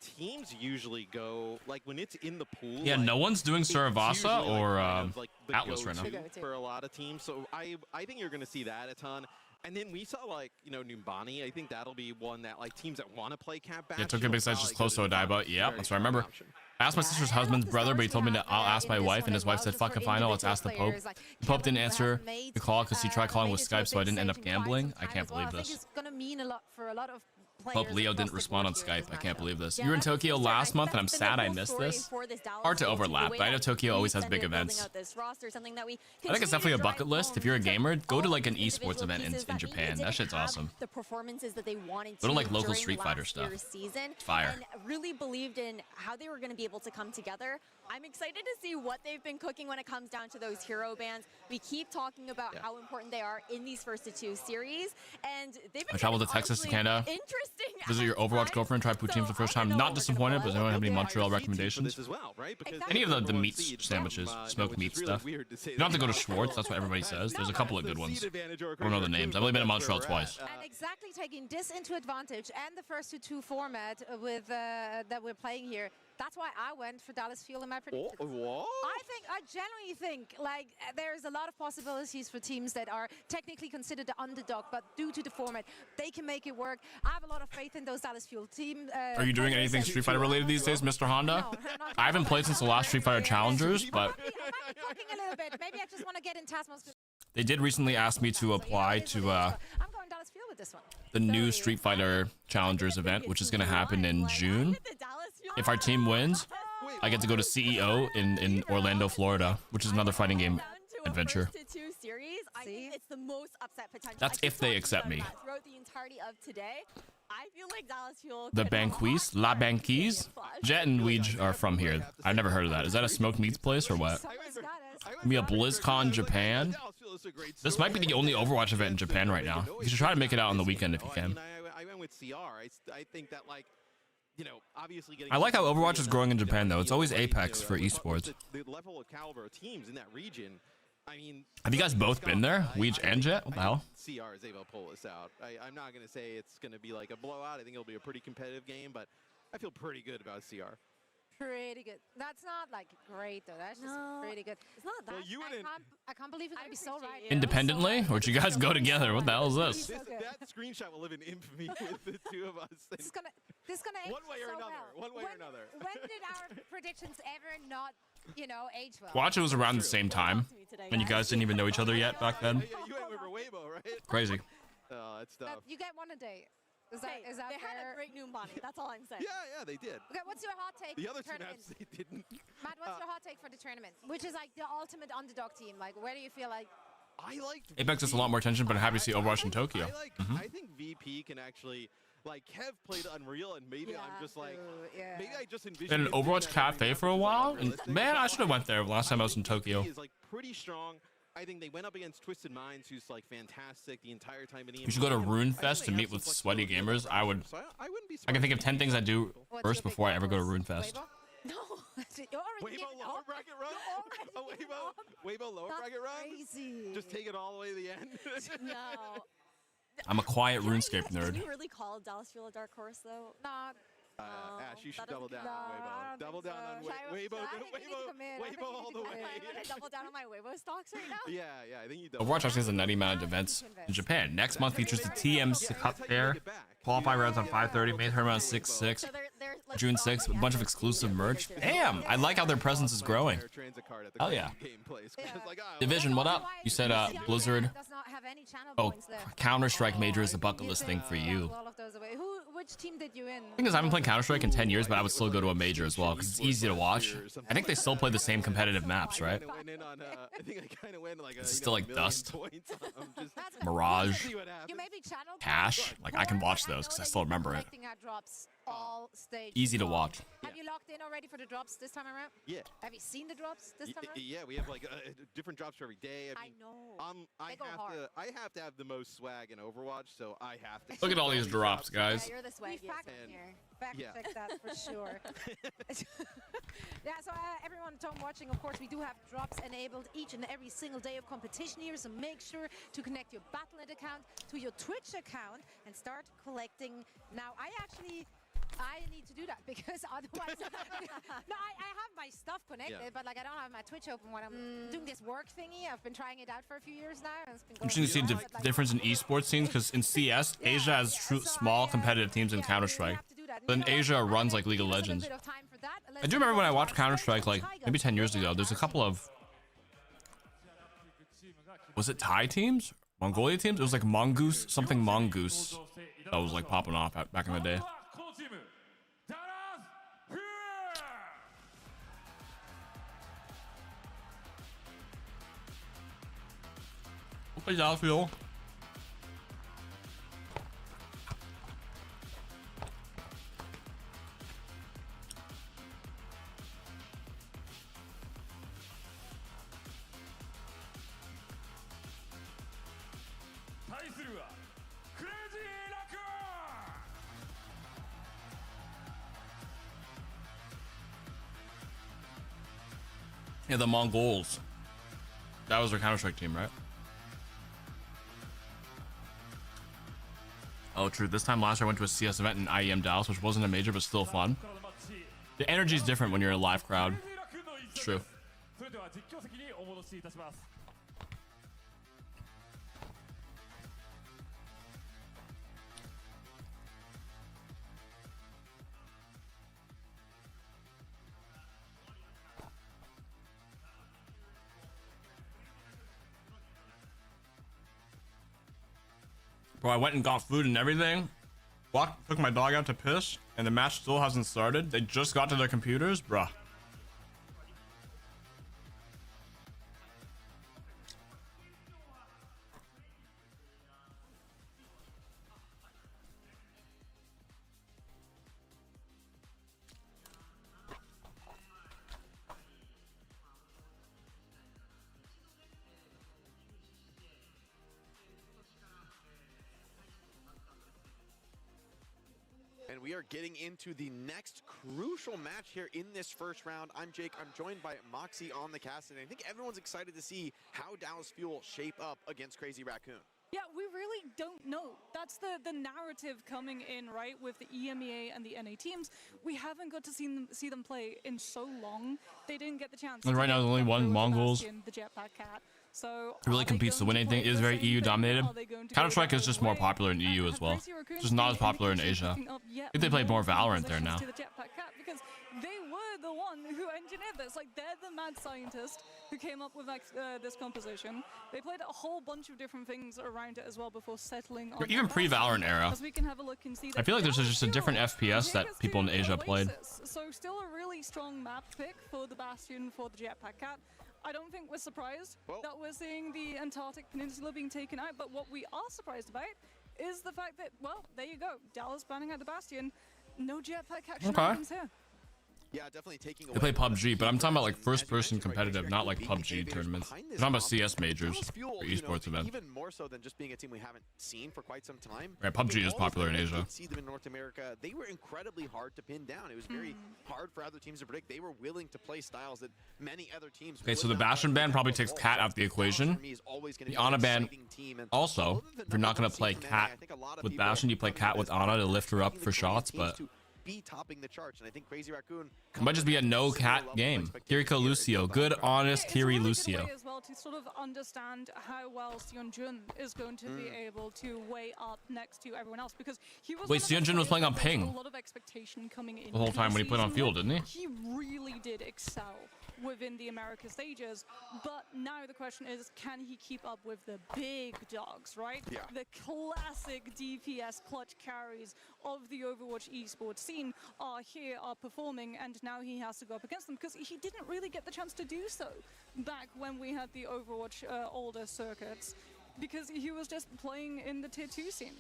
Teams usually go like when it's in the pool. Yeah, like, no one's doing Saravasa or like Atlas right now. For a lot of teams, so I think you're going to see that a ton. And then we saw like Numbani. I think that'll be one that like teams that want to play Cat Bash. Yeah, Tokyo Big Side's just close to Odaiba. Yeah, that's what I remember. I asked my sister's husband's brother, but he told me that I'll ask my wife, and his wife said, "Fucking fine, let's ask the Pope." The Pope didn't answer the call because he tried calling with Skype, so I didn't end up gambling. I can't believe this. I think it's going to mean a lot for a lot of Pope Leo didn't respond on Skype. I can't believe this. You were in Tokyo last month, and I'm sad I missed this. Hard to overlap, but I know Tokyo always has big events. I think it's definitely a bucket list. If you're a gamer, go to like an esports event in Japan. That shit's awesome. The performances that they wanted Go to like local during Street Fighter last stuff. year's season, Fire. and really believed in how they were going to be able to come together. I'm excited to see what they've been cooking when it comes down to those hero bands. We keep talking about how important they are in these first two series, and they've been I traveled to Texas to Canada. Interesting. Visit your Overwatch girlfriend. Try poutine for the first time. Not disappointed, but does anyone have any Montreal recommendations? As well, right? Because Any of the meat sandwiches, smoked meat stuff. You don't have to go to Schwartz. That's what everybody says. There's a couple of good ones. I don't know the names. I've only been to Montreal twice. And exactly taking this into advantage and the first two format with that we're playing here. That's why I went for Dallas Fuel in my predictions. I genuinely think like there's a lot of possibilities for teams that are technically considered the underdog, but due to the format, they can make it work. I have a lot of faith in those Dallas Fuel team. Are you doing anything Street Fighter related these days, Mr. Honda? I haven't played since the last Street Fighter Challengers, but Cooking a little bit. Maybe I just want to get in Tasmos. they did recently ask me to apply to I'm going Dallas Fuel with this one. the new Street Fighter Challengers event, which is going to happen in June. If our team wins, I get to go to CEO in Orlando, Florida, which is another fighting game adventure. Series, I think it's the most upset potential. That's if they accept me. Throughout the entirety of today, I feel like Dallas Fuel. The Banquise, La Banquise. Jet and Weege are from here. I've never heard of that. Is that a smoked meats place or what? Be a BlizzCon Japan. This might be the only Overwatch event in Japan right now. You should try to make it out on the weekend if you can. I went with CR. I think that like, obviously getting. I like how Overwatch is growing in Japan though. It's always Apex for esports. The level of caliber of teams in that region. I mean, have you guys both been there, Weege and Jet? What the hell? CR is able to pull this out. I'm not going to say it's going to be like a blowout. I think it'll be a pretty competitive game, but I feel pretty good about CR. Pretty good. That's not like great though. That's just pretty good. It's not that. I can't believe it's gonna be so right. Independently, or did you guys go together? What the hell is this? That screenshot will live in infamy with the two of us. This is gonna end one way or so another. Well. One way or another. When did our predictions ever not, age well? Watch, it was around the same time, and you guys didn't even know each other yet back then. You went with Waybo, right? Crazy. Oh, that's tough. You get one a day. Is that they had a great Numbani. That's all I'm saying. Yeah, they did. Okay, what's your hot take? The other for the two tournament? maps they didn't. Matt, what's your hot take for the tournament? Which is like the ultimate underdog team. Like, where do you feel like? I liked Apex is a lot more tension, but I'm happy to see Overwatch in Tokyo. I think VP can actually, like, Kev played Unreal, and maybe I'm just like, maybe I just envision. Been an Overwatch cafe for a while, and man, I should have went there last time I was in Tokyo. Is like pretty strong. I think they went up against Twisted Minds, who's like fantastic the entire time. You should go to Rune Fest to meet with sweaty gamers. I would. I can think of 10 things I do first before I ever go to Rune Fest. No. Waybo lower bracket run? Waybo lower bracket run? Just take it all the way to the end? No. I'm a quiet RuneScape nerd. Did we really call Dallas Fuel a dark horse, though? Not. Ash, you should double down on Waybo. Double down on Waybo. Waybo all the way. I'm going to double down on my Waybo stocks right now. Yeah, I think you double. Overwatch actually has a nutty amount of events in Japan. Next month features the TM Cup Fair. Qualify rounds on 5:30, main tournament on 6:06. June 6th, a bunch of exclusive merch. Damn, I like how their presence is growing. Oh yeah. Division, what up? You said Blizzard. Oh, Counter-Strike Major is a bucket list thing for you. Which team did you in? Thing is, I haven't played Counter-Strike in 10 years, but I would still go to a major as well because it's easy to watch. I think they still play the same competitive maps, right? It's still like Dust, Mirage, Cash. Like I can watch those because I still remember it. Easy to watch. Have you locked in already for the drops this time around? Yeah. Have you seen the drops this time around? Yeah, we have like different drops for every day. I know. I have to have the most swag in Overwatch, so I have to. Look at all these drops, guys. Yeah, you're the swag here. Fact check that for sure. Yeah, so everyone at home watching, of course, we do have drops enabled each and every single day of competition here, so make sure to connect your Battle.net account to your Twitch account and start collecting. Now, I need to do that because otherwise, no, I have my stuff connected, but like I don't have my Twitch open when I'm doing this work thingy. I've been trying it out for a few years now. And it's been going Interesting to see the difference in esports scenes because in CS, Asia has small competitive teams in Counter-Strike. But in Asia runs like League of Legends. I do remember when I watched Counter-Strike like maybe 10 years ago, there's a couple of, was it Thai teams? Mongolia teams? It was like Mongoose, something Mongoose that was like popping off back in the day. Hey, Dalfield. Yeah, the Mongols. That was their Counter-Strike team, right? Oh, true. This time last year I went to a CS event in IEM Dallas, which wasn't a major, but still fun. The energy is different when you're in a live crowd. It's true. Bro, I went and got food and everything. Took my dog out to piss, and the match still hasn't started. They just got to their computers, bruh. And we are getting into the next crucial match here in this first round. I'm Jake. I'm joined by Moxie on the cast, and I think everyone's excited to see how Dallas Fuel shape up against Crazy Raccoon. Yeah, we really don't know. That's the narrative coming in, right, with the EMEA and the NA teams. We haven't got to see them play in so long. They didn't get the chance. And right now, there's only one Mongols. The Jetpack Cat. So It really competes to win anything. It is very EU dominated. Counter-Strike is just more popular in EU as well. It's just not as popular in Asia. I think they play more Valorant there now. Because they were the one who engineered this. Like, they're the mad scientist who came up with like this composition. They played a whole bunch of different things around it as well before settling on. Even pre-Valorant era. As we can have a look and see I feel like there's just a different FPS that people in Asia played. So still a really strong map pick for the Bastion for the Jetpack Cat. I don't think we're surprised that we're seeing the Antarctic Peninsula being taken out, but what we are surprised about is the fact that, well, there you go, Dallas banning out the Bastion. No Jetpack action happens here. Yeah, definitely taking They play PUBG, but I'm talking about like first-person competitive, not like PUBG tournaments. I'm talking about CS majors or esports events. Even more so than just being a team we haven't seen for quite some time. Yeah, PUBG is popular in Asia. See them in North America. They were incredibly hard to pin down. It was very hard for other teams to predict. They were willing to play styles that many other teams. Okay, so the Bastion ban probably takes Cat out of the equation. The Ana ban also, if you're not going to play Cat with Bastion, you play Cat with Ana to lift her up for shots, but be topping the charts, and I think Crazy Raccoon it might just be a no Cat game. Kiriko Lucio, good honest Kiri Lucio. As well to sort of understand how well Seonjun is going to be able to weigh up next to everyone else, because he was Wait, Seonjun was playing on ping. a lot of expectation coming in. The whole time when he put on field, didn't he? He really did excel within the America stages, but now the question is, can he keep up with the big dogs, right? Yeah. The classic DPS clutch carries of the Overwatch esports scene are here, are performing, and now he has to go up against them because he didn't really get the chance to do so back when we had the Overwatch older circuits, because he was just playing in the tier 2 scene.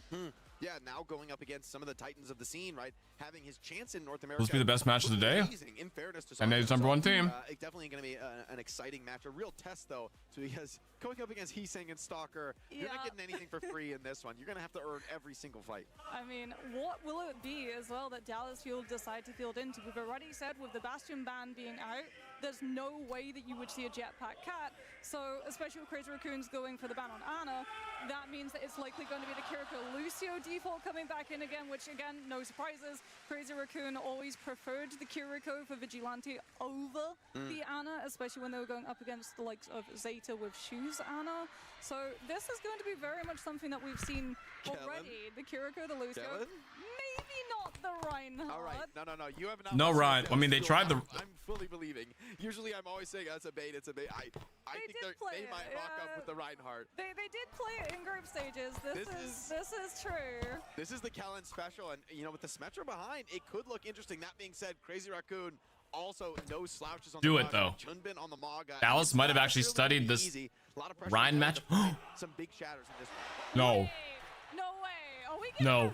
Yeah, now going up against some of the titans of the scene, right? Having his chance in North America. This will be the best match of the day. In fairness to And Nate's #1 team. It's definitely going to be an exciting match. A real test, though, because going up against Heesing and Stalker, you're not getting anything for free in this one. You're going to have to earn every single fight. I mean, what will it be as well that Dallas Fuel decide to field into? We've already said with the Bastion ban being out, there's no way that you would see a Jetpack Cat. So, especially with Crazy Raccoons going for the ban on Ana, that means that it's likely going to be the Kiriko Lucio default coming back in again, which again, no surprises. Crazy Raccoon always preferred the Kiriko for Vigilante over the Ana, especially when they were going up against the likes of Zeta with Shoes Ana. So this is going to be very much something that we've seen already. The Kiriko, the Lucio. Maybe not the Reinhardt. All right, no, you have not. No, Ryan. I mean, they tried the. I'm fully believing. Usually, I'm always saying it's a bait. It's a bait. I think they might rock up with the Reinhardt. They did play it in group stages. This is true. This is the Kellen special, and you know, with the Symmetra behind, it could look interesting. That being said, Crazy Raccoon also no slouches on Do the it though. Junbin on the Mog. Dallas might have actually studied this Ryan match. Some big shatters in this. No. No way. Are we No.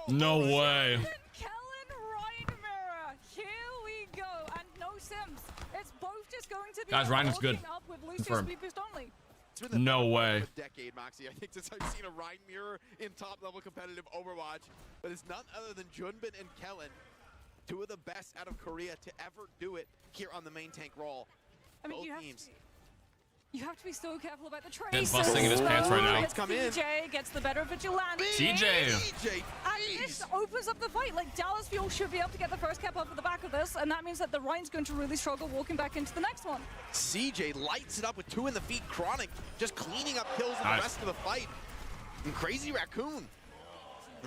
No way. Kellen Reinmirror. Here we go. And no Sims. It's both just going to be Guys, Ryan is good. up with Lucio Confirmed. speed boost only. It's been the No best way. of a decade, Moxie. I think since I've seen a Ryan mirror in top-level competitive Overwatch, but it's none other than Junbin and Kellen, two of the best out of Korea to ever do it here on the main tank role. I mean, Both teams. you have to be so careful about the trace. He's busting in his pants right now. Let's come in. CJ gets the better of Vigilante. CJ. And this opens up the fight. Like, Dallas Fuel should be able to get the first cap off of the back of this, and that means that the Ryan's going to really struggle walking back into the next one. CJ lights it up with 2 in the feet. Chronic just cleaning up kills in the rest of the fight. And Crazy Raccoon,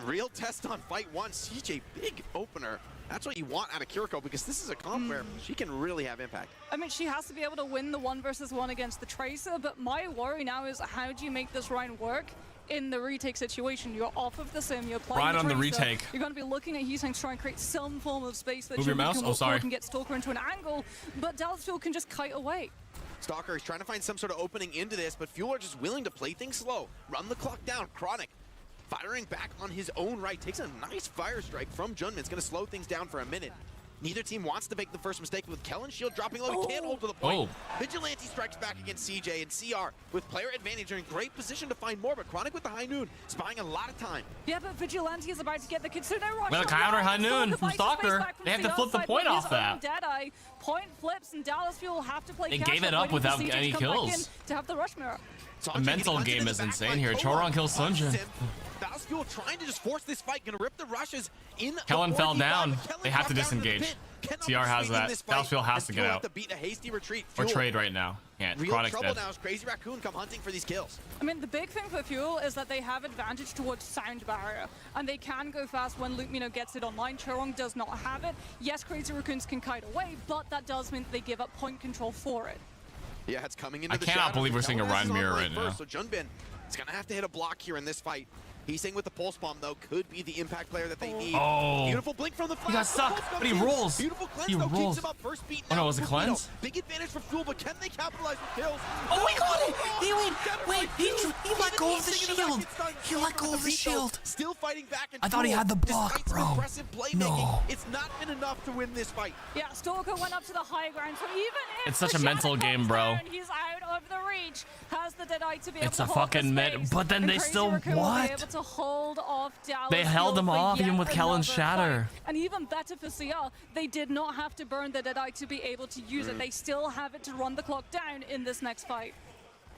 real test on fight 1. CJ, big opener. That's what you want out of Kiriko, because this is a comp where she can really have impact. I mean, she has to be able to win the 1 versus 1 against the Tracer, but my worry now is how do you make this Ryan work in the retake situation? You're off of the sim, you're playing Right the on the Tracer. retake. You're going to be looking at Heesang to try and create some form of space that Move your Jimmy mouse? can Oh, walk sorry. forward and get Stalker into an angle, but Dallas Fuel can just kite away. Stalker is trying to find some sort of opening into this, but Fuel are just willing to play things slow, run the clock down. Chronic firing back on his own right, takes a nice fire strike from Junman. It's going to slow things down for a minute. Neither team wants to make the first mistake, with Kellen Shield dropping low. He can't hold to the point. Vigilante strikes back against CJ, and CR with player advantage are in great position to find more, but Chronic with the high noon, spying a lot of time. Yeah, but Vigilante is about to get the Kitsune rush. Well, counter high noon from Stalker. They have to flip the point off that. Deadeye. Point flips, and Dallas Fuel have to play They catch gave it up, up waiting for without CJ to any come back kills. in to have the rush mirror. The mental game is insane here. Choron kills Sunjin. Dallas Fuel trying to just force this fight, gonna rip the rushes in. Kellen fell 4v5, down. but Kellen They have to dropped down the disengage. pit. Cannot CR has win that. this Dallas fight, Fuel has and to get Fuel out. have to beat a hasty retreat. Or Fuel, trade right now. Can't. real Chronic's trouble dead. now as Crazy Raccoon come hunting for these kills. I mean, the big thing for Fuel is that they have advantage towards sound barrier, and they can go fast when Lumino gets it online. Chorong does not have it. Yes, Crazy Raccoons can kite away, but that does mean that they give up point control for it. Yeah, it's coming into I the cannot shadows. believe we're seeing a Kellen Ryan is on mirror play right now. first, so Junbin is gonna have to hit a block here in this fight. He's saying with the pulse bomb though, could be the impact player that they need. Oh. Beautiful blink from the flash. He got The stuck, pulse but he comes in. rolls. Beautiful cleanse He though, rolls. keeps him up first beat. Oh, no, now was it Lupino. cleanse? Big advantage for Fuel, but can they capitalize with kills? Oh, he got it! He Wait, he let go of the shield. He let go of the shield. Still fighting back. And I thought he had the block, despite some bro. impressive playmaking, No. it's not been enough to win this fight. Yeah, Stalker went up to the high ground, so even if It's such the a mental shadow game, comes bro. down, he's out of the reach. Has the Deadeye to be able It's to a hold the fucking space, but then and they Crazy still Raccoon will what? be able to hold off Dallas They held Fuel him for off yet even with Kellen's another shatter. fight. And even better for CR, they did not have to burn the Deadeye to be able to use it. They still have it to run the clock down in this next fight.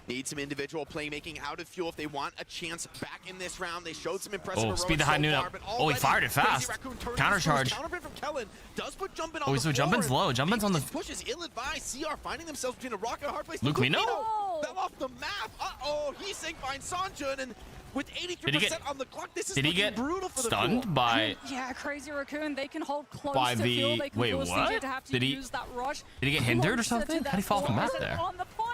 Need some individual playmaking out of Fuel if they want a chance back in this round. They showed some impressive Oh, speed the high noon up. Oh, he fired it fast. Counter charge. Counterpin from Kellen does put Jumpin Oh, on so the floor. Jumpin's low. Jumpin's on the. Pushes ill-advised. CR finding themselves between a rock and a hard place. Luke Mino? Fell off the map. Uh-oh. Heesing finds Sanjun, and with 83% on the clock. This is did he get brutal for stunned the by? Yeah, Crazy Raccoon. They can hold close By to the fuel. They can wait, force what? CJ to have to Did he? use that rush. Did he get hindered or closer to something? How that did he fall off the map force. there? On the point.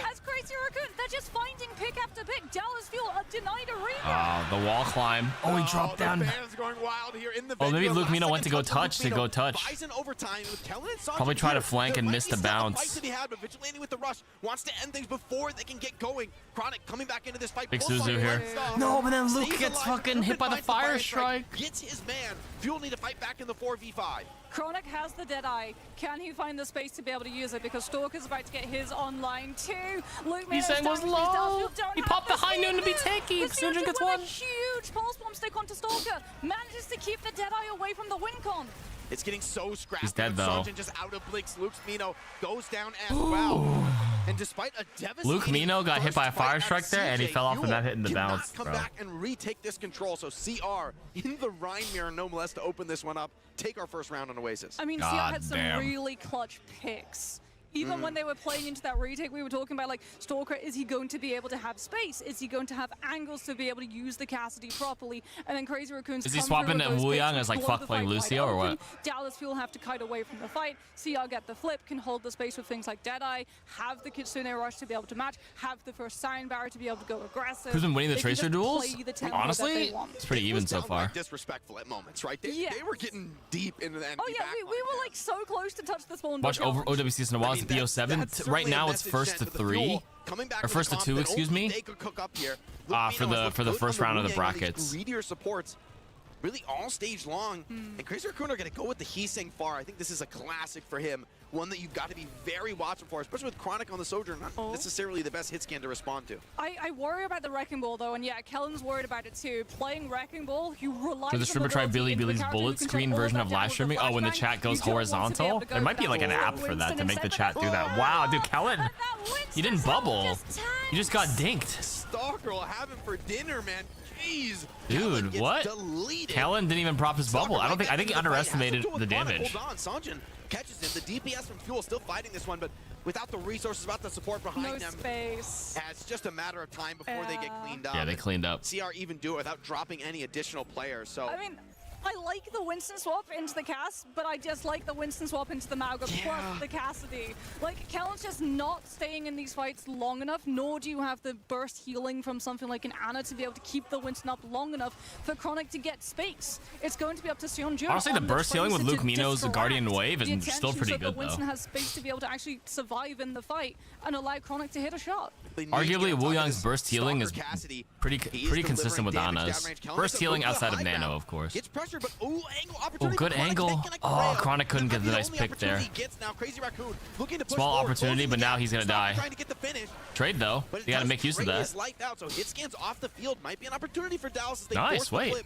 As Crazy Raccoon, they're just finding pick after pick. Dallas Fuel are denied a rebound. The wall climb. Oh, he dropped down. The fans going wild here in the Oh, maybe venue. Luke Mino went to go touch. Buys an overtime with Kellen and Sanjay Probably try to here. flank and There miss might the be still a bounce. fight to be had, but Vigilante with the rush wants to end things before they can get going. Chronic coming back into this fight. Big Pulls Suzu on here. one stop. No, but then Luke Stays gets alive. fucking hit by the Finds the fire strike. Gets his man. Fuel need to fight back in the 4v5. Chronic has the Deadeye. Can he find the space to be able to use it? Because Stalker's about to get his online too. Luke He's saying was low. He popped the high noon to be takey. Sujin gets one. A huge pulse bomb stick onto Stalker. Manages to keep the Deadeye away from the win con. It's getting so scrappy. He's dead, though. Sanjay just out of blinks. Luke Mino goes down as well. And despite a devastating Luke Mino got hit by a fire strike there, and he fell off the map hitting the bounce, come bro. back and retake this control. So CR in the Rhine mirror, no less, to open this one up. Take our first round on Oasis. I mean, CR had some really clutch picks. Even when they were playing into that retake, we were talking about, like, Stalker, is he going to be able to have space? Is he going to have angles to be able to use the Cassidy properly? And then Crazy Raccoon's Is he swapping to Wu Yang as, like, fuck playing Lucio or what? Dallas Fuel have to kite away from the fight. CR get the flip, can hold the space with things like Deadeye, have the Kitsune Rush to be able to match, have the first Sound Barrier to be able to go aggressive. Who's been winning the They can Tracer just duels? play the tempo Honestly, that they want. it's pretty even so far. Disrespectful at moments, right? They were getting deep into the enemy. Oh yeah, we were like so close to touch the spawn. Watch over OWCS in a while. It's BO7. Right now, it's first to 3, or first to 2, excuse me. For the first round of the brackets. Greedier supports, really all stage long. And Crazy Raccoon are going to go with the Heesang Far. I think this is a classic for him. One that you've got to be very watchful for, especially with Chronic on the Soldier, not necessarily the best hit scan to respond to. I worry about the Wrecking Ball though, and yeah, Kellen's worried about it too. Playing Wrecking Ball, you rely So the streamer tried Billy Billy's bullet screen version of live streaming. Oh, when the chat goes horizontal? There might be like an app for that to make the chat do that. Wow, dude, Kellen, you didn't bubble. You just got dinked. Stalker will have him for dinner, man. Jeez. Dude, what? Kellen didn't even prop his bubble. I think he underestimated the damage. Hold on, Sanjay catches him. The DPS from Fuel still fighting this one, but without the resources, without the support behind them, space. It's just a matter of time before they get cleaned up. Yeah, they cleaned up. CR even do it without dropping any additional players. So I mean, I like the Winston swap into the Cass, but I just like the Winston swap into the Mauga plus the Cassidy. Like, Kellen's just not staying in these fights long enough, nor do you have the burst healing from something like an Ana to be able to keep the Winston up long enough for Chronic to get space. It's going to be up to Seonjun. Honestly, the burst healing with Luke Mino's Guardian Wave is still pretty good, though. Winston has space to be able to actually survive in the fight and allow Chronic to hit a shot. Arguably, Wu Yang's burst healing is pretty consistent with Ana's. Burst healing outside of Nano, of course. Gets pressure, but Oh, good angle. Oh, Chronic couldn't get the nice pick there. Small opportunity, but now he's gonna die. Trade though. You gotta make use of that. So hit scans off the field might be an opportunity for Dallas as they Nice, wait.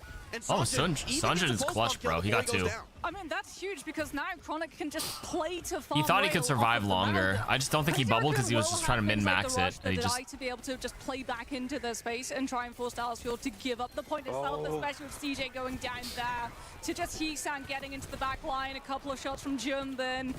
Oh, Sunjin is clutch, bro. He got 2. I mean, that's huge because now Chronic can just play to farm. He thought he rail could survive off of the longer. Mauga. I just don't think he bubbled because he was just trying to min-max it. And he just to be able to just play back into the space and try and force Dallas Fuel to give up the point itself, especially with CJ going down there. To just Heesang getting into the back line, a couple of shots from Jumbin, and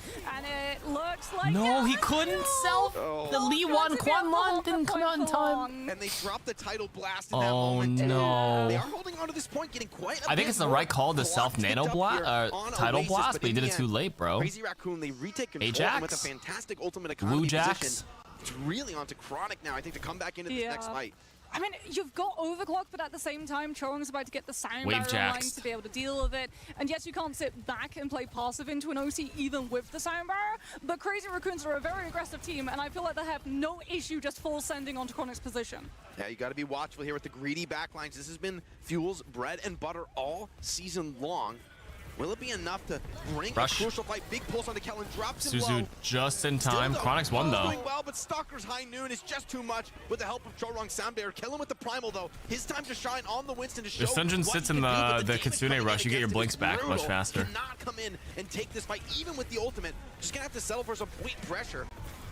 it looks like no, he couldn't self. The Lee Wan Quan Lan didn't come out in time. And they dropped the title blast in that moment. No. They are holding on to this point, getting quite a I think it's the right call to self nano blast, title blast, but he did it too late, bro. Crazy Raccoon, they retake control Ajax? with a fantastic ultimate economy Wu Jax? position. It's really onto Chronic now, I think, to come back into this next fight. I mean, you've got Overclock, but at the same time, Chorong's about to get the sound Wave barrier online Jax. to be able to deal with it. And yes, you can't sit back and play passive into an OC even with the sound barrier, but Crazy Raccoons are a very aggressive team, and I feel like they have no issue just full sending onto Chronic's position. Yeah, you got to be watchful here with the greedy backlines. This has been Fuel's bread and butter all season long. Will it be enough to bring a crucial fight? Big pulse onto Kellen, drops him low. Suzu just in time. Chronic's won though. Doing well, but Stalker's high noon is just too much with the help of Chorong Sound Barrier. Kellen with the primal though. His time to shine on the Winston to show. If Sunjin sits in the Kitsune rush, you get your blinks back much faster. Cannot come in and take this fight even with the ultimate. Just gonna have to settle for some point pressure.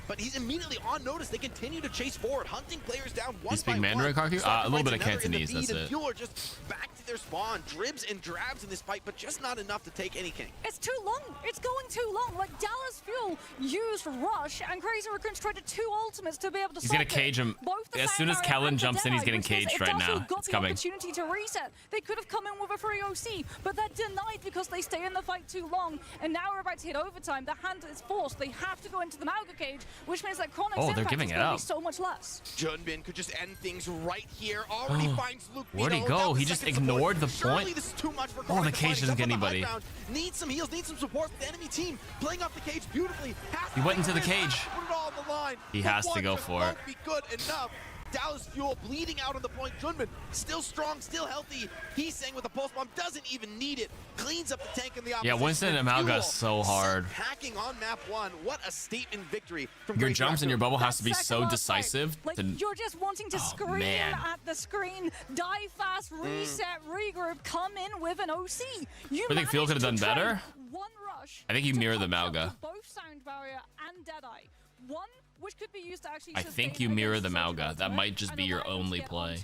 but he's immediately on notice. They continue to chase forward, hunting players down one You speak by Mandarin, one. Karki? A little bit of Cantonese, that's it. Fuel are just back to their spawn, dribs and drabs in this fight, but just not enough to take any king. It's too long. It's going too long. Like, Dallas Fuel used Rush, and Crazy Raccoon traded 2 ultimates to be able to He's gonna stop it. cage him. Both the As soon as Fang Kellen and the jumps in, he's Deadeye, getting which means caged if right Dallas now. got It's the coming. opportunity to reset. They could have come in with a free OC, but they're denied because they stay in the fight too long. And now we're about to hit overtime. The hand is forced. They have to go into the Mauga cage, which means that Chronic's Oh, they're impact giving is it going to up. be so much less. Junbin could just end things right here. Already finds Luke. Where'd he Vito. go? That was He just second support. ignored the Surely point. this is too much for Oh, the Chronic to cage fight. doesn't get He's up on the anybody. high ground. Needs some heals, needs some support. The enemy team playing off the cage beautifully. He went into the cage. Put it all on the line. He But has to one go just for it. won't be good enough. Dallas Fuel bleeding out on the point. Junbin still strong, still healthy. He's saying with the pulse bomb, doesn't even need it. Cleans up the tank in the opposition. Yeah, Winston and Amalga Fuel so hard. hacking on map 1. What a statement victory from Your Crazy jumps and your Raccoon. bubble has to be so decisive. Like, to- you're just wanting to scream man. at the screen, die fast, reset, regroup, come in with an OC. You I think Fuel could have done managed to better. trade one rush. I think you to mirror the punch up Mauga. to both Sound Barrier and Deadeye. One which could be used to actually I think you mirror the Mauga. That might just be your only play.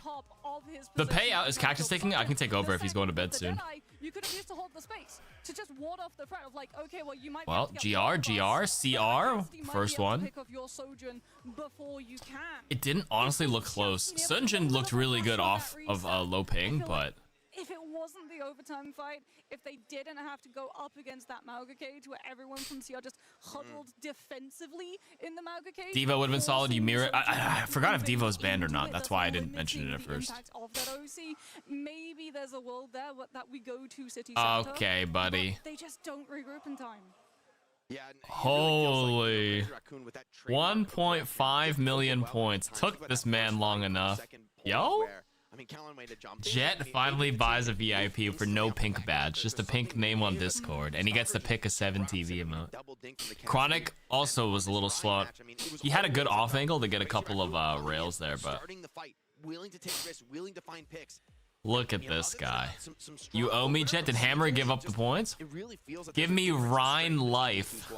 The payout is Cactus taking. I can take over if he's going to bed soon. You could have used to hold the space to just ward off the threat of like, okay, well, you might Well, be able to get GR, CR, first one. pick off your Sojourn before you can. It didn't honestly look close. Sunjin looked really good off of low ping, but If it wasn't the overtime fight, if they didn't have to go up against that Mauga cage where everyone from CR just huddled defensively in the Mauga cage. Devo would have been solid. You mirror. I forgot if Devo's banned or not. That's why I didn't mention it at first. Impact of that OC. Maybe there's a world there that we go to City Center, Okay, buddy. but they just don't regroup in time. Yeah, Holy 1.5 million points. Took this man long enough. Yo? I mean, Kellen made a jump. Jet finally buys a VIP for no pink badge, just a pink name on Discord, and he gets to pick a 7 TV emote. Chronic also was a little slow. He had a good off angle to get a couple of rails there, but Starting the fight, willing to take risks, willing to find picks. look at this guy. You owe me, Jet. Did Hammer give up the points? It really feels like Give me Rhine life.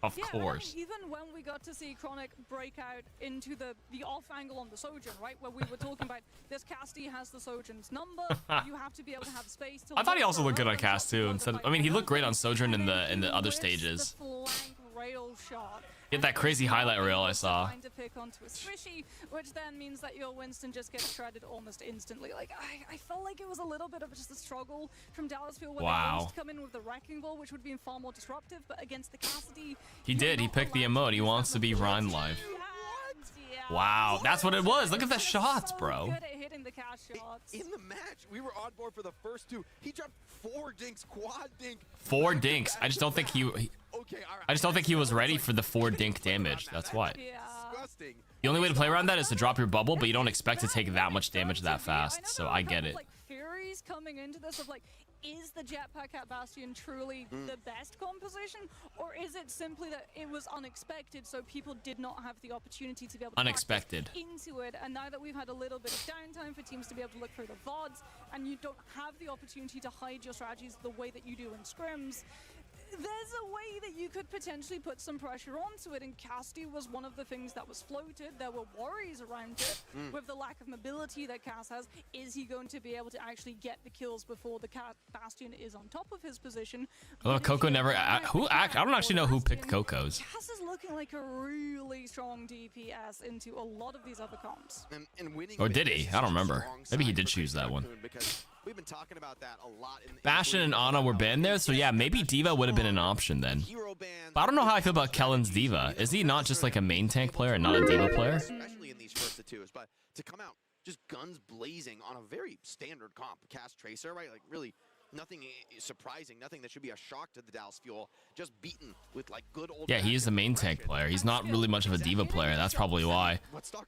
Of Yeah, course. And I mean, even when we got to see Chronic break out into the off angle on the Sojourn, right, where we were talking about this Casty has the Sojourn's number, you have to be able to have space to. I thought he also looked good on cast too. Instead, I mean, he looked great on Sojourn in the other stages. Flank rail shot. Get that crazy highlight reel I saw. Trying to pick onto a swishy, which then means that your Winston just gets shredded almost instantly. Like I felt like it was a little bit of just a struggle from Dallas Fuel when they Wow. wanted to come in with the wrecking ball, which would have been far more disruptive. But against the Cassidy, He did. He picked the emote. He wants to be Rhine life. Wow, that's what it was. Look at the shots, bro. good at hitting the cash shots. In the match, we were on board for the first 2. He dropped 4 dinks, quad dink. 4 dinks. I just don't think I just don't think he was ready for the 4 dink damage. That's why. Disgusting. The only way to play around that is to drop your bubble, but you don't expect to take that much damage that fast. So I get it. Like Furies coming into this of like, is the jetpack at Bastion truly the best composition, or is it simply that it was unexpected, so people did not have the opportunity to be able to Unexpected. practice into it? And now that we've had a little bit of downtime for teams to be able to look through the VODs, and you don't have the opportunity to hide your strategies the way that you do in scrims, there's a way that you could potentially put some pressure onto it, and Casty was one of the things that was floated. There were worries around it with the lack of mobility that Cass has. Is he going to be able to actually get the kills before the Bastion is on top of his position? Oh, Coco never. I don't actually know who picked Coco's. Cass is looking like a really strong DPS into a lot of these other comps. And winning Or did he? I don't remember. Maybe he did choose that one. Because we've been talking about that a lot. Bastion and Ana were banned there, so yeah, maybe Diva would have been an option then. But I don't know how I feel about Kellen's Diva. Is he not just like a main tank player and not a Diva player? Especially in these first 2s, but to come out just guns blazing on a very standard comp, cast tracer, right? Like really nothing surprising, nothing that should be a shock to the Dallas Fuel. Just beaten with like good old. Yeah, he is the main tank player. He's not really much of a Diva player. That's probably why.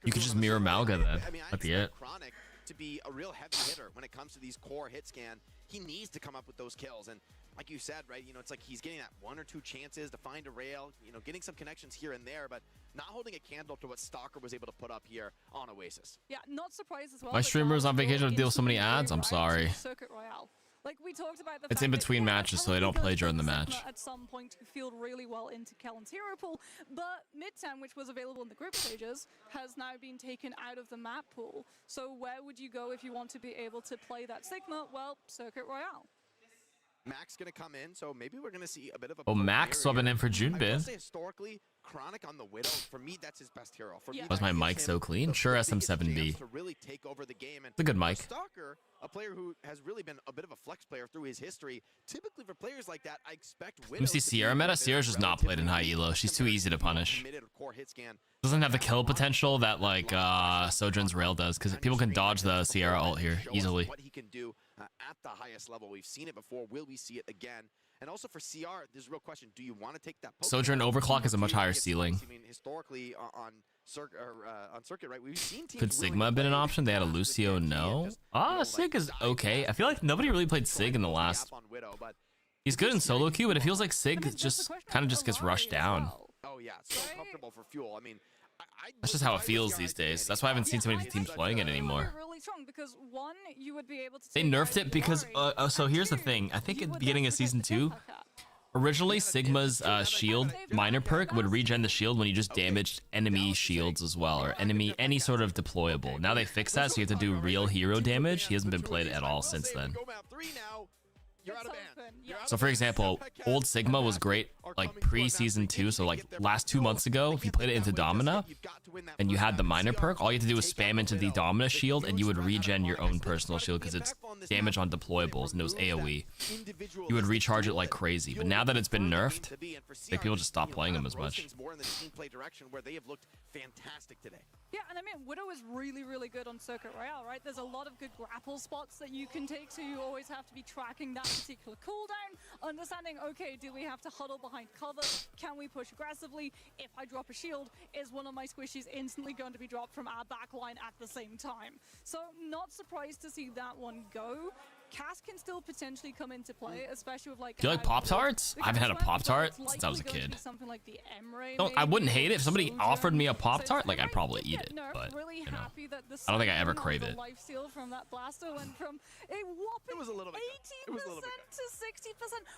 You could just mirror Malga then. That'd be it. Chronic to be a real heavy hitter when it comes to these core hit scan. He needs to come up with those kills, and like you said, right, you know, it's like he's getting that 1 or 2 chances to find a rail, you know, getting some connections here and there, but not holding a candle to what Stalker was able to put up here on Oasis. Yeah, not surprised as well. My streamer's on vacation to deal with so many ads. I'm sorry. Circuit Royale. Like we talked about the It's fact in that, between yeah, matches, so they don't probably play during the Sigma match. At some point to field really well into Kellen's hero pool, but Midtown, which was available in the group stages, has now been taken out of the map pool. So where would you go if you want to be able to play that Sigma? Well, Circuit Royale. Max gonna come in, so maybe we're gonna see a bit of a. Oh, Max swapping in for June I will bid. say historically, Chronic on the Widow, for me, that's his best hero. For me, Was my that mic gives so him clean? the Sure, biggest SM7B. chance to really take over the game. And It's a good for mic. Stalker, a player who has really been a bit of a flex player through his history. Typically, for players like that, I expect Let me see Sierra meta. Sierra's just not played in high elo. She's too easy to punish. Doesn't have the kill potential that like Sojourn's Rail does, because people can dodge the Sierra ult here easily. What he can do at the highest level. We've seen it before. Will we see it again? And also for CR, there's a real question. Do you want to take that poke? Sojourn Overclock is a much higher ceiling. I mean, historically on circuit, right? We've seen teams Could Sigma have been an option? They had a Lucio, no. Sig is okay. I feel like nobody really played Sig in the last. He's good in solo queue, but it feels like Sig just kind of just gets rushed down. Oh yeah, so comfortable for fuel. I mean, That's just how it feels these days. That's why I haven't seen so many teams playing it anymore. Really strong because one, you would be able to. They nerfed it because so here's the thing. I think at the beginning of season 2, originally Sigma's shield minor perk would regen the shield when you just damaged enemy shields as well, or any sort of deployable. Now they fixed that, so you have to do real hero damage. He hasn't been played at all since then. So for example, old Sigma was great like pre-season 2, so like last 2 months ago, if you played it into Domina and you had the minor perk, all you had to do was spam into the Domina shield and you would regen your own personal shield because it's damage on deployables and it was AoE. You would recharge it like crazy, but now that it's been nerfed, like, people just stop playing them as much. Yeah, and I mean, Widow is really, really good on Circuit Royale, right? There's a lot of good grapple spots that you can take, so you always have to be tracking that particular cooldown, understanding, okay, do we have to huddle behind cover? Can we push aggressively? If I drop a shield, is one of my squishies instantly going to be dropped from our backline at the same time? So not surprised to see that one go. Cass can still potentially come into play, especially with like. Do you like Pop-Tarts? I haven't had a Pop-Tart since I was a kid. Like the I wouldn't hate it if somebody offered me a Pop-Tart. Like I'd probably eat it, but you know, I don't think I ever crave it. Lifesteal from that blaster went from a whopping 80% to 60%.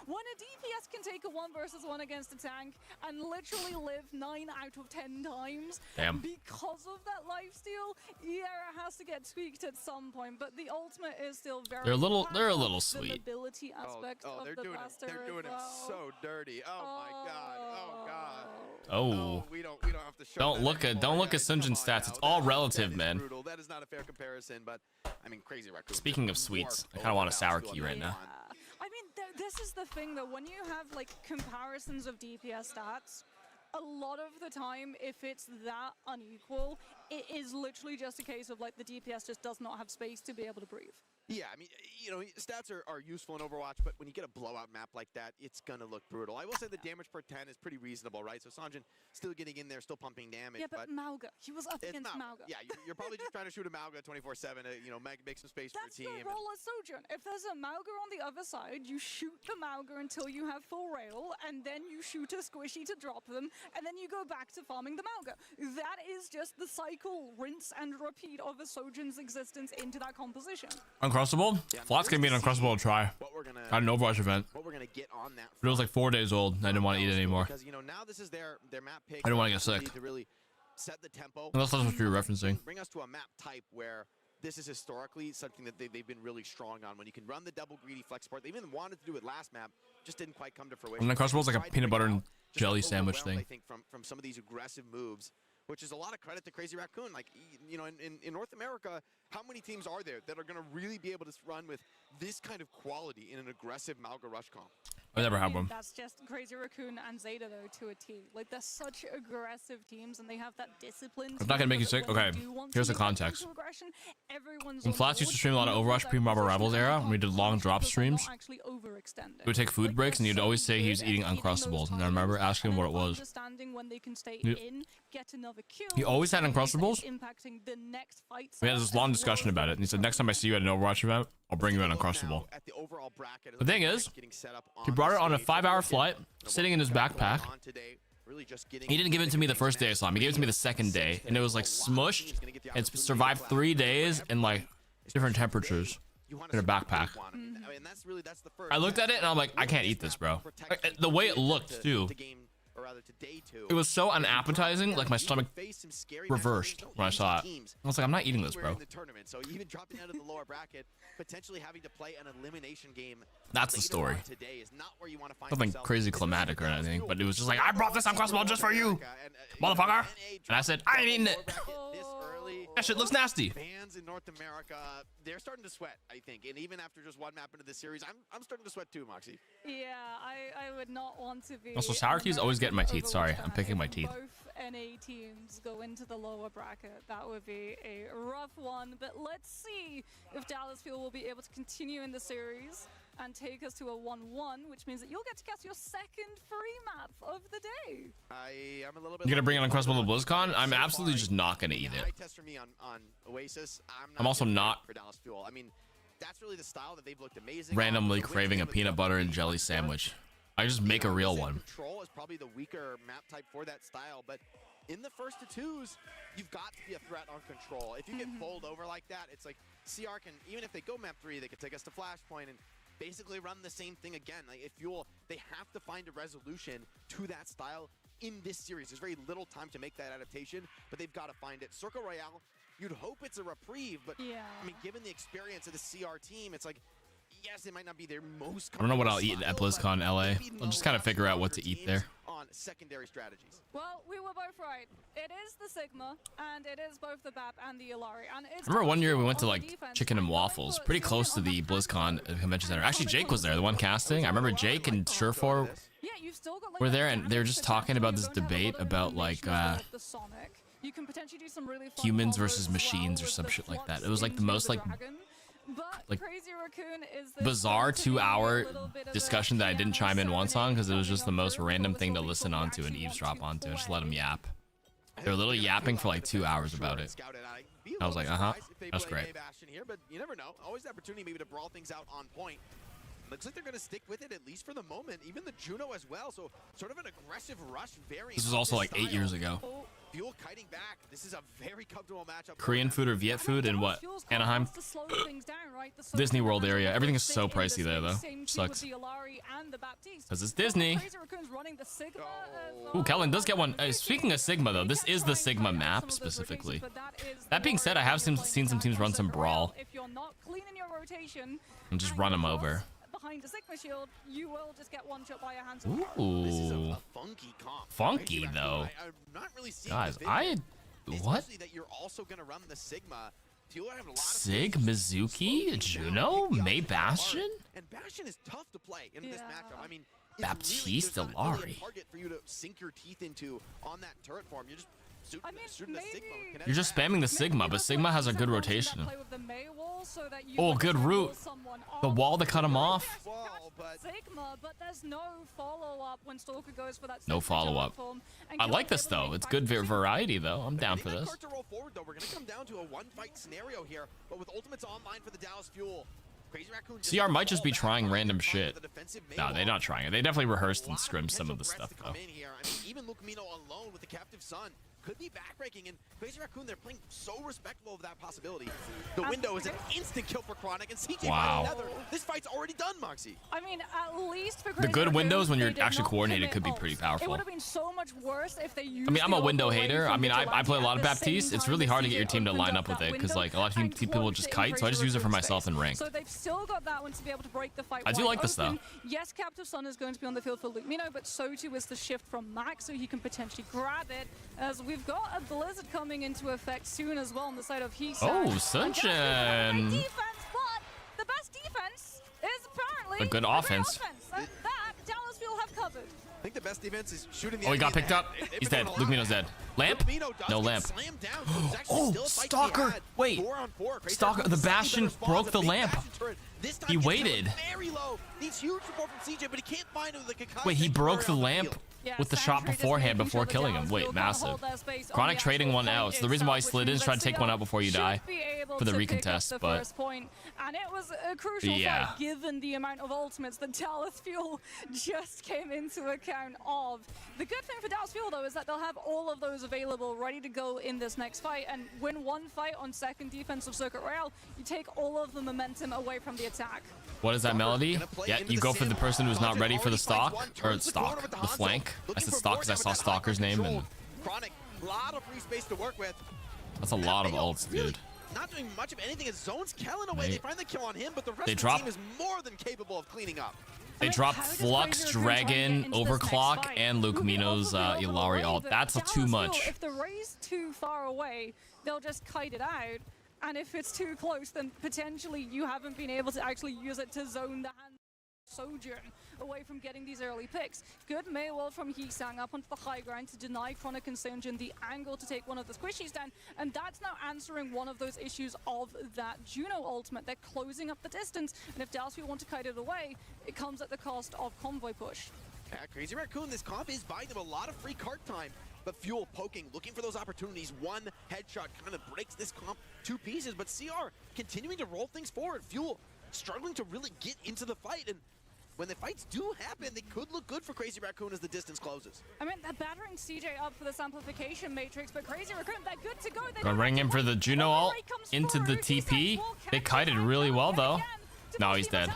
When a DPS can take a 1 versus 1 against a tank and literally live 9 out of 10 times, because of that lifesteal, yeah, it has to get tweaked at some point. But the ultimate is still very. They're a little sweet. The mobility aspect of they're the doing blaster it. They're doing it so dirty. Oh my god. Oh god. Oh. We don't have to show Don't look at Sunjin stats. It's all relative, man. Brutal. That is not a fair comparison, but I mean, Crazy Raccoon. Speaking of sweets, I kind of want a sour key right now. I mean, this is the thing though, when you have like comparisons of DPS stats, a lot of the time, if it's that unequal, it is literally just a case of like the DPS just does not have space to be able to breathe. Yeah, I mean, you know, stats are useful in Overwatch, but when you get a blowout map like that, it's going to look brutal. I will say the damage per 10 is pretty reasonable, right? So Sanjin still getting in there, still pumping damage. Yeah, but Mauga, he was up against Mauga. Yeah, you're probably just trying to shoot a Mauga 24/7 to, you know, make some space for your team. That's the role of Sojourn. If there's a Mauga on the other side, you shoot the Mauga until you have full rail, and then you shoot a squishy to drop them, and then you go back to farming the Mauga. That is just the cycle, rinse and repeat of a Sojourn's existence into that composition. Uncrustable? Flot's gonna be an Uncrustable to try. At an Overwatch event. What we're gonna get on that. It was like 4 days old. I didn't want to eat it anymore. Because you know now this is their map pick. I didn't want to get sick. To really set the tempo. Unless that's what you're referencing. Bring us to a map type where this is historically something that they've been really strong on. When you can run the double greedy flex support, they even wanted to do it last map, just didn't quite come to fruition. And Uncrustable is like a peanut butter and jelly sandwich thing. I think from some of these aggressive moves, which is a lot of credit to Crazy Raccoon. Like, you know, in North America, how many teams are there that are going to really be able to run with this kind of quality in an aggressive Mauga rush comp? I never had one. That's just Crazy Raccoon and Zeta, though, to a T. Like, they're such aggressive teams, and they have that discipline. It's not going to make you sick? Okay, here's the context. When Flats used to stream a lot of Overwatch pre-Marvel Rivals era, when we did long drop streams, he would take food breaks, and he'd always say he was eating Uncrustables. And I remember asking him what it was. He always had Uncrustables. We had this long discussion about it, and he said, next time I see you at an Overwatch event, I'll bring you an Uncrustable. The thing is, he brought it on a 5-hour flight, sitting in his backpack. He didn't give it to me the first day I saw him. He gave it to me the second day, and it was like smushed and survived 3 days in like different temperatures. you want In a backpack. I mean, that's the first. I looked at it and I'm like, I can't eat this, bro. The way it looked too. It was so unappetizing, like my stomach reversed when I saw it. I was like, I'm not eating this, bro. So even dropping out of the lower bracket, potentially having to play an elimination game. That's the story. Today is not where you want to find Nothing crazy climatic or anything, but it was just like, I brought this Uncrustable just for you, motherfucker. And I said, I ain't eating it. That shit looks nasty. Fans in North America, they're starting to sweat, I think. And even after just one map into the series, I'm starting to sweat too, Moxie. Yeah, I would not want to be. Also, sour keys always get in my teeth. Sorry, I'm picking my teeth. Both NA teams go into the lower bracket. That would be a rough one. But let's see if Dallas Fuel will be able to continue in the series and take us to a 1-1, which means that you'll get to cast your second free map of the day. I am a little bit. You gonna bring an Uncrustable to BlizzCon? I'm absolutely just not gonna eat it. Test for me on OWCS. I'm also not for Dallas Fuel. I mean, that's really the style that they've looked amazing. randomly craving a peanut butter and jelly sandwich. I just make a real one. Control is probably the weaker map type for that style, but in the first to twos, you've got to be a threat on control. If you get bowled over like that, it's like CR can, even if they go map 3, they could take us to Flashpoint and basically run the same thing again. Like if Fuel, they have to find a resolution to that style in this series. There's very little time to make that adaptation, but they've got to find it. Circle Royale, you'd hope it's a reprieve, but I mean, given the experience of the CR team, it's like, yes, it might not be their most. I don't know what I'll eat at BlizzCon LA. I'll just kind of figure out what to eat there. On secondary strategies. Well, we were both right. It is the Sigma, and it is both the BAP and the Illari. And it's I remember one year we went to like Chicken and Waffles, pretty close to the BlizzCon convention center. Actually, Jake was there, the one casting. I remember Jake and Surefour were there, and they were just talking about this debate about like you can potentially do some really fun humans versus machines or some shit like that. It was like the most like Crazy Raccoon is the bizarre 2-hour discussion that I didn't chime in once on because it was just the most random thing to listen onto and eavesdrop onto. I just let them yap. They were literally yapping for like 2 hours about it. I was like, that's great. But you never know. Always the opportunity maybe to brawl things out on point. Looks like they're going to stick with it at least for the moment. Even the Juno as well. So sort of an aggressive rush variant. This was also like 8 years ago. Fuel kiting back. This is a very comfortable matchup. Korean food or Viet food in what? Anaheim? Disney World area. Everything is so pricey there though. Sucks. Because it's Disney. Ooh, Kellen does get one. Speaking of Sigma though, this is the Sigma map specifically. That being said, I have seen some teams run some Brawl. And just run them over. Behind a Sigma shield, you will just get one shot by your hands. Ooh. This is a funky comp. Funky though. I'm not really seeing guys, what? Especially that you're also going to run the Sigma. Sig, Mizuki, Juno, May Bastion? And Bastion is tough to play in this matchup. I mean, Baptiste, really, Illari. Target for you to sink your teeth into on that turret form. You're just shooting the Sigma. You're just spamming the Sigma, but Sigma has a good rotation. Oh, good route. The wall to cut him off. Sigma, but there's no follow-up when Stalker goes for that. No follow-up. I like this though. It's good variety though. I'm down for this. To roll forward, though. We're going to come down to a one-fight scenario here, but with ultimates online for the Dallas Fuel. Crazy Raccoon CR might just be trying random shit. No, they're not trying it. They definitely rehearsed and scrimmed some of the stuff though. I mean, even Lucamino alone with the captive son could be backbreaking, and Crazy Raccoon, they're playing so respectful of that possibility. The window is an instant kill for Chronic, and CJ wow. This fight's already done, Moxie. I mean, at least for the good windows when you're actually coordinated could be pretty powerful. It would have been so much worse if they used I mean, I'm a window hater. I mean, I play a lot of Baptiste. It's really hard to get your team to line up with it because like a lot of people just kite, so I just use it for myself in ranked. So they've still got that one to be able to break the fight. I do like this though. Yes, Captive Son is going to be on the field for Lucamino, but so too is the shift from Max, so he can potentially grab it. As we've got a Blizzard coming into effect soon as well on the side of Heat. Oh, Sunshine! Defense, but the best defense is apparently a good offense. That Dallas Fuel have covered. I think the best defense is shooting the he got picked up. He's dead. Lucamino's dead. Lamp? No lamp. Oh, Stalker. Wait. Stalker. The Bastion broke the lamp. This time He gets waited. down very low. Needs huge support from CJ, but he can't find it with the Kakai. Wait, he broke the on lamp field. with the shot beforehand before killing him. Wait, massive. Chronic trading one out. So the reason why he slid in is try to take one out before you die for the recontest, but and it was a crucial fight given the amount of ultimates that Dallas Fuel just came into account of. The good thing for Dallas Fuel though is that they'll have all of those available ready to go in this next fight, and win one fight on second defensive Circuit Royale, you take all of the momentum away from the attack. what is that melody? Yeah, you go for the person who's not ready for the stock, or the flank. I said stock because I saw Stalker's name, and Chronic, lot of free space to work with. that's a lot of ults, dude. Not doing much of anything as Zone's Kellen away. They find the kill on him, but the rest They of the drop- team is more than capable of cleaning up. They dropped Flux, Dragon, Overclock, and Luke Mino's Ilari ult. That's too much. If the Ray's too far away, they'll just kite it out. And if it's too close, then potentially you haven't been able to actually use it to zone the hand Sojourn away from getting these early picks. Good Maywell from Heesang up onto the high ground to deny Chronic and Sojourn the angle to take one of the squishies down, and that's now answering one of those issues of that Juno ultimate. They're closing up the distance, and if Dallas want to kite it away, it comes at the cost of convoy push. Yeah, Crazy Raccoon, this comp is buying them a lot of free cart time, but Fuel poking, looking for those opportunities. One headshot kind of breaks this comp to pieces, but CR continuing to roll things forward. Fuel struggling to really get into the fight, and when the fights do happen, they could look good for Crazy Raccoon as the distance closes. I mean, they're battering CJ up for this amplification matrix, but Crazy Raccoon, they're good to go. They Gonna ring him for the Juno ult into the TP. They kited really well though. No, he's dead.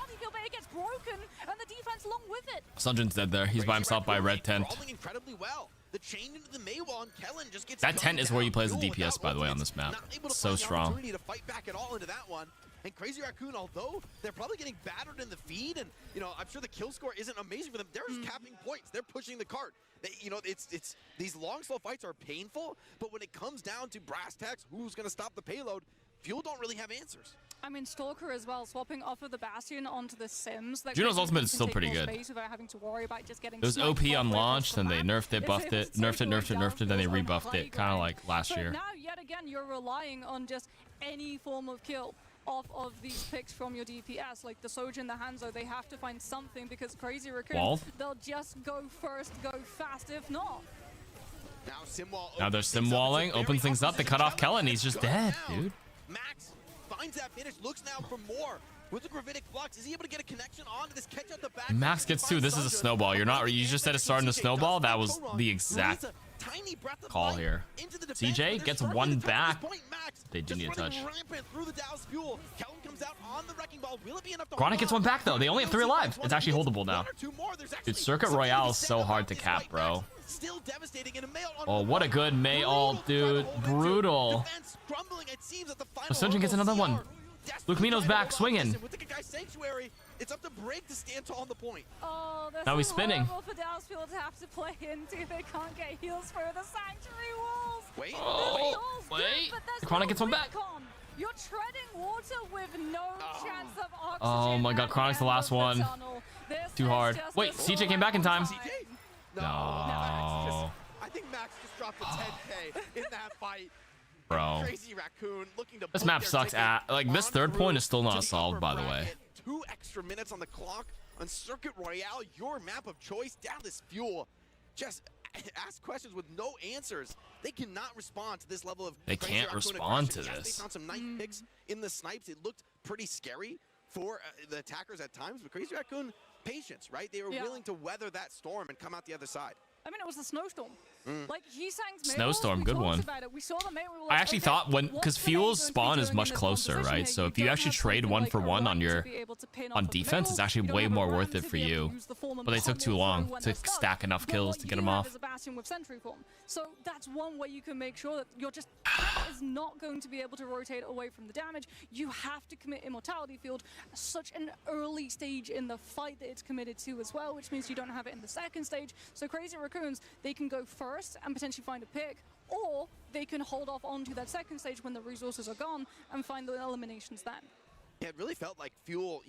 It gets broken, and the defense along with it. Sunjin's dead there. He's by himself by red tent. Rolling incredibly well. The chain into the Maywall, and Kellen just gets That tent is where he plays the DPS, by the way, on this map. So strong. Opportunity to fight back at all into that one. And Crazy Raccoon, although they're probably getting battered in the feed, and I'm sure the kill score isn't amazing for them. They're just capping points. They're pushing the cart. It's these long, slow fights are painful, but when it comes down to brass tacks, who's going to stop the payload? Fuel don't really have answers. I mean, Stalker as well, swapping off of the Bastion onto the Sims. Juno's ultimate is still pretty good. Without having to worry about just getting It was OP on launch, then they nerfed it, buffed it, nerfed it, then they rebuffed it, kind of like last year. Now, yet again, you're relying on just any form of kill off of these picks from your DPS, like the Sojourn, the Hanzo. They have to find something because Crazy Raccoon, they'll just go first, go fast, if not. Now they're sim walling, opens things up, they cut off Kellen, he's just dead, dude. Max finds that finish, looks now for more. With the Gravitic Flux, is he able to get a connection onto this catch out the back? Max gets two. This is a snowball. You just said it's starting to snowball. That was the exact call here. CJ gets one back. They do need a touch. Chronic gets one back though. They only have 3 alive. It's actually holdable now. Dude, Circuit Royale is so hard to cap, bro. Oh, what a good May ult, dude. Brutal. Sunjin gets another one. Luke Mino's back, swinging. It's up to Break to stand tall on the point. Oh, now he's spinning. For Dallas Fuel to have to play into. They can't get heals for the Sanctuary Walls. Wait. Oh, wait. The Chronic gets one back. You're treading water with no chance of oxygen. Oh my god, Chronic's the last one. Too hard. Wait, CJ came back in time. No. I think Max just dropped a 10K in that fight. Bro. Crazy Raccoon looking to This map sucks. Like, this third point is still not solved, by the way. 2 extra minutes on the clock on Circuit Royale, your map of choice. Dallas Fuel just ask questions with no answers. They cannot respond to this level of They can't respond to Yes, this. they found some nice picks in the snipes. It looked pretty scary for the attackers at times, but Crazy Raccoon, patience, right? They were willing to weather that storm and come out the other side. I mean, it was a snowstorm. Like, Snowstorm, good one. I actually thought because Fuel's spawn is much closer, right? So if you actually trade 1-for-1 on defense, it's actually way more worth it for you. But they took too long to stack enough kills to get them off. So that's one way you can make sure that your just is not going to be able to rotate away from the damage. You have to commit Immortality Field at such an early stage in the fight that it's committed to as well, which means you don't have it in the second stage. So Crazy Raccoons, they can go first and potentially find a pick, or they can hold off onto that second stage when the resources are gone and find the eliminations then. Yeah, it really felt like Fuel,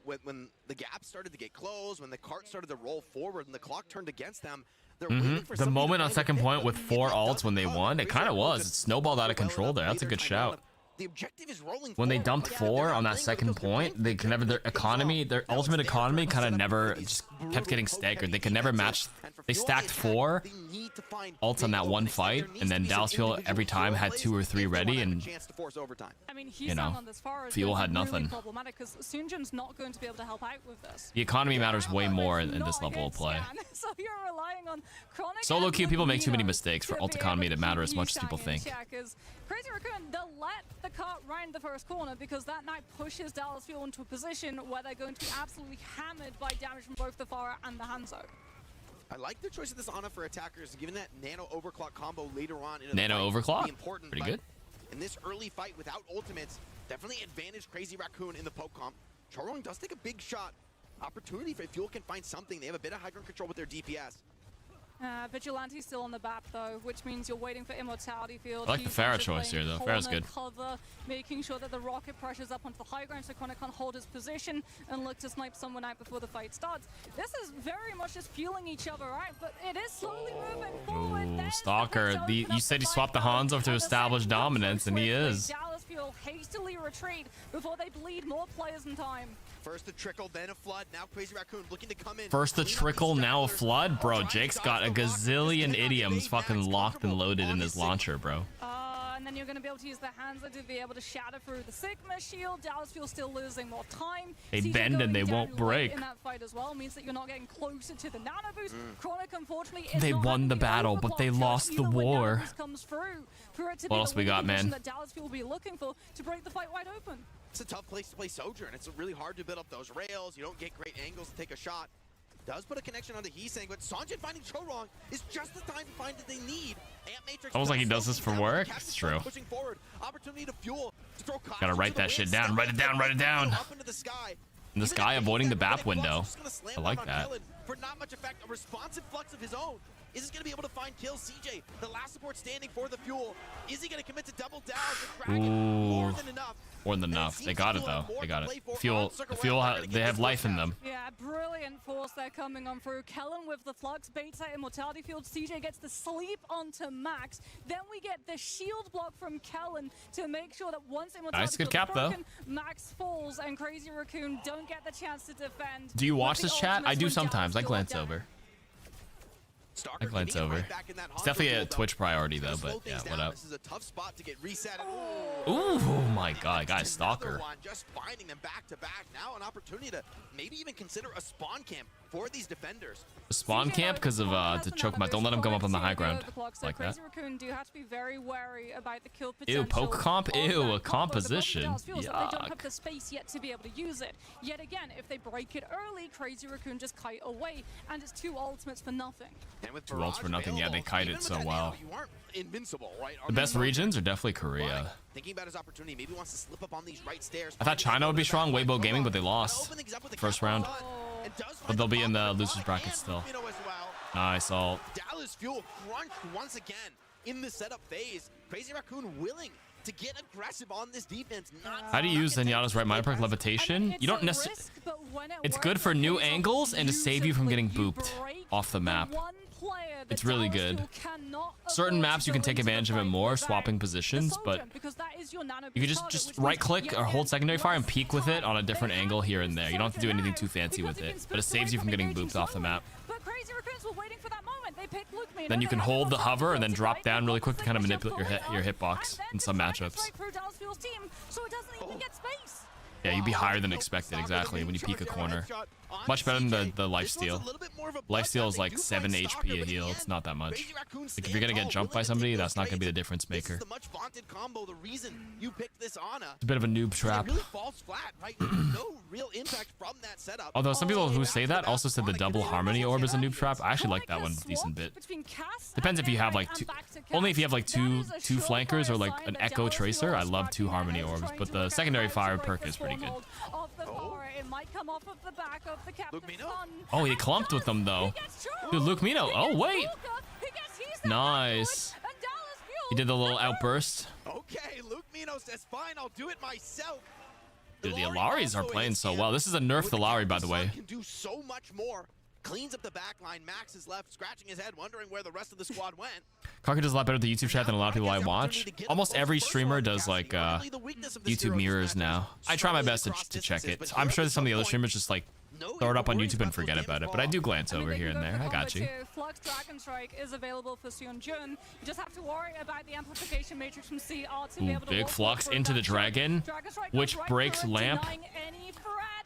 when the gap started to get closed, when the cart started to roll forward and the clock turned against them, they're waiting for The moment on second point with 4 ults when they won, it kind of was. It snowballed out of control there. That's a good shout. The objective is rolling When they forward. dumped Yeah, 4 they're on not that playing second Virtus.pro point, they could never, their ultimate economy kind of never just kept getting staggered. They could never match. They stacked 4 ults on that one fight, and then Dallas Fuel every time had 2 or 3 ready, and I mean, you know, Fuel had nothing. Problematic because Sunjin's not going to be able to help out with this. The economy matters way more in this level of play. So you're relying on Chronic Solo and queue people make too many Lumino mistakes for to ult be economy able to matter as keep much as you people staying in think. check, 'cause Crazy Raccoon, they'll let the cart round the first corner because that knight pushes Dallas Fuel into a position where they're going to be absolutely hammered by damage from both the Pharah and the Hanzo. I like the choice of this Ana for attackers, given that nano overclock combo later on. In Nano overclock? Important, Pretty good. In this early fight without ultimates, definitely advantage Crazy Raccoon in the poke comp. Chorong does take a big shot. Opportunity for Fuel can find something. They have a bit of high ground control with their DPS. Vigilante's still on the BAP though, which means you're waiting for Immortality Field. I like the He's Pharah just choice playing here, though. Pharah's corner good. Cover, making sure that the rocket pressures up onto the high ground so Chronic can't hold his position and look to snipe someone out before the fight starts. This is very much just fueling each other out, but it is slowly moving forward. Ooh, Stalker. You said he swapped the Hanzo to establish dominance, and he is. Dallas Fuel hastily retreat before they bleed more players in time. First a trickle, then a flood. Now Crazy Raccoon looking to come in. First a trickle, now a flood? Bro, Jake's got a gazillion idioms fucking locked and loaded in his launcher, bro. And then you're going to be able to use the Hanzo to be able to shatter through the Sigma shield. Dallas Fuel still losing more time. They CJ bend and going they down won't late break. in that fight as well means that you're not getting closer to the nano boost. Chronic, unfortunately, is They not won having the battle, but they overclock lost the even when war. nano boost comes through for it to What be else the we got, winning position man? that Dallas Fuel will be looking for to break the fight wide open. It's a tough place to play Sojourn. It's really hard to build up those rails. You don't get great angles to take a shot. Does put a connection onto Heesang, but Sanjin finding Chorong is just the time to find that they need. Amp Matrix Almost like he does this for work. It's true. Pushing forward. Opportunity to Fuel. To throw Gotta write that shit down. Write it down. Write it down. Up into the sky. And this guy avoiding the BAP window. I like that. For not much effect, a responsive flux of his own. Is he going to be able to find kills? CJ, the last support standing for the Fuel. Is he going to commit to double down? The Dragon, more than enough. More than enough. They got it, though. They got it. They have life in them. Yeah, brilliant force there coming on through. Kellen with the flux, baits out Immortality Field. CJ gets the sleep onto Max. Then we get the shield block from Kellen to make sure that once Immortality Nice, good Field's cap, though. broken, Max falls and Crazy Raccoon don't get the chance to defend. Do you watch With the this chat? I ultimates do when sometimes. I Dallas glance Fuel are over. I glance over. It's definitely a Twitch priority, though, but yeah, what up? This is a tough spot to get reset. Ooh, my god, guy's Stalker. Just finding them back to back. Now an opportunity to maybe even consider a spawn camp for these defenders. A spawn camp because of to choke him out. Don't let him come up on the high ground like that. Crazy Raccoon do have to be very wary about the kill potential. Ew, poke comp. Ew, a composition. They don't have Yuck. the space yet to be able to use it. Yet again, if they break it early, Crazy Raccoon just kite away, and it's 2 ultimates for nothing. Two ults for nothing. Yeah, they kite it so well. You aren't invincible, right? The best regions are definitely Korea. Thinking about his opportunity, maybe wants to slip up on these right stairs. I thought China would be strong, Waybo Gaming, but they lost first round. But they'll be in the losers bracket still. Nice ult. Dallas Fuel crunched once again in the setup phase. Crazy Raccoon willing to get aggressive on this defense. How do you use Zenyatta's right minor perk levitation? You don't necessarily. It's good for new angles and to save you from getting booped off the map. It's really good. Certain maps you can take advantage of it more, swapping positions, but you can just right click or hold secondary fire and peek with it on a different angle here and there. You don't have to do anything too fancy with it, but it saves you from getting booped off the map. But Crazy Raccoons were waiting for that moment. They picked Lumino. Then you can hold the hover and then drop down really quick to kind of manipulate your hitbox in some matchups. Right through Dallas Fuel's team, so it doesn't even get space. Yeah, you'd be higher than expected, exactly, when you peek a corner. Much better than the lifesteal. Lifesteal is like 7 HP a heal. It's not that much. Like if you're gonna get jumped by somebody, that's not gonna be the difference maker. The much vaunted combo, the reason you picked this Ana. It's a bit of a noob trap. Really falls flat, right? No real impact from that setup. Although some people who say that also said the double harmony orb is a noob trap. I actually like that one a decent bit. Depends if you have like only if you have like two flankers or like an echo tracer. I love 2 harmony orbs, but the secondary fire perk is pretty good. Oh, he clumped with them though. Dude, Luke Mino. Oh wait. Nice. He did the little outburst. Okay, Luke Mino says, fine, I'll do it myself. Dude, the Alaris are playing so well. This is a nerf the Lowry, by the way. Can do so much more. cleans up the back line. Max is left scratching his head, wondering where the rest of the squad went. Karka does a lot better at the YouTube chat than a lot of people I watch. Almost every streamer does like YouTube mirrors now. I try my best to check it. I'm sure some of the other streamers just like throw it up on YouTube and forget about it, but I do glance over here and there. I got you. Flux Dragon Strike is available for Seonjun. You just have to worry about the amplification matrix from CR to be able to Big Flux into the Dragon, which breaks Lamp.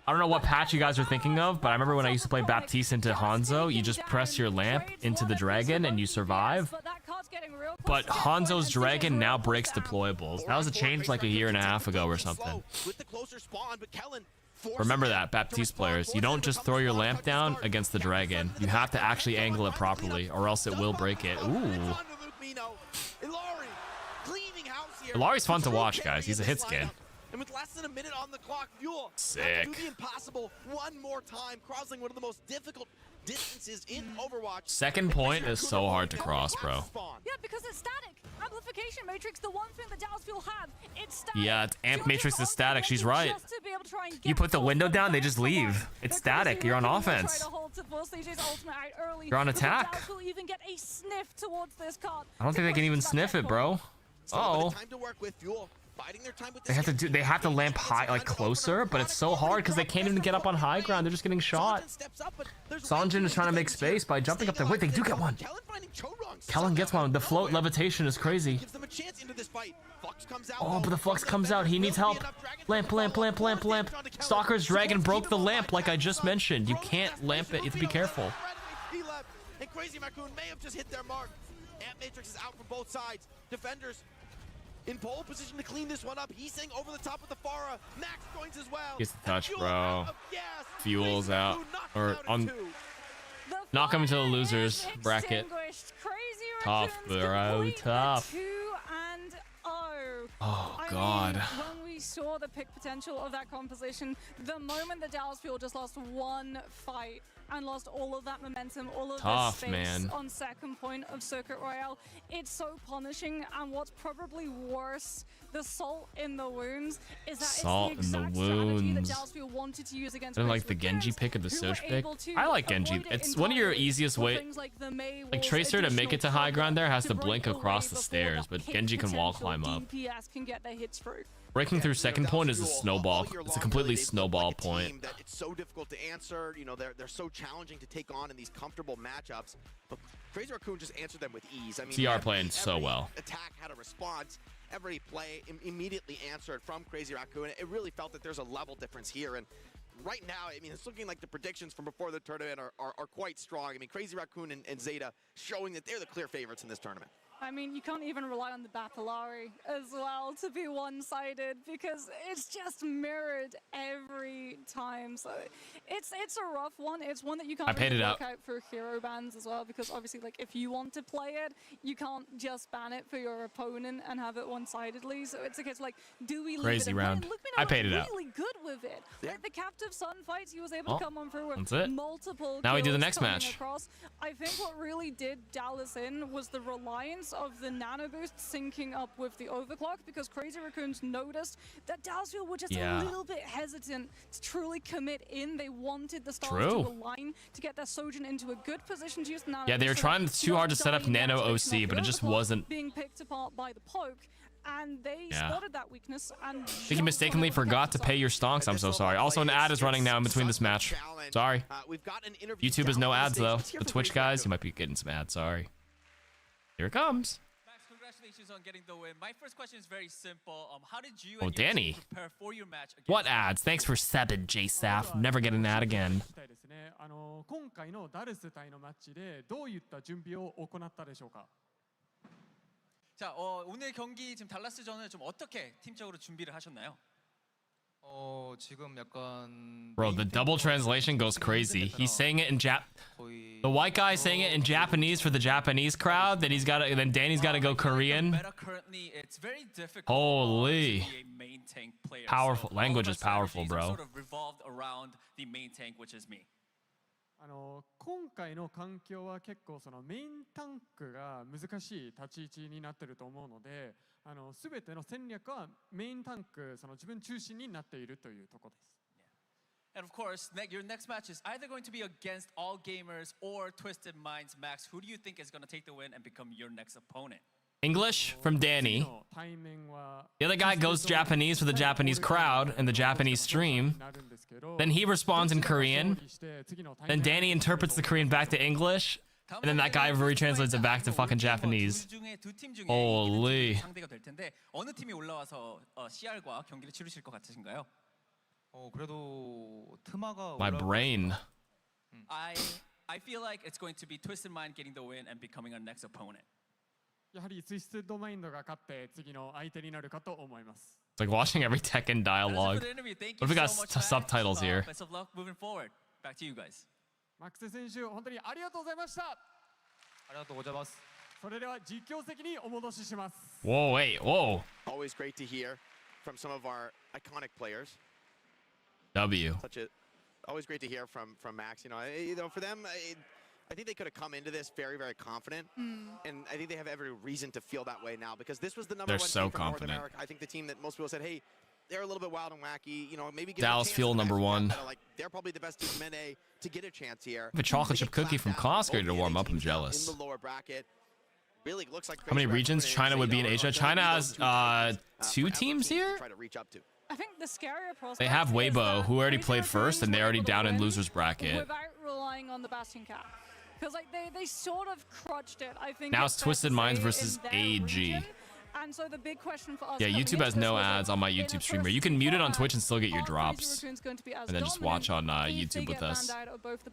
I don't know what patch you guys are thinking of, but I remember when I used to play Baptiste into Hanzo, you just press your Lamp into the Dragon and you survive. But Hanzo's Dragon now breaks deployables. That was a change like a year and a half ago or something. Remember that, Baptiste players. You don't just throw your lamp down against the Dragon. You have to actually angle it properly, or else it will break it. Ooh. Ilari's fun to watch, guys. He's a hit skin. And with less than a minute on the clock, Fuel sick. Do the impossible one more time, crossing one of the most difficult distances in Overwatch. Second point is so hard to cross, bro. Yeah, because it's static. Amplification matrix, the one thing that Dallas Fuel have, it's static. Yeah, amp matrix is static. She's right. You put the window down, they just leave. It's static. You're on offense. You're on attack. I don't think they can even sniff it, bro. Oh. They have to lamp high, like closer, but it's so hard because they can't even get up on high ground. They're just getting shot. Sanjin is trying to make space by jumping up there. Wait, they do get one. Kellen gets one. The float levitation is crazy. Oh, but the Flux comes out. He needs help. Lamp, lamp, lamp, lamp, lamp. Stalker's Dragon broke the lamp, like I just mentioned. You can't lamp it. You have to be careful. And Crazy Raccoon may have just hit their mark. Amp Matrix is out from both sides. Defenders in pole position to clean this one up. He's saying over the top of the Pharah. Max joins as well. Gets the touch, bro. Fuel's out. Or on. Not coming to the losers bracket. Tough, bro. Tough. Oh, God. When we saw the pick potential of that composition, the moment that Dallas Fuel just lost one fight and lost all of that momentum, all of the space on second point of Circuit Royale, it's so punishing. And what's probably worse, the salt in the wounds, is that salt it's the exact strategy that Dallas Fuel wanted to use against. I don't like the Genji pick or the Surge pick. I like Genji. It's one of your easiest ways. Like Tracer to make it to high ground there has to blink across the stairs, but Genji can wall climb up. Can get their hits through. Breaking through second point is a snowball. It's a completely snowball point. That it's so difficult to answer. You know, they're so challenging to take on in these comfortable matchups. But Crazy Raccoon just answered them with ease. I mean, TR playing so well. Attack had a response. Every play immediately answered from Crazy Raccoon. It really felt that there's a level difference here. And right now, I mean, it's looking like the predictions from before the tournament are quite strong. I mean, Crazy Raccoon and Zeta showing that they're the clear favorites in this tournament. I mean, you can't even rely on the Batalari as well to be one-sided because it's just mirrored every time. So it's a rough one. It's one that you can't really work out for hero bans as well, because obviously, like, if you want to play it, you can't just ban it for your opponent and have it one-sidedly. So it's a case like, do we leave Crazy it round. I paid it out. Really good with it. Like the Captive Sun fights, he was able to come on through with multiple. Now we do the next match. Across. I think what really did Dallas in was the reliance of the nano boost syncing up with the overclock, because Crazy Raccoons noticed that Dallas Fuel were just a little bit hesitant to truly commit in. They wanted the stars to align to get their Sojourn into a good position to use the nano. Yeah, they were trying too hard to set up nano OC, but it just wasn't being picked apart by the poke. And they spotted that weakness. And I think you mistakenly forgot to pay your stonks. I'm so sorry. Also, an ad is running now in between this match. Sorry. YouTube has no ads though. The Twitch guys, you might be getting some ads. Sorry. Here it comes. Max, congratulations on getting the win. My first question is very simple. How did you and your team prepare for your match against What ads? Thanks for subbing, JSAF. Never get an ad again. 今回のダルス対のマッチでどういった準備を行ったでしょうか? 자, 오늘 경기 지금 달라스전을 좀 어떻게 팀적으로 준비를 하셨나요? 지금 약간 Bro, the double translation goes crazy. He's saying it in the white guy saying it in Japanese for the Japanese crowd. Then then Danny's got to go Korean. It's very difficult. Holy. Main tank player. Powerful. Language is powerful, bro. Sort of revolved around the main tank, which is me. 今回の環境は結構そのメインタンクが難しい立ち位置になっていると思うので、全ての戦略はメインタンクその自分中心になっているというところです。And of course, your next match is either going to be against All Gamers or Twisted Minds. Max, who do you think is going to take the win and become your next opponent? English from Danny. The other guy goes Japanese for the Japanese crowd and the Japanese stream. Then he responds in Korean. Then Danny interprets the Korean back to English. And then that guy retranslates it back to fucking Japanese. Holy. 상대가 될 텐데 어느 팀이 올라와서 CR과 경기를 치르실 것 같으신가요? 그래도 트마가 My brain. I feel like it's going to be Twisted Mind getting the win and becoming our next opponent. やはりツイステッドマインドが勝って次の相手になるかと思います。 It's like watching every Tekken dialogue. What if we got subtitles here? Best of luck moving forward. Back to you guys. マックス選手、本当にありがとうございました。ありがとうございます。それでは実況席にお戻しします。 Whoa, wait, whoa. Always great to hear from some of our iconic players. W. Always great to hear from Max. You know, for them, I think they could have come into this very, very confident, and I think they have every reason to feel that way now because this was the number one so team from North confident. America. I think the team that most people said, hey, they're a little bit wild and wacky. You know, maybe give Dallas Fuel number one. like they're probably the best team in NA to get a chance here. I have a chocolate chip cookie from Costco to warm up. I'm jealous. In the lower bracket. Really looks like How many regions China would be in Asia? China has 2 teams here. I think the scarier prospect They have Waybo, who already played first, and they're already down in losers bracket. without relying on the Bastion cap. Because like they sort of crutched it, I think. Now it's Twisted Minds versus AG. And so the big question for us. Yeah, YouTube has no ads on my YouTube streamer. You can mute it on Twitch and still get your drops, and then just watch on YouTube with us.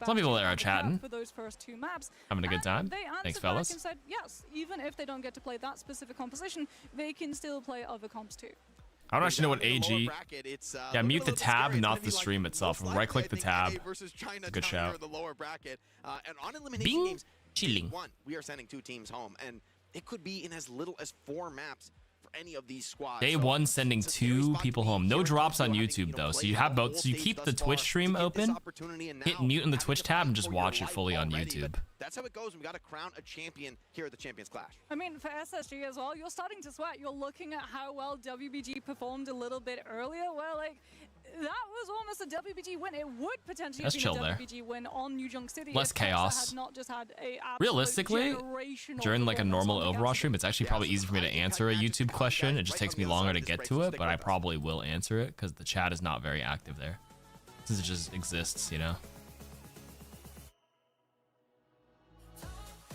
Some people there are chatting, for those first 2 maps. having a good time. They Thanks, answered back fellas. and said, yes, even if they don't get to play that specific composition, they can still play other comps too. I don't actually know what AG. Yeah, mute the tab, not the stream itself. Right-click the tab. Good shout. Bing. Chilling. We are sending 2 teams home, and it could be in as little as 4 maps for any of these squads. Day 1 sending 2 people home. No drops on YouTube though, so you have both. So you keep the Twitch stream open, hit mute in the Twitch tab, and just watch it fully on YouTube. That's how it goes. We got to crown a champion here at the Champions Clash. I mean, for SSG as well, you're starting to sweat. You're looking at how well WBG performed a little bit earlier, where like that was almost a WBG win. It would potentially Let's have chill been a there. WBG win on New Junk City. Less if chaos. Had not just had a Realistically, generational during like a performance normal on the Overwatch stream, it's actually probably easier for me to answer a YouTube question. It just takes me longer to get to it, but I probably will answer it because the chat is not very active there, since it just exists, you know.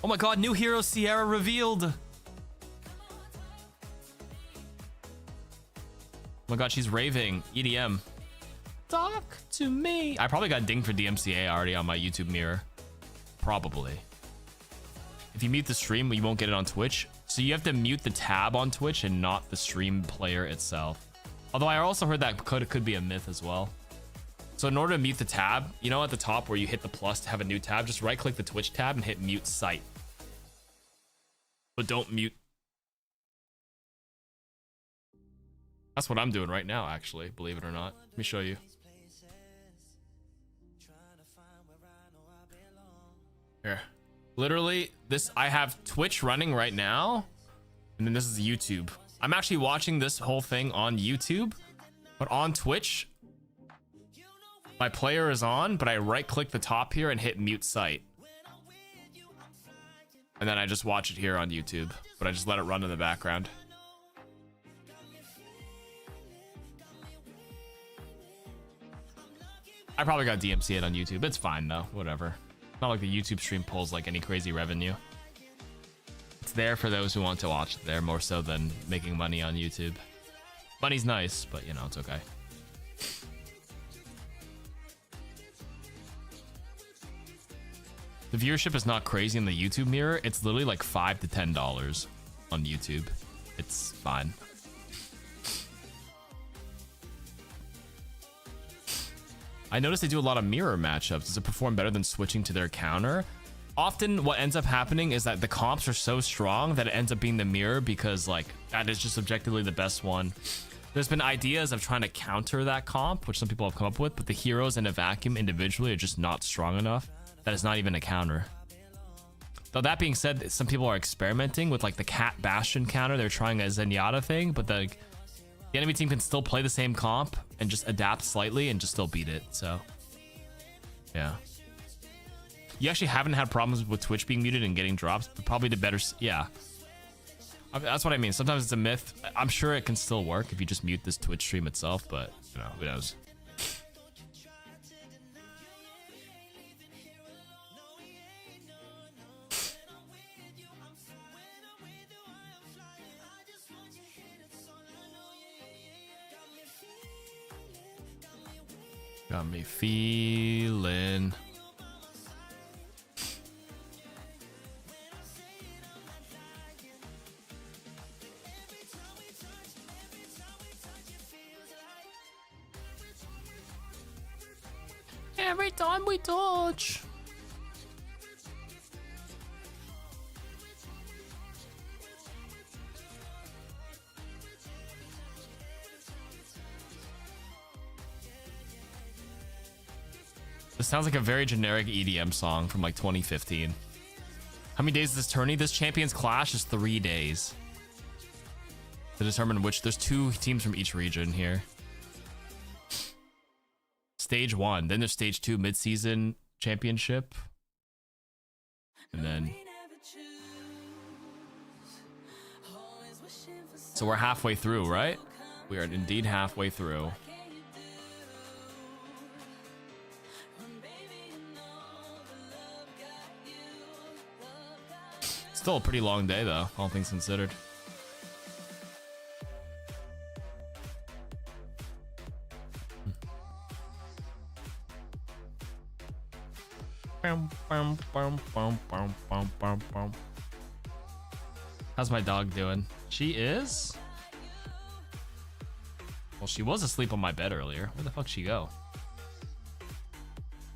Oh my god, new hero Sierra revealed. Oh my god, she's raving. EDM. Talk to me. I probably got dinged for DMCA already on my YouTube mirror. Probably. If you mute the stream, you won't get it on Twitch. So you have to mute the tab on Twitch and not the stream player itself. Although I also heard that could be a myth as well. So in order to mute the tab, you know at the top where you hit the plus to have a new tab, just right click the Twitch tab and hit mute site. But don't mute. That's what I'm doing right now, actually, believe it or not. Let me show you. Here. Literally, I have Twitch running right now, and then this is YouTube. I'm actually watching this whole thing on YouTube, but on Twitch, my player is on, but I right-click the top here and hit mute site. And then I just watch it here on YouTube, but I just let it run in the background. I probably got DMCA'd on YouTube. It's fine though, whatever. It's not like the YouTube stream pulls like any crazy revenue. It's there for those who want to watch it there more so than making money on YouTube. Money's nice, but you know, it's okay. The viewership is not crazy in the YouTube mirror. It's literally like $5 to $10 on YouTube. It's fine. I noticed they do a lot of mirror matchups. Does it perform better than switching to their counter? Often what ends up happening is that the comps are so strong that it ends up being the mirror because like that is just objectively the best one. There's been ideas of trying to counter that comp, which some people have come up with, but the heroes in a vacuum individually are just not strong enough. That is not even a counter. Though that being said, some people are experimenting with like the Cat Bastion counter. They're trying a Zenyatta thing, but the enemy team can still play the same comp and just adapt slightly and just still beat it. So, yeah. You actually haven't had problems with Twitch being muted and getting drops, but probably the better... Yeah. I mean, that's what I mean. Sometimes it's a myth. I'm sure it can still work if you just mute this Twitch stream itself, but, you know, who knows? Got me feeling. Every time we touch. This sounds like a very generic EDM song from like 2015. How many days is this tourney? This Champions Clash is 3 days. To determine which, there's 2 teams from each region here. Stage 1, then there's stage 2, mid-season championship. And then... So we're halfway through, right? We are indeed halfway through. Still a pretty long day, though, all things considered. How's my dog doing? She is? Well, she was asleep on my bed earlier. Where the fuck she go?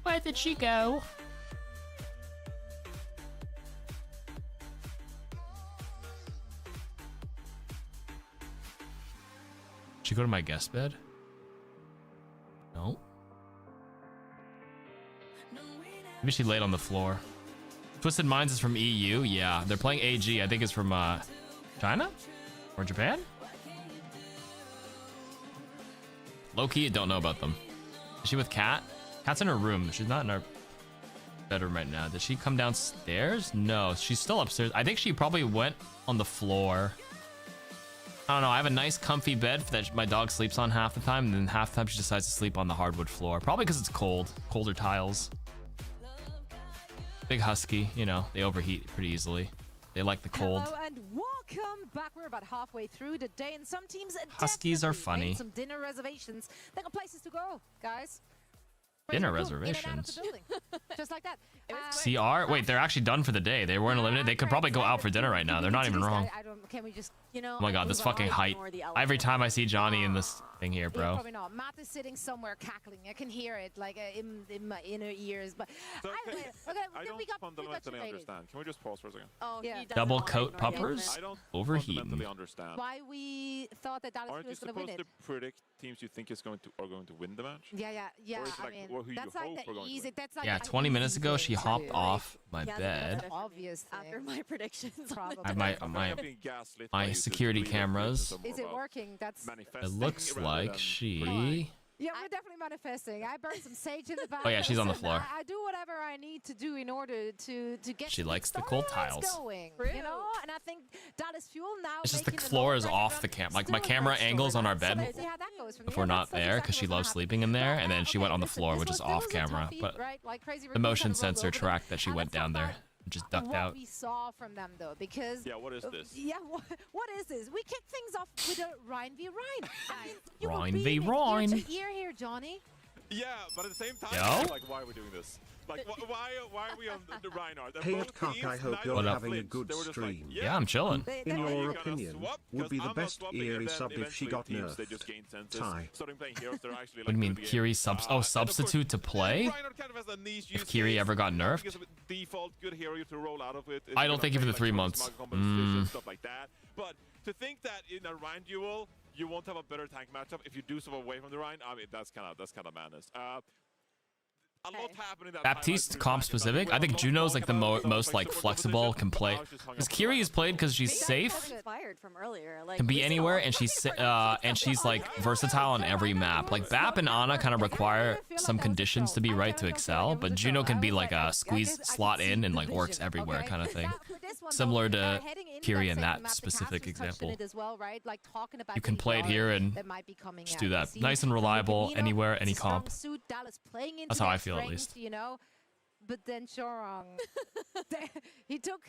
Where did she go? She go to my guest bed? No. Maybe she laid on the floor. Twisted Minds is from EU. Yeah, they're playing AG. I think it's from China or Japan. Low-key, don't know about them. Is she with Kat? Kat's in her room. She's not in our bedroom right now. Did she come downstairs? No, she's still upstairs. I think she probably went on the floor. I don't know. I have a nice comfy bed that my dog sleeps on half the time, and then half the time she decides to sleep on the hardwood floor. Probably because it's cold. Colder tiles. Big husky, you know, they overheat pretty easily. They like the cold. Hello and welcome back. We're about halfway through the day, and some teams Huskies are funny. Some dinner reservations. They got places to go, guys. Dinner reservations. Just like that. CR? Wait, they're actually done for the day. They weren't eliminated. They could probably go out for dinner right now. They're not even wrong. Can we just, you know? Oh my god, this fucking height. Every time I see Johnny in this thing here, bro. Probably not. Matt is sitting somewhere cackling. I can hear it like in my inner ears. But So, okay, I don't fundamentally understand. Can we just pause for a second? Oh, yeah. Double coat puppers? I don't Overheating. fundamentally understand. Why we thought that Dallas Aren't you was going to win supposed it? to predict teams you think are going to win the match? Yeah. Or is it I like, mean, or who you that's like hope the are going to easy. win? That's like Yeah, 20 minutes ago, she hopped off my bed. Obvious after my predictions. I my security cameras. Is it working? That's. It looks like she... Yeah, we're definitely manifesting. I burned some sage in the back. Oh yeah, she's on the floor. I do whatever I need to do in order to get. She likes the cold tiles. Going, you know, and I think Dallas Fuel now. It's just the floor is off the cam. Like my camera angles on our bed if we're not there because she loves sleeping in there, and then she went on the floor, which is off camera. But the motion sensor tracked that she went down there and just ducked out. What we saw from them though, because what is this? Yeah, what is this? We kicked things off with a Rhine v Rhine. I mean, Rhine v Rhine. Ear to ear here, Johnny. Yeah, but at the same time, Yo? like, why are we doing this? Like, why are we on the Reinhardt? Hey, Cock, I hope you're having a good stream. Yeah, I'm chilling. In your opinion, would be the best Eerie sub if she got nerfed? Ty. What do you mean, Kiri subs? Oh, substitute to play? If Kiri ever got nerfed? I don't think even the 3 months. Stuff like that. But to think that in a Rhine duel, you won't have a better tank matchup if you do stuff away from the Rhine, I mean, that's kind of madness. a lot happened in that Baptiste comp specific. I think Juno's like the most like flexible, can play. Because Kiri is played because she's safe, Inspired from earlier. Like, can be anywhere, and she's like versatile on every map. Like Bap and Ana kind of require some conditions to be right to excel, but Juno can be like a squeeze slot in and like works everywhere kind of thing. Similar to Kiri in that specific example. You can play it here and just do that. Nice and reliable anywhere, any comp. That's how I feel at least. You know, but then Chorong, he took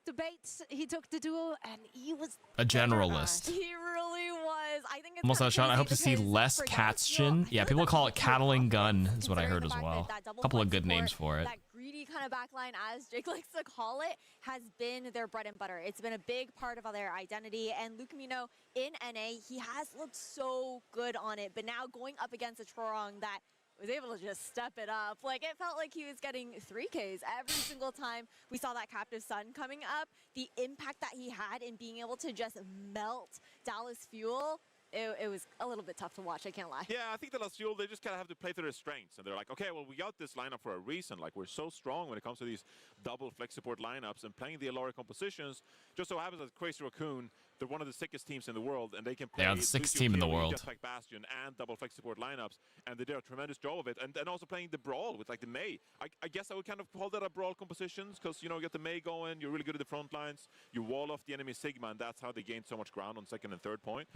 the baits, he took the duel, and he was A generalist. He really was. I think it's Almost out of shot. I hope to see less Catschen. Yeah, people call it Cattling Gun, is what I heard as well. A couple of good names for it. That greedy kind of backline, as Jake likes to call it, has been their bread and butter. It's been a big part of their identity. And Lucamino in NA, he has looked so good on it. But now going up against a Chorong that was able to just step it up. Like, it felt like he was getting 3Ks every single time we saw that Captive Sun coming up. The impact that he had in being able to just melt Dallas Fuel, it was a little bit tough to watch, I can't lie. Yeah, I think the Dallas Fuel, they just kind of have to play to their strengths. And they're like, okay, well, we got this lineup for a reason. Like, we're so strong when it comes to these double flex support lineups and playing the Alora compositions. Just so happens that Crazy Raccoon, they're one of the sickest teams in the world, and they can play the sickest team in the world. Just like Bastion and double flex support lineups, and they did a tremendous job of it. And also playing the Brawl with like the Mei. I guess I would kind of call that a Brawl compositions, because you know, you get the Mei going, you're really good at the front lines, you wall off the enemy Sigma, and that's how they gained so much ground on second and third point.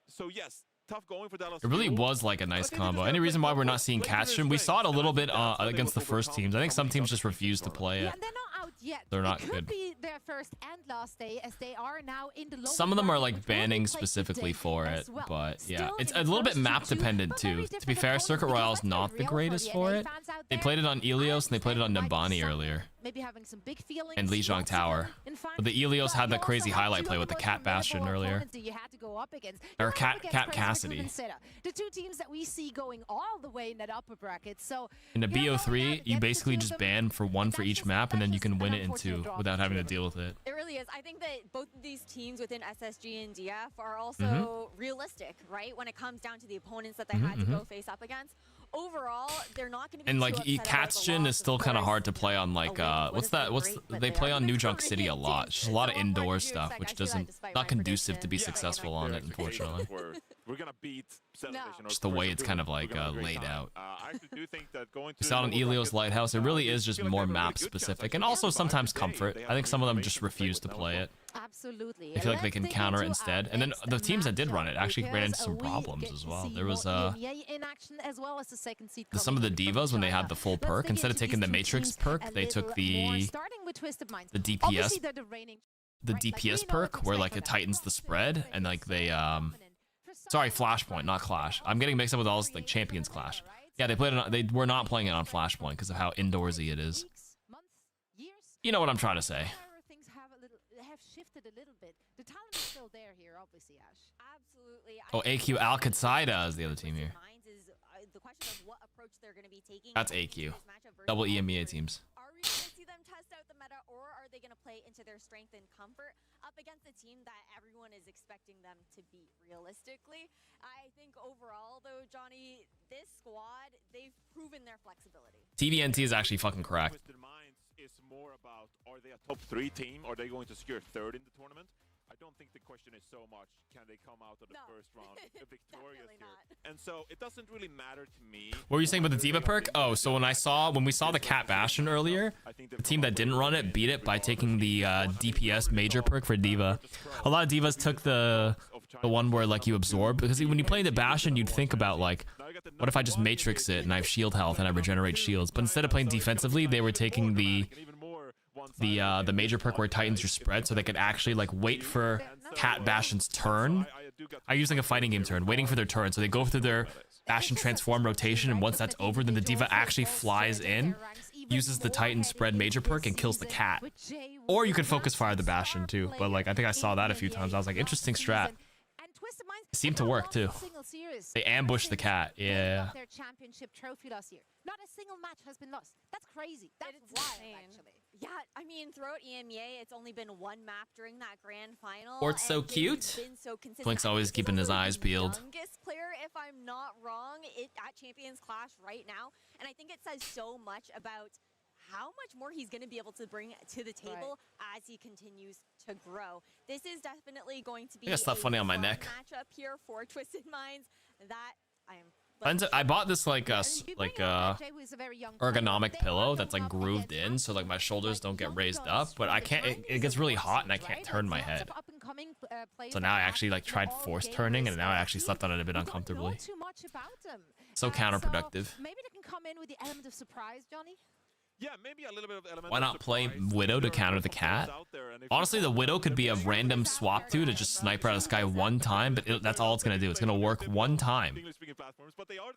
So yes, tough going for Dallas. It really was like a nice combo. Any reason why we're not seeing Catschen? We saw it a little bit against the first teams. I think some teams just refuse to play it. They're not out yet. They're not it could good. be their first and last day, as they are now in the Some of them are like banning specifically for it, but yeah, it's a little bit map dependent too. To be fair, Circuit Royale is not the greatest for it. They played it on Ilios and they played it on Nambani earlier. Maybe having some big feelings. And Lijiang Tower. But the Ilios had the crazy highlight play with the Cat Bastion earlier. Or Cat Cassidy. The two teams that we see going all the way in that upper bracket. So in the BO3, you basically just ban for one for each map, and then you can win it in two without having to deal with it. It really is. I think that both of these teams within SSG and DF are also realistic, right? When it comes down to the opponents that they had to go face up against. Overall, they're not going to be and like Catschen is still kind of hard to play on like they play on New Junk City a lot. It's just a lot of indoor stuff, which not conducive to be successful on it, unfortunately. We're gonna beat just the way it's kind of like laid out. I actually do think that going to It's out on Ilios Lighthouse. It really is just more map specific, and also sometimes comfort. I think some of them just refuse to play it. Absolutely. I feel like they can counter it instead. And then the teams that did run it actually ran into some problems as well. There was some of the divas, when they had the full perk, instead of taking the Matrix perk, they took the DPS perk, where like it tightens the spread, and like they sorry, Flashpoint, not Clash. I'm getting mixed up with all this like Champions Clash. Yeah, they played it on, they were not playing it on Flashpoint because of how indoorsy it is. You know what I'm trying to say. Have shifted a little bit. The talent is still there here, obviously, Ash. Absolutely. Oh, AQ Al-Qaeda is the other team here. The question of what approach they're going to be taking. That's AQ. Double EMEA teams. Are we going to see them test out the meta, or are they going to play into their strength and comfort up against a team that everyone is expecting them to beat realistically? I think overall, though, Johnny, this squad, they've proven their flexibility. TVNT is actually fucking cracked. It's more about, are they a top 3 team? Are they going to secure 3rd in the tournament? I don't think the question is so much, can they come out of the first round victorious here? And so it doesn't really matter to me. What were you saying about the Diva perk? Oh, so when we saw the Cat Bastion earlier, the team that didn't run it beat it by taking the DPS major perk for Diva. A lot of Divas took the one where like you absorb, because when you play the Bastion, you'd think about like, what if I just matrix it and I have shield health and I regenerate shields? But instead of playing defensively, they were taking the major perk where it tightens your spread, so they could actually like wait for Cat Bastion's turn. I use like a fighting game turn, waiting for their turn. So they go through their Bastion transform rotation, and once that's over, then the Diva actually flies in, uses the Titan spread major perk, and kills the Cat. Or you could focus fire the Bastion too, but like I think I saw that a few times. I was like, interesting strat. It seemed to work too. They ambushed the Cat. Yeah. Their championship trophy last year. Not a single match has been lost. That's crazy. That's wild, actually. Yeah, I mean, throughout EMEA, it's only been one map during that grand final. Sport's so and cute. he's been so consistent. Blink's I always think he's keeping his also eyes the peeled. youngest player, if I'm not wrong, at Champions Clash right now. And I think it says so much about how much more he's going to be able to bring to the table as he continues to grow. This is definitely going to be I got stuff funny on my fun neck. matchup here for Twisted Minds that I am. I bought this like ergonomic pillow that's like grooved in, so like my shoulders don't get raised up. But I can't. It gets really hot and I can't turn my head. So now I actually like tried force turning, and now I actually slept on it a bit uncomfortably. So counterproductive. Maybe they can come in with the element of surprise, Johnny. Yeah, maybe a little bit of element. Why not play Widow to counter the cat? Honestly, the Widow could be a random swap to just snipe her out of the sky one time, but that's all it's going to do. It's going to work one time.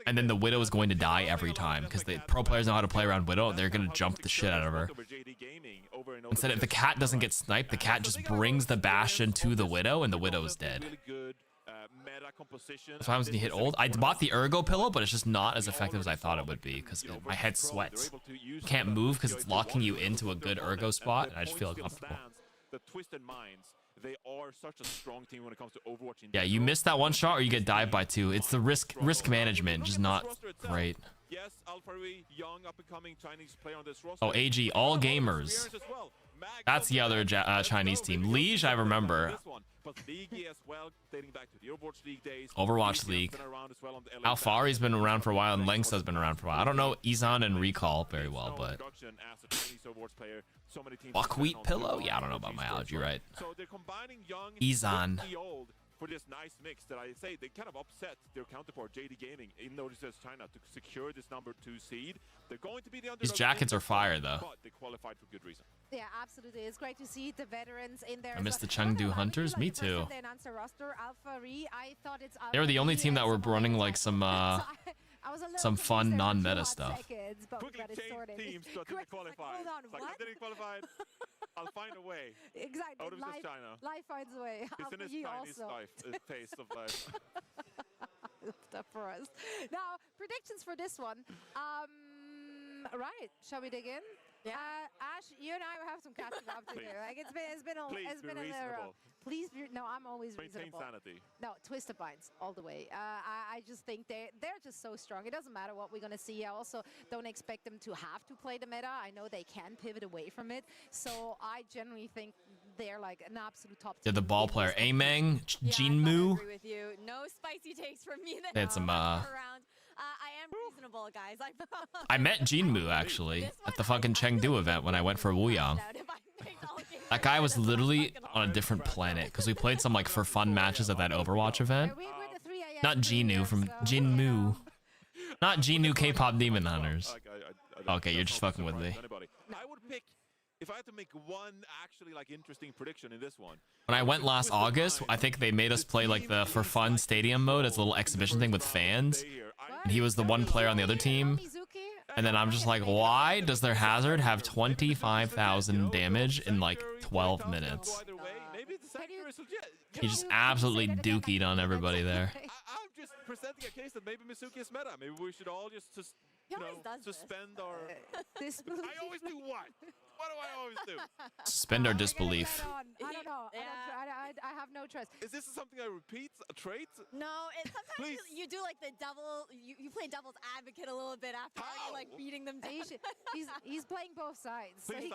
And then the Widow is going to die every time, because the pro players know how to play around Widow. They're going to jump the shit out of her. Instead, if the cat doesn't get sniped, the cat just brings the Bastion to the Widow, and the Widow is dead. That's what happens when you hit old. I bought the Ergo pillow, but it's just not as effective as I thought it would be, because my head sweats. You can't move because it's locking you into a good Ergo spot, and I just feel uncomfortable. The Twisted Minds, they are such a strong team when it comes to Overwatch. Yeah, you miss that one shot or you get dived by two. It's the risk management, just not great. Yes, Alpharee, young up-and-coming Chinese player on this roster. Oh, AG, all gamers. That's the other Chinese team. Liege, I remember. Overwatch League. Alfari's been around for a while, and Lengsa's been around for a while. I don't know Izan and Recall very well, but buckwheat pillow? Yeah, I don't know about my allergy, right? Izan. For this nice mix that I say they kind of upset their counterpart JD Gaming in order to China to secure this #2 seed. They're going to be the underdog. These jackets are fire though. But they qualified for good reason. Yeah, absolutely. It's great to see the veterans in there. I miss the Chengdu Hunters. Me too. They were the only team that were running like some fun non-meta stuff. Quickly change teams to didn't qualify. Like I didn't qualify. I'll find a way. Exactly. Out of this China. Life finds a way. Business Chinese life, taste of life. Stuff for us. Now, predictions for this one. Right. Shall we dig in? Yeah. Ash, you and I have some catching up to do. Like it's been a little. Please be. No, I'm always reasonable. Maintain sanity. No, Twisted Minds all the way. I just think they're just so strong. It doesn't matter what we're gonna see. I also don't expect them to have to play the meta. I know they can pivot away from it. So I generally think they're like an absolute top. Yeah, the ball player, Ameng, Jinmu. I agree with you. No spicy takes from me. They had some. I am reasonable, guys. I met Jinmu actually at the fucking Chengdu event when I went for Wuyang. That guy was literally on a different planet because we played some like for fun matches at that Overwatch event. Not Jinu from Jinmu. Not Jinu K-pop Demon Hunters. Okay, you're just fucking with me. I would pick. If I had to make one actually like interesting prediction in this one. When I went last August, I think they made us play like the for fun stadium mode as a little exhibition thing with fans. And he was the one player on the other team. And then I'm just like, why does their Hazard have 25,000 damage in like 12 minutes? He just absolutely dookied on everybody there. I'm just presenting a case that maybe Mizuki is meta. Maybe we should all just suspend our... I always do what? What do I always do? Suspend our disbelief. I don't know. I have no trust. Is this something I repeat? A trait? No, sometimes you do like the devil. You play devil's advocate a little bit after you're like beating them down. He's playing both sides, so he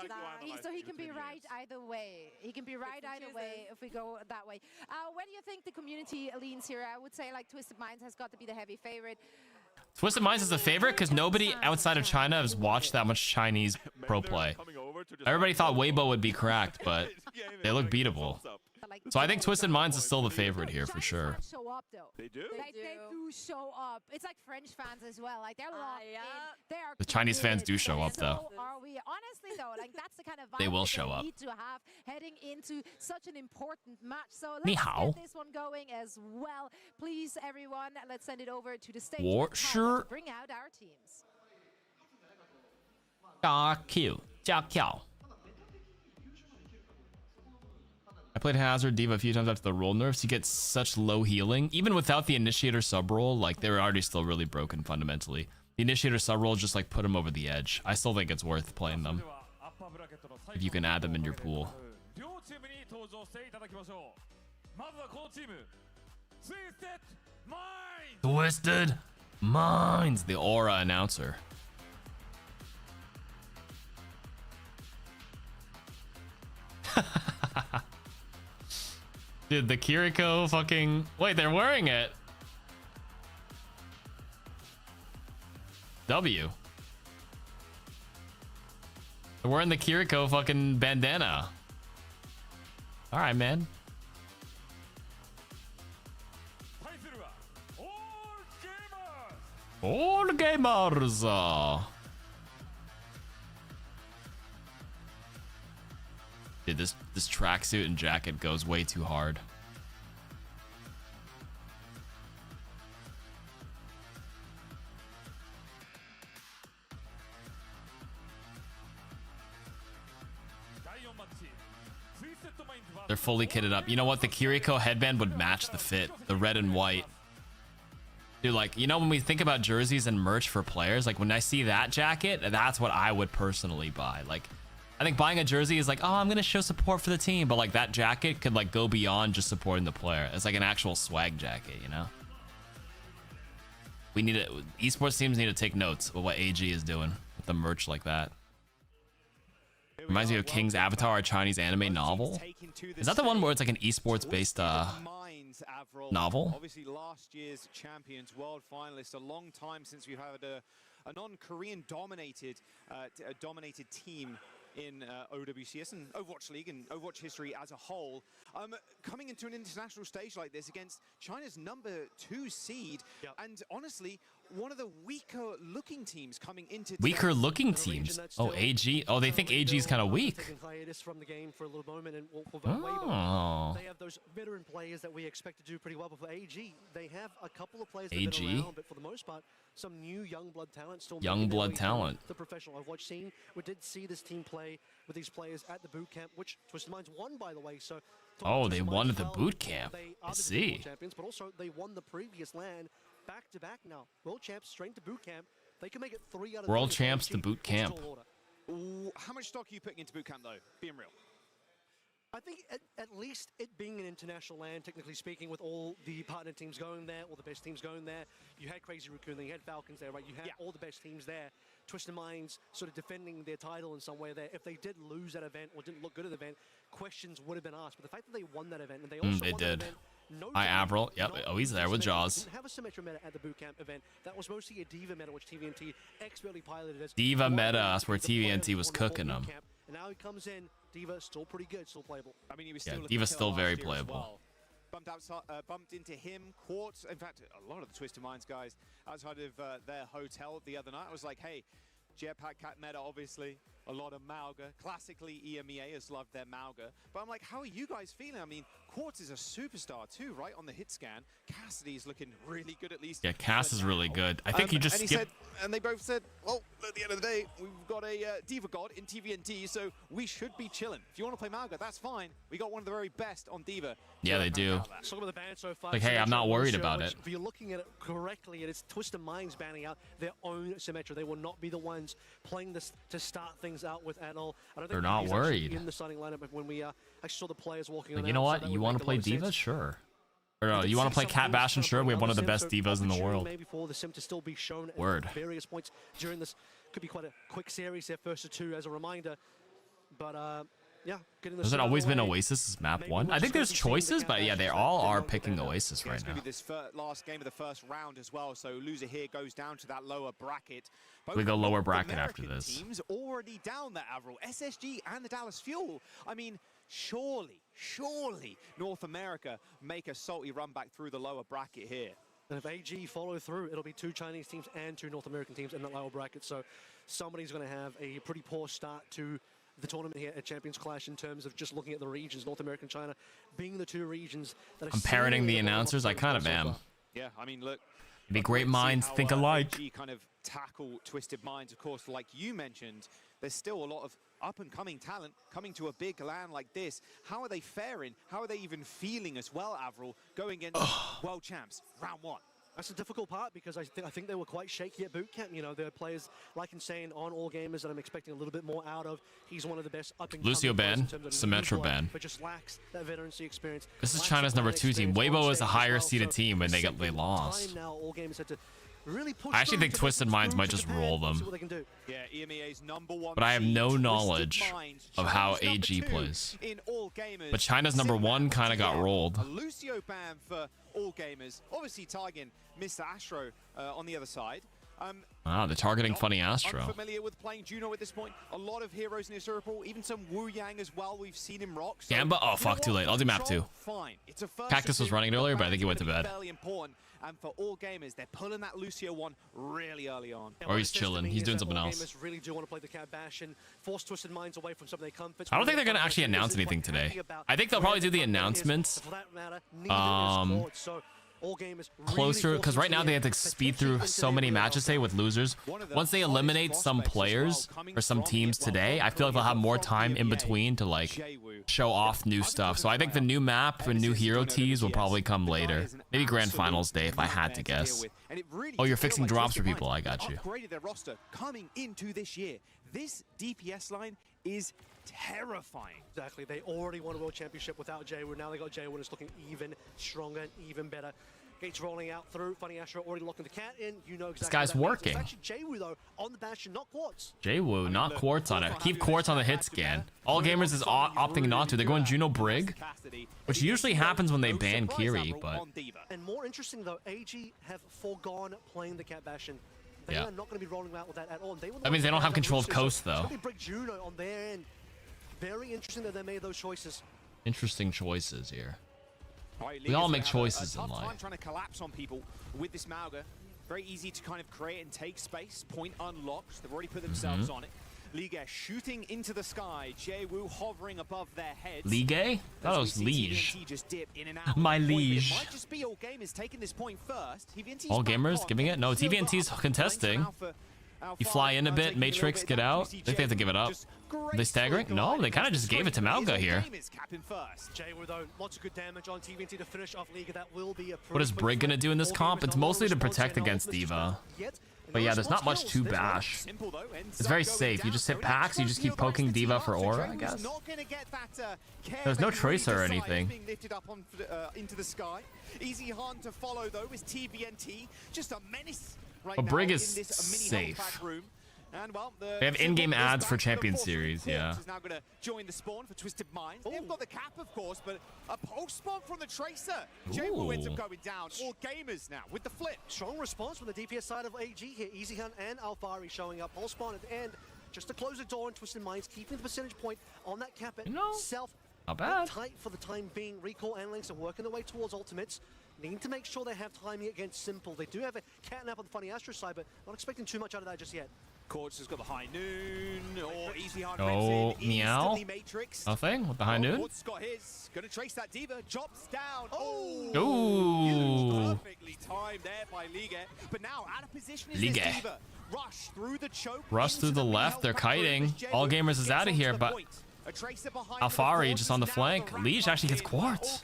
can be right either way. He can be right either way if we go that way. Where do you think the community leans here? I would say like Twisted Minds has got to be the heavy favorite. Twisted Minds is a favorite because nobody outside of China has watched that much Chinese pro play. Everybody thought Waybo would be cracked, but they look beatable. So I think Twisted Minds is still the favorite here for sure. Show up though. They do. They do show up. It's like French fans as well. Like they're locked in. They are. The Chinese fans do show up though. So are we? Honestly though, like that's the kind of vibe they will show up. Need to have heading into such an important match. So Ni let's hao. get this one going as well. Please, everyone, let's send it over to the stage. Sure. To bring out our teams. I played Hazard Diva a few times after the role nerfs. He gets such low healing. Even without the Initiator sub-roll, like, they were already still really broken fundamentally. The Initiator sub-roll just, like, put him over the edge. I still think it's worth playing them. if you can add them in your pool. Twisted Minds, the Aura announcer. Dude, the Kiriko fucking... Wait, they're wearing it. W. They're wearing the Kiriko fucking bandana. Alright, man. All gamers. Dude, this tracksuit and jacket goes way too hard. They're fully kitted up. You know what? The Kiriko headband would match the fit. The red and white. Dude, like, you know, when we think about jerseys and merch for players, like when I see that jacket, that's what I would personally buy. Like, I think buying a jersey is like, oh, I'm going to show support for the team. But like that jacket could like go beyond just supporting the player. It's like an actual swag jacket, you know? We need it. Esports teams need to take notes of what AG is doing with the merch like that. Reminds me of King's Avatar, a Chinese anime novel. Is that the one where it's like an esports based novel? Obviously last year's champions, world finalists, a long time since we've had a non-Korean dominated team in OWCS and Overwatch League and Overwatch history as a whole. Coming into an international stage like this against China's #2 seed, and honestly, one of the weaker looking teams coming into weaker looking teams. Oh, AG. Oh, they think AG is kind of weak. From the game for a little moment, and Oh. they have those veteran players that we expect to do pretty well. But for AG, they have a couple of players that AG? have been around, but for the most part, some new young blood talent still Young making their blood way talent. through the professional Overwatch scene. We did see this team play with these players at the boot camp, which Twisted Minds won, by the way. So Oh, they won at the boot camp. they I are the see. world champions, but also they won the previous LAN back to back now. World champs straight to boot camp. They can make it 3 out of World 3 champs AG. to boot camp. Ooh, how much stock are you putting into boot camp though? Being real. I think at least it being an international land, technically speaking, with all the partner teams going there, all the best teams going there. You had Crazy Raccoon, you had Falcons there, right? You had all the best teams there. Twisted Minds sort of defending their title in some way there. If they did lose that event or didn't look good at the event, questions would have been asked. But the fact that they won that event and they also They won did. that event, no Hi, doubt, Avril. Yep. Oh, he's there with Jaws. didn't have a Symmetra meta at the boot camp event. That was mostly a Diva meta, which TVNT expertly piloted as Diva meta. That's where TVNT was cooking them. and now he comes in. Diva still pretty good, still playable. I mean, he was Yeah, still looking Diva's killer still last very year as playable. well. Bumped into him, Quartz. In fact, a lot of the Twisted Minds guys outside of their hotel the other night. I was like, hey, Jetpack Cat meta, obviously. A lot of Mauga. Classically, EMEA has loved their Mauga. But I'm like, how are you guys feeling? I mean, Quartz is a superstar too, right? On the hit scan. Cassidy's looking really good at least. Yeah, Cass is really good. I think you just skip. And they both said, well, at the end of the day, we've got a Diva God in TVNT, so we should be chilling. If you want to play Mauga, that's fine. We got one of the very best on Diva. Yeah, they do. Let's talk about the ban so far. Like, hey, I'm not worried Symmetra, about which, it. If you're looking at it correctly, it is Twisted Minds banning out their own Symmetra. They will not be the ones playing this to start things out with at all. I don't think They're not he's actually worried. in the starting lineup when we actually saw the players walking Like, on you know out, so what? that You would want make to a play lot of sense. Diva? Sure. Or no, you want to play Cat Bastion? Sure. We have one of the best divas in the world. Maybe for the sim to still be shown Word. at various points during this. Could be quite a quick series, their first of 2 as a reminder. But yeah, getting Has it always been Oasis as map 1? I think there's choices, but yeah, they all are picking Oasis right It's going now. to be this last game of the first round as well, so loser here goes down to that lower bracket. We go lower Both bracket after American this. Teams already down there, Avril. SSG and the Dallas Fuel. I mean, surely North America make a salty run back through the lower bracket here. And if AG follow through, it'll be 2 Chinese teams and 2 North American teams in that lower bracket. So somebody's going to have a pretty poor start to the tournament here at Champions Clash in terms of just looking at the regions, North America and China being the 2 regions that are I'm parroting seemingly the bottom of announcers. I the kind of so am. far. Yeah, I mean, look. Maybe great minds think alike. AG kind of tackle Twisted Minds, of course, like you mentioned. There's still a lot of up-and-coming talent coming to a big land like this. How are they faring? How are they even feeling as well, Avril, going against world champs, round 1? That's the difficult part because I think they were quite shaky at boot camp. You know, there are players like Insane on All Gamers that I'm expecting a little bit more out of. He's one of the best up and Lucio ban, Symmetra ban. But just lacks that veterancy experience. This is China's number 2 team. Waybo is a higher seeded team and they lost. I actually think Twisted Minds might just roll them. Yeah, EMEA's #1 But I have no seed, knowledge Twisted Minds, of how China's AG number 2 plays. in All Gamers. But China's number 1 kind of got rolled. A Lucio ban for All Gamers. Obviously targeting Mr. Astro on the other side. Wow, they're targeting Funny Astro. Unfamiliar with playing Juno at this point. A lot of heroes in his circle, even some Wu Yang as well. We've seen him rock. So Gamba? Oh, fuck, too late. I'll do map 2. Fine. It's a first Cactus was running it earlier, but I think he went to bed. fairly important. And for All Gamers, they're pulling that Lucio one really early on. Or he's chilling. He's doing something else. Really do want to play the Cat Bash and force Twisted Minds away from some of their comforts. I don't think they're going to actually announce anything today. I think they'll probably do the announcements closer, because right now they have to speed through so many matches today with losers. Once they eliminate some players or some teams today, I feel like they'll have more time in between to like show off new stuff. So I think the new map and new hero teas will probably come later. Maybe Grand Finals day if I had to guess. Oh, you're fixing drops for people. I got you. Upgraded their roster coming into this year. This DPS line is terrifying. Exactly. They already won a world championship without Jaywu. Now they got Jaywu and it's looking even stronger and even better. Gates rolling out through. Funny Astro already locking the cat in. You know exactly. This guy's working. It's actually Jaywu though on the Bastion, not Quartz. Jaywu, not Quartz on it. Keep Quartz on the hit scan. All Gamers is opting not to. They're going Juno Brig, which usually happens when they ban Kiri, but And more interesting though, AG have foregone playing the Cat Bastion. They yeah. are not going to be rolling out with that at all. That means they don't have control of Coast though. They break Juno on their end. Very interesting that they made those choices. Interesting choices here. Right, we all make choices in life. life. Trying to collapse on people with this Mauga. Very easy to kind of create and take space. Point unlocked. They've already put themselves on it. Liga shooting into the sky. Jaywu hovering above their heads. Liga? That was Liege. Just dip in and out. My liege. It might just be All Gamers taking this point first. All Gamers giving it? No, TVNT's contesting. You fly in a bit, Matrix, get out. I think they have to give it up. Are they staggering? No, they kind of just gave it to Mauga here. What is Brig gonna do in this comp? It's mostly to protect against D.Va. But yeah, there's not much to bash. It's very safe. You just hit packs, you just keep poking D.Va for aura, I guess. There's no Tracer or anything. Into the sky. Easy hunt to follow though is TVNT. Just a menace. Right But Brig now is in this safe. room. And, well, They have in-game ads for Champion Series, yeah. Is now going to join the spawn for Twisted Minds. They've got the cap, of course, but a post spawn from the Tracer. Jaywu ends up going down. All Gamers now with the flip. Strong response from the DPS side of AG here. Easy Hunt and Alfari showing up. Pulse spawn at the end, just to close the door on Twisted Minds, keeping the percentage point on that cap itself. Not bad. Tight for the time being. Recall and Lynx are working their way towards ultimates. Need to make sure they have timing against Simple. They do have a catnap on the Funny Astro side, but not expecting too much out of that just yet. Quartz has got the High Noon, or Easy Hard Oh, meow. Nothing with the High Noon. Quartz got his. Gonna trace that D.Va. Drops down. Ooh. Perfectly timed there by Liga. But now out of position is Liga. this D.Va. Rush through the choke. Rush through the left. They're kiting. All Gamers is out of here, but Alfari just on the flank. Liege actually gets Quartz.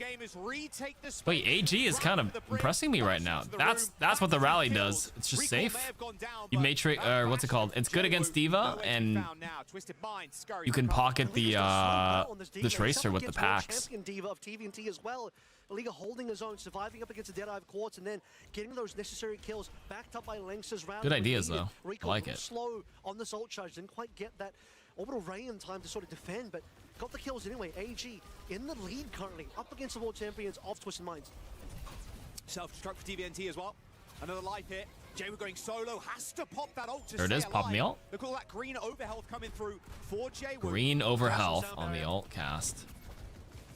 Wait, AG is kind of impressing me right now. That's what the rally does. It's just safe. You Matrix, what's it called? It's good against D.Va, and you can pocket the Tracer with the packs. D.Va of TVNT as well. Liga holding his own, surviving up against the Deadeye of Quartz, and then getting those necessary kills, backed up by Lynx's round. Good ideas though. I like it. Slow on this ult charge, didn't quite get that orbital ray in time to sort of defend, but got the kills anyway. AG in the lead currently, up against the world champions of Twisted Minds. Self-destruct for TVNT as well. Another life hit. Jaywu going solo, has to pop that ult to There it is, popping the ult. Look at all that green overhealth coming through for Jaywu. Green over health on the ult cast.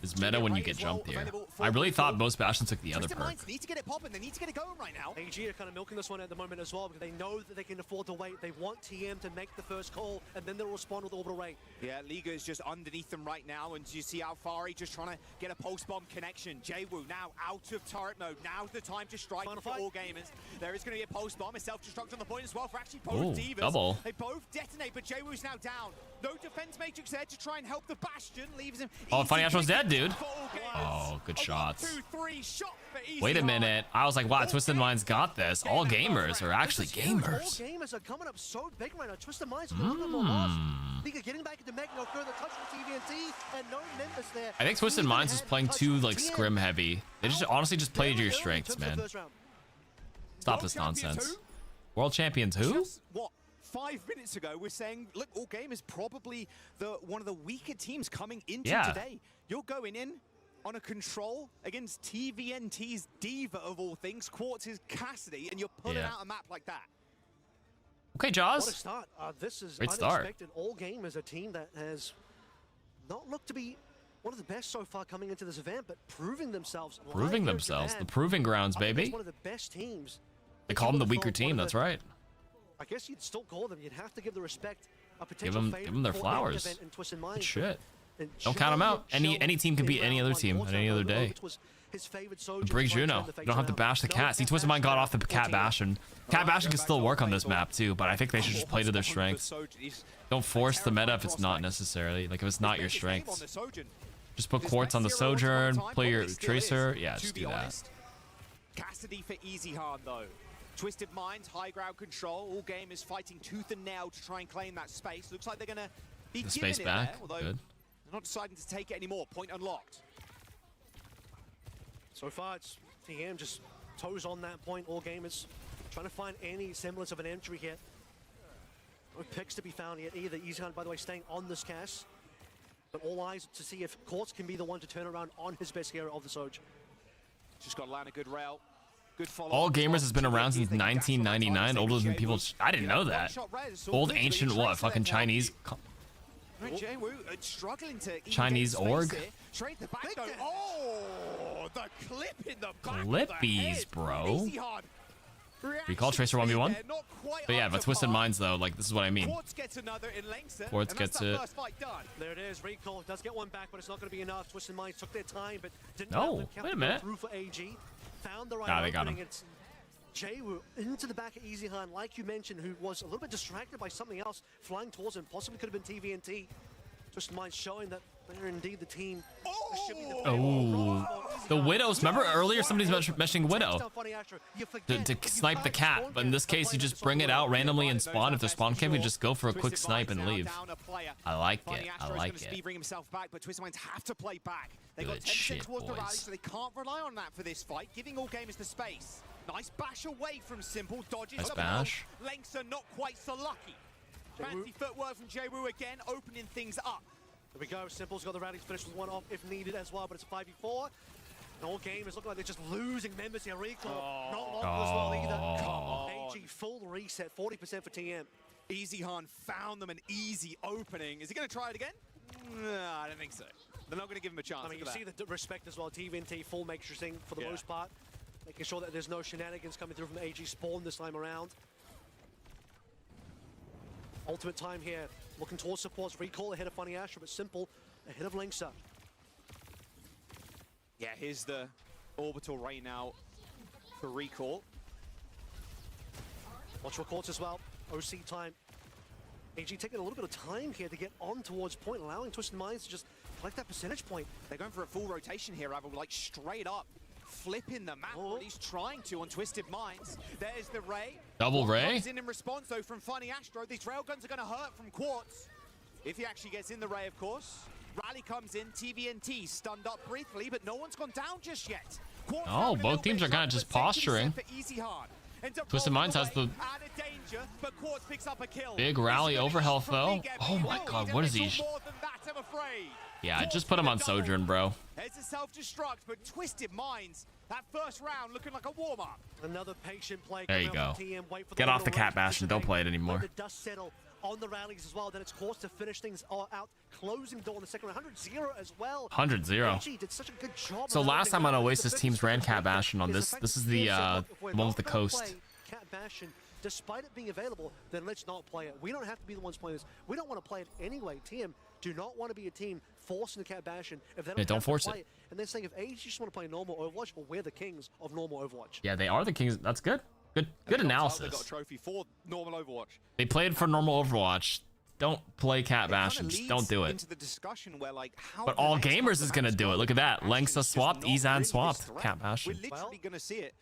Is meta when you get jumped here. I really thought most Bastion took the other perk. They need to get it popping. They need to get it going right now. AG are kind of milking this one at the moment as well because they know that they can afford to wait. They want TM to make the first call and then they'll respond with orbital ray. Yeah, Liga is just underneath them right now, and you see Alfari just trying to get a post bomb connection. Jaywu now out of turret mode. Now's the time to strike for All Gamers. There is going to be a post bomb, a self-destruct on the point as well for actually both Divas. Double. They both detonate, but Jaywu's now down. No defense matrix there to try and help the Bastion. Leaves him. Oh, Funny Astro's dead, dude. Oh, good shots. Wait a minute. I was like, wow, Twisted Minds got this. All gamers are actually gamers. All gamers are coming up so big right now. Twisted Minds are a little bit more lost. Liga getting back into mech, no further touch with TVNT, and no Nimbus there. I think Twisted Minds is playing too like scrim heavy. They just honestly just play to your strengths, man. Stop this nonsense. World champions who? Just, what, 5 minutes ago we're saying, look, All Game is probably one of the weaker teams coming into today. You're going in on a control against TVNT's diva of all things, Quartz's Cassidy, and you're pulling out a map like that. Okay, Jaws. What a start. This is Great unexpected. start. All Game is a team that has not looked to be one of the best so far coming into this event, but proving themselves. Proving themselves. The proving grounds, baby. One of the best teams. They call them the weaker team. That's right. I guess you'd still call them. You'd have to give the respect. A Give them their flowers. Good shit. And Don't count them out. Any team can beat any other team on any other day. Brig Juno. You don't have to bash the cat. See, Twisted Mind got off the cat bastion. Cat bastion can still work on this map too, but I think they should just play to their strengths. Don't force the meta if it's not necessarily. Like if it's not your strengths. Just put Quartz on the Sojourn, play your Tracer. Yeah, just do that. Cassidy for Easy Hard though. Twisted Minds, high ground control. All Game is fighting tooth and nail to try and claim that space. Looks like they're gonna be The giving space it back. there, although Good. they're not deciding to take it anymore. Point unlocked. So far, it's TM just toes on that point. All Gamers trying to find any semblance of an entry here. No picks to be found yet either. Easyhunt, by the way, staying on this cast. But all eyes to see if Quartz can be the one to turn around on his best hero of the Soj. Just got to land a good rail. Good follow. All Gamers has been around since 1999, older than people. I didn't know that. Old ancient what? Fucking Chinese. Struggling to Chinese org. Trade the back though. Oh, the clip in the back. Clippies, bro. Recall Tracer 1v1. But yeah, but Twisted Minds though, like this is what I mean. Quartz gets another in Lengthen. Quartz gets it. There it is. Recall does get one back, but it's not going to be enough. Twisted Minds took their time, but didn't. No, wait a minute. Through for AG. Found the right Nah, they got opening. him. It's Jaewoo into the back of Easyhunt, like you mentioned, who was a little bit distracted by something else flying towards him. Possibly could have been TVNT. Twisted Minds showing that they're indeed the team. Oh, the Widows. Remember earlier somebody's mentioning Widow to snipe the cat, but in this case you just bring it out randomly and spawn. If they're spawn camping, just go for a quick snipe and leave. I like it. I like it. Bring himself back, but Twisted Minds have to play back. They got 10 Good shit, towards the rally, boys. so they can't rely on that for this fight. Giving All Gamers the space. Nice bash away from Simple. Dodges Nice up bash. Lengths are not quite so lucky. Fancy footwork from Jaewoo again, opening things up. There we go. Simple's got the rally to finish with one off if needed as well, but it's a 5v4. And All Gamers looking like they're just losing members here. Recall not long as well either. Come on. AG full reset, 40% for TM. Easyhunt found them an easy opening. Is he going to try it again? Nah, I don't think so. They're not going to give him a chance. I mean, you see the respect as well. TVNT full matrixing for the most part. Making sure that there's no shenanigans coming through from AG Spawn this time around. Ultimate time here. Looking towards supports. Recall ahead of Funny Astra, but Simple ahead of Linksa. Yeah, here's the orbital right now for Recall. Watch for Quartz as well. OC time. AG taking a little bit of time here to get on towards point, allowing Twisted Minds to just collect that percentage point. They're going for a full rotation here, Ravel, like straight up. Flipping the map, or at least trying to on Twisted Minds. There's the Ray. Double Ray. Comes in response though from Funny Astro. These railguns are going to hurt from Quartz. If he actually gets in the Ray, of course. Rally comes in, TVNT stunned up briefly, but no one's gone down just yet. Quartz Oh, both teams are kind of just posturing. Twisted Minds has the out of danger, but Quartz picks up a kill. big rally over health though. Oh my god, what is he? More than that, I'm afraid. Yeah, just put him on Sojourn, bro. It's a self-destruct, but Twisted Minds, that first round looking like a warm-up. Another patient play. There you go. Get off the cat bastion. Don't play it anymore. The dust settle on the rallies as well. Then it's Quartz to finish things out. Closing door in the second round. 100-0 as well. 100-0. AG did such a good job. So last time on Oasis, teams ran cat bastion on this. This is the one with the coast. Cat bastion, despite it being available, then let's not play it. We don't have to be the ones playing this. We don't want to play it anyway. TM do not want to be a team forcing the cat bastion if they don't, force play it. And they're saying if AG just want to play normal Overwatch, well, we're the kings of normal Overwatch. Yeah, they are the kings. That's good. Good They got analysis. a trophy for normal Overwatch. They played for normal Overwatch. don't play Cat Bastion. Just don't do it. Into the discussion where, like, how But all gamers is gonna do it. Look at that. Lengsa swapped, Izan swapped, Cat Bastion. We're literally going to see it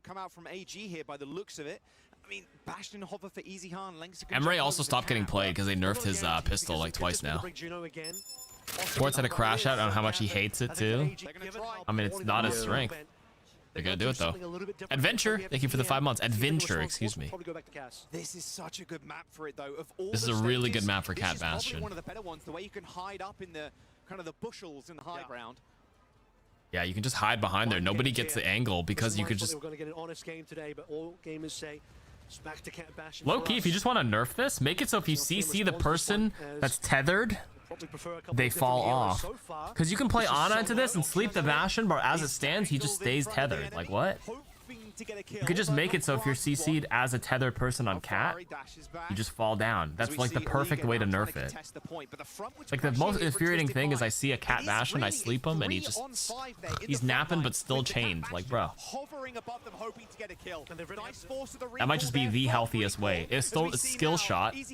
come out from AG here by the looks of it. I mean, Bastion hover for Easy Han. Emre also stopped getting played because they nerfed his pistol like twice now. Sports had a crash out on how much he hates it too. I mean, it's not his strength. They're gonna do it though. Adventure, thank you for the 5 months. Adventure, excuse me. This is such a good map for it though. This is a really good map for Cat Bastion. One of the better ones, the way you can hide up in the kind of the bushels in the high ground. Yeah, you can just hide behind there. Nobody gets the angle because you could just. We're going to get an honest game today, but all gamers say smack to Cat Bastion. Low key, if you just want to nerf this, make it so if you CC the person that's tethered, they fall off. Because you can play Ana into this and sleep the Bastion, but as it stands, he just stays tethered. Like what? You could just make it so if you're CC'd as a tethered person on Cat, you just fall down. That's like the perfect way to nerf it. Like the most infuriating thing is I see a Cat Bastion, I sleep him, and he's napping but still chained. Like, bro. That might just be the healthiest way. It's still a skill shot. You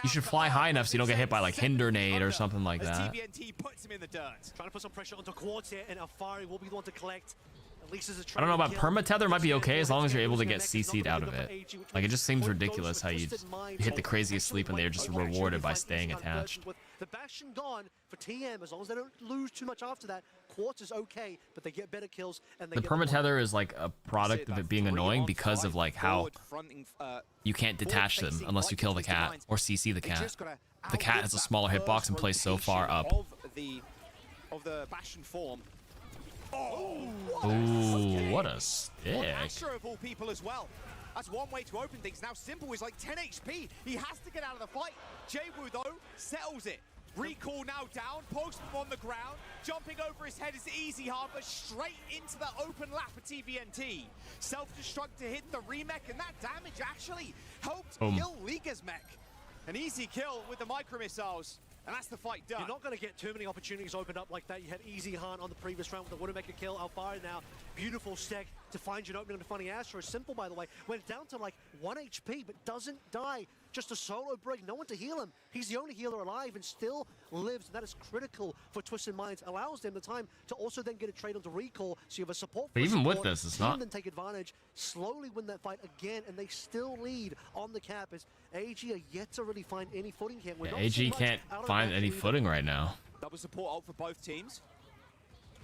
should fly high enough so you don't get hit by like Hinder Nade or something like that. Trying to put some pressure onto Quartz here, and Alfari will be the one to collect. I don't know about permatether, might be okay as long as you're able to get CC'd out of it. Like it just seems ridiculous how you hit the craziest sleep and they're just rewarded by staying attached. The Bastion gone for TM, as long as they don't lose too much after that. Quartz is okay, but they get better kills. And the permatether is like a product of it being annoying because of like how you can't detach them unless you kill the cat or CC the cat. The cat has a smaller hitbox and plays so far up. Of the Bastion form. Ooh, what a stick. Asher of all people as well. That's one way to open things. Now Simple is like 10 HP. He has to get out of the fight. Jaywu though settles it. Recall now down, Postman on the ground. Jumping over his head is Easy Han, but straight into the open lap of TVNT. Self-destruct to hit the remech, and that damage actually helped kill Liga's mech. An easy kill with the micro missiles. And that's the fight done. You're not going to get too many opportunities opened up like that. You had Easy Han on the previous round with the Widowmaker kill. Alfari now, beautiful stack to find you an opening to funny Astra. Simple, by the way, went down to like 1 HP, but doesn't die. Just a solo break, no one to heal him. He's the only healer alive and still lives. And that is critical for Twisted Minds. Allows them the time to also then get a trade onto recall. So you have a support. But even with this, it's not. Then take advantage, slowly win that fight again, and they still lead on the cap as AG are yet to really find any footing here. Yeah, AG can't find any footing right now. Double support ult for both teams.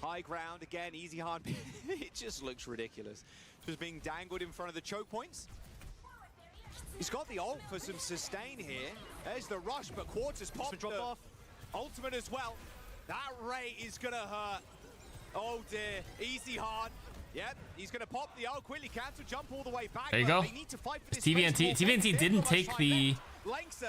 High ground again, Easy Han. It just looks ridiculous. Just being dangled in front of the choke points. He's got the ult for some sustain here. There's the rush, but Quartz has popped the ultimate as well. That Ray is gonna hurt. Oh dear, Easy Han. Yep, he's gonna pop the ult, quickly cancel, jump all the way back. There you go. TVNT didn't take the...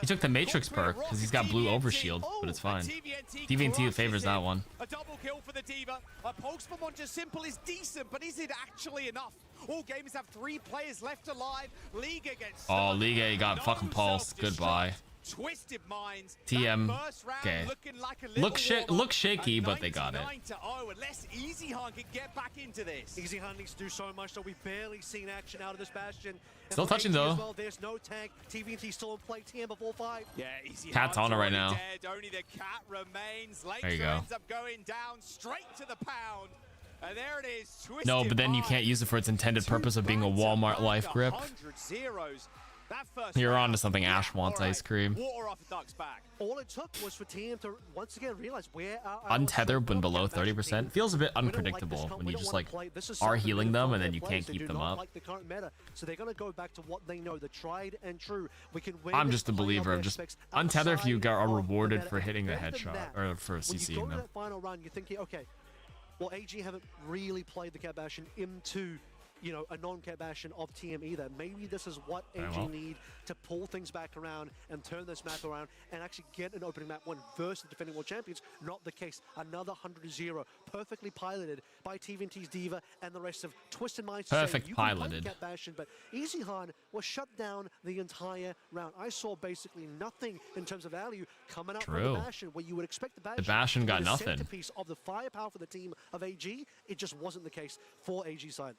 He took the Matrix perk because he's got blue overshield, but it's fine. TVNT favors that one. A double kill for the Diva. A postman on just Simple is decent, but is it actually enough? All gamers have 3 players left alive. Liga gets oh, Liga got fucking pulsed. Goodbye. Twisted Minds. TM. Okay. Look shaky, but they got it. Unless Easy Han can get back into this. Easy Han needs to do so much, so we've barely seen action out of this Bastion. Still touching though. Well, there's no tank. TVNT still in play. TM before 5. Yeah, Easy Cat's on it right now. Dead. Only the cat remains. There you go. Ends up going down straight to the pound. And there it is. Twisted no, but then you can't use it for its intended purpose of being a Walmart life grip. You're on to something. Ash wants ice cream. All it took was for TM to once again realize where untethered when below 30% feels a bit unpredictable when you just like are healing them and then you can't keep them up. Like the current meta, so they're going to go back to what they know, the tried and true. We can win. I'm just a believer of just untether if you are rewarded for hitting the headshot or for CCing them. That final run, you're thinking, okay, well, AG haven't really played the Cat Bastion into, you know, a non-Cat Bastion of TM either. Maybe this is what AG need to pull things back around and turn this map around and actually get an opening map 1 versus the defending world champions. Not the case. Another 100-0, perfectly piloted by TVNT's Diva and the rest of Twisted Minds. Perfect piloted. Cat Bastion, but Easy Han was shut down the entire round. I saw basically nothing in terms of value coming out from the Bastion, where you would expect the Bastion got nothing. The centerpiece of the firepower for the team of AG, it just wasn't the case for AG side.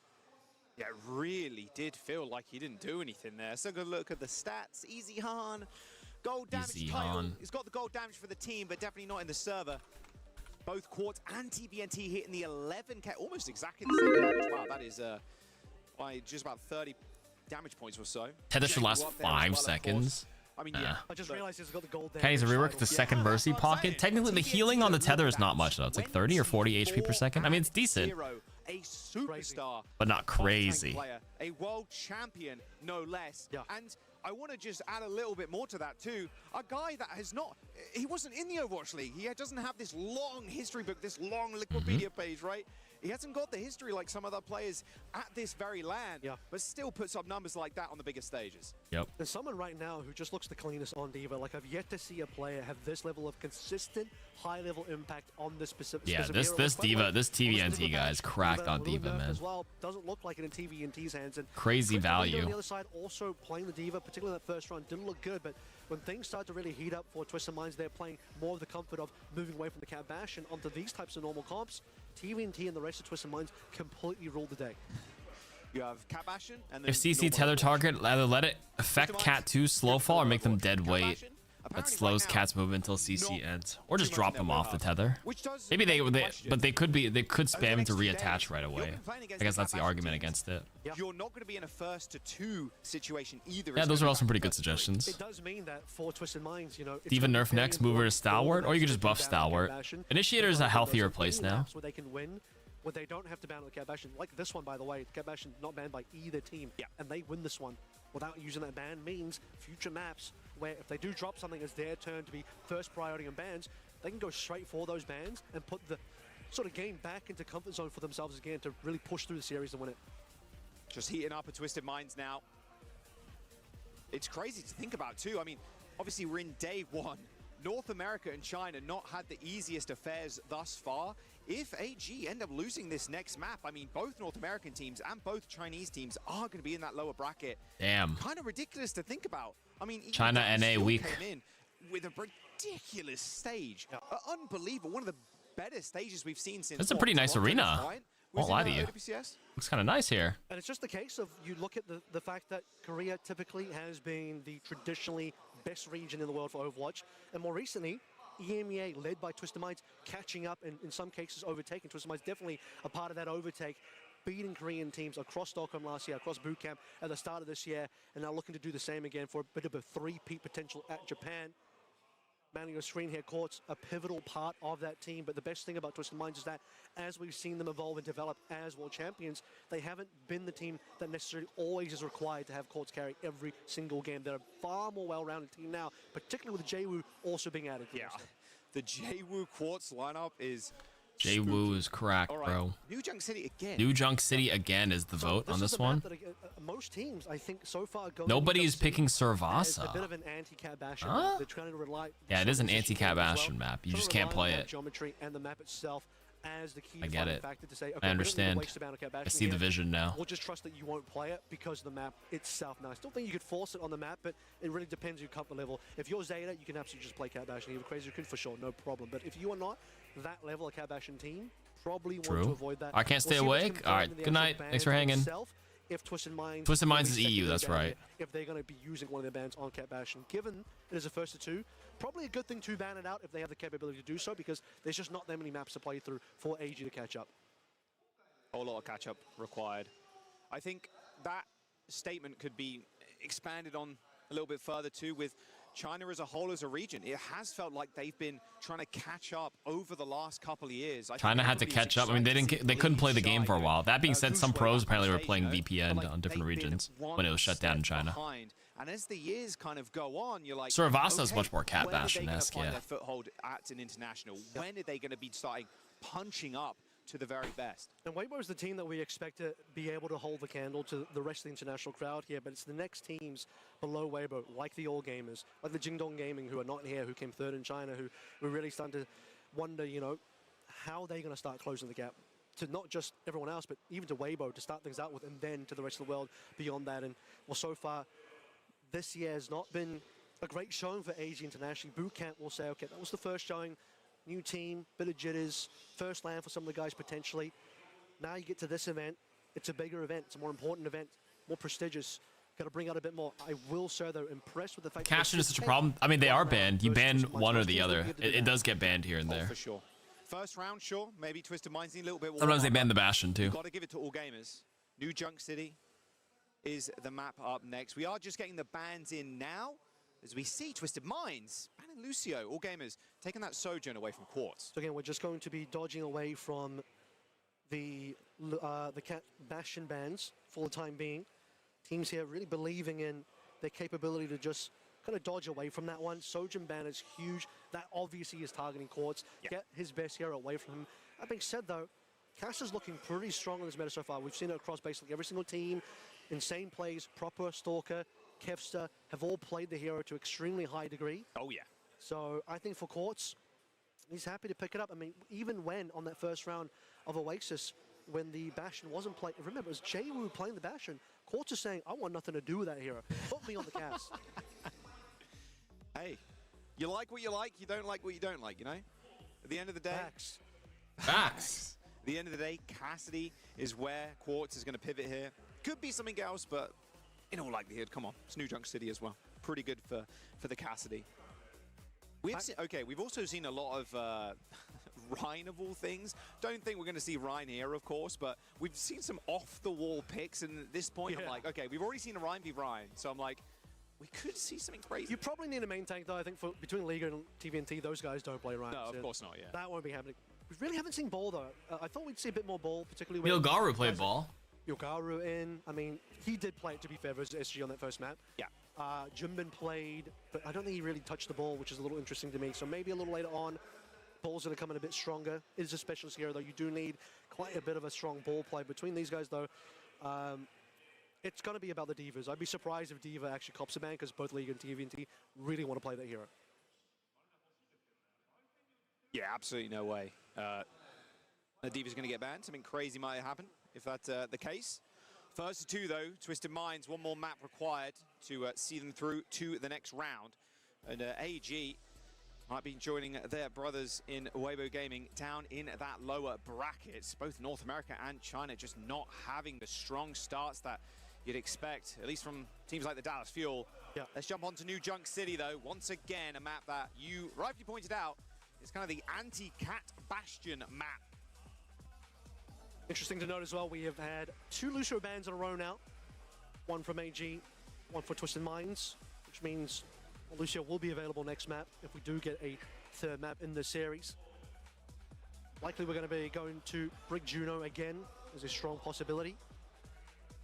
Yeah, it really did feel like he didn't do anything there. So good look at the stats. Easy Han Gold damage Easy title. on. He's got the gold damage for the team, but definitely not in the server. Both Quartz and TBNT hitting the 11k, almost exactly the same damage. Wow, that is by just about 30 damage points or so. Tether should last 5 seconds. I mean, yeah. I just realized he's got the gold Okay, he's a rework the second Mercy pocket. Technically, the healing on the Tether is not much, though. It's like 30 or 40 HP per second. I mean, it's decent, A superstar, but not crazy. player, a world champion, no less. And I want to just add a little bit more to that too. A guy that has not, he wasn't in the Overwatch League. He doesn't have this long history book, this long Wikipedia page, right? He hasn't got the history like some other players at this very land, but still puts up numbers like that on the biggest stages. Yep. There's someone right now who just looks the cleanest on D.Va. Like, I've yet to see a player have this level of consistent, high-level impact on this specific. Yeah, specific this hero. D.Va, this TVNT guy is cracked on D.Va, man. As well, doesn't look like it in TVNT's hands. And Crazy value. On the other side, also playing the D.Va, particularly in that first round, didn't look good. But when things start to really heat up for Twisted Minds, they're playing more of the comfort of moving away from the Cat Bash and onto these types of normal comps. TVNT and the rest of Twisted Minds completely ruled the day. You have Cat Bastion and then If CC tether target, either let it affect Cat 2 slow fall or make them dead weight. That slows Cat's movement until CC ends, or just drop them off the tether. Maybe but they could spam him to reattach right away. I guess that's the argument against it. You're not going to be in a first to 2 situation either. Yeah, those are all some pretty good suggestions. It does mean that for Twisted Minds, you know, D.Va nerf next, move her to Stalwart, or you could just buff Stalwart. Initiator is a healthier place now. Where they can win, where they don't have to ban the Cat Bastion. Like this one, by the way, Cat Bastion not banned by either team, and they win this one without using that ban. Means future maps where if they do drop something, it's their turn to be first priority on bans. They can go straight for those bans and put the sort of game back into comfort zone for themselves again to really push through the series and win it. Just heating up a Twisted Minds now. It's crazy to think about too. I mean, obviously we're in day 1. North America and China not had the easiest affairs thus far. If AG end up losing this next map, I mean, both North American teams and both Chinese teams are going to be in that lower bracket. Damn. Kind of ridiculous to think about. I mean, China NA weak. Came in with a ridiculous stage. Unbelievable. One of the better stages we've seen since. That's a pretty nice arena. Won't lie to you. OWCS? Looks kind of nice here. And it's just the case of you look at the fact that Korea typically has been the traditionally best region in the world for Overwatch, and more recently, EMEA, led by Twisted Minds, catching up and in some cases overtaking. Twisted Minds definitely a part of that overtake, beating Korean teams across Stockholm last year, across bootcamp at the start of this year, and now looking to do the same again for a bit of a three-peat potential at Japan. Manning your screen here, Court's a pivotal part of that team, but the best thing about Twisted Minds is that as we've seen them evolve and develop as world champions, they haven't been the team that necessarily always is required to have Courts carry every single game. They're a far more well-rounded team now, particularly with Jwoo also being added. Yeah, the Jwoo Quartz lineup is... Jwoo is cracked, bro. New Junk City again. New Junk City again is the vote on this one. Most teams, I think, so far go. Nobody's picking Servasa. A bit of an anti-Cat Bastion. Huh? They're trying to rely. Yeah, it is an anti-Cat Bastion map. You just can't play it. Geometry and the map itself as the key I get it. factor to say, okay, I understand. I see the vision now. We'll just trust that you won't play it because of the map itself. Now, I still think you could force it on the map, but it really depends on your comfort level. If you're Zeta, you can absolutely just play Cat Bastion. You're Crazy Raccoon for sure, no problem. But if you are not that level of Cat Bastion team, probably want to avoid that. I can't stay awake. All right, good night. Thanks for hanging. If Twisted Minds is EU, that's right. If they're going to be using one of their bans on Cat Bastion, given it is a first to 2, probably a good thing to ban it out if they have the capability to do so, because there's just not that many maps to play through for AG to catch up. A whole lot of catch up required. I think that statement could be expanded on a little bit further too with China as a whole as a region. It has felt like they've been trying to catch up over the last couple of years. China had to catch up. I mean, they couldn't play the game for a while. That being said, some pros apparently were playing VPN on different regions when it was shut down in China. And as the years kind of go on, you're like, Servasa is much more Cat Bastion-esque, yeah. Their foothold at an international. When are they going to be starting punching up to the very best? And Waybo is the team that we expect to be able to hold the candle to the rest of the international crowd here, but it's the next teams below Waybo, like the All Gamers, like the Jingdong Gaming, who are not here, who came third in China, who we're really starting to wonder, you know, how they're going to start closing the gap to not just everyone else, but even to Waybo to start things out with, and then to the rest of the world beyond that. And well, so far, this year has not been a great showing for AG internationally. Bootcamp will say, okay, that was the first showing. New team, bit of jitters, first land for some of the guys potentially. Now you get to this event, it's a bigger event, it's a more important event, more prestigious. got to bring out a bit more. I will say they're impressed with the fact Cashin is such a problem. I mean, they are banned. You ban one or the other. It does get banned here and there. For sure. First round, sure. Maybe Twisted Minds need a little bit more. Sometimes they ban the Bastion too. Got to give it to all gamers. New Junk City is the map up next. We are just getting the bans in now. As we see Twisted Minds, banning Lucio, all gamers, taking that Sojourn away from Quartz. So again, we're just going to be dodging away from the Cat Bastion bans for the time being. Teams here really believing in their capability to just kind of dodge away from that one. Sojourn ban is huge. That obviously is targeting Quartz. Get his best hero away from him. That being said though, Cass is looking pretty strong in this meta so far. We've seen it across basically every single team. Insane plays, Proper, Stalker, Kevster have all played the hero to extremely high degree. Oh yeah. So I think for Quartz, he's happy to pick it up. I mean, even when on that first round of OWCS, when the Bastion wasn't playing, remember, it was Jaywu playing the Bastion. Quartz is saying, I want nothing to do with that hero. Put me on the cast. Hey, you like what you like, you don't like what you don't like, you know? At the end of the day... Facts. Facts. At the end of the day, Cassidy is where Quartz is going to pivot here. Could be something else, but in all likelihood, come on, it's New Junk City as well. Pretty good for the Cassidy. We've also seen a lot of Ryan of all things. Don't think we're going to see Ryan here, of course, but we've seen some off-the-wall picks, and at this point, I'm like, okay, we've already seen a Ryan be Ryan, so I'm like, we could see something crazy. You probably need a main tank, though. I think for between Liga and TVNT, those guys don't play Ryan. No, of course not, yeah. That won't be happening. We really haven't seen ball, though. I thought we'd see a bit more ball, particularly when Yilgaru played ball. Yilgaru in. I mean, he did play it, to be fair, versus SG on that first map. Yeah. Jimbin played, but I don't think he really touched the ball, which is a little interesting to me. So maybe a little later on, ball's going to come in a bit stronger. It is a specialist hero, though. You do need quite a bit of a strong ball play. Between these guys, though, it's going to be about the Divas. I'd be surprised if Diva actually cops a ban, because both League and TVNT really want to play that hero. Yeah, absolutely no way. The Diva's going to get banned. Something crazy might happen if that's the case. First of two, though, Twisted Minds, one more map required to see them through to the next round. And AG might be joining their brothers in Waybo Gaming down in that lower brackets. Both North America and China just not having the strong starts that you'd expect, at least from teams like the Dallas Fuel. Yeah. Let's jump on to New Junk City, though. Once again, a map that you rightly pointed out is kind of the anti-Cat Bastion map. Interesting to note as well, we have had 2 Lucio bans in a row now. One from AG, one for Twisted Minds, which means Lucio will be available next map if we do get a third map in the series. Likely we're going to be going to Brig Juno again as a strong possibility.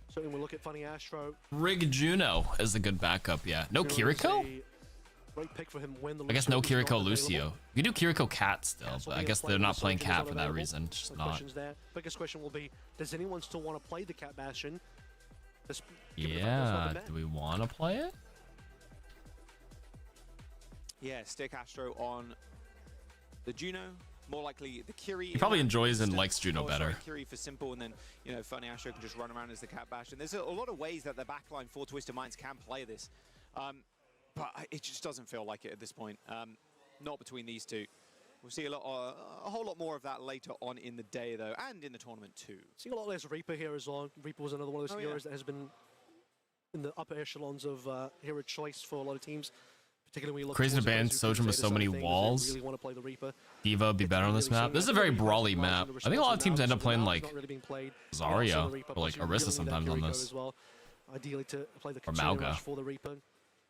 Certainly we'll look at Funny Astro. Brig Juno is a good backup, yeah. No Kiriko? Great pick for him when the I guess no Kiriko Lucio. You can do Kiriko Cat still, but I guess they're not playing Cat for that reason. It's just not. Biggest question will be, does anyone still want to play the Cat Bastion? Yeah, do we want to play it? Yeah, stick Astro on the Juno. More likely the Kiri. He probably enjoys and likes Juno better. Kiri for simple, and then, you know, Funny Astro can just run around as the Cat Bastion. There's a lot of ways that the backline for Twisted Minds can play this. But it just doesn't feel like it at this point. Not between these two. We'll see a whole lot more of that later on in the day, though, and in the tournament too. Seeing a lot less Reaper here as well. Reaper was another one of those heroes that has been in the upper echelons of hero choice for a lot of teams. Particularly when you look Crazy to ban Sojourn with so many walls. Really want to play the Reaper. Diva would be better on this map. This is a very brawly map. I think a lot of teams end up playing like Zarya or like Orisa sometimes on this. Ideally to play the Mauga. for the Reaper.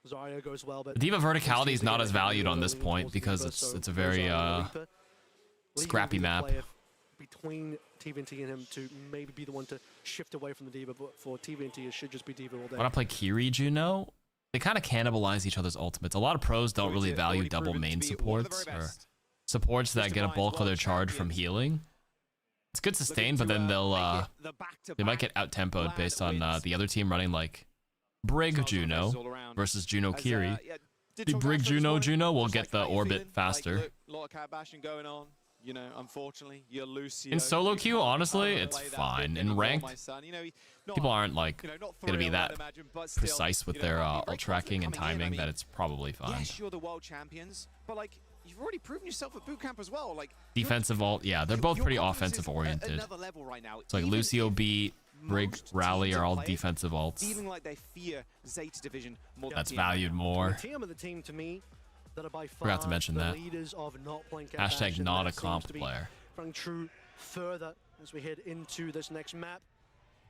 Zarya goes well, but The Diva verticality is not as valued on this point because it's a very scrappy map. Between TVNT and him to maybe be the one to shift away from the Diva, but for TVNT it should just be Diva all day. When I play Kiri Juno, they kind of cannibalize each other's ultimates. A lot of pros don't really value double main supports or supports that get a bulk of their charge from healing. It's good sustain, but then they might get out tempoed based on the other team running like Brig Juno versus Juno Kiri. The Brig Juno will get the orbit faster. A lot of Cat Bastion going on. You know, unfortunately, you're Lucio. In solo queue, honestly, it's fine. In ranked, people aren't like gonna be that precise with their ult tracking and timing that it's probably fine. Yes, you're the world champions, but like you've already proven yourself at boot camp as well. Like defensive ult, yeah, they're both pretty offensive oriented. Level right now. It's like Lucio beat Brig, Rally are all defensive alts. feeling like they fear Zeta division more That's than valued more. The team of the team to me that are by far Forgot to mention the that. leaders of not playing Hashtag not a that seems comp to be player. Running true further as we head into this next map.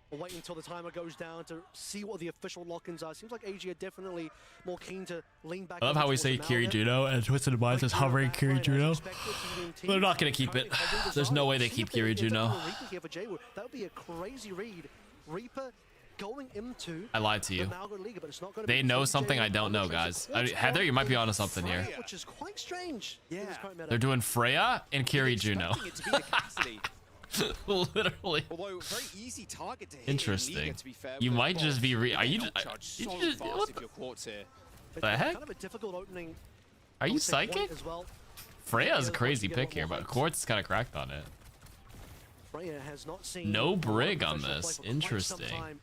We'll wait until the timer goes down to see what the official lock-ins are. Seems like AG are definitely more keen to lean back. I love how we say Kiri Juno and Twisted Minds is hovering Kiri Juno. They're not going to keep it. There's no way they keep Kiri Juno. That would be a crazy read. Reaper going into I lied to you. the Malgo League, but it's not gonna They be know Jay something I on don't the know, Tracer. guys. Heather, you might be onto something here. Which is quite strange. Yeah. They're doing Freya and Kiri Juno. it to be the Cassidy. Literally. Although very easy target to hit Interesting. in Liga, to be fair. You might just be are you charge so just fast what if you're Quartz here. the heck? Kind of a difficult opening. Are I you would say, point psychic? as well. Freya's a crazy pick here, but Quartz is kind of cracked on it. Freya has not seen No a lot of Brig on professional play this. for quite some Interesting. time.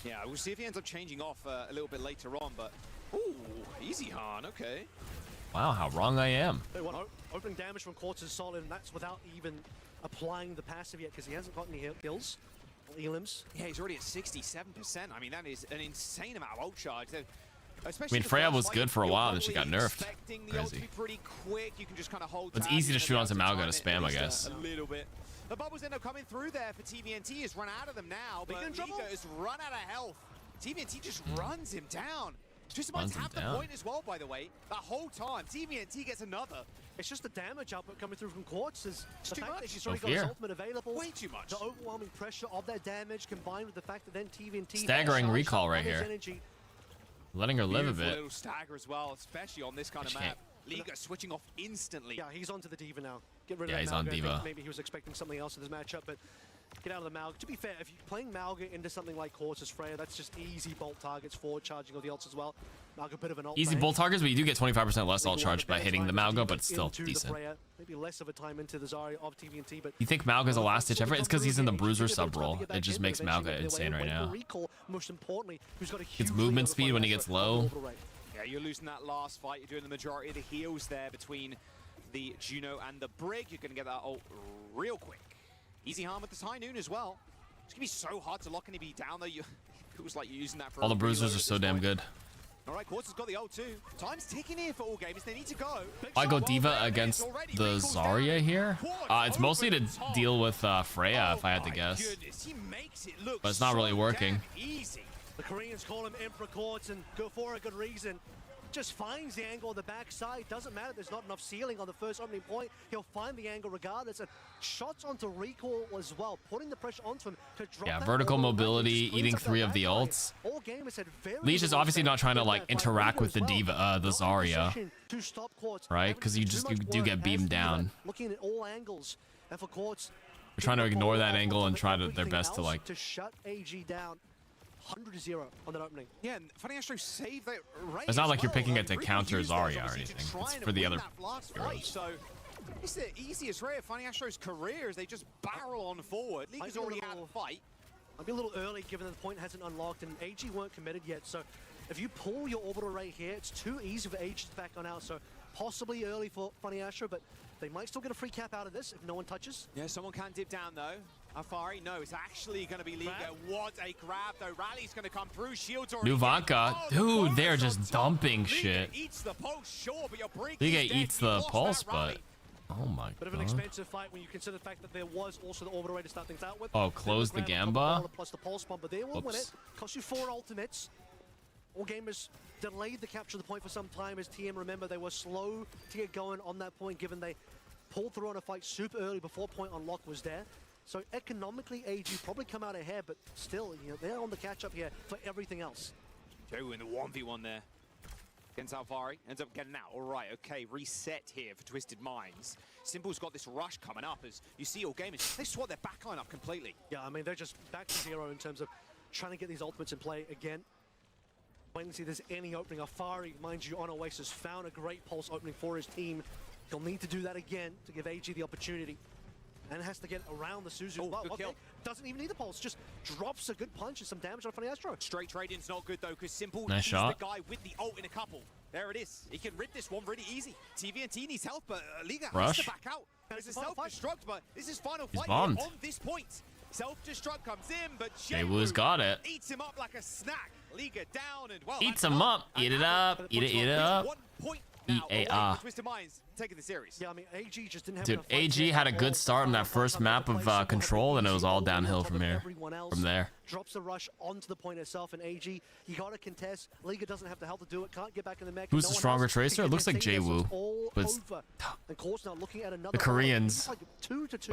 Yeah, we'll see if he ends up changing off a little bit later on, but ooh, easy Han, okay. Wow, how wrong I am. Opening damage from Quartz is solid, and that's without even applying the passive yet, because he hasn't got any kills. Elims. Yeah, he's already at 67%. I mean, that is an insane amount of ult charge. I mean, Freya was good for a while, then she got nerfed. Crazy. Pretty quick. You can just kind of hold. It's easy to shoot onto Malgo to spam, I guess. A little bit. The bubbles end up coming through there for TVNT. He's run out of them now, but Liga is run out of health. TVNT just runs him down. Just about to have the point as well, by the way. That whole time, TVNT gets another. It's just the damage output coming through from Quartz is the too fact much. that he's already No got his fear. ultimate available. Way too much. The overwhelming pressure of that damage combined with the fact that then TVNT Staggering recall right on his here. energy. Letting her live a Beautiful bit. little stagger as well, especially on this kind of map. Liga switching off instantly. Yeah, he's onto the Diva now. Get rid of Yeah, that he's on Malga. I think Diva. Maybe he was expecting something else in this matchup, but get out of the Malga. To be fair, if you're playing Malga into something like Quartz's Freya, that's just easy bolt targets, forward charging of the ults as well. Malga, bit of an ult Easy bank. bolt targets, but you do get 25% less ult charge by hitting the Malgo, but it's still Into the decent. Freya. Maybe less of a time into the Zarya of TVNT, but You think Malgo's a last ditch effort? It's because he's in the Bruiser sub role. It just makes Malgo insane right now. Most importantly, who's got a Gets movement speed when he gets low. Yeah, you're losing that last fight. You're doing the majority of the heals there between the Juno and the Brig. You're going to get that ult real quick. Easy harm with this high noon as well. It's going to be so hard to lock any down, though. It feels like you're using that for All the a bruisers reload are at so this damn point. good. All right, Quartz has got the ult too. Time's ticking here for all gamers. They need to go. I go Diva against the Zarya here. It's mostly to deal with Freya, if I had to guess. He makes it look But it's not really working. easy. The Koreans call him Emperor Quartz and go for a good reason. Just finds the angle on the backside. Doesn't matter, there's not enough ceiling on the first opening point. He'll find the angle regardless. And shots onto recall as well, putting the pressure onto him to drop Yeah, that vertical ball. mobility, Screens eating up that 3 of the backside. ults. All gamers had very Leech is little obviously say not trying to in like that fight. interact with the As well. Diva, the Not in Zarya, position to stop Quartz. right? Haven't Because you too just much do work get as beamed Diva, down. looking at all angles. And for Quartz, They're trying to ignore that angle and try to their best to like. to shut AG down. 100-0 on that opening. Yeah, and Funny Astro saved that race. It's not like you're as well. picking it to Really counter used that, Zarya or obviously, anything. to try It's and for the win other that last fight. heroes. So it's the easiest way of Funny Astro's career as they just barrel on forward. Liga's already had a fight. Might be a little early given that the point hasn't unlocked and AG weren't committed yet. So if you pull your orbital right here, it's too easy for AG to back on out. So possibly early for Funny Astro, but they might still get a free cap out of this if no one touches. Yeah, someone can dip down though. Afari, no, it's actually going to be Liga. What a grab though. Rally's going to come through. Shields already. Nuvanka, dude, they're just dumping shit. Eats the pulse, sure, but your Brig Liga is dead. eats You the lost pulse, that rally. but oh my Bit of an god. expensive fight when you consider the fact that there was also the orbital way to start things out with. Oh, close the Gamba. Plus the pulse bomb, but they will win it. Cost you 4 ultimates. All gamers delayed the capture of the point for some time as TM, remember, they were slow to get going on that point given they pulled through on a fight super early before point unlock was there. So economically, AG probably come out ahead, but still, you know, they're on the catch-up here for everything else. Joe in the 1v1 there. Against Alvari, ends up getting out. All right, okay, reset here for Twisted Minds. Simple's got this rush coming up as you see all gamers. They swat their backline up completely. Yeah, I mean, they're just back to 0 in terms of trying to get these ultimates in play again. Wait and see if there's any opening. Afari, mind you, on Oasis found a great pulse opening for his team. He'll need to do that again to give AG the opportunity. And has to get around the Suzu as well. good Okay, kill. doesn't even need the pulse, just drops a good punch and some damage on Funny Astro. Straight trade-in's not good though, because Simple Nice he's shot. the guy with the ult in a couple. There it is. He can rip this one really easy. TVNT needs help, but Liga Rush. has to back out. There's a self-destruct, but this is final He's fight bombed. on this point. Self-destruct comes in, but Jay-Woo's got it. eats him up like a snack. Liga down, and well, Eats him up. Eat it up. Eat it up. 1 point EAR. now. Twisted Minds taking the series. Yeah, I mean, AG just didn't have Dude, AG had a good start in that first map of Control, and it was all downhill from here. From there. Drops the rush onto the point itself, and AG, you got to contest. Liga doesn't have the help to do it. Can't get back in the mech. Who's the stronger tracer? It looks like Jay-Woo. But the Koreans have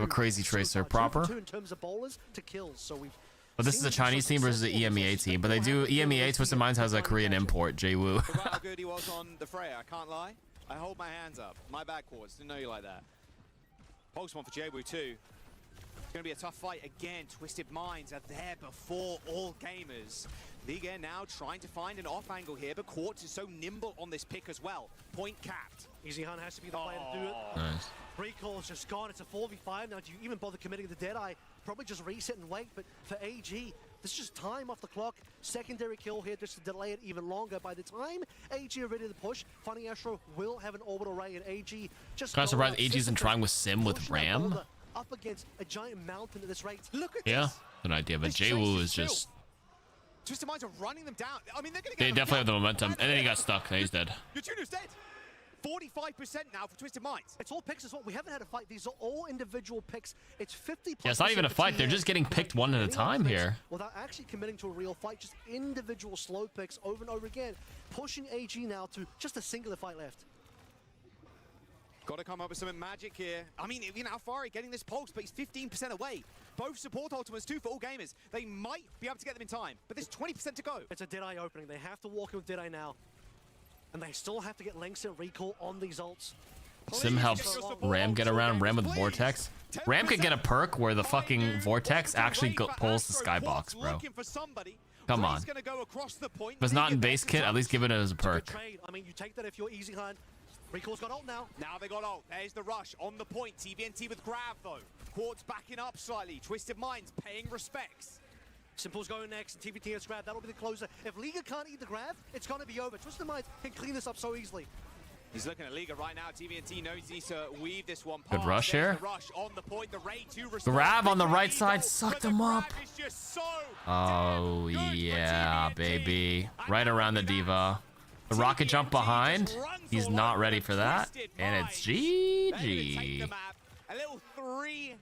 a crazy tracer proper. In terms of bowlers to kills, so we've. But this is a Chinese team versus an EMEA team. But they do EMEA. Twisted Minds has a Korean import. Jay-Woo. Forgot how good he was on the Freya. I can't lie. I hold my hands up. My bad quarters. Didn't know you like that. Pulse one for Jay-Woo too. It's going to be a tough fight again. Twisted Minds are there before all gamers. Liga now trying to find an off angle here, but Quartz is so nimble on this pick as well. Point capped. Easy Hunt has to be the player to do it. Nice. Recall's just gone. It's a 4v5 now. Do you even bother committing the Deadeye? Probably just reset and wait. But for AG, this is just time off the clock. Secondary kill here just to delay it even longer. By the time AG are ready to push, Funny Astro will have an orbital ray, and AG just. Kind of surprised AG isn't trying with Sim with Ram. Up against a giant mountain at this rate. Look at Yeah, an idea. But Jay-Woo is just. Twisted Minds are running them down. I mean, they're going to get. They definitely have the momentum, and then he got stuck. Now he's dead. Your tuner's dead. 45% now for Twisted Minds. It's all picks as well. We haven't had a fight. These are all individual picks. It's 50+. Yeah, it's not even a fight. They're just getting picked one at a time here. Without actually committing to a real fight, just individual slow picks over and over again, pushing AG now to just a singular fight left. Got to come up with some magic here. I mean, you know, how far are getting this pulse, but he's 15% away. Both support ultimates, too, for all gamers. They might be able to get them in time, but there's 20% to go. It's a Deadeye opening. They have to walk in with Deadeye now. And they still have to get lengths and recall on these ults. Sim helps Ram get around. Ram with Vortex. Ram could get a perk where the fucking Vortex actually pulls the skybox, bro. Come on. If it's not in base kit, at least give it as a perk. I mean, you take that if you're Easy Hunt. Recall's got ult now. Now they got ult. There's the rush on the point. TVNT with grab, though. Quartz backing up slightly. Twisted Minds paying respects. Simple's going next. TVT has grab. That'll be the closer. If Liga can't eat the grab, it's going to be over. Twisted Minds can clean this up so easily. He's looking at Liga right now. TVNT knows he needs to weave this one Good past. rush here. The rush on the point. The Ray 2 Grab on the right side sucked him up. Oh, yeah, baby. Right around the Diva. The rocket jump behind. He's not ready for that. And it's GG. A little 3-0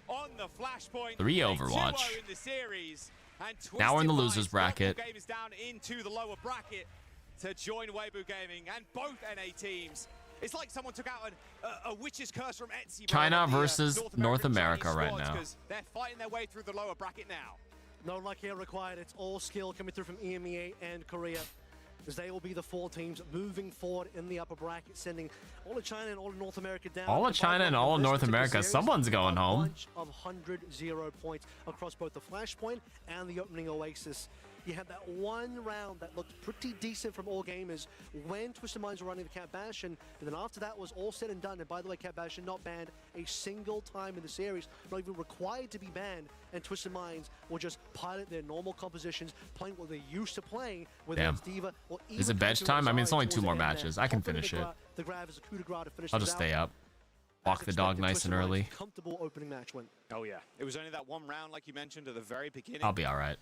on the flashpoint. 3 Overwatch. In the series. And Now we're in the losers bracket. Game is down into the lower bracket to join Waybo Gaming, and both NA teams. It's like someone took out a witch's curse from Etsy. China versus North America right now. They're fighting their way through the lower bracket now. No luck here required. It's all skill coming through from EMEA and Korea, as they will be the 4 teams moving forward in the upper bracket, sending all of China and all of North America down. All of China and all of North America. Someone's going home. A bunch of 100-0 points across both the Flashpoint and the opening OWCS. You had that one round that looked pretty decent from all gamers when Twisted Minds were running the Cat Bastion, but then after that was all said and done. And by the way, Cat Bastion not banned a single time in the series, not even required to be banned, and Twisted Minds will just pilot their normal compositions, playing what they're used to playing, whether it's Diva or even Is it bench time? I mean, it's only 2 more matches. I can finish it. The grab is a coup de grace to finish. I'll just stay up. Walk the dog nice and early. Comfortable opening match win. Oh yeah, it was only that one round, like you mentioned at the very beginning. I'll be all right.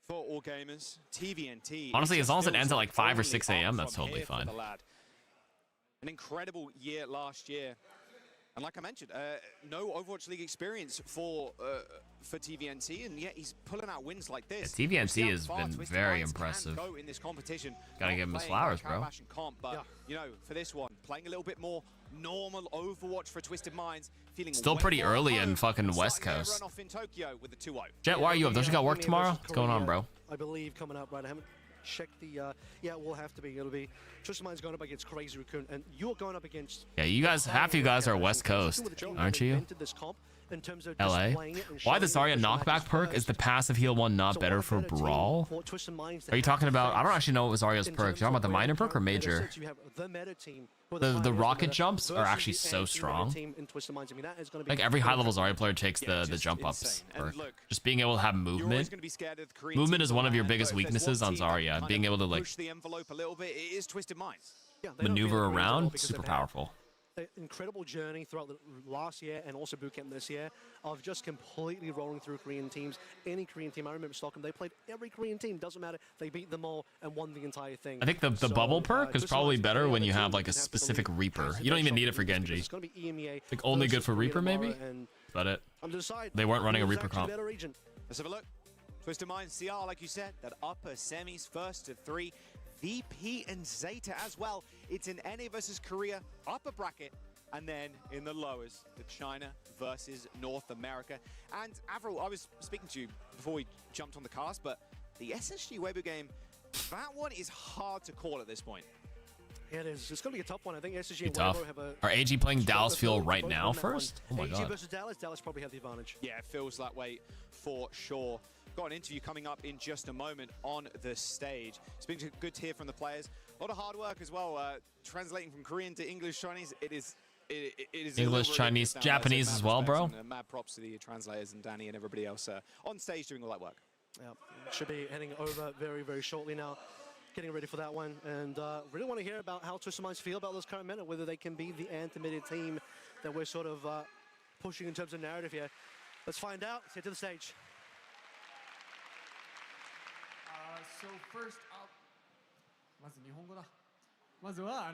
For all gamers, TVNT. Honestly, as long as it ends at like 5 or 6 a.m., that's totally fine. An incredible year last year. And like I mentioned, no Overwatch League experience for TVNT, and yet he's pulling out wins like this. Yeah, TVNT has been very impressive. In this competition. Gotta give him his flowers, bro. But, you know, for this one, playing a little bit more normal Overwatch for Twisted Minds, feeling still pretty early in fucking West Coast. Jet, why are you up? Don't you got work tomorrow? What's going on, bro? I believe coming up, right? I haven't checked the. Yeah, it will have to be. It'll be Twisted Minds going up against Crazy Raccoon, and you're going up against. Yeah, you guys. Half of you guys are West Coast, aren't you? This comp. in terms of LA. displaying it and Why the showing it Zarya for knockback matches perk? first. Is the passive heal one not better for Brawl? Are you talking about? I don't actually know what Zarya's perk. You're talking about the minor perk or major? The rocket jumps are actually so strong. Like every high level Zarya player takes the jump ups perk. Just being able to have movement. Movement is one of your biggest weaknesses on Zarya. And being able to like push the envelope a little bit. It is Twisted Minds. maneuver around, super powerful. An incredible journey throughout the last year and also bootcamp this year of just completely rolling through Korean teams. Any Korean team, I remember Stockholm, they played every Korean team, doesn't matter. They beat them all and won the entire thing. I think the bubble perk is probably better when you have like a specific Reaper. You don't even need it for Genji. Like only good for Reaper maybe? Is that it? They weren't running a Reaper comp. Let's have a look. Twisted Minds, CR, like you said, that upper semis, first to 3. VP and Zeta as well. It's an NA versus Korea upper bracket, and then in the lowers, the China versus North America. And Avril, I was speaking to you before we jumped on the cast, but the SSG Waybo game, that one is hard to call at this point. Yeah, it is. It's going to be a tough one. I think SSG and Tough. Waybo have a... Are AG playing Dallas Field right now first? Oh my AG god. versus Dallas, Dallas probably have the advantage. Yeah, it feels that way for sure. Got an interview coming up in just a moment on the stage. It's been good to hear from the players. A lot of hard work as well. Translating from Korean to English, Chinese, it is English, Chinese, Japanese as well, bro. Mad props to the translators and Danny and everybody else on stage doing all that work. Yeah, should be heading over very, very shortly now. Getting ready for that one. And really want to hear about how Twisted Minds feel about this current minute, whether they can be the intermediate team that we're sort of pushing in terms of narrative here. Let's find out. Let's head to the stage. So first up まず日本語だまずは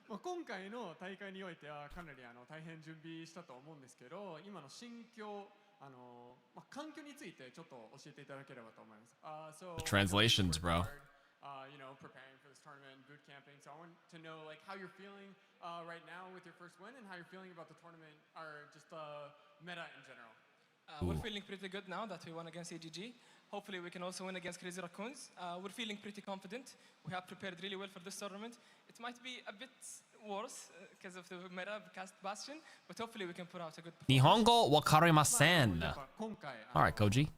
今回の大会においてはかなり大変準備したと思うんですけど今の心境環境についてちょっと教えていただければと思います。So Translations, bro. You know, preparing for this tournament, boot camping. So I want to know like how you're feeling right now with your first win and how you're feeling about the tournament or just the meta in general. We're feeling pretty good now that we won against AGG. Hopefully we can also win against Crazy Raccoons. We're feeling pretty confident. We have prepared really well for this tournament. It might be a bit worse because of the meta cast Bastion, but hopefully we can put out a good performance. Nihongo wakarimasen. Alright, Koji.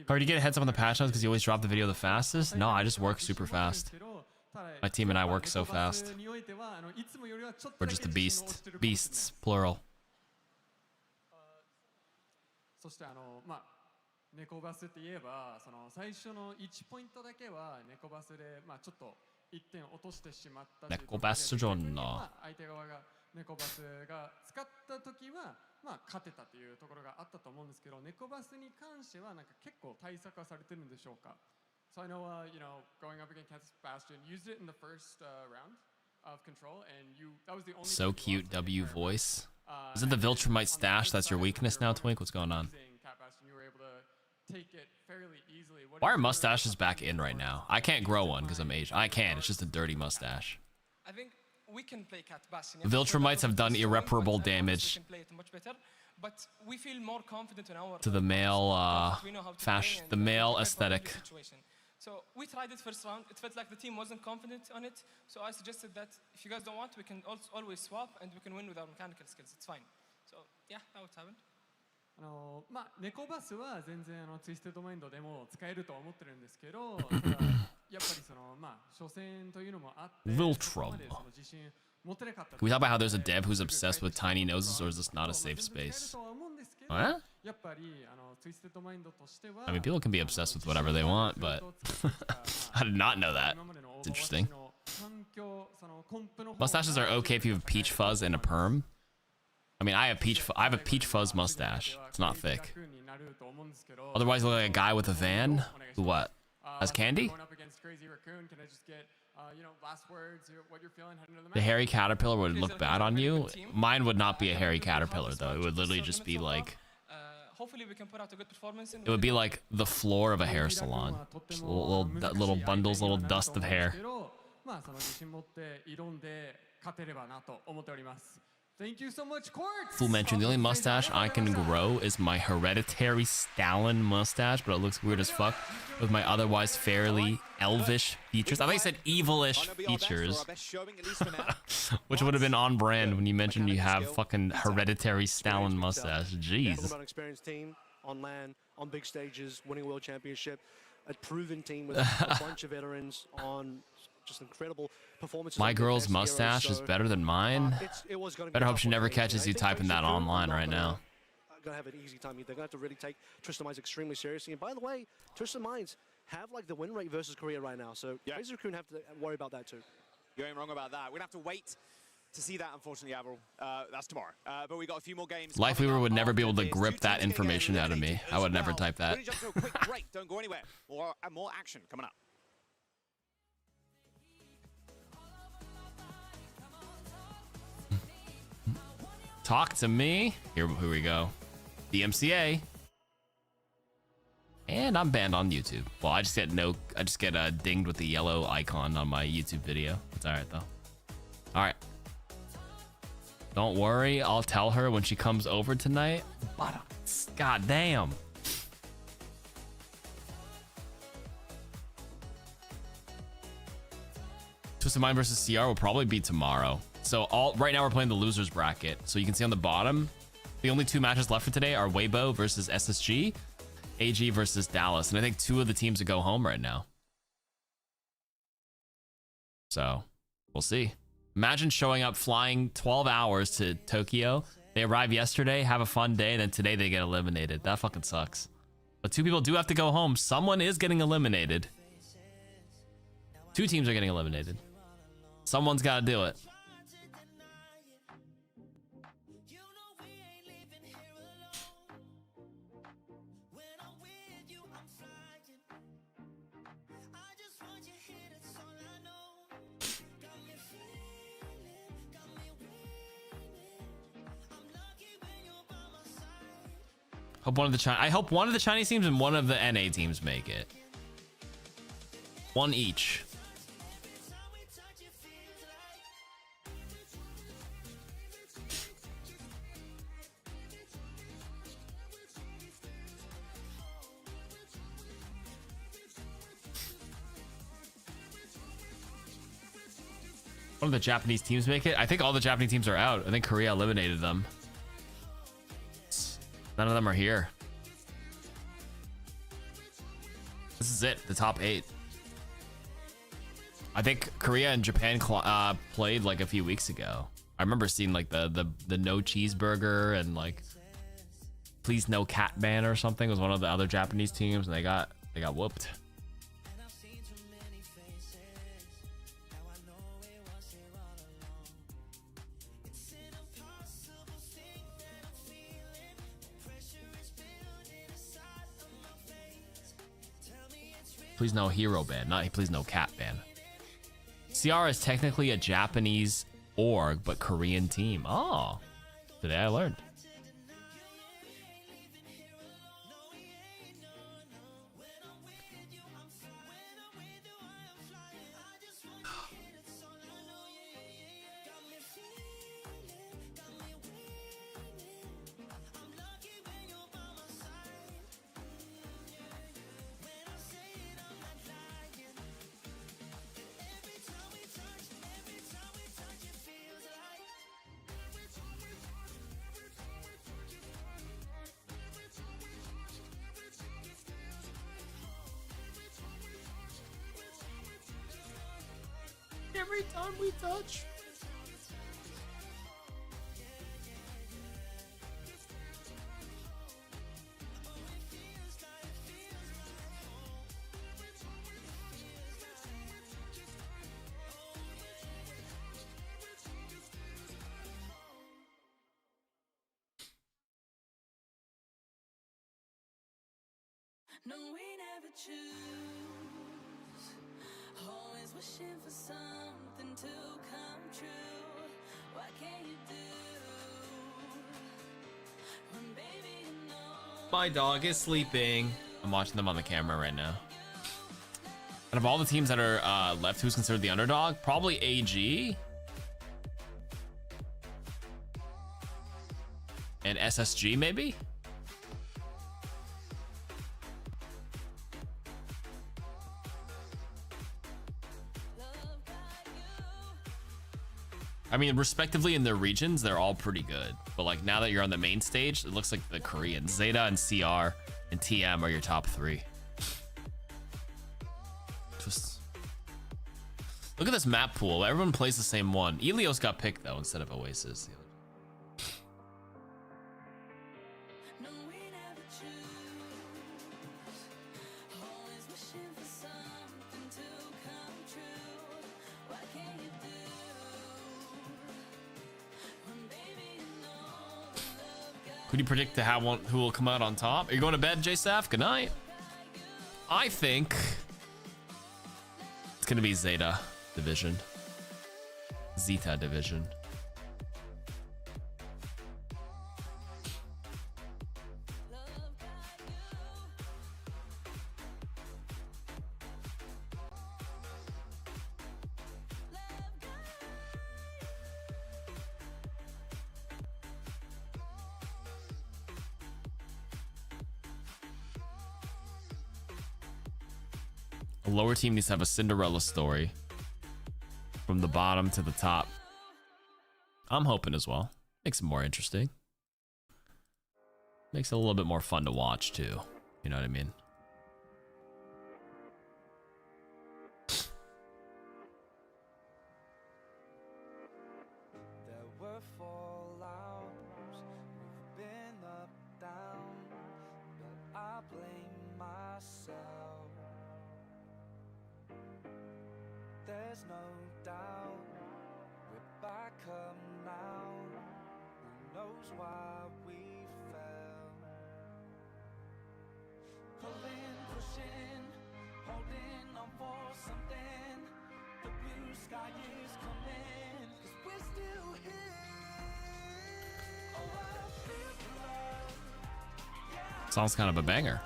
Or do you get a heads up on the patch notes because you always drop the video the fastest? No, I just work super fast. My team and I work so fast. We're just the beasts, plural. そしてネコバスって言えば最初の1ポイントだけはネコバスでちょっと1点落としてしまったというところで相手側がネコバスが使った時は勝てたというところがあったと思うんですけどネコバスに関してはなんか結構対策はされてるんでしょうか So I know you know going up against Bastion used it in the first round of control and that was the only So cute W voice. Is it the Viltrumite stash that's your weakness now, Twink? What's going on? Why are mustaches back in right now? I can't grow one because I'm Asian. I can. It's just a dirty mustache. I think we can play Cat Bastion. Viltrumites have done irreparable damage but we feel more confident in our to the male fashion, the male aesthetic. So we tried it first round. It felt like the team wasn't confident on it. So I suggested that if you guys don't want, we can always swap and we can win with our mechanical skills. It's fine. So yeah, that would happen. ネコバスは全然ツイステッドマインドでも使えると思ってるんですけどただやっぱり初戦というのもあって Viltrum. Can we talk about how there's a dev who's obsessed with tiny noses, or is this not a safe space? What? I mean, people can be obsessed with whatever they want, but I did not know that. It's interesting. Mustaches are okay if you have peach fuzz and a perm. I mean, I have a peach fuzz mustache. It's not thick. Otherwise, you look like a guy with a van who what? Has candy? The hairy caterpillar would look bad on you. Mine would not be a hairy caterpillar though. It would literally just be like. Hopefully we can put out a good performance. It would be like the floor of a hair salon. Just little bundles, little dust of hair. Thank you so much, Quartz. Full mention, the only mustache I can grow is my hereditary Stalin mustache, but it looks weird as fuck with my otherwise fairly elvish features. I thought you said evilish features, which would have been on brand when you mentioned you have fucking hereditary Stalin mustache. Jeez. An experienced team on LAN, on big stages, winning a world championship, a proven team with a bunch of veterans on just incredible performances. My girl's mustache is better than mine. Better hope she never catches you typing that online right now. Gonna have an easy time. They're gonna have to really take Twisted Minds extremely seriously. And by the way, Twisted Minds have like the win rate versus Korea right now, so Crazy Raccoon have to worry about that too. You ain't wrong about that. We're gonna have to wait to see that, unfortunately, Avril. That's tomorrow. But we got a few more games. Life Weaver would never be able to grip that information out of me. I would never type that. We're gonna jump to a quick break. Don't go anywhere. More action coming up. Talk to me. Here we go. DMCA. And I'm banned on YouTube. Well, I just get dinged with the yellow icon on my YouTube video. It's all right though. All right. Don't worry, I'll tell her when she comes over tonight. But god damn. Twisted Mind versus CR will probably be tomorrow. So right now we're playing the losers bracket. So you can see on the bottom, the only two matches left for today are Waybo versus SSG, AG versus Dallas. And I think two of the teams that go home right now. So we'll see. Imagine showing up, flying 12 hours to Tokyo. They arrive yesterday, have a fun day, and then today they get eliminated. That fucking sucks. But two people do have to go home. Someone is getting eliminated. Two teams are getting eliminated. Someone's got to do it. I hope one of the Chinese teams and one of the NA teams make it. One each. One of the Japanese teams make it. I think all the Japanese teams are out. I think Korea eliminated them. None of them are here. This is it, the top 8. I think Korea and Japan played like a few weeks ago. I remember seeing like the no cheeseburger and like please no cat ban or something was one of the other Japanese teams, and they got whooped. Please no hero ban, not please no cat ban. CR is technically a Japanese org, but Korean team. Oh, today I learned. Every time we touch. No, we never choose. Always wishing for something to come true. What can you do? When baby you know. My dog is sleeping. I'm watching them on the camera right now. Out of all the teams that are left, who's considered the underdog? Probably AG. and SSG maybe. I mean, respectively in their regions, they're all pretty good. But like now that you're on the main stage, it looks like the Koreans, Zeta and CR and TM are your top 3. Just look at this map pool. Everyone plays the same one. Elios got picked though instead of Oasis. Could you predict to have one who will come out on top? Are you going to bed, JSAF? Good night. I think it's gonna be Zeta division. Zeta division. The lower team needs to have a Cinderella story from the bottom to the top. I'm hoping as well. Makes it more interesting. Makes it a little bit more fun to watch too. You know what I mean? There were fallouts, we've been up, down, but I blame myself. There's no doubt we're back up now. Who knows why we fell? Pulling, pushing, holding on for something. The blue sky is coming, 'cause we're still here. Oh, I feel love. Yeah. Song's kind of a banger.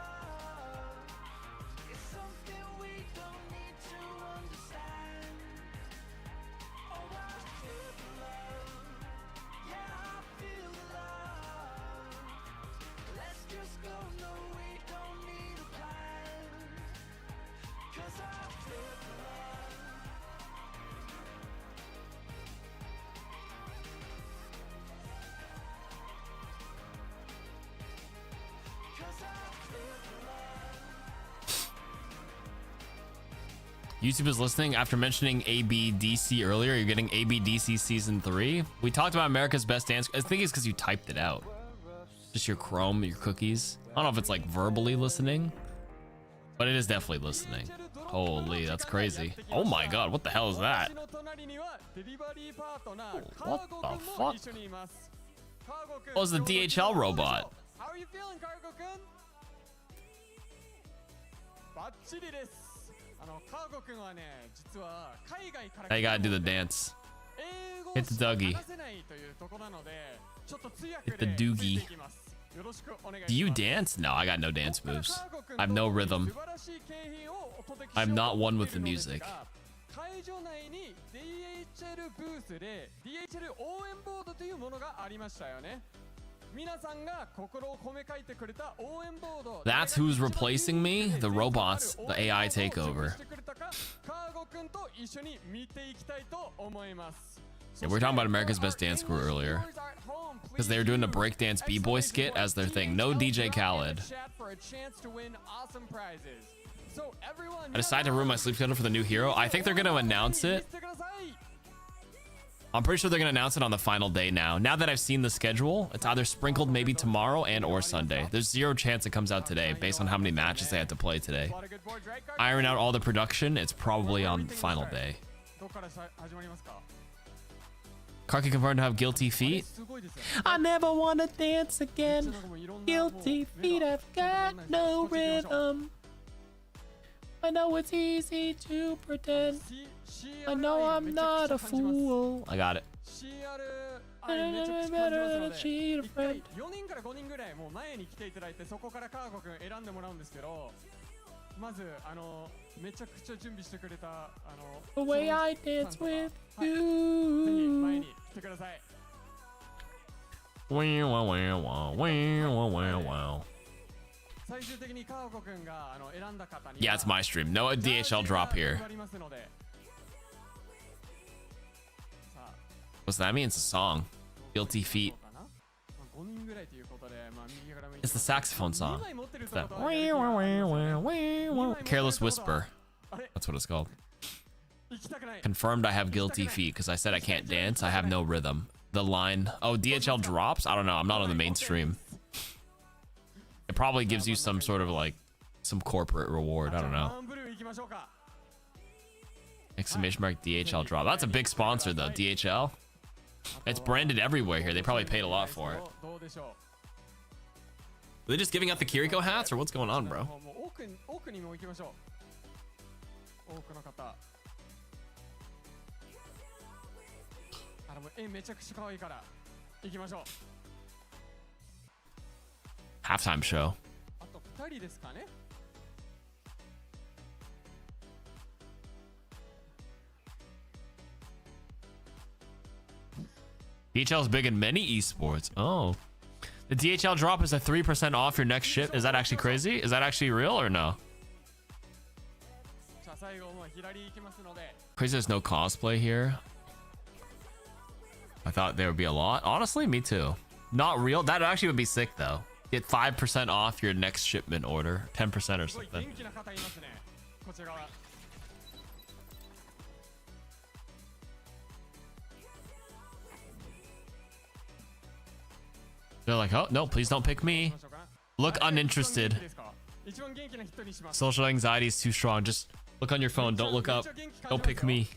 YouTube is listening. After mentioning ABDC earlier, you're getting ABDC Season 3. We talked about America's Best Dance. I think it's because you typed it out. Just your Chrome, your cookies. I don't know if it's like verbally listening, but it is definitely listening. Holy, that's crazy. Oh my god, what the hell is that? What the fuck? Oh, it's the DHL robot. How are you feeling, Cargo-kun? Now you gotta do the dance. Hit the Dougie. Hit the doogie. Do you dance? No, I got no dance moves. I have no rhythm. I'm not one with the music. That's who's replacing me? The robots, the AI takeover. Yeah, we were talking about America's Best Dance Crew earlier, because they were doing a breakdance b-boy skit as their thing. No DJ Khaled. I decided to ruin my sleep schedule for the new hero. I think they're going to announce it. I'm pretty sure they're going to announce it on the final day now. Now that I've seen the schedule, it's either sprinkled maybe tomorrow and or Sunday. There's 0 chance it comes out today based on how many matches they had to play today. Iron out all the production, it's probably on the final day. Karki confirmed to have guilty feet. I never want to dance again. Guilty feet, I've got no rhythm. I know it's easy to pretend. I know I'm not a fool. I got it. Better than a cheat a friend. The way I dance with you. Wow, wow, wow, wow, wow, wow, wow. Yeah, it's my stream. No DHL drop here. What's that mean? It's a song. Guilty Feet. It's the saxophone song. It's that. Careless Whisper. That's what it's called. Confirmed I have guilty feet because I said I can't dance. I have no rhythm. The line. Oh, DHL drops? I don't know. I'm not on the mainstream. It probably gives you some sort of like some corporate reward. I don't know. Exclamation mark DHL drop. That's a big sponsor though. DHL. It's branded everywhere here. They probably paid a lot for it. Are they just giving out the Kiriko hats or what's going on, bro? Halftime show. DHL is big in many esports. Oh. The DHL drop is a 3% off your next ship. Is that actually crazy? Is that actually real or no? Crazy there's no cosplay here. I thought there would be a lot. Honestly, me too. Not real. That actually would be sick though. Get 5% off your next shipment order. 10% or something. They're like, oh, no, please don't pick me. Look uninterested. Social anxiety is too strong. Just look on your phone. Don't look up. Don't pick me.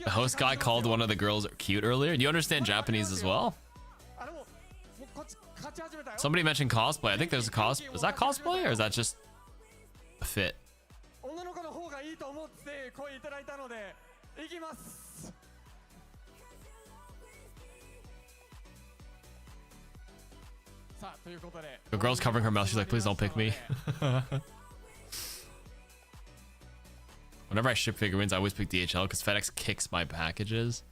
The host guy called one of the girls cute earlier. Do you understand Japanese as well? Somebody mentioned cosplay. I think there's a cosplay. Is that cosplay or is that just a fit? The girl's covering her mouth. She's like, please don't pick me. Whenever I ship figurines, I always pick DHL because FedEx kicks my packages.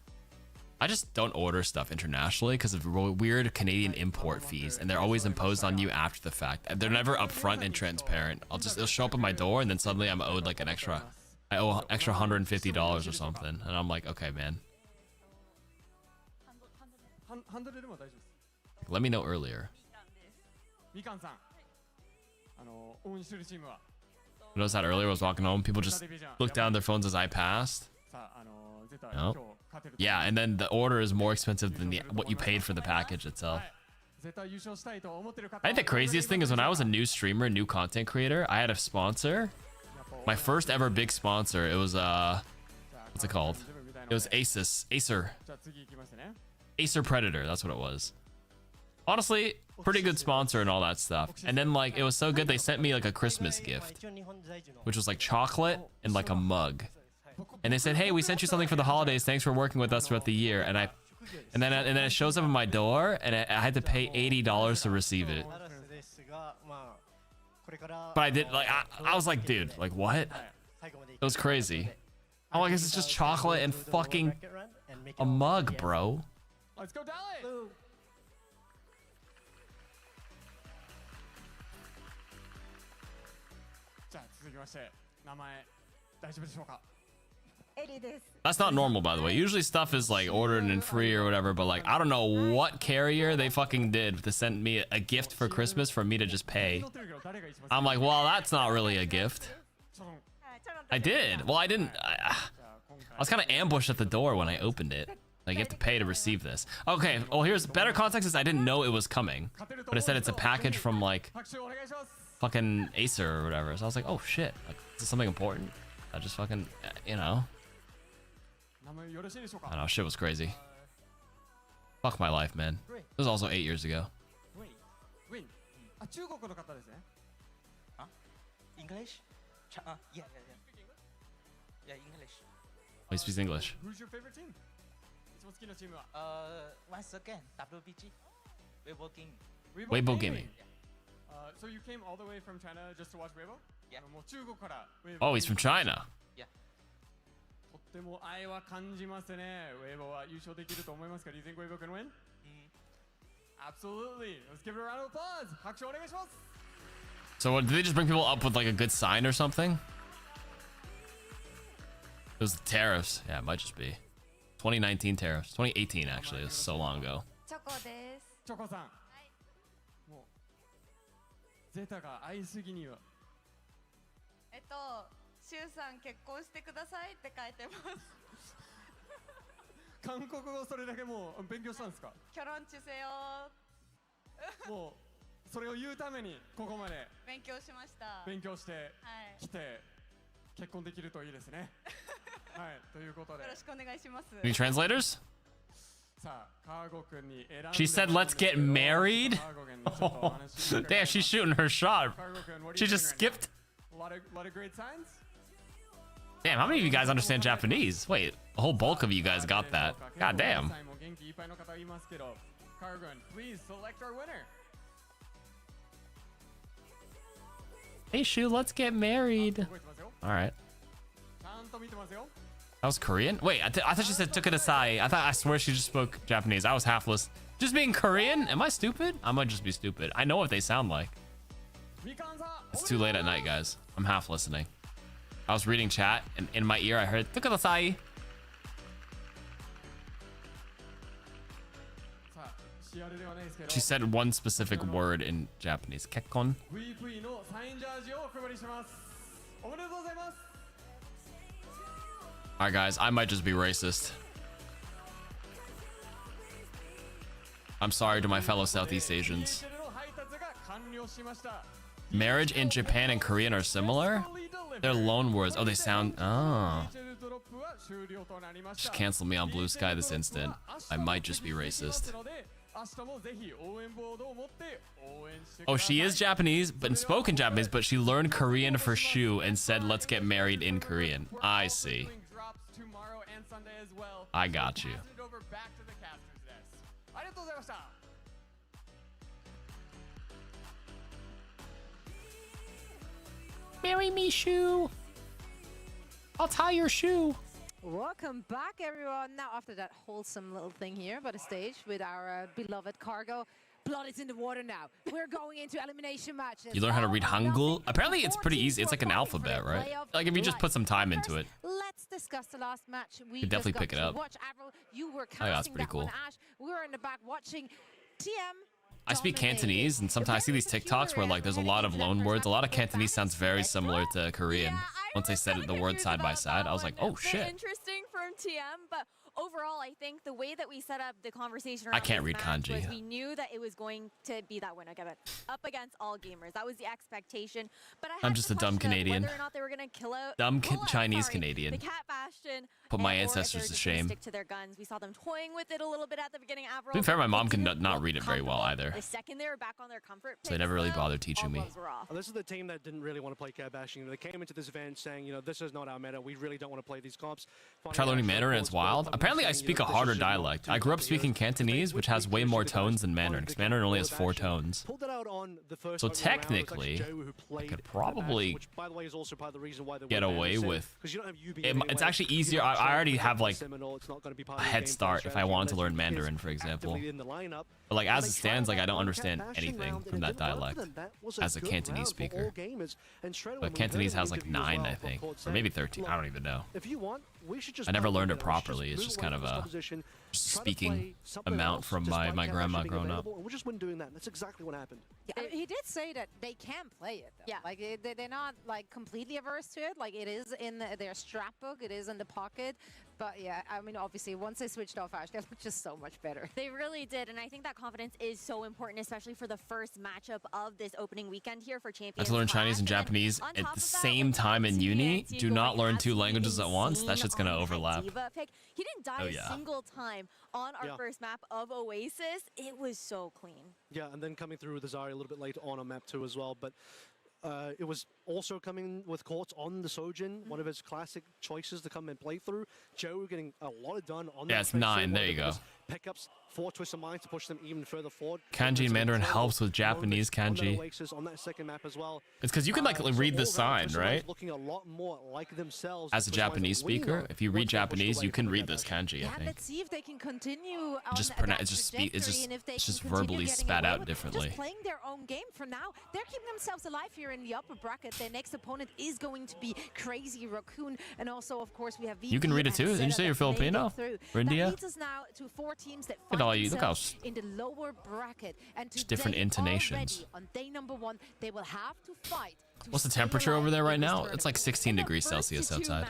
I just don't order stuff internationally because of weird Canadian import fees, and they're always imposed on you after the fact. They're never upfront and transparent. It'll show up at my door, and then suddenly I'm owed like I owe extra $150 or something, and I'm like, okay, man. Let me know earlier. I noticed that earlier. I was walking home. People just looked down their phones as I passed. No. Yeah, and then the order is more expensive than what you paid for the package itself. I think the craziest thing is when I was a new streamer, new content creator, I had a sponsor. My first ever big sponsor. It was what's it called? It was Acer Predator. That's what it was. Honestly, pretty good sponsor and all that stuff. And then like it was so good they sent me like a Christmas gift, which was like chocolate and like a mug. And they said, hey, we sent you something for the holidays. Thanks for working with us throughout the year. And then it shows up at my door, and I had to pay $80 to receive it. But I did like I was like, dude, like what? It was crazy. I'm like, this is just chocolate and fucking a mug, bro. Let's go, Dali. That's not normal, by the way. Usually stuff is like ordered and free or whatever, but like I don't know what carrier they fucking did to send me a gift for Christmas for me to just pay. I'm like, well, that's not really a gift. I did. Well, I didn't. I was kind of ambushed at the door when I opened it. Like, you have to pay to receive this. Okay, well, here's better context is I didn't know it was coming, but it said it's a package from like fucking Acer or whatever. So I was like, oh shit, like, is this something important? I just fucking, you know. I know, shit was crazy. Fuck my life, man. This was also 8 years ago. English? Yeah, English. Oh, he speaks English. Who's your favorite team? Once again, WBG. Waybo Gaming. Waybo Gaming. So you came all the way from China just to watch Waybo? Yeah. もう中国から Waybo Oh, he's from China. Yeah. とっても愛は感じますね。Waybo は優勝できると思いますか? Do you think Waybo can win? Absolutely. Let's give it a round of applause. 拍手お願いします. So what, do they just bring people up with like a good sign or something? It was the tariffs. Yeah, it might just be 2019 tariffs. 2018 actually. It was so long ago. チョコです。チョコさん。もうゼータが愛すぎには。シュウさん結婚してくださいって書いてます。韓国語それだけもう勉強したんですか? キョロンチせよ。もうそれを言うためにここまで勉強しました。勉強してきて結婚できるといいですね。はい、ということで。よろしくお願いします。Any translators? さあ、カーゴ君に選んで She said, "Let's get married." Oh, damn, she's shooting her shot. She just skipped. A lot of great signs. Damn, how many of you guys understand Japanese? Wait, a whole bulk of you guys got that. God damn. Please select our winner. Hey, Shu, let's get married. All right. That was Korean? Wait, I thought she said took it aside. I swear she just spoke Japanese. I was half listening. Just being Korean? Am I stupid? I might just be stupid. I know what they sound like. It's too late at night, guys. I'm half listening. I was reading chat, and in my ear I heard took it aside. She said one specific word in Japanese. Kekkon. Alright guys, I might just be racist. I'm sorry to my fellow Southeast Asians. Marriage in Japan and Korean are similar? They're loan words. Oh, they sound... Oh. Just cancel me on Blue Sky this instant. I might just be racist. Oh, she is Japanese, but spoken Japanese, but she learned Korean for Shu and said, let's get married in Korean. I see. I got you. Marry me, Shu. I'll tie your shoe. Welcome back, everyone. Now, after that wholesome little thing here by the stage with our beloved Cargo, blood is in the water now. We're going into elimination matches. You learn how to read Hangul? Apparently, it's pretty easy. It's like an alphabet, right? Like if you just put some time into it. Let's discuss the last match. We could definitely pick it up. Watch Avril. You were Oh, yeah, that's casting pretty that cool. one, Ash. We were in the back watching TM. I speak Cantonese, and sometimes I see these TikToks where like there's a lot of loan words. A lot of Cantonese sounds very similar to Korean. Once they said it, the words side by side, I was like, oh shit. Interesting from TM, but overall, I think the way that we set up the conversation I around can't this read match kanji. was we knew that it was going to be that winner, Kevin, up against all gamers. That was the expectation. But I'm just a dumb Canadian. Whether or not they were going to kill out, Dumb Chinese Canadian. the Cat Bastion. Put my or if ancestors they're to just gonna shame. Stick to their guns. We saw them toying with it a little bit at the beginning. To be fair, my mom can not read it very well either. The second they were back on their comfort So they never really bothered teaching me. This is the team that didn't really want to play cat bashing. They came into this event saying, you know, this is not our meta. We really don't want to play these comps. Try learning Mandarin, it's wild. Apparently, I speak a harder dialect. I grew up speaking Cantonese, which has way more tones than Mandarin, because Mandarin only has 4 tones. So technically, I could probably get away with... It's actually easier. I already have like a head start if I want to learn Mandarin, for example. But like as it stands, like I don't understand anything from that dialect as a Cantonese speaker. But Cantonese has like 9, I think, or maybe 13. I don't even know. I never learned it properly. It's just kind of a speaking amount from my grandma growing up. We're just doing that. That's exactly what happened. Yeah, he did say that they can play it, though. Yeah. Like, they're not, like, completely averse to it. Like, it is in their strap book. It is in the pocket. But, yeah, I mean, obviously, once they switched off Ash, they looked just so much better. They really did, and I think that confidence is so important, especially for the first matchup of this opening weekend here for Champions. I had to learn Chinese and Japanese at the same time in uni. Do not learn 2 languages at once. That shit's gonna overlap. He didn't die a single time on our first map of Oasis. It was so clean. Yeah, and then coming through with the Zarya a little bit later on map 2 as well. But it was also coming with courts on the Sojin, one of his classic choices to come and play through. Joe getting a lot of done on yeah, that. it's 9. There you go. pickups for Twisted Minds to push them even further forward. Kanji in Mandarin helps with Japanese kanji. On that second map as well. It's because you can like read the sign, right? Looking a lot more like themselves. As a Japanese speaker, if you read Japanese, you can read this kanji, I think. Let's see if they can continue on It's just verbally spat out differently. Just playing their own game for now. They're keeping themselves alive here in the upper bracket. Their next opponent is going to be Crazy Raccoon, and also, of course, we have VP. You can read it too. Didn't you say you're Filipino? India. That leads us now to 4 teams that Look at all you. Look how in the lower bracket, and just different intonations. On day number 1, they will have to fight. What's the temperature over there right now? It's like 16 degrees Celsius outside.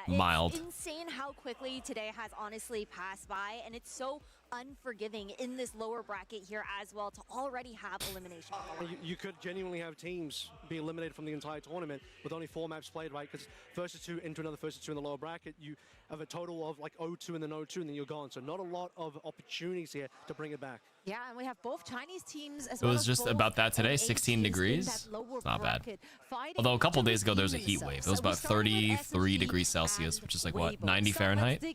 Mild. It's insane how quickly today has honestly passed by, and it's so unforgiving in this lower bracket here as well to already have elimination. You could genuinely have teams be eliminated from the entire tournament with only 4 maps played, right? Because first 2 into another first 2 in the lower bracket, you have a total of like 0-2 and then 0-2 and then you're gone. So not a lot of opportunities here to bring it back. Yeah, and we have both Chinese teams as well. It was just about that today, 16 degrees. It's not bad. Although a couple days ago there was a heat wave. It was about 33 degrees Celsius, which is like what, 90 Fahrenheit?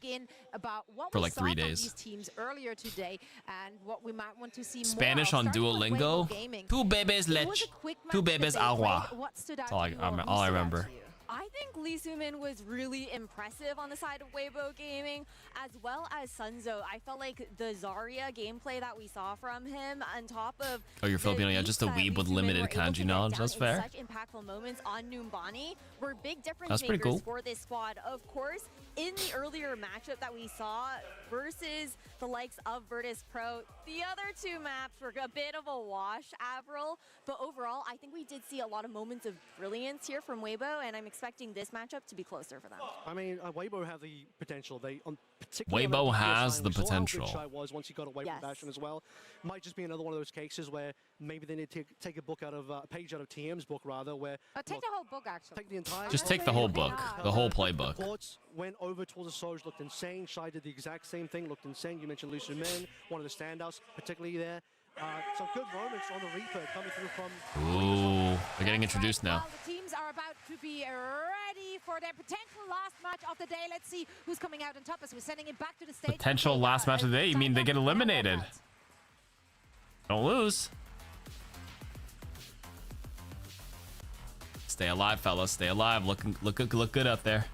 For like 3 days. Earlier today, and what we might want to see Spanish on Duolingo. Tu bebes leche. Tu bebes agua. That's all I remember. I think Lee Soo-min was really impressive on the side of Waybo Gaming, as well as Sunzo. I felt like the Zarya gameplay that we saw from him, on top of you're Filipino, yeah, just a weeb with limited kanji knowledge. That's fair. Such impactful moments on Numbani were big difference That's pretty cool. for this squad. Of course, in the earlier matchup that we saw versus the likes of Virtus.pro, the other 2 maps were a bit of a wash, Avril. But overall, I think we did see a lot of moments of brilliance here from Waybo, and I'm expecting this matchup to be closer for them. I mean, Waybo have the potential. Waybo has the potential. How good Shy was once he got away from Bastion as well. Might just be another one of those cases where maybe they need to take a book out of a page out of TM's book rather, where take the whole book actually. Take the entire. Just take the whole book, the whole playbook. Reports went over towards the Soj, looked insane. Shy did the exact same thing, looked insane. You mentioned Lee Soo-min, one of the standouts, particularly there. Some good moments on the Reaper coming through from. Ooh, they're getting introduced now. The teams are about to be ready for their potential last match of the day. Let's see who's coming out on top as we're sending it back to the stage. Potential last match of the day? You mean they get eliminated? Don't lose. Stay alive, fellas. Stay alive. Look good up there.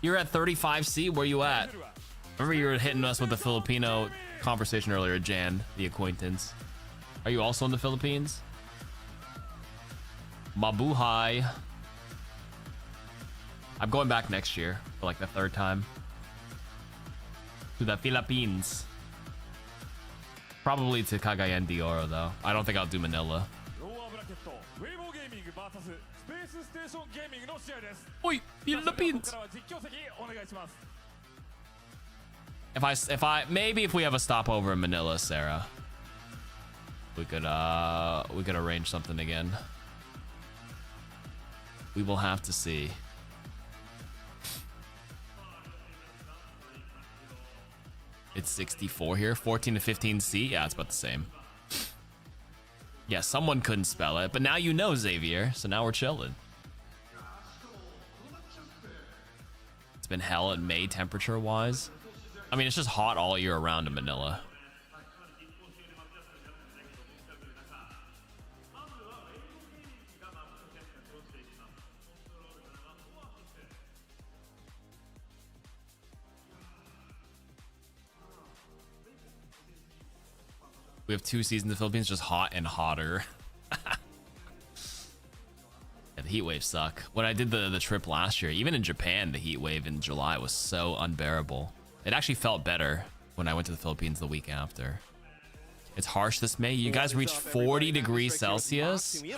You're at 35C. Where you at? Remember you were hitting us with the Filipino conversation earlier, Jan, the acquaintance. Are you also in the Philippines? Mabuhay. I'm going back next year for like the 3rd time. To the Philippines. Probably to Cagayan de Oro though. I don't think I'll do Manila. Oi, Philippines. If we have a stopover in Manila, Sarah, we could arrange something again. We will have to see. It's 64 here, 14 to 15C. Yeah, it's about the same. Yeah, someone couldn't spell it, but now you know, Xavier. So now we're chilling. It's been hell in May temperature-wise. I mean, it's just hot all year around in Manila. We have 2 seasons in the Philippines, just hot and hotter. Yeah, the heat waves suck. When I did the trip last year, even in Japan, the heat wave in July was so unbearable. It actually felt better when I went to the Philippines the week after. It's harsh this May. You guys reached 40 degrees Celsius? Do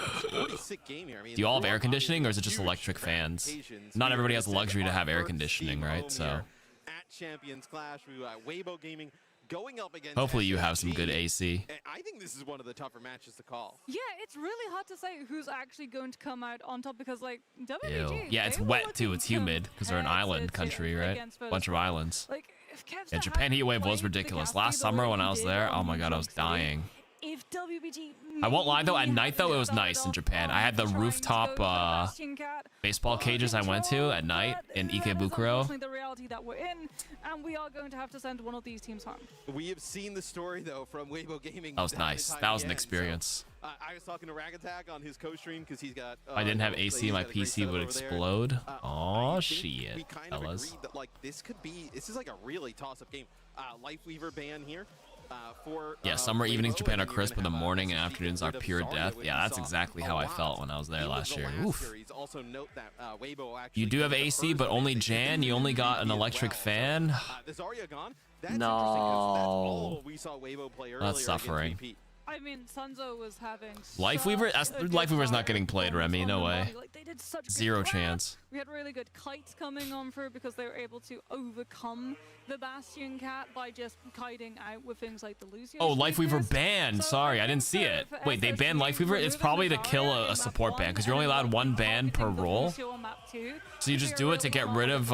you all have air conditioning, or is it just electric fans? Not everybody has the luxury to have air conditioning, right? So at Champions Clash, we Waybo Gaming going up against. Hopefully you have some good AC. I think this is one of the tougher matches to call. Yeah, it's really hard to say who's actually going to come out on top because, like, Ew. WBG. Yeah, it's wet too. It's humid because they're an island country, right? Bunch of islands. Like, if Yeah, Japan heat wave was ridiculous. Last summer when I was there, oh my god, I was dying. if WBG... I won't lie though, at night though, it was nice in Japan. I had the rooftop baseball cages I went to at night in Ikebukuro. The reality that we're in, and we are going to have to send one of these teams home. We have seen the story though from Waybo Gaming. That was nice. That was an experience. So, I was talking to Rag Attack on his co-stream because he's got. If I didn't have AC, my PC would explode. Oh shit, we kind of agreed that like this is like a really toss-up game. Lifeweaver ban here. Yeah, summer evenings Japan are crisp, but the morning and afternoons are pure death. Yeah, that's exactly how I felt when I was there last year. Oof. You do have AC, but only Jan. You only got an electric fan. No. That's suffering. I mean, Sunzo was having Lifeweaver? Lifeweaver's not getting played, Remy. No way. Like, they did such Zero chance. We had really good kites coming on through because they were able to overcome the Bastion Cat by just kiting out with things like the Lucio. Oh, Lifeweaver banned. Sorry, I didn't see it. Wait, they banned Lifeweaver? It's probably to kill a support ban because you're only allowed one ban per role. So you just do it to get rid of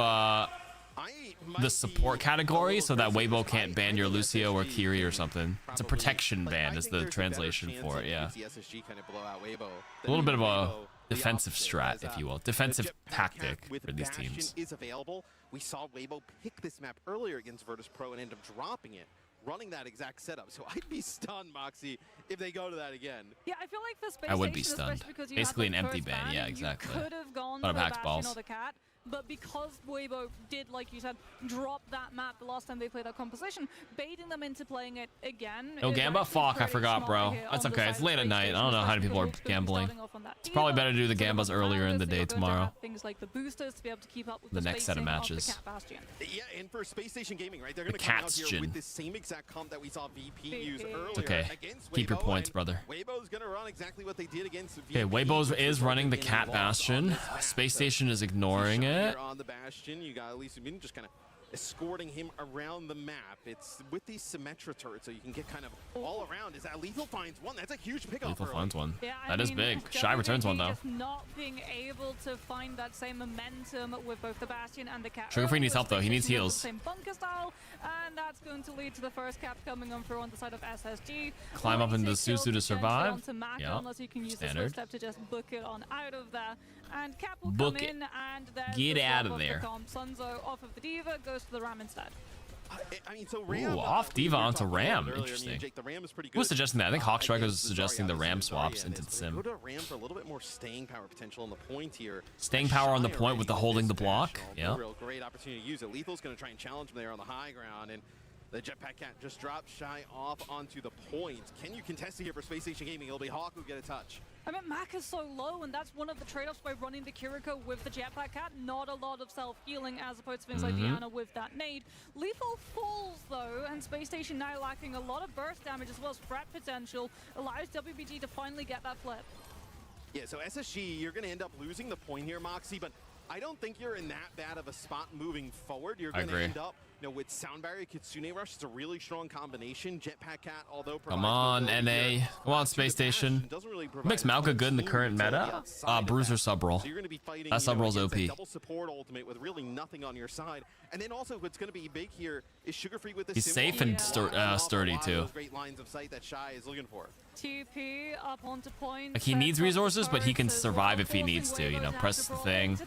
the support category so that Waybo can't ban your Lucio or Kiri or something. It's a protection ban is the translation for it, yeah. A little bit of a defensive strat, if you will. Defensive tactic for these teams. Is available. We saw Waybo pick this map earlier against Virtus.pro and end up dropping it, running that exact setup. So I'd be stunned, Moxie, if they go to that again. Yeah, I feel like for Space I would be Station, stunned. Basically an empty ban, yeah, exactly. You could have gone But for hacked Bastion balls. or the Cat, but because Waybo did, like you said, drop that map the last time they played that composition, baiting them into playing it again. No Gamba? Fuck, I forgot, bro. That's okay. It's late at night. I don't know how many people are gambling. It's probably better to do the Gambas earlier in the day tomorrow. Things like the boosters to be able to keep up with The next set of matches. Yeah, and for Space Station Gaming, right? They're going to come out here with the same exact comp that we saw VP use earlier. It's okay. Keep your points, brother. Waybo's going to run exactly what they did against Okay, Waybo is running the Cat Bastion. Space Station is ignoring it. On the Bastion, you got Elisa Min just kind of escorting him around the map. It's with these Symmetra turrets, so you can get kind of all around. Is that Lethal finds one? That's a huge pickup. Lethal finds one. Yeah, that is big. Shy returns one, though. Just not being able to find that same momentum with both the Bastion and the Cat. Sugar Free needs help, though. He needs heals. Same bunker style, and that's going to lead to the first cap coming on through on the side of SSG. Climb up into Suzu to survive. Yeah, unless you can use the Standard. step to just book it on out of there. And Cap will Book come it. in, and Get out of there. Sunzo off of the Diva goes to the Ram instead. I mean, so Ram, Ooh, off Diva onto Ram. Interesting. The Ram is pretty good. Who was suggesting that? I think Hawkstrike was suggesting the Ram swaps into the sim. Go to Ram for a little bit more staying power potential on the point here. Staying power on the point with the holding the block. Yeah. Real great opportunity to use it. Lethal's going to try and challenge him there on the high ground, and the Jetpack Cat just dropped Shy off onto the point. Can you contest it here for Space Station Gaming? It'll be Hawk who get a touch. I mean, Mac is so low, and that's one of the trade-offs by running the Kiriko with the Jetpack Cat. Not a lot of self-healing as opposed to things like Diana with that nade. Lethal falls, though, and Space Station now lacking a lot of burst damage as well as threat potential. Allows WBG to finally get that flip. Yeah, so SSG, you're going to end up losing the point here, Moxie, but I don't think you're in that bad of a spot moving forward. You're going to end up, with Sound Barrier, Kitsune Rush, it's a really strong combination. Jetpack Cat, although come on, NA. Come on, Space Station. Makes Malka good in the current meta. Bruiser sub roll. So you're going to be fighting, that sub roll's OP. Double support ultimate with really nothing on your side. And then also what's going to be big here is Sugar Free with the He's safe and sturdy too. Great lines of sight that Shy is looking for. TP up onto point. Like he needs resources, but he can survive if he needs to. You know, press the thing.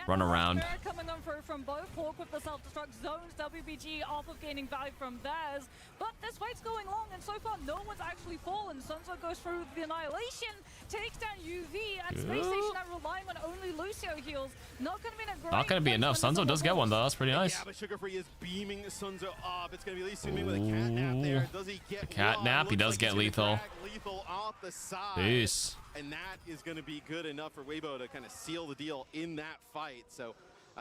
Run around. Coming on through from both. Hawk with the self-destruct zones. WBG off of gaining value from theirs. But this fight's going long, and so far no one's actually fallen. Sunzo goes through the annihilation, takes down UV, and Space Station are relying on only Lucio heals. Not going to be a great. Not going to be enough. Sunzo does get one though. That's pretty nice. Yeah, but Sugar Free is beaming Sunzo up. It's going to be Lee Sumin with a catnap there. Does he get the catnap? He does get lethal. Lethal off the side. Peace. And that is going to be good enough for Waybo to kind of seal the deal in that fight. So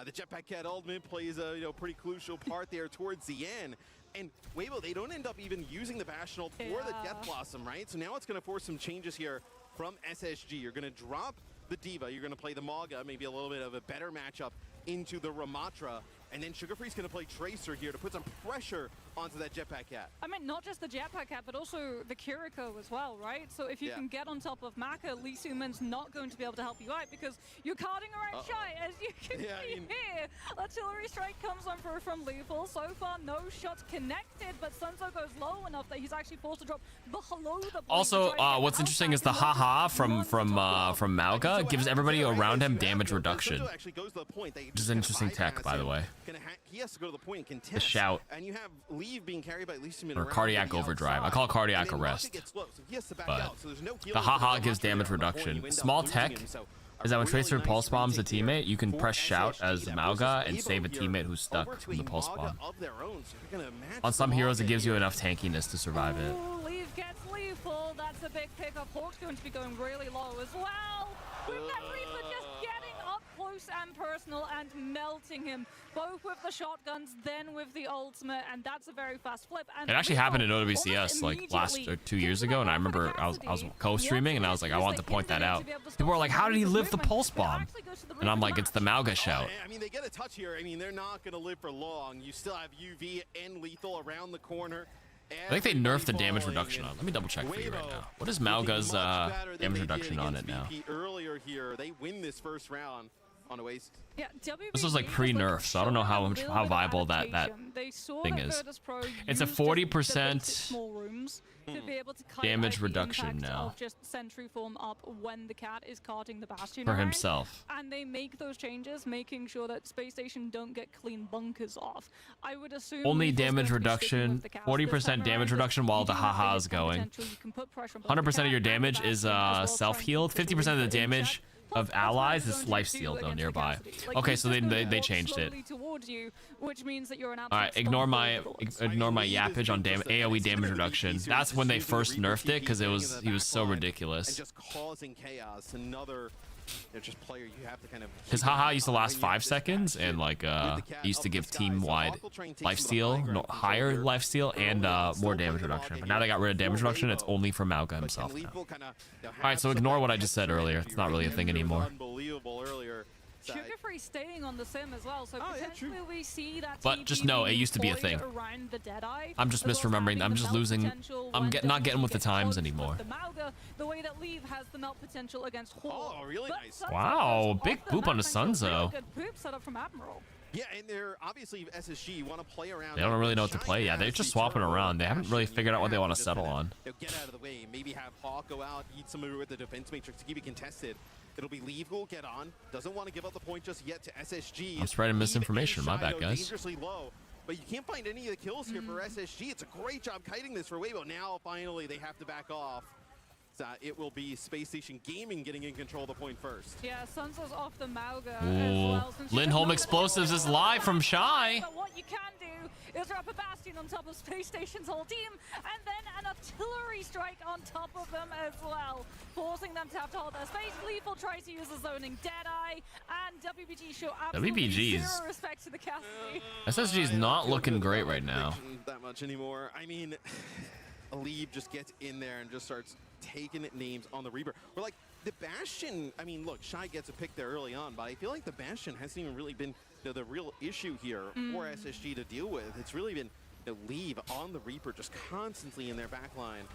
the Jetpack Cat ultimate plays a pretty crucial part there towards the end. And Waybo, they don't end up even using the Bastion ult for the Death Blossom, right? So now it's going to force some changes here from SSG. You're going to drop the Diva. You're going to play the Maga, maybe a little bit of a better matchup into the Ramatra. And then Sugarfree's going to play Tracer here to put some pressure onto that Jetpack Cat. I mean, not just the Jetpack Cat, but also the Kiriko as well, right? So if you can get on top of Maka, Lee Suman's not going to be able to help you out because you're carding around Shy, as you can see here. Artillery strike comes on through from Lethal. So far, no shots connected, but Sunzo goes low enough that he's actually forced to drop below the point. Also, what's interesting is the haha from Mauga gives everybody around him damage reduction, which is an interesting tech, by the way. He has to go to the point and contest. The shout. And you have Leave being carried by Lee Suman Or cardiac overdrive. I call it cardiac arrest. But the haha gives damage reduction. Small tech is that when Tracer pulse bombs a teammate, you can press shout as Mauga and save a teammate who's stuck from the pulse bomb. On some heroes, it gives you enough tankiness to survive it. Leave gets Lethal. That's a big pickup. Hawk's going to be going really low as well. With that Reaper just getting up close and personal and melting him, both with the shotguns, then with the ultimate, and that's a very fast flip. And It actually happened in OWCS like 2 years ago, and I remember I was co-streaming, and I was like, I want to point that out. People were like, how did he live the pulse bomb? And I'm like, it's the Mauga shout. I mean, they get a touch here. I mean, they're not going to live for long. You still have UV and Lethal around the corner. I think they nerfed the damage reduction on. Let me double check for you right now. What is Mauga's damage reduction on it now? Earlier here, they win this first round on a waste. Yeah, This was like pre-nerf, so I don't know how viable that thing is. It's a 40% damage reduction now just sentry form up when the cat is carting the bastion for around. himself. And they make those changes, making sure that Space Station don't get clean bunkers off. I would assume Only damage reduction, 40% damage reduction while the haha is going. 100% of your damage is self-healed. 50% of the damage of allies is lifesteal though nearby. Okay, so they changed it. Alright, ignore my yappage on AoE damage reduction. That's when they first nerfed it because he was so ridiculous. And just causing chaos. Another just player you have to kind of. His haha used to last 5 seconds and like used to give team-wide lifesteal, higher lifesteal, and more damage reduction. But now they got rid of damage reduction. It's only for Mauga himself now. All right, so ignore what I just said earlier. It's not really a thing anymore. Unbelievable earlier. Sugarfree staying on the sim as well, so potentially we see that. But just know it used to be a thing. I'm just misremembering. I'm just losing. I'm not getting with the times anymore. The Mauga, the way that Leave has the melt potential against Horde. Oh, really nice. Wow, big boop on the Sunzo. Good poop set up from Admiral. Yeah, and they're obviously SSG. You want to play around. They don't really know what to play. Yeah, they're just swapping around. They haven't really figured out what they want to settle on. Get out of the way. Maybe have Hawk go out, eat some with the defense matrix to keep it contested. It'll be Leave who will get on. Doesn't want to give up the point just yet to SSG. I'm spreading misinformation. My bad, guys. Dangerously low, but you can't find any of the kills here for SSG. It's a great job kiting this for Waybo. Now finally they have to back off. It will be Space Station Gaming getting in control of the point first. Yeah, Sunzo's off the Mauga as well. Lindholm Explosives is live from Shy. But what you can do is drop a Bastion on top of Space Station's whole team, and then an artillery strike on top of them as well, forcing them to have to hold their space. Lethal tries to use the zoning Deadeye, and WBG show absolutely zero respect to the Cassidy. SSG is not looking great right now. That much anymore. I mean, Alib just gets in there and just starts taking names on the Reaper. We're like, the Bastion, I mean, look, Shy gets a pick there early on, but I feel like the Bastion hasn't even really been the real issue here for SSG to deal with. It's really been Leave on the Reaper just constantly in their backline.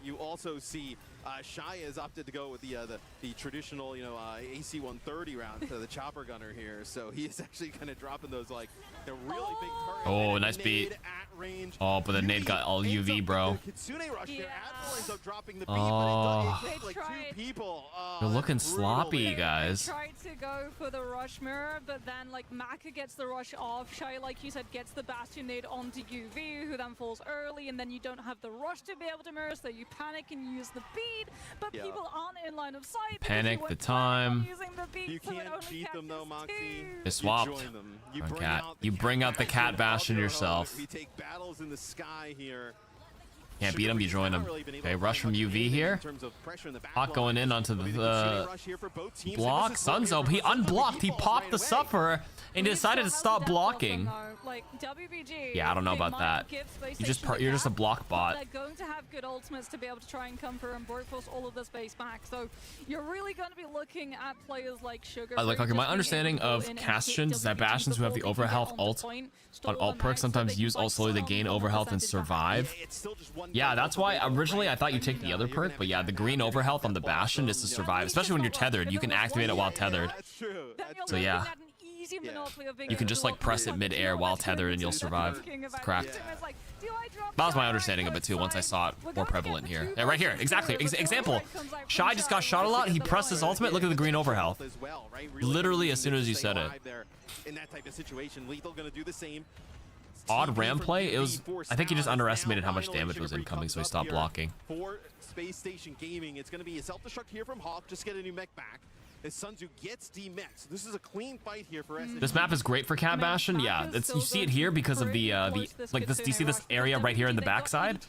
You also see Shy has opted to go with the traditional, AC 130 round to the chopper gunner here. So he is actually kind of dropping those like the really big targets. Oh, nice beat. Oh, but the nade got all UV, bro. Oh, you're looking sloppy, guys. They tried to go for the rush mirror, but then like Maka gets the rush off. Shy, like you said, gets the Bastion nade onto UV, who then falls early, and then you don't have the rush to be able to mirror, so you panic and use the bead, but people aren't in line of sight. Panic the time. You can't cheat them though, Moxie. They swapped. You bring out the cat Bastion yourself. We take battles in the sky here. Can't beat him, you join him. Okay, rush from UV here. Hawk going in onto the block. Sunzo, he unblocked. He popped the Sufferer and decided to stop blocking. Yeah, I don't know about that. You're just a block bot. They're going to have good ultimates to be able to try and come through and brute force all of this base back. So you're really going to be looking at players like Sugar. Like, okay, my understanding of Castions is that Bastions who have the overhealth ult on alt perk sometimes use ult slowly to gain overhealth and survive. Yeah, that's why originally I thought you take the other perk, but yeah, the green overhealth on the Bastion is to survive, especially when you're tethered. You can activate it while tethered. So yeah. You can just like press it mid-air while tethered and you'll survive. It's cracked. That was my understanding of it too once I saw it more prevalent here. Yeah, right here, exactly. Example, Shy just got shot a lot. He pressed his ultimate. Look at the green overhealth. Literally as soon as you said it. In that type of situation, Lethal gonna do the same. Odd ram play. It was. I think he just underestimated how much damage was incoming, so he stopped blocking. For Space Station Gaming, it's gonna be a self-destruct here from Hawk. Just get a new mech back. As Sunzu gets demexed. This is a clean fight here for SSG. This map is great for Cat Bastion. Yeah, you see it here because of the like this. Do you see this area right here in the backside?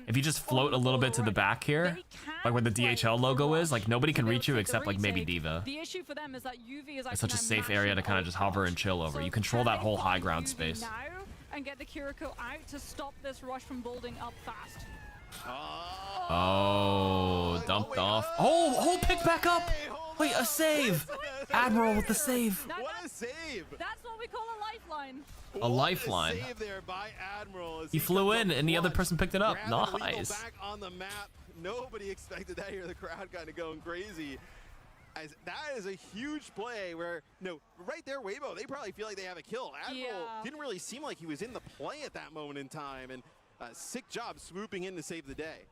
If you just float a little bit to the back here, like where the DHL logo is, like nobody can reach you except like maybe D.Va. The issue for them is that UV is It's such a safe area to kind of just hover and chill over. You control that whole high ground space. And get the Kiriko out to stop this rush from building up fast. Oh, dumped off. Oh, picked back up. Wait, a save. Admiral with the save. What a save. That's what we call a lifeline. A lifeline. Save there by Admiral. He flew in and the other person picked it up. Nice. Back on the map. Nobody expected that here. The crowd kind of going crazy. As that is a huge play where, no, right there, Waybo, they probably feel like they have a kill. Admiral didn't really seem like he was in the play at that moment in time, and sick job swooping in to save the day.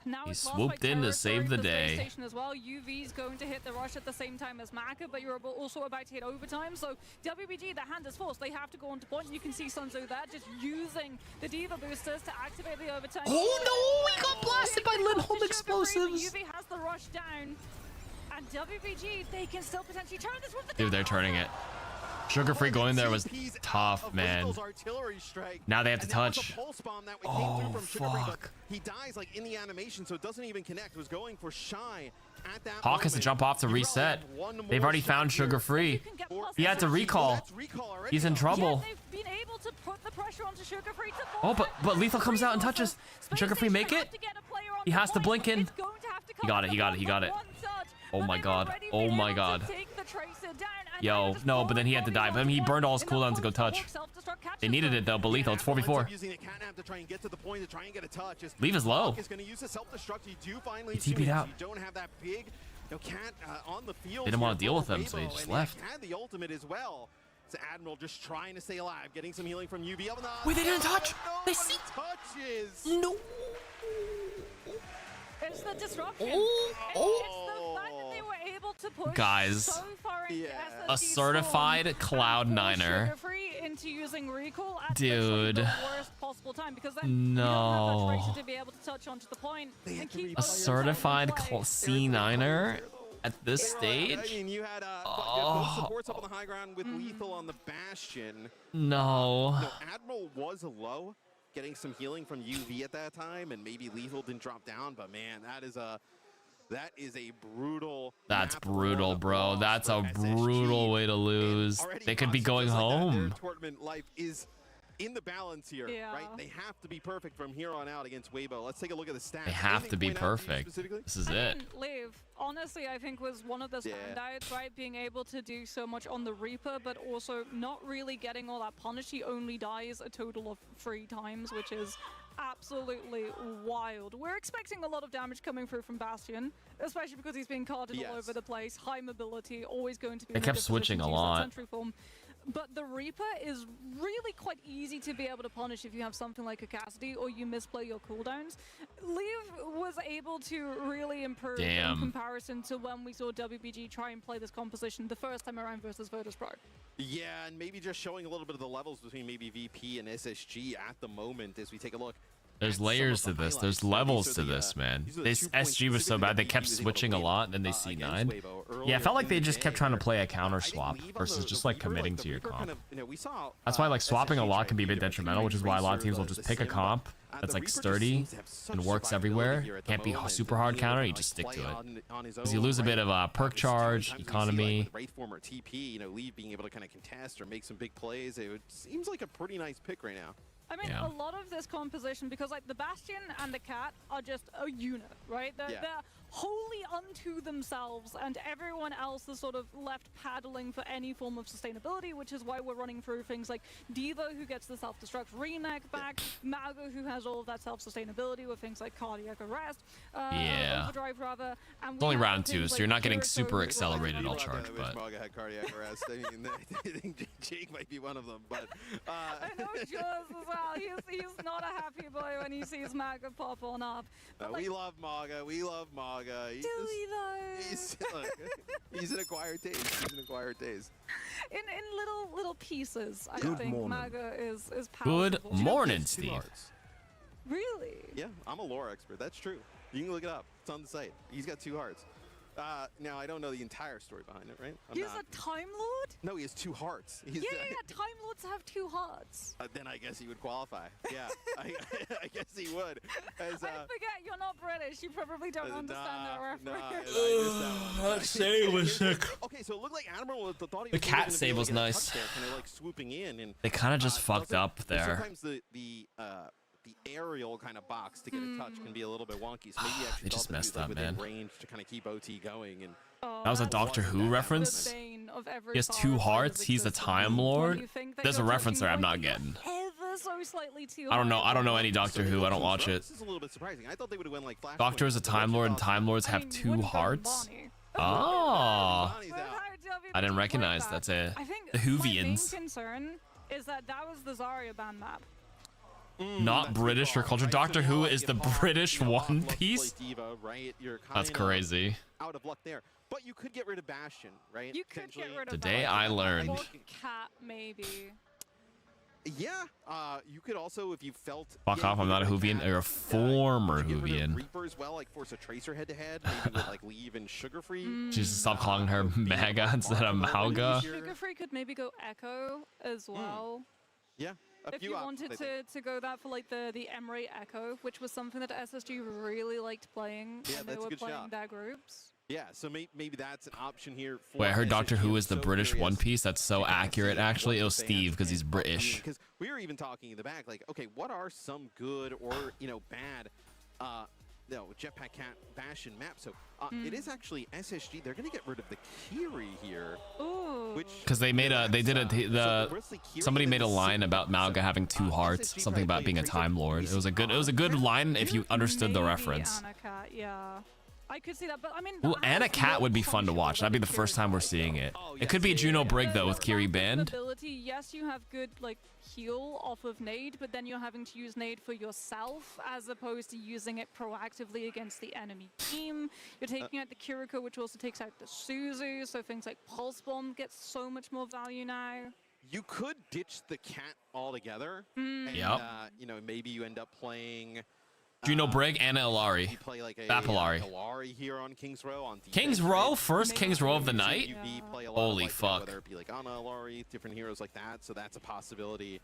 Now he swooped in to save the day. Station as well. UV's going to hit the rush at the same time as Maka, but you're also about to hit overtime. So WBG, the hand is forced. They have to go on to point. You can see Sunzo there just using the D.Va boosters to activate the overtime. Oh no, he got blasted by Lindholm explosives. UV has the rush down. And WBG, they can still potentially turn this with the Dude, they're turning it. Sugar Free going there was tough, man. Now they have to touch. Oh, fuck. He dies like in the animation, so it doesn't even connect. Was going for Shy at that Hawk has to jump off to reset. They've already found Sugar Free. He had to recall. He's in trouble. They've been able to put the pressure onto Sugar Free to oh, but Lethal comes out and touches. Can Sugar Free make it? He has to blink in. He got it. He got it. He got it. Oh my god. Oh my god. Yo, no, but then he had to die. But I mean, he burned all his cooldowns to go touch. They needed it though, but Lethal, it's 4v4. Leave is low. He TP'd out. They didn't want to deal with him, so he just left. The ultimate as well. So Admiral just trying to stay alive, getting some healing from UV. Wait, they didn't touch. They see touches. No. It's the disruption. It's the fact that they were able to push guys, so far into a certified Cloud9er. Into using recall at dude. the worst possible time because then you don't have that tracer to be able to touch onto the point. A certified C9er at this stage? I mean, you had both supports up on the high ground with Lethal on the Bastion. No. Admiral was low, getting some healing from UV at that time, and maybe Lethal didn't drop down, but man, that is a brutal. That's brutal, bro. That's a brutal way to lose. They could be going home. Their tournament life is in the balance here, right? They have to be perfect from here on out against Waybo. Let's take a look at the stats. They have to be perfect. This is it. Liv, honestly, I think was one of the standouts, right? Being able to do so much on the Reaper, but also not really getting all that punish. He only dies a total of 3 times, which is absolutely wild. We're expecting a lot of damage coming through from Bastion, especially because he's being carded all over the place. High mobility, always going to be. They kept switching a lot. But the Reaper is really quite easy to be able to punish if you have something like a Cassidy or you misplay your cooldowns. Liv was able to really improve in comparison to when we saw WBG try and play this composition the first time around versus Virtus.pro. Yeah, and maybe just showing a little bit of the levels between maybe VP and SSG at the moment as we take a look There's layers to this. There's levels to this, man. This SG was so bad. They kept switching a lot, and then they C9'd. Yeah, I felt like they just kept trying to play a counter swap versus just like committing to your comp. That's why like swapping a lot can be a bit detrimental, which is why a lot of teams will just pick a comp that's like sturdy and works everywhere. Can't be super hard counter. You just stick to it because you lose a bit of perk charge, economy. Former TP, Leave being able to kind of contest or make some big plays. It seems like a pretty nice pick right now. I mean, a lot of this composition, because like the Bastion and the Cat are just a unit, right? They're wholly unto themselves, and everyone else is sort of left paddling for any form of sustainability, which is why we're running through things like Diva, who gets the self-destruct remake back, Mago, who has all of that self-sustainability with things like cardiac arrest, overdrive rather. And It's only round 2, so you're not getting super accelerated all charge, but Maga had cardiac arrest. I mean, I think Jake might be one of them, but I know Jaws as well. He's not a happy boy when he sees Maga pop on up. We love Maga. We love Maga. Do we though? He's an acquired taste. He's an acquired taste. In little pieces, I Good think morning. Maga is powerful. good morning, Steve. Really? Yeah, I'm a lore expert. That's true. You can look it up. It's on the site. He's got 2 hearts. Now, I don't know the entire story behind it, right? He's a Time Lord? No, he has 2 hearts. Yeah, Time Lords have 2 hearts. Then I guess he would qualify. Yeah, I guess he would. As, I forget you're not British. You probably don't understand that reference. That save was sick. Okay, so it looked like Admiral thought he The was cat save was nice. Kind of like swooping in, and They kind of just fucked up there. sometimes the aerial kind of box to get a touch can be a little bit wonky. So maybe you actually They just thought that he messed was, up, within man. range to kind of keep OT going. And That was a Doctor Who reference. He has 2 hearts. He's a Time Lord. There's a reference there I'm not getting. Ever so slightly too I don't know. high. I don't know any Doctor Who. I don't watch it. This is a little bit surprising. I thought they would have went like Flash. Doctor is a Time Lord, and Time Lords have 2 hearts. Oh, I didn't recognize. That's a I think the my main Whovians. concern is that was the Zarya ban map. Not British or culture. Doctor Who is the British One Piece. Diva, right? You're That's kinda crazy. out of luck there. But you could get rid of Bastion, right? You could get rid of Today Bastion. I learned. Or Cat, maybe. Yeah, you could also, if you felt... Fuck off, I'm not a Whovian. Or a former Get rid of Whovian. Reaper as well, like force a Tracer head-to-head, maybe with like Leave and Sugar-Free. She should stop calling her Maga instead of Mauga. Sugar-Free could maybe go Echo as well. Yeah, a If few you options, wanted I think. to go that for like the Emery Echo, which was something that SSG really liked playing Yeah, when they that's a were good playing shot. their groups. Yeah, so maybe that's an option here. For Wait, I heard SSG. Doctor Who I'm is the so British curious One Piece. That's so accurate, actually. It was Steve because he's British. Because we were even talking in the back, like, okay, what are some good or bad, Jetpack Cat Bastion maps? So it is actually SSG. They're gonna get rid of the Kiri here, which Because somebody made a line about Mauga having 2 hearts, something about being a Time Lord. It was a good line if you understood the reference. Anacat, yeah. I could see that, but I mean... Well, Anna Cat would be fun to watch. That'd be the first time we're seeing it. It could be Juno Brig though with Kiri banned. Ability, yes, you have good heal off of nade, but then you're having to use nade for yourself as opposed to using it proactively against the enemy team. You're taking out the Kiriko, which also takes out the Suzu, so things like Pulse Bomb gets so much more value now. you could ditch the cat altogether. And, Yep. Maybe you end up playing. Juno Brig, Anna Ilari. You play like a Bapilari. Ilari here on King's Row on defense, King's Row? First King's Row of the night? UB play a lot Holy of, fuck. Whether it be like Anna Ilari, different heroes like that. So that's a possibility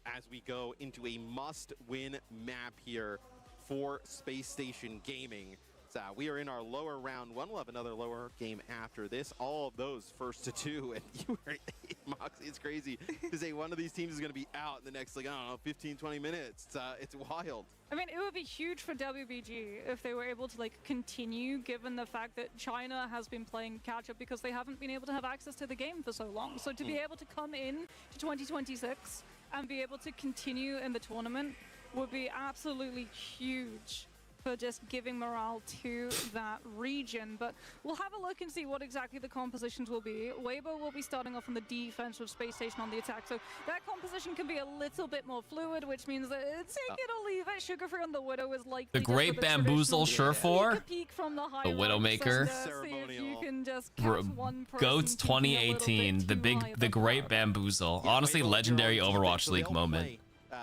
as we go into a must-win map here for Space Station Gaming. So we are in our lower round one. We'll have another lower game after this. All of those first to 2, and you were Moxie. It's crazy to say one of these teams is going to be out in the next, 15, 20 minutes. It's wild. I mean, it would be huge for WBG if they were able to continue, given the fact that China has been playing catch up because they haven't been able to have access to the game for so long. So to be able to come in to 2026 and be able to continue in the tournament would be absolutely huge for just giving morale to that region. But we'll have a look and see what exactly the compositions will be. Waybo will be starting off on the defense with Space Station on the attack, so that composition can be a little bit more fluid, which means that take it or leave it. Sugar-Free on the Widow is likely The Great Bamboozle Surefour. The Widowmaker. Goats 2018. The Great Bamboozle. Honestly, legendary Overwatch League moment.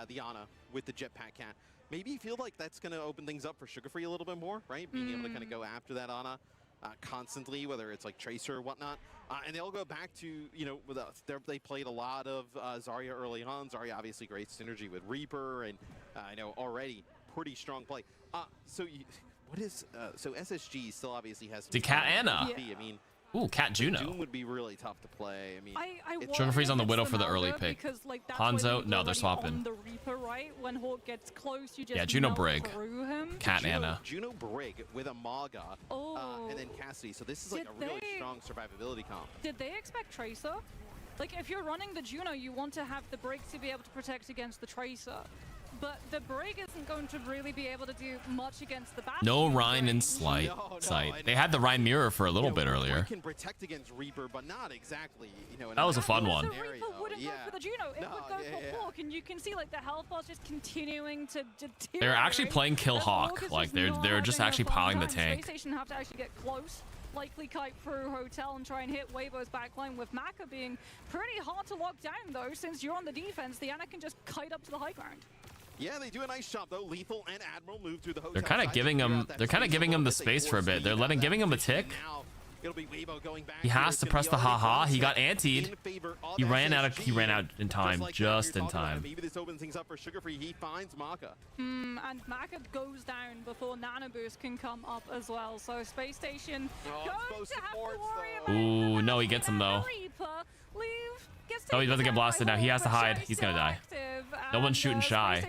The Ana with the Jetpack Cat. maybe feel like that's going to open things up for Sugar Free a little bit more, right? Being able to kind of go after that Ana constantly, whether it's like Tracer or whatnot. And they'll go back to, you know, they played a lot of Zarya early on. Zarya obviously great synergy with Reaper, and I know already pretty strong play. So SSG still obviously has some the Cat Ana. I mean, ooh, Cat Juno. Doom would be really tough to play. I mean, Sugar Free's on the Widow for the early Malga, pick. because, like, that's Hanzo, when he's no, they're already swapping. on the Reaper, right? When Hawk gets close, you just Yeah, Juno melt Brig. through him. Cat Ana. Juno Brig with a Maga, and then Cassidy. So this is like a really strong survivability comp. Did they expect Tracer? Like, if you're running the Juno, you want to have the Brig to be able to protect against the Tracer. But the Brig isn't going to really be able to do much against the Bastion. No Rhine in sight. They had the Rhine mirror for a little bit earlier. Can protect against Reaper, but not exactly. You know, that was a fun one. The Reaper wouldn't go for the Juno. It would go for Hawk, and you can see like the health bars just continuing to deteriorate. They're actually playing Kill Hawk. Like they're just actually piling the tank. Space Station have to actually get close. Likely kite through Hotel and try and hit Waybo's backline, with Maka being pretty hard to lock down though. Since you're on the defense, the Ana can just kite up to the high ground. Yeah, they do a nice job though. Lethal and Admiral move through the Hotel. They're kind of giving him. They're kind of giving him the space for a bit. They're giving him a tick. It'll be Waybo going back. He has to press the haha. He got antied. He ran out in time, just in time. Maybe this opens things up for Sugar Free. He finds Maka. And Maka goes down before Nano Boost can come up as well. So Space Station going to have to worry about. Ooh, no, he gets him though. Oh, he's about to get blasted now. He has to hide. He's gonna die. No one's shooting Shy.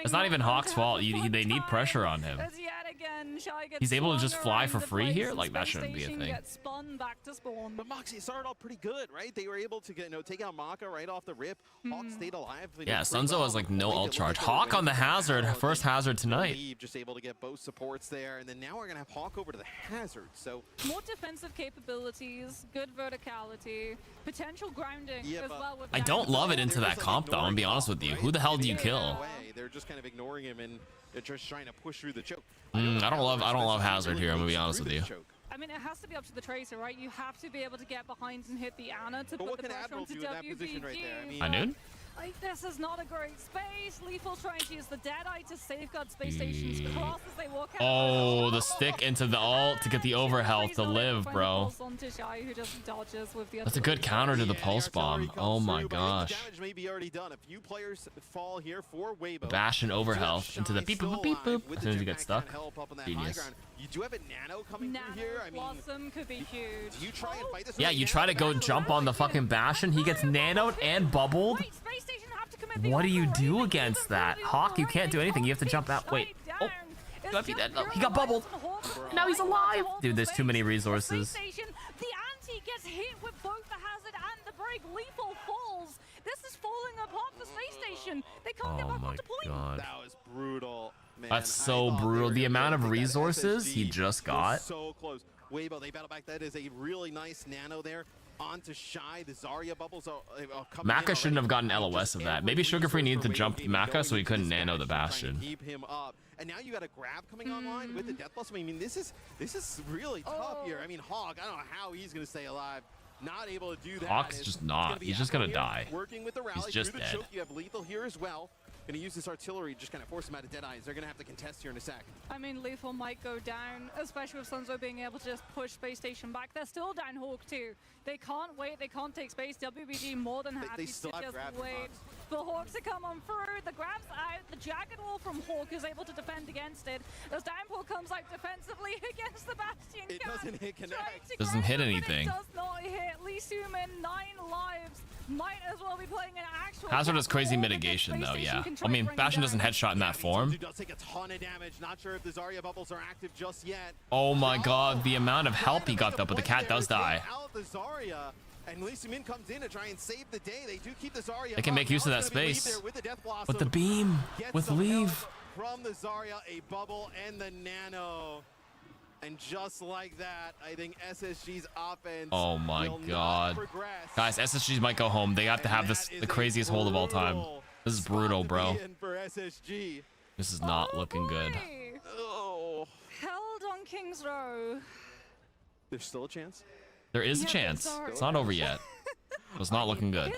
It's not even Hawk's fault. They need pressure on him. He's able to just fly for free here? Like, that shouldn't be a thing. But Moxie started off pretty good, right? They were able to take out Maka right off the rip. Hawk stayed alive. Yeah, Sunzo has like no ult charge. Hawk on the hazard. First hazard tonight. Just able to get both supports there. And then now we're going to have Hawk over to the hazard. So more defensive capabilities, good verticality, potential grounding as well. I don't love it into that comp though, I'm gonna be honest with you. Who the hell do you kill? They're just kind of ignoring him and they're just trying to push through the choke. I don't love hazard here, I'm gonna be honest with you. I mean, it has to be up to the Tracer, right? You have to be able to get behind and hit the Ana to put the pressure onto WBG. I knew. Like, this is not a great space. Lethal's trying to use the Deadeye to safeguard Space Station's cross as they walk out. Oh, the stick into the ult to get the overhealth to live, bro. That's a good counter to the pulse bomb. Oh my gosh. May be already done. A few players fall here for Waybo. Bastion overhealth into the beep boop beep boop. As soon as you get stuck. Genius. You do have a Nano coming through here. I mean, Blossom could be huge. Do you try and fight this? Yeah, you try to go jump on the fucking Bastion. He gets nanoed and bubbled. What do you do against that? Hawk, you can't do anything. You have to jump out. Wait. Oh, might be dead. No, he got bubbled. Now he's alive. Dude, there's too many resources. The anti gets hit with both the hazard and the break. Lethal falls. This is falling apart for Space Station. They can't get back onto point. God. That was brutal. Man, that's so brutal. The amount of resources he just got. So close. Waybo, they battle back. That is a really nice nano there. Onto Shy. The Zarya bubbles are coming. Maka shouldn't have gotten LOS of that. Maybe Sugar Free needed to jump Maka so he couldn't nano the Bastion. Keep him up. And now you got a grab coming online with the Death Blossom. I mean, this is really tough here. I mean, Hawk, I don't know how he's going to stay alive. Not able to do that. Hawk's just not. He's just going to die. Working with the rally. He's just through the dead. choke. You have Lethal here as well. Going to use this artillery, just kind of force him out of Deadeyes. They're going to have to contest here in a sec. I mean, Lethal might go down, especially with Sunzo being able to just push Space Station back. They're still down Hawk too. They can't wait. They can't take space. WBG more than happy to just wait for Hawk to come on through. The grab's out. The Jagged Wall from Hawk is able to defend against it. As Downpour comes out defensively against the Bastion. It doesn't hit connect. Doesn't hit anything. It does not hit. Lee Suman, 9 lives. Might as well be playing an actual Hazard is crazy mitigation though, yeah. I mean, Bastion doesn't headshot in that form. He does take a ton of damage. Not sure if the Zarya bubbles are active just yet. Oh my god, the amount of help he got though, but the cat does die. The Zarya, and Lee Sumin comes in to try and save the day. They do keep the Zarya. They can make use of that space. With the beam, with leave. From the Zarya, a bubble and the nano. And just like that, I think SSG's offense. Oh my god. Guys, SSGs might go home. They have to have the craziest hold of all time. This is brutal, bro. This is not looking good. Oh. Held on King's Row. There's still a chance? There is a chance. It's not over yet. It's not looking good.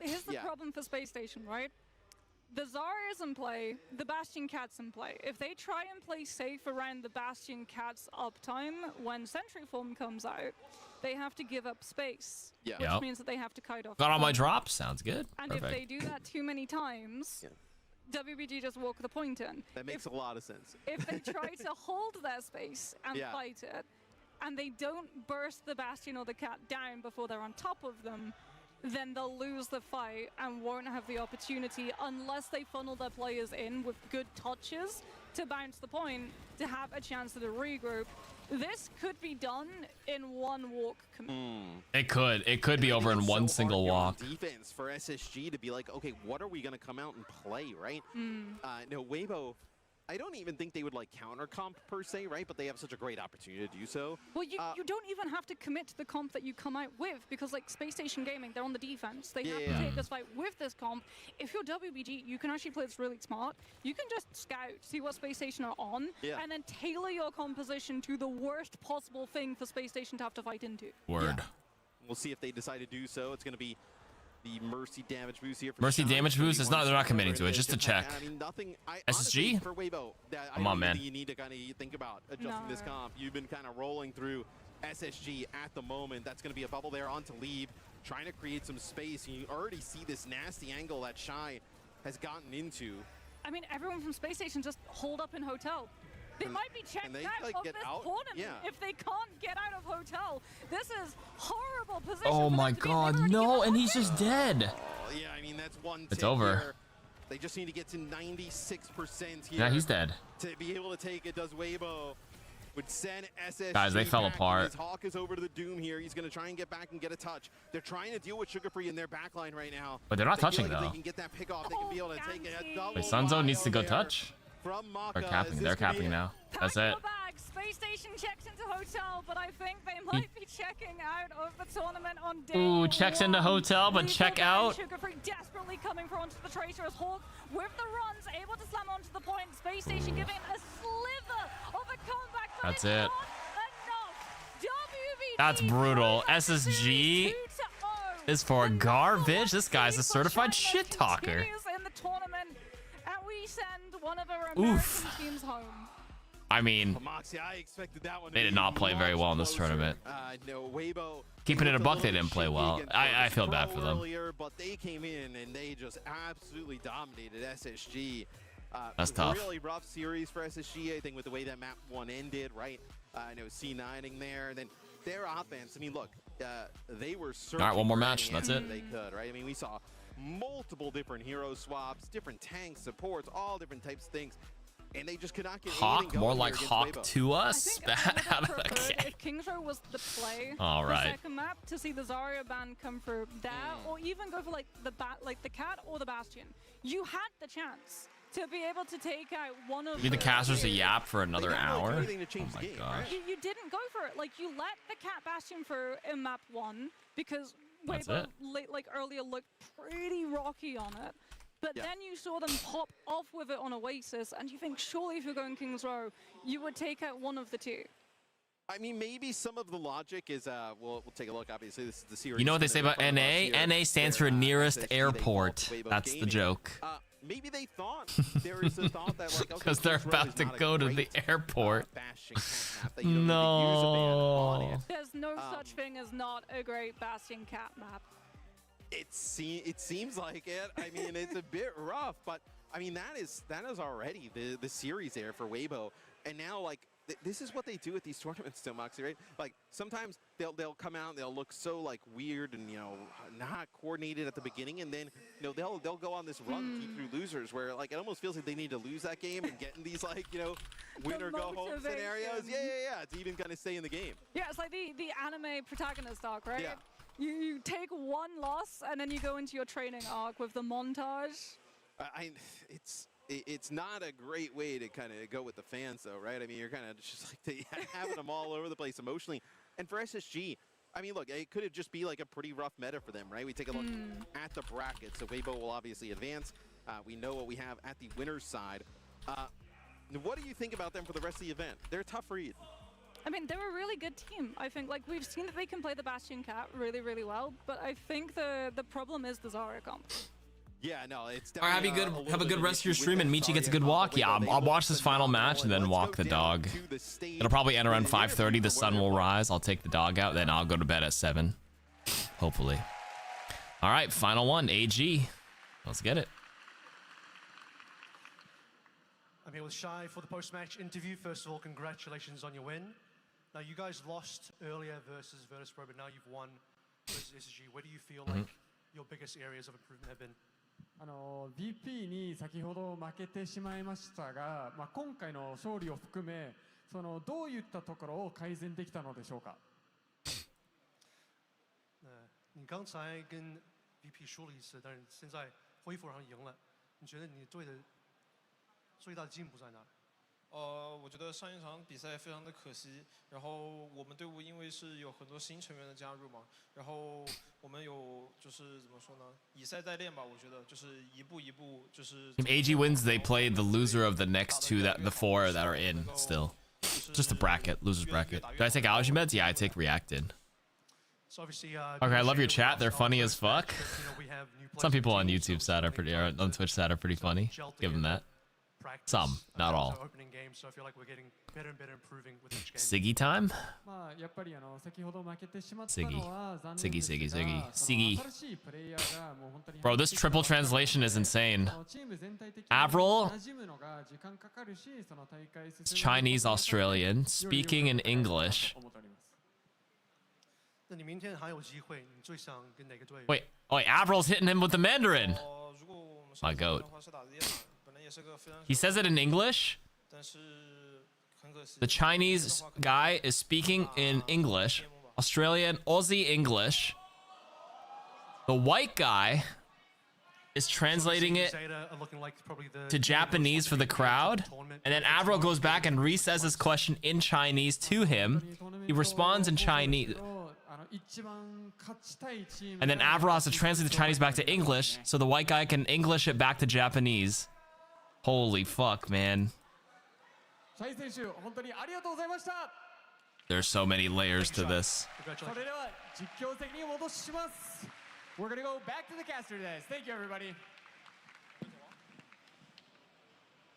Here's the problem for Space Station, right? the Zarya's in play, the Bastion Cat's in play. If they try and play safe around the Bastion Cat's uptime when Sentry Form comes out, they have to give up space, Yeah. which Yep. means that they have to kite off. Got all my the point. drops. Sounds good. And Perfect. if they do that too many times, WBG just walk the point in. That makes a lot of sense. If they try to hold their space and Yeah. fight it, and they don't burst the Bastion or the Cat down before they're on top of them, then they'll lose the fight and won't have the opportunity unless they funnel their players in with good touches to bounce the point to have a chance at a regroup. This could be done in one walk. It could. It could be over in one single walk. Defense for SSG to be like, okay, what are we going to come out and play, right? No, Waybo, I don't even think they would like counter comp per se, right? But they have such a great opportunity to do so. Well, you don't even have to commit to the comp that you come out with, because like Space Station Gaming, they're on the defense. They have to take this fight with this comp. If you're WBG, you can actually play this really smart. You can just scout, see what Space Station are on, and then tailor your composition to the worst possible thing for Space Station to have to fight into. Word. Yeah. We'll see if they decide to do so. It's going to be the Mercy damage boost here. Mercy damage boost is not. They're not committing to it. Just to check. I mean, nothing. SSG For Waybo, come on, man. You need to kind of think about adjusting this comp. You've been kind of rolling through SSG at the moment. That's going to be a bubble there onto leave, trying to create some space. You already see this nasty angle that Shy has gotten into. I mean, everyone from Space Station just hold up in hotel. They might be checked they, out like, of get this out? tournament Yeah. if they can't get out of hotel. This is horrible position. Oh for my them to be in. God, no! And he's just dead. Oh, yeah, I mean, that's one It's tip over. here. They just need to get to 96% here. Yeah, he's dead. To be able to take it, does Waybo. Would send SSG Guys, they fell back. apart. His Hawk is over to the Doom here. He's going to try and get back and get a touch. They're trying to deal with Sugar Free in their backline right now. But they're not They feel touching, like if though. They can get that pick off. They can be able to take it. A double Wait, Sunzo needs to go there touch. From Or Maka. capping. They're capping now. That's it. Back. Space Station checks into hotel, but I think they might be checking out of the tournament on day Ooh, checks into hotel, but check out. Sugar Free desperately coming for onto the Tracer as Hawk with the runs, able to slam onto the point. Space Station giving a sliver of a comeback. That's it. WBG That's brutal. SSG is for garbage. This guy's a certified shit talker. continues in the tournament, and we send one of our American teams home. I mean, Moxie, I expected that one. they did not play very well in this tournament. No, Waybo. Keeping it a buck, they didn't play well. I feel bad for them. Earlier, but they came in and they just absolutely dominated SSG. That's tough. Really rough series for SSG, I think, with the way that map one ended, right? I know C9ing there, and then their offense. I mean, look, they were searching. All right, one more for match. any That's answer it. They could, right? I mean, we saw multiple different hero swaps, different tanks, supports, all different types of things. And they just could not get Hawk, anything more going like here Hawk against to us. Bad out of the Preferred game. if King's Row was the play, All right. the second map, to see the Zarya ban come through there, or even go for like the Cat or the Bastion. You had the chance to be able to take out one of Give the casters a yap for another hour. anything to Oh change my the game, gosh. You didn't go for it. Like, you let the Cat Bastion through in map one because That's Waybo, it. like earlier, looked pretty rocky on it. But Yeah. then you saw them pop off with it on Oasis, and you think surely if you're going King's Row, you would take out one of the two. I mean, maybe some of the logic is, we'll take a look. Obviously, this is the series. You know what they say that's about in front of us NA? here, NA stands where, for nearest SSG, they airport. fought Waybo That's the Gaming. joke. Maybe they thought there is a thought that like, okay, Because they're King's Row about is to not a go to the great, airport. bashing cat map that you don't need to use a ban on No. it. There's no such thing as not a great Bastion Cat map. It seems like it. I mean, it's a bit rough, but I mean that is already the series there for Waybo. And now like this is what they do at these tournaments still, Moxie, right? Like sometimes they'll come out and they'll look so like weird and not coordinated at the beginning, and then they'll go on this run keep through losers where like it almost feels like they need to lose that game and get in these like win or go home scenarios. Yeah. To even kind of stay in the game. Yeah, it's like the anime protagonist arc, right? Yeah. You take one loss and then you go into your training arc with the montage. It's not a great way to kind of go with the fans, though, right? I mean, you're kind of just like having them all over the place emotionally. And for SSG, I mean, look, it could just be like a pretty rough meta for them, right? We take a look at the bracket. So Waybo will obviously advance. We know what we have at the winner's side. What do you think about them for the rest of the event? They're a tough read. I mean, they're a really good team. I think, like, we've seen that they can play the Bastion Cat really, really well, but I think the problem is the Zarya comp. Yeah, no, it's Or have a good rest of your stream and Michi gets a good walk. Yeah, I'll watch this final match and then walk the dog. It'll probably end around 5:30. The sun will rise. I'll take the dog out, then I'll go to bed at 7. Hopefully. All right, final one, AG. Let's get it. I'm here with Shai for the post-match interview. First of all, congratulations on your win. Now, you guys lost earlier versus Virtus.pro, but now you've won versus SG. Where do you feel like your biggest areas of improvement have been? VP に先ほど負けてしまいましたが、今回の勝利を含め、どういったところを改善できたのでしょうか。你刚才跟 VP 输了一次，但是现在恢复然后赢了，你觉得你队的最大的进步在哪？我觉得上一场比赛非常的可惜，然后我们队伍因为是有很多新成员的加入嘛，然后我们有就是怎么说呢，以赛代练吧，我觉得就是一步一步就是。If AG wins, they play the loser of the next two the 4 that are in still. Just a bracket, loser's bracket. Do I take allergy meds? Yeah, I take Reacted. Okay, I love your chat. They're funny as fuck. Some people on YouTube side are pretty, or on Twitch side are pretty funny. Give them that. Some, not all. Siggy time? Siggy. Bro, this triple translation is insane. Avril is Chinese Australian, speaking in English. Wait, Avril's hitting him with the Mandarin. My goat. He says it in English. The Chinese guy is speaking in English, Australian, Aussie English. The white guy is translating it to Japanese for the crowd. And then Avril goes back and re-says his question in Chinese to him. He responds in Chinese. And then Avril has to translate the Chinese back to English so the white guy can English it back to Japanese. Holy fuck, man. There's so many layers to this. We're gonna go back to the caster desk. Thank you, everybody.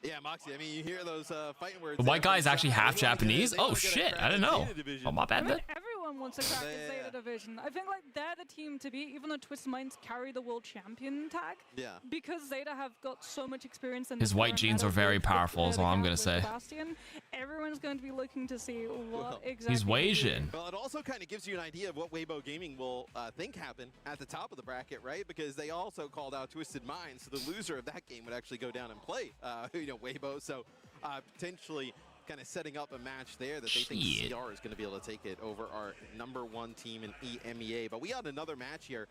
Yeah, Moxie, I mean, you hear those fighting words. The white guy is actually half Japanese? Oh, shit. I didn't know. Oh, my bad, man. Everyone wants to crack the Zeta division. I think like they're the team to beat, even though Twisted Minds carry the world champion tag. Yeah. Because Zeta have got so much experience in his white genes are very powerful, is all I'm gonna say. Bastion, everyone's going to be looking to see what exactly. He's Asian. Well, it also kind of gives you an idea of what Waybo Gaming will think happened at the top of the bracket, right? Because they also called out Twisted Minds, so the loser of that game would actually go down and play, Waybo. So potentially kind of setting up a match there that they think CR is going to be able to take it over our #1 team in EMEA. But we got another match here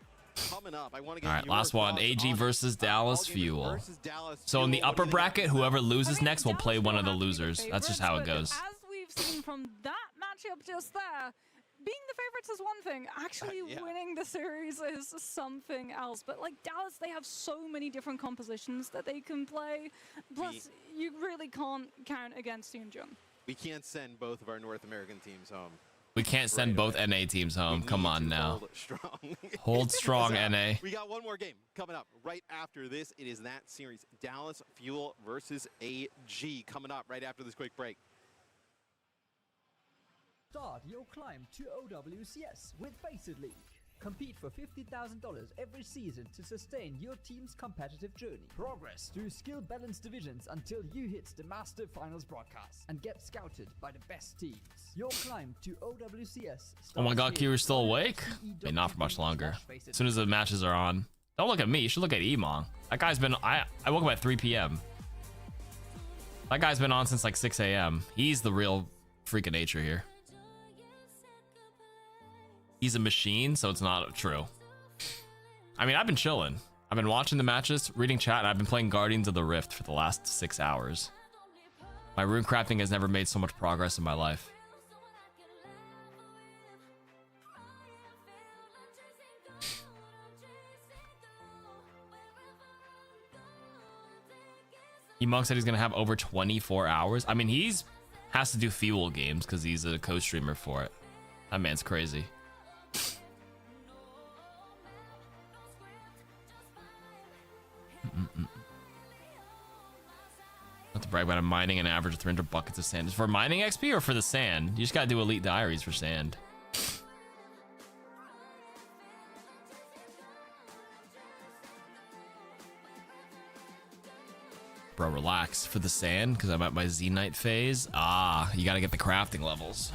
coming up. I want to get all right, last one. AG versus Dallas Fuel. So in the upper bracket, whoever loses next will play one of the losers. That's just how it goes. As we've seen from that matchup just there, being the favorites is one thing. Actually winning the series is something else. But like Dallas, they have so many different compositions that they can play. Plus, you really can't count against Yoonjung. We can't send both of our North American teams home. We can't send both NA teams home. Come on now. Hold strong. Hold strong, NA. We got one more game coming up right after this. It is that series, Dallas Fuel versus AG, coming up right after this quick break. Start your climb to OWCS with Face It League. Compete for $50,000 every season to sustain your team's competitive journey. Progress through skill balance divisions until you hit the Master Finals broadcast and get scouted by the best teams. Your climb to OWCS. Oh my god, Q, you're still awake? Wait, not for much longer. As soon as the matches are on. Don't look at me, you should look at Emong. That guy's been, I woke up at 3 p.m. That guy's been on since like 6 a.m. He's the real freak of nature here. He's a machine, so it's not true. I mean, I've been chilling. I've been watching the matches, reading chat, and I've been playing Guardians of the Rift for the last 6 hours. My rune crafting has never made so much progress in my life. Emong said he's gonna have over 24 hours. I mean, has to do Fuel games because he's a co-streamer for it. That man's crazy. to brag about. I'm mining an average of 300 buckets of sand. Is for mining XP or for the sand? You just gotta do elite diaries for sand. Bro, relax. For the sand, because I'm at my Z-Night phase. Ah, you gotta get the crafting levels.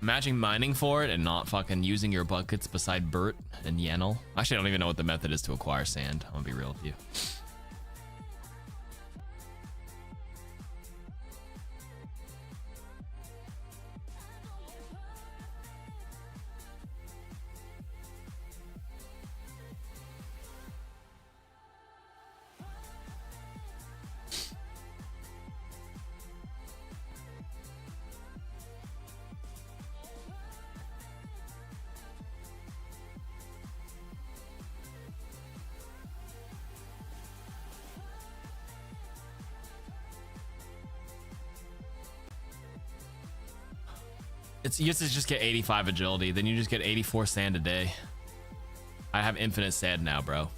Imagine mining for it and not fucking using your buckets beside Bert and Yenel. Actually, I don't even know what the method is to acquire sand. I'm gonna be real with you. It's you used to just get 85 agility, then you just get 84 sand a day. I have infinite sand now, bro.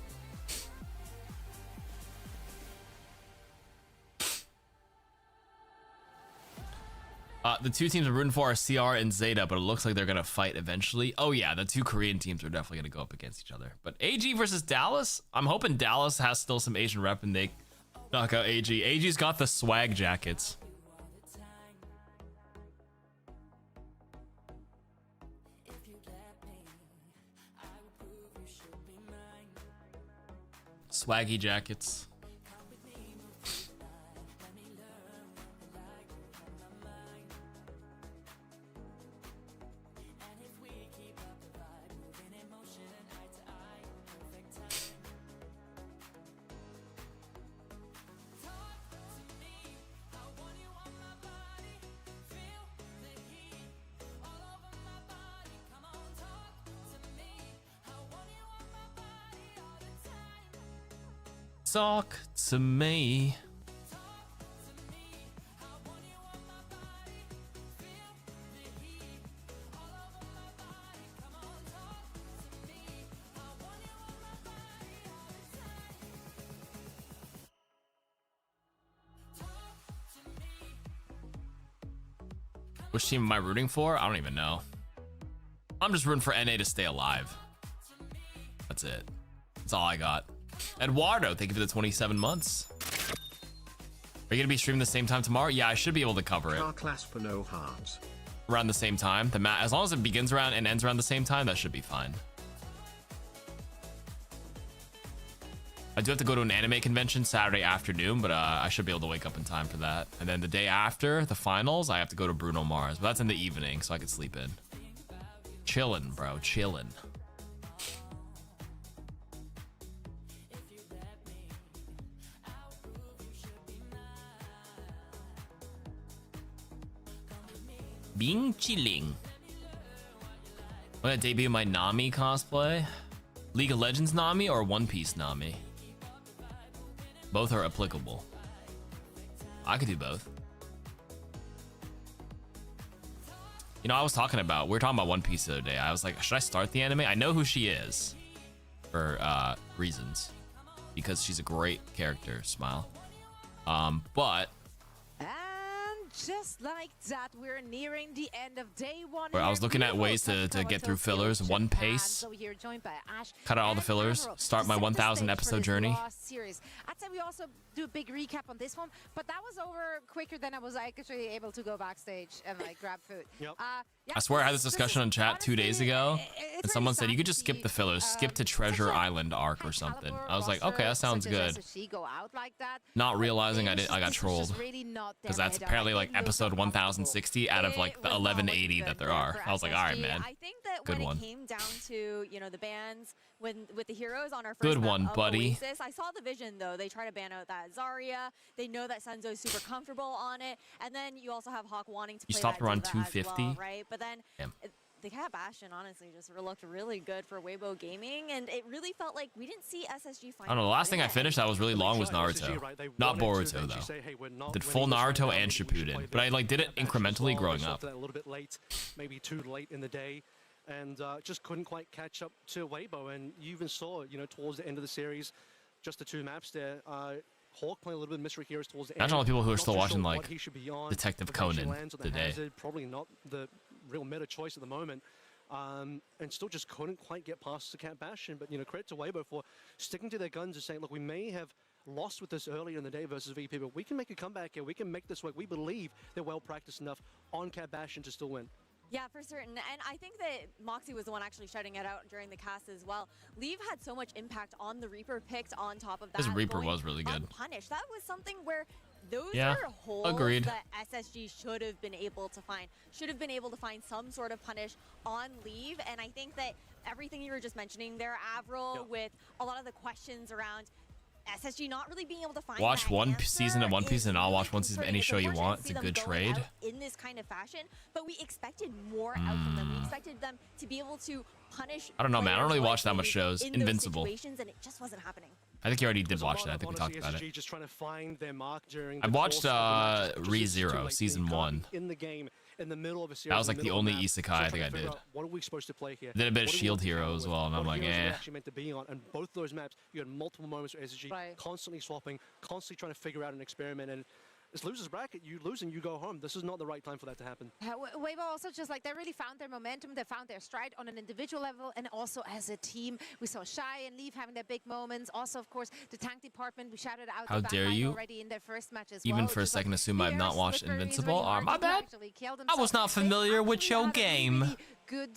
The two teams I'm rooting for are CR and Zeta, but it looks like they're gonna fight eventually. Oh yeah, the two Korean teams are definitely gonna go up against each other. But AG versus Dallas, I'm hoping Dallas has still some Asian rep and they knock out AG. AG's got the swag jackets. Swaggy jackets. Talk to me. Which team am I rooting for? I don't even know. I'm just rooting for NA to stay alive. That's it. That's all I got. Eduardo, thank you for the 27 months. Are you gonna be streaming the same time tomorrow? Yeah, I should be able to cover it. Around the same time. As long as it begins around and ends around the same time, that should be fine. I do have to go to an anime convention Saturday afternoon, but I should be able to wake up in time for that. And then the day after the finals, I have to go to Bruno Mars, but that's in the evening, so I can sleep in. Chillin', bro, chillin'. Being chilling. I'm gonna debut my Nami cosplay. League of Legends Nami or One Piece Nami? Both are applicable. I could do both. You know, we were talking about One Piece the other day. I was like, should I start the anime? I know who she is for reasons. Because she's a great character, Smile. But just like that, we're nearing the end of day one. I was looking at ways to get through fillers. One pace. So we're joined by Ash, cut out all the fillers. Start my 1,000 episode journey. Series. I'd say we also do a big recap on this one, but that was over quicker than I was actually able to go backstage and like grab food. Yep. I swear I had this discussion on chat 2 days ago, and someone said you could just skip the fillers, skip to Treasure Island arc or something. I was like, okay, that sounds good. Not realizing I got trolled, because that's apparently like episode 1060 out of like the 1180 that there are. I was like, all right, man. I think that good when one. It came down to, you know, the bans with the heroes on our first good map one, of buddy. OWCS, I saw the vision though. They try to ban out that Zarya. They know that Senzo is super comfortable on it, and then you also have Hawk wanting to play You stopped that around Zeta as 250, well, right? But then the cat Bastion honestly just looked really good for Waybo Gaming, and it really felt like we didn't see SSG I don't know. The last thing I finished that was really long was Naruto, not Boruto though. Did full Naruto and Shippuden, but I like did it incrementally growing up. A little bit late, maybe too late in the day. and just couldn't quite catch up to Waybo. And you even saw, towards the end of the series, just the 2 maps there. Hawk playing a little bit of Mystery Heroes towards the end. Imagine all the people who are still Not too watching sure like what he should be on. Detective Eventually Conan lands on the today. Hazard, probably not the real meta choice at the moment. And still just couldn't quite get past the Cat Bastion. But, credit to Waybo for sticking to their guns and saying, look, we may have lost with this earlier in the day versus VP, but we can make a comeback here. We can make this work. We believe they're well practiced enough on Cat Bastion to still win. Yeah, for certain. And I think that Moxie was the one actually shouting it out during the cast as well. Leave had so much impact on the Reaper picked on top of that. His Reaper was really good. Unpunished. That was something where those Yeah, are holes agreed. that SSG should have been able to find. Should have been able to find some sort of punish on Leave. And I think that everything you were just mentioning there, Avril, with a lot of the questions around SSG not really being able to find Watch that one answer season of One Piece and I'll watch one season of any show you unfortunate want. to It's see a them good going trade. out in this kind of fashion, but we expected more out from them. We expected them to be able to punish. I don't know, man. I don't really players watch that much like shows. in those Invincible. situations, and it just wasn't happening. I think you already did watch that. I think we talked about SSG it. just trying to find their mark during I the watched course of the match. Just ReZero too late. season You can't 1. be in the game in the middle of a series. That was like in the middle of a only map, isekai so I trying think to I figure did. out what are we supposed to play here? Did a bit of What do we Shield want to Hero go as with? well, and I'm What like, heroes are we eh. actually meant to be on? And both those maps, you had multiple moments where SSG constantly swapping, constantly trying to figure out an experiment. And it's loser's bracket. You lose and you go home. This is not the right time for that to happen. Waybo also just like they really found their momentum, they found their stride on an individual level and also as a team. We saw Shy and Leaf having their big moments. Also, of course, the tank department. We shouted out How the dare backline you already in their first match as Even well. for a Just like second assume I've not fierce, watched slippery, is Invincible. really hard My to bad. actually kill I was themselves. not familiar with They your actually had a game. really good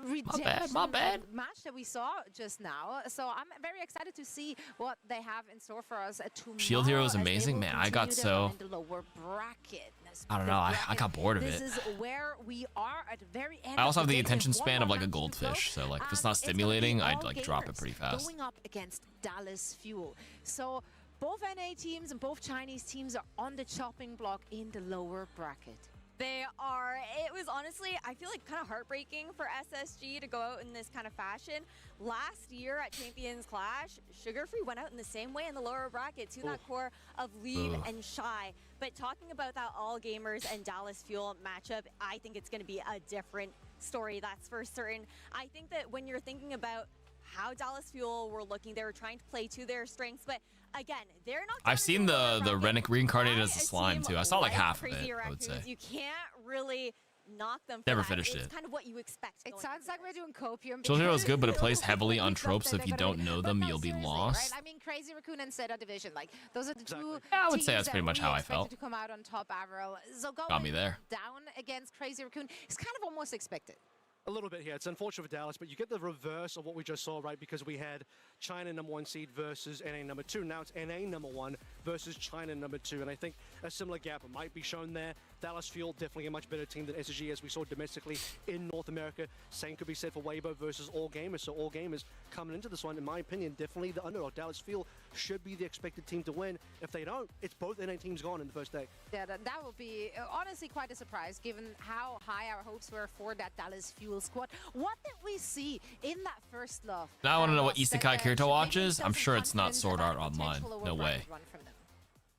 redemption My bad. match that we saw just now. So I'm very excited to see what they have in store for us tomorrow. Shield Hero is as they amazing, will man. I got continue their run so in the lower bracket. I don't know. I got bored of This it. is where we are at the very end. I also of have the day. attention There's one span of more like a match to go. goldfish, so like if it's not It's gonna be stimulating, all I'd like drop it gamers pretty fast. Going up against Dallas Fuel. So both NA teams and both Chinese teams are on the chopping block in the lower bracket. They are. It was honestly, I feel like kind of heartbreaking for SSG to go out in this kind of fashion. Last year at Champions Clash, Sugar Free went out in the same way in the lower bracket to that core of Leave and Shy. But talking about that All Gamers and Dallas Fuel matchup, I think it's going to be a different story, that's for certain. I think that when you're thinking about how Dallas Fuel were looking, they were trying to play to their strengths, but again, they're not. I've seen the reincarnated as a slime too. I saw like half of Crazy it, I would say. Raccoons, you can't really knock them for Never that. finished It's it. kind of what you expect. It sounds like we're doing copium. Shield Hero is good, but it plays heavily on tropes, so if you don't know them, you'll be lost. Right? I mean, Crazy Raccoon and Zeta division, like those are the two Yeah, I would say teams that's pretty that much we how I expected felt. to come out on top. Avril, so going Got me there. down against Crazy Raccoon is kind of almost expected. A little bit here. It's unfortunate for Dallas, but you get the reverse of what we just saw, right? Because we had China #1 seed versus NA #2. Now it's NA #1 versus China #2. And I think a similar gap might be shown there. Dallas Fuel, definitely a much better team than SSG, as we saw domestically in North America. Same could be said for Waybo versus All Gamers. So All Gamers coming into this one, in my opinion, definitely the underdog. Dallas Fuel should be the expected team to win. If they don't, it's both NA teams gone in the first day. Yeah, that would be honestly quite a surprise, given how high our hopes were for that Dallas Fuel squad. What did we see in that first love? Now I want to know what was that Isekai there Kirito should watches. give I'm themselves sure some it's not confidence Sword about Art a Online. potential No way. run from them?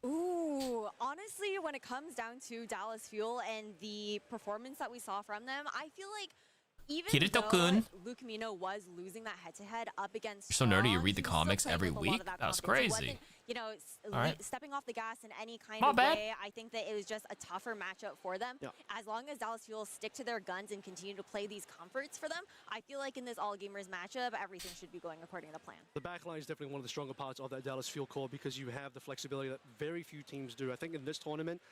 Ooh, honestly, when it comes down to Dallas Fuel and the performance that we saw from them, I feel like even Kirito-kun. though Luke Camino was losing that head-to-head up against You're so nerdy, you Strong, read the he was still comics playing every with a lot week? of that That was confidence. It crazy. wasn't, you know, All right. stepping off the gas in any kind My of bad. way. I think that it was just a tougher matchup for them. Yeah. As long as Dallas Fuel stick to their guns and continue to play these comforts for them, I feel like in this all-gamers matchup, everything should be going according to plan. The backline is definitely one of the stronger parts of that Dallas Fuel core because you have the flexibility that very few teams do. I think in this tournament,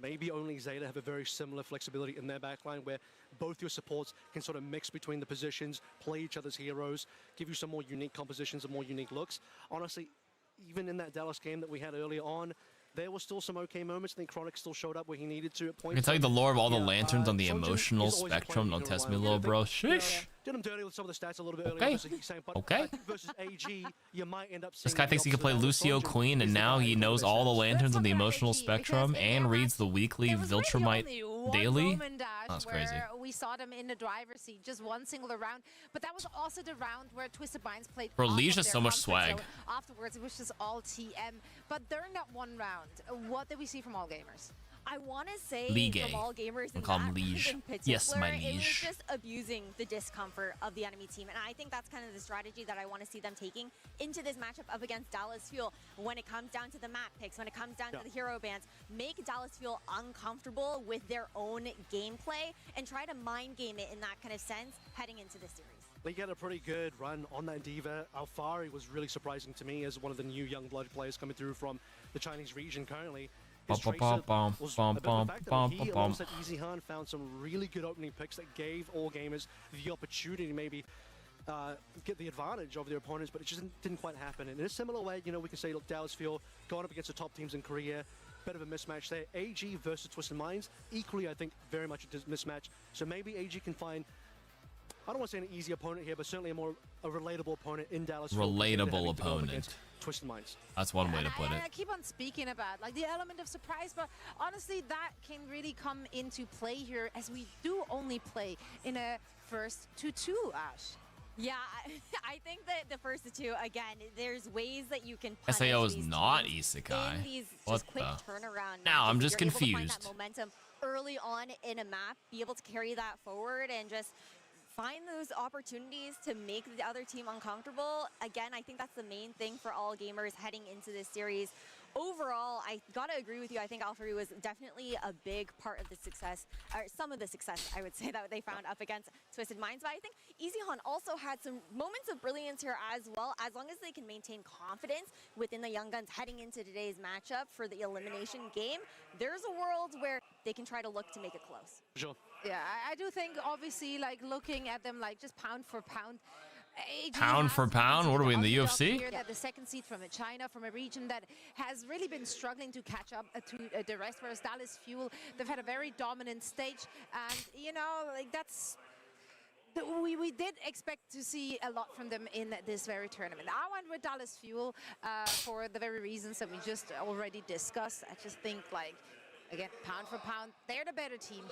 maybe only Zeta have a very similar flexibility in their backline where both your supports can sort of mix between the positions, play each other's heroes, give you some more unique compositions and more unique looks. Honestly, even in that Dallas game that we had earlier on, there were still some okay moments. I think Chronic still showed up where he needed to at points. I can tell you the lore of all the Yeah, lanterns on the Sojin emotional is always a spectrum. player Don't you test can me, rely little on. bro. You know, Shish. did him dirty with some of the stats a little bit earlier Okay. versus Heat, but Okay. I think versus AG, you might end up seeing This guy the thinks he can opposite play out of Lucio Sojin. Queen, and He's the now guy he who knows all the stats. lanterns on the emotional spectrum and reads the weekly Viltrumite daily. That's crazy. Where we saw them in the driver's seat, just one single round. But that was also the round where Twisted Minds played. Bro, off Lee's of just their so much comfort swag. zone. Afterwards, it was just all TM. But during that one round, what did we see from All Gamers? I want to say Ligue. from all gamers We'll in call that him Liege. in particular, Yes, my it was liege. just abusing the discomfort of the enemy team. And I think that's kind of the strategy that I want to see them taking into this matchup up against Dallas Fuel when it comes down to the map picks, when it comes down to the hero bans. Make Dallas Fuel uncomfortable with their own gameplay and try to mind game it in that kind of sense heading into the series. They get a pretty good run on that Diva. Alfari was really surprising to me as one of the new young blood players coming through from the Chinese region currently. His Tracer was a bit of the fact that he, alongside Easy Han, found some really good opening picks that gave all gamers the opportunity to maybe get the advantage over their opponents, but it just didn't quite happen. And in a similar way, you know, we can say, look, Dallas Fuel going up against the top teams in Korea, bit of a mismatch there. AG versus Twisted Minds, equally, I think, very much a mismatch. So maybe AG can find, I don't want to say an easy opponent here, but certainly a relatable opponent in Dallas. Relatable opponent. Twisted Minds. That's one way to put it. I keep on speaking about like the element of surprise, but honestly, that can really come into play here as we do only play in a first 2-2, Ash. Yeah, I think that the first two, again, there's ways that you can punish SAO is these not teams isekai. in these What just quick the? turnaround Now I'm matches. just You're able to find confused. that momentum early on in a map, be able to carry that forward and just find those opportunities to make the other team uncomfortable. Again, I think that's the main thing for all gamers heading into this series. Overall, I gotta agree with you. I think Alfari was definitely a big part of the success, or some of the success, I would say, that they found up against Twisted Minds. But I think EasyHan also had some moments of brilliance here as well, as long as they can maintain confidence within the Young Guns heading into today's matchup for the elimination game. There's a world where they can try to look to make it close. Sure. Yeah, I do think, obviously, like looking at them, like just pound for pound. AG Pound for has pound? What are we in the underdog UFC? here, that the second seed from China, from a region that has really been struggling to catch up to the rest, whereas Dallas Fuel, they've had a very dominant stage, and you know, like that's. We did expect to see a lot from them in this very tournament. I went with Dallas Fuel for the very reasons that we just already discussed. I just think, like, again, pound for pound, they're the better team.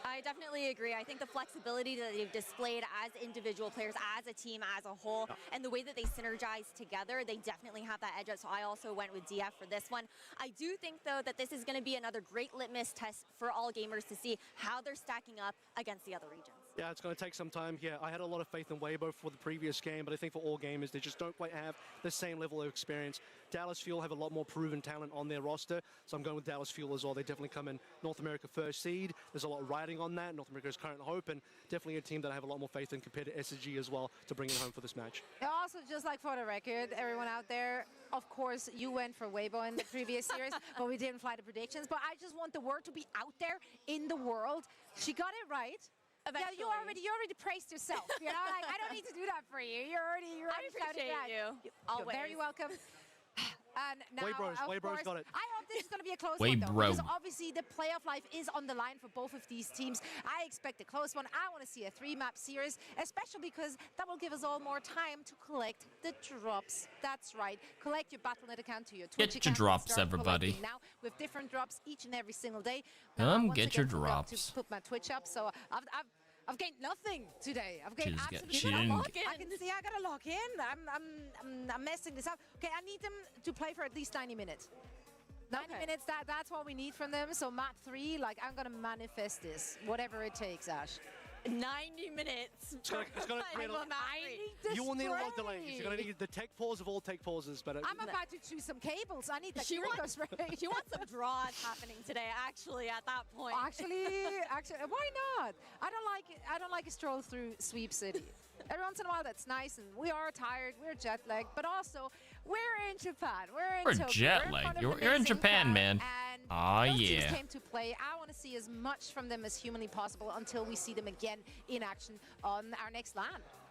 I definitely agree. I think the flexibility that they've displayed as individual players, as a team, as a whole, and the way that they synergize together, they definitely have that edge up. So I also went with DF for this one. I do think, though, that this is going to be another great litmus test for all gamers to see how they're stacking up against the other regions. Yeah, it's going to take some time here. I had a lot of faith in Waybo for the previous game, but I think for all gamers, they just don't quite have the same level of experience. Dallas Fuel have a lot more proven talent on their roster, so I'm going with Dallas Fuel as well. They definitely come in North America first seed. There's a lot riding on that. North America's current hope, and definitely a team that I have a lot more faith in compared to SSG as well to bring it home for this match. Also, just like for the record, everyone out there, of course, you went for Waybo in the previous series, but we didn't fly the predictions. But I just want the word to be out there in the world. She got it right. Eventually. Yeah, you already praised yourself. You know, like I don't need to do that for you. You're already I appreciate you. You're very welcome. And now, Waybro's got it. I hope this is going to be a close Waybro. one, though, because obviously the playoff life is on the line for both of these teams. I expect a close one. I want to see a 3-map series, especially because that will give us all more time to collect the drops. That's right. Collect your Battle.net account to your Twitch Get your account. drops, Start everybody. collecting now with different drops each and every single day. Come once get again, your forgot drops. to put my Twitch up, so I've gained nothing today. I've gained absolutely she nothing. didn't- I can see I gotta log in. I'm messing this up. Okay, I need them to play for at least 90 minutes. 90 minutes, that's what we need from them. So map 3, like I'm gonna manifest this, whatever it takes, Ash. 90 minutes. It's gonna create you will need a lot of delays. You're going to need the tech pause of all tech pauses. But I'm about to choose some cables. I need the She wants some draws happening today, actually, at that point. Actually, why not? I don't like a stroll through Sweep City. Every once in a while, that's nice, and we are tired, we're jet lagged, but also we're in Japan. We're jet lagged. You're in Japan, man. Oh those teams yeah. came to play. I want to see as much from them as humanly possible until we see them again in action on our next LAN.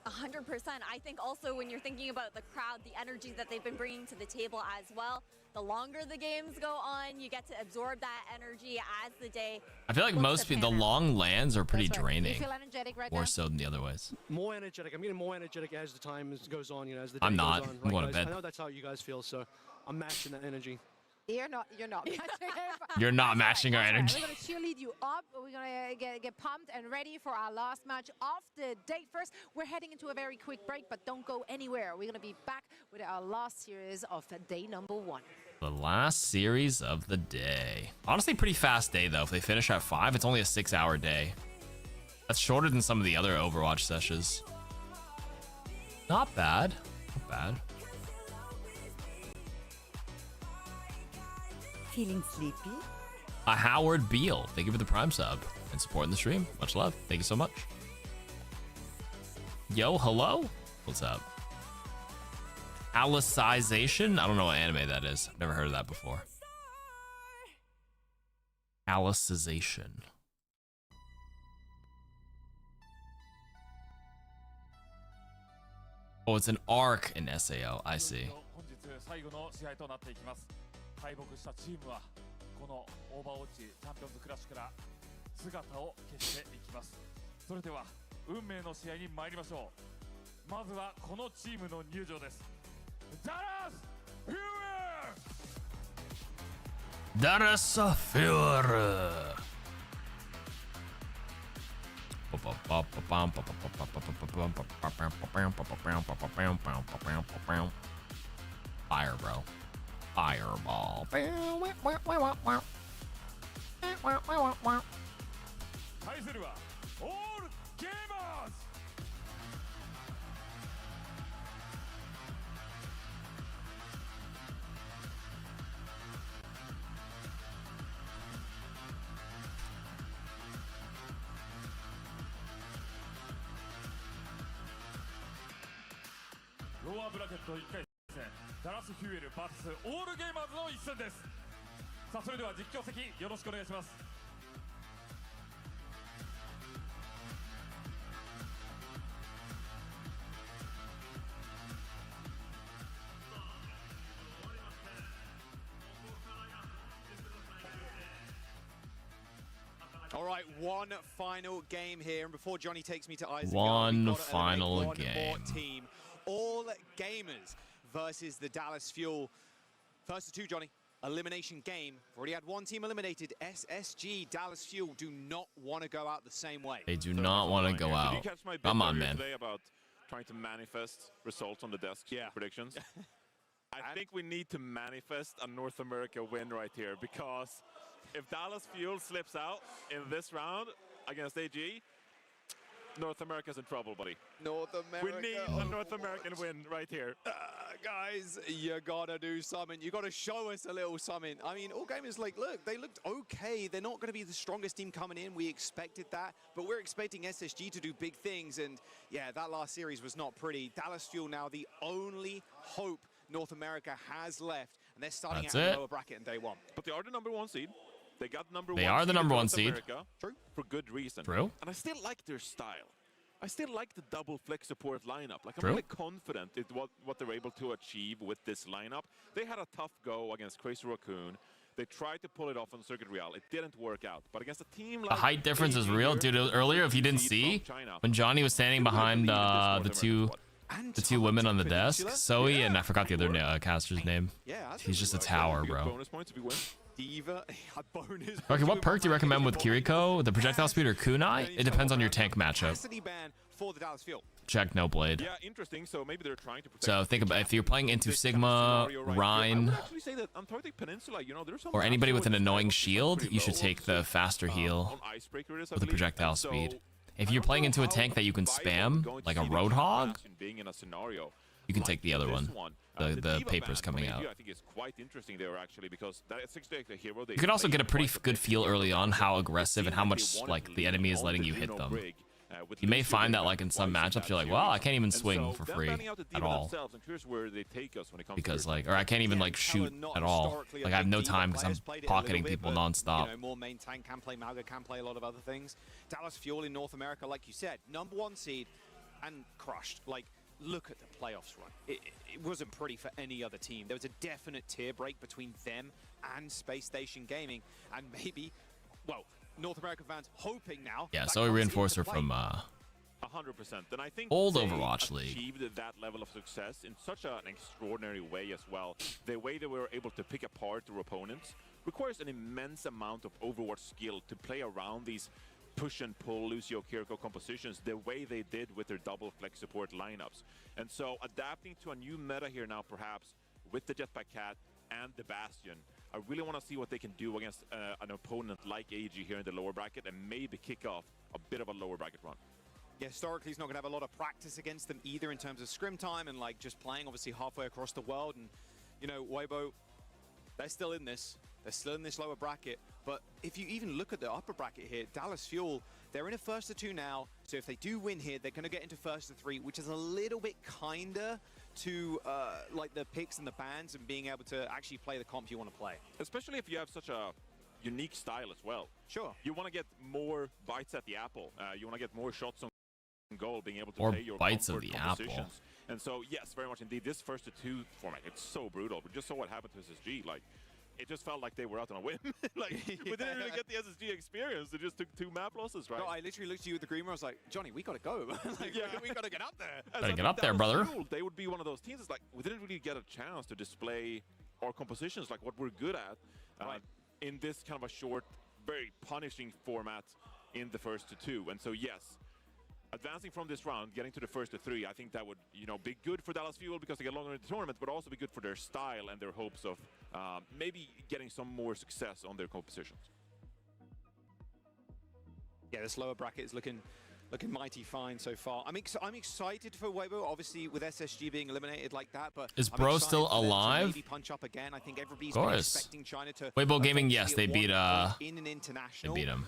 100%. I think also when you're thinking about the crowd, the energy that they've been bringing to the table as well, the longer the games go on, you get to absorb that energy as the day. I feel like most people, the long lands are pretty draining. You feel energetic right More now? so than the other ways. more energetic. I'm getting more energetic as the time goes on. You know, as the day I'm not. goes on. I'm going guys? to bed. I know that's how you guys feel, so I'm matching that energy. You're not. You're not matching our energy. We're going to cheerlead you up. We're going to get pumped and ready for our last match of the day. First, we're heading into a very quick break, but don't go anywhere. We're going to be back with our last series of day number 1. The last series of the day. Honestly, pretty fast day though. If they finish at 5, it's only a 6-hour day. That's shorter than some of the other Overwatch sessions. Not bad. Not bad. Feeling sleepy? Howard Beal, thank you for the Prime sub and supporting the stream. Much love. Thank you so much. Yo, hello. What's up? Alicization? I don't know what anime that is. I've never heard of that before. Alicization. Oh, it's an arc in SAO. I see. 敗北したチームはこのオーバーウォッチチャンピオンズクラッシュから姿を消していきます。それでは運命の試合に参りましょう。まずはこのチームの入場です。ダラス・フューレ！ ダラス・フューレ！ Fire, bro. Fireball. 対するはオールゲーマーズ。ローアーブラケット1回戦ダラス・フューエル VS オールゲーマーズの一戦です。さあそれでは実況席よろしくお願いします。All right, one final game here, and before Johnny takes me to Isaac, one final game. More team, all gamers versus the Dallas Fuel. First to two, Johnny. Elimination game. Already had one team eliminated. SSG, Dallas Fuel do not want to go out the same way. They do not want to go out. Come on, man. About trying to manifest results on the desk predictions. I think we need to manifest a North America win right here, because if Dallas Fuel slips out in this round against AG, North America's in trouble, buddy. North America. We need a North American win right here. Guys, you gotta do something. You gotta show us a little something. I mean, all gamers, like, look, they looked okay. They're not gonna be the strongest team coming in. We expected that, but we're expecting SSG to do big things. And yeah, that last series was not pretty. Dallas Fuel now the only hope North America has left, and they're starting out in the lower bracket in day one. But they are the number one seed. They got number they one. Are the number one seed. America, true. For good reason. True. And I still like their style. I still like the double flex support lineup. Like, I'm True. really confident in what they're able to achieve with this lineup. They had a tough go against Crazy Raccoon. They tried to pull it off on Circuit Real. It didn't work out. But against a team like the height difference is real, dude. Earlier, if you didn't see, when Johnny was standing behind the two women on the desk, Zoe and I forgot the other caster's name. He's just a tower, bro. Okay, what perk do you recommend with Kiriko? The projectile speed or kunai? It depends on your tank matchup. Check no blade. Yeah, interesting. So maybe they're trying to protect. So think about if you're playing into Sigma, Rhine, or anybody with an annoying shield, you should take the faster heal with the projectile speed. If you're playing into a tank that you can spam, like a Roadhog, you can take the other one. The papers coming out. I think it's quite interesting there, actually, because that's exactly the hero. You can also get a pretty good feel early on how aggressive and how much like the enemy is letting you hit them. You may find that like in some matchups you're like, well, I can't even swing for free at all, because like, or I can't even like shoot at all. Like I have no time because I'm pocketing people nonstop. You know, more main tank can play, Malga can play a lot of other things. Dallas Fuel in North America, like you said, number one seed and crushed. Like, look at the playoffs run. It wasn't pretty for any other team. There was a definite tier break between them and Space Station Gaming, and maybe, well, North American fans hoping now. Yeah, so we Reinforcer from 100%. And I think old they Overwatch League achieved that level of success in such an extraordinary way as well. The way they were able to pick apart their opponents requires an immense amount of Overwatch skill to play around these push and pull Lucio Kiriko compositions the way they did with their double flex support lineups. And so adapting to a new meta here now, perhaps with the Jetpack Cat and the Bastion. I really want to see what they can do against an opponent like AG here in the lower bracket and maybe kick off a bit of a lower bracket run. Yeah, historically, he's not going to have a lot of practice against them either in terms of scrim time and like just playing obviously halfway across the world. And, you know, Waybo, they're still in this. They're still in this lower bracket. But if you even look at the upper bracket here, Dallas Fuel, they're in a first to 2 now. So if they do win here, they're going to get into first to 3, which is a little bit kinder to like the picks and the bans and being able to actually play the comp you want to play. Especially if you have such a unique style as well. Sure. You want to get more bites at the apple. You want to get more shots on goal, being able to Or play your bites of comfort the compositions. apple. And so, yes, very much indeed. This first to 2 format, it's so brutal. We just saw what happened to SSG. Like, it just felt like they were out on a whim. Like, we didn't really get the SSG experience. They just took 2 map losses, right? No, I literally looked at you with the green room. I was like, Johnny, we got to go. Like, Yeah. we got to get up there. Better get up there, brother. They would be one of those teams. It's like, we didn't really get a chance to display our compositions, like what we're good at, in this kind of a short, very punishing format in the first to 2. And so, yes, advancing from this round, getting to the first to 3, I think that would, you know, be good for Dallas Fuel because they get longer in the tournament, but also be good for their style and their hopes of maybe getting some more success on their compositions. Yeah, this lower bracket is looking mighty fine so far. I'm excited for Waybo, obviously with SSG being eliminated like that. But Is I'm Bro excited still for them to alive? maybe punch up again. I think everybody's Of been course. expecting China to. Waybo Gaming, yes, they beat in an international. they beat him.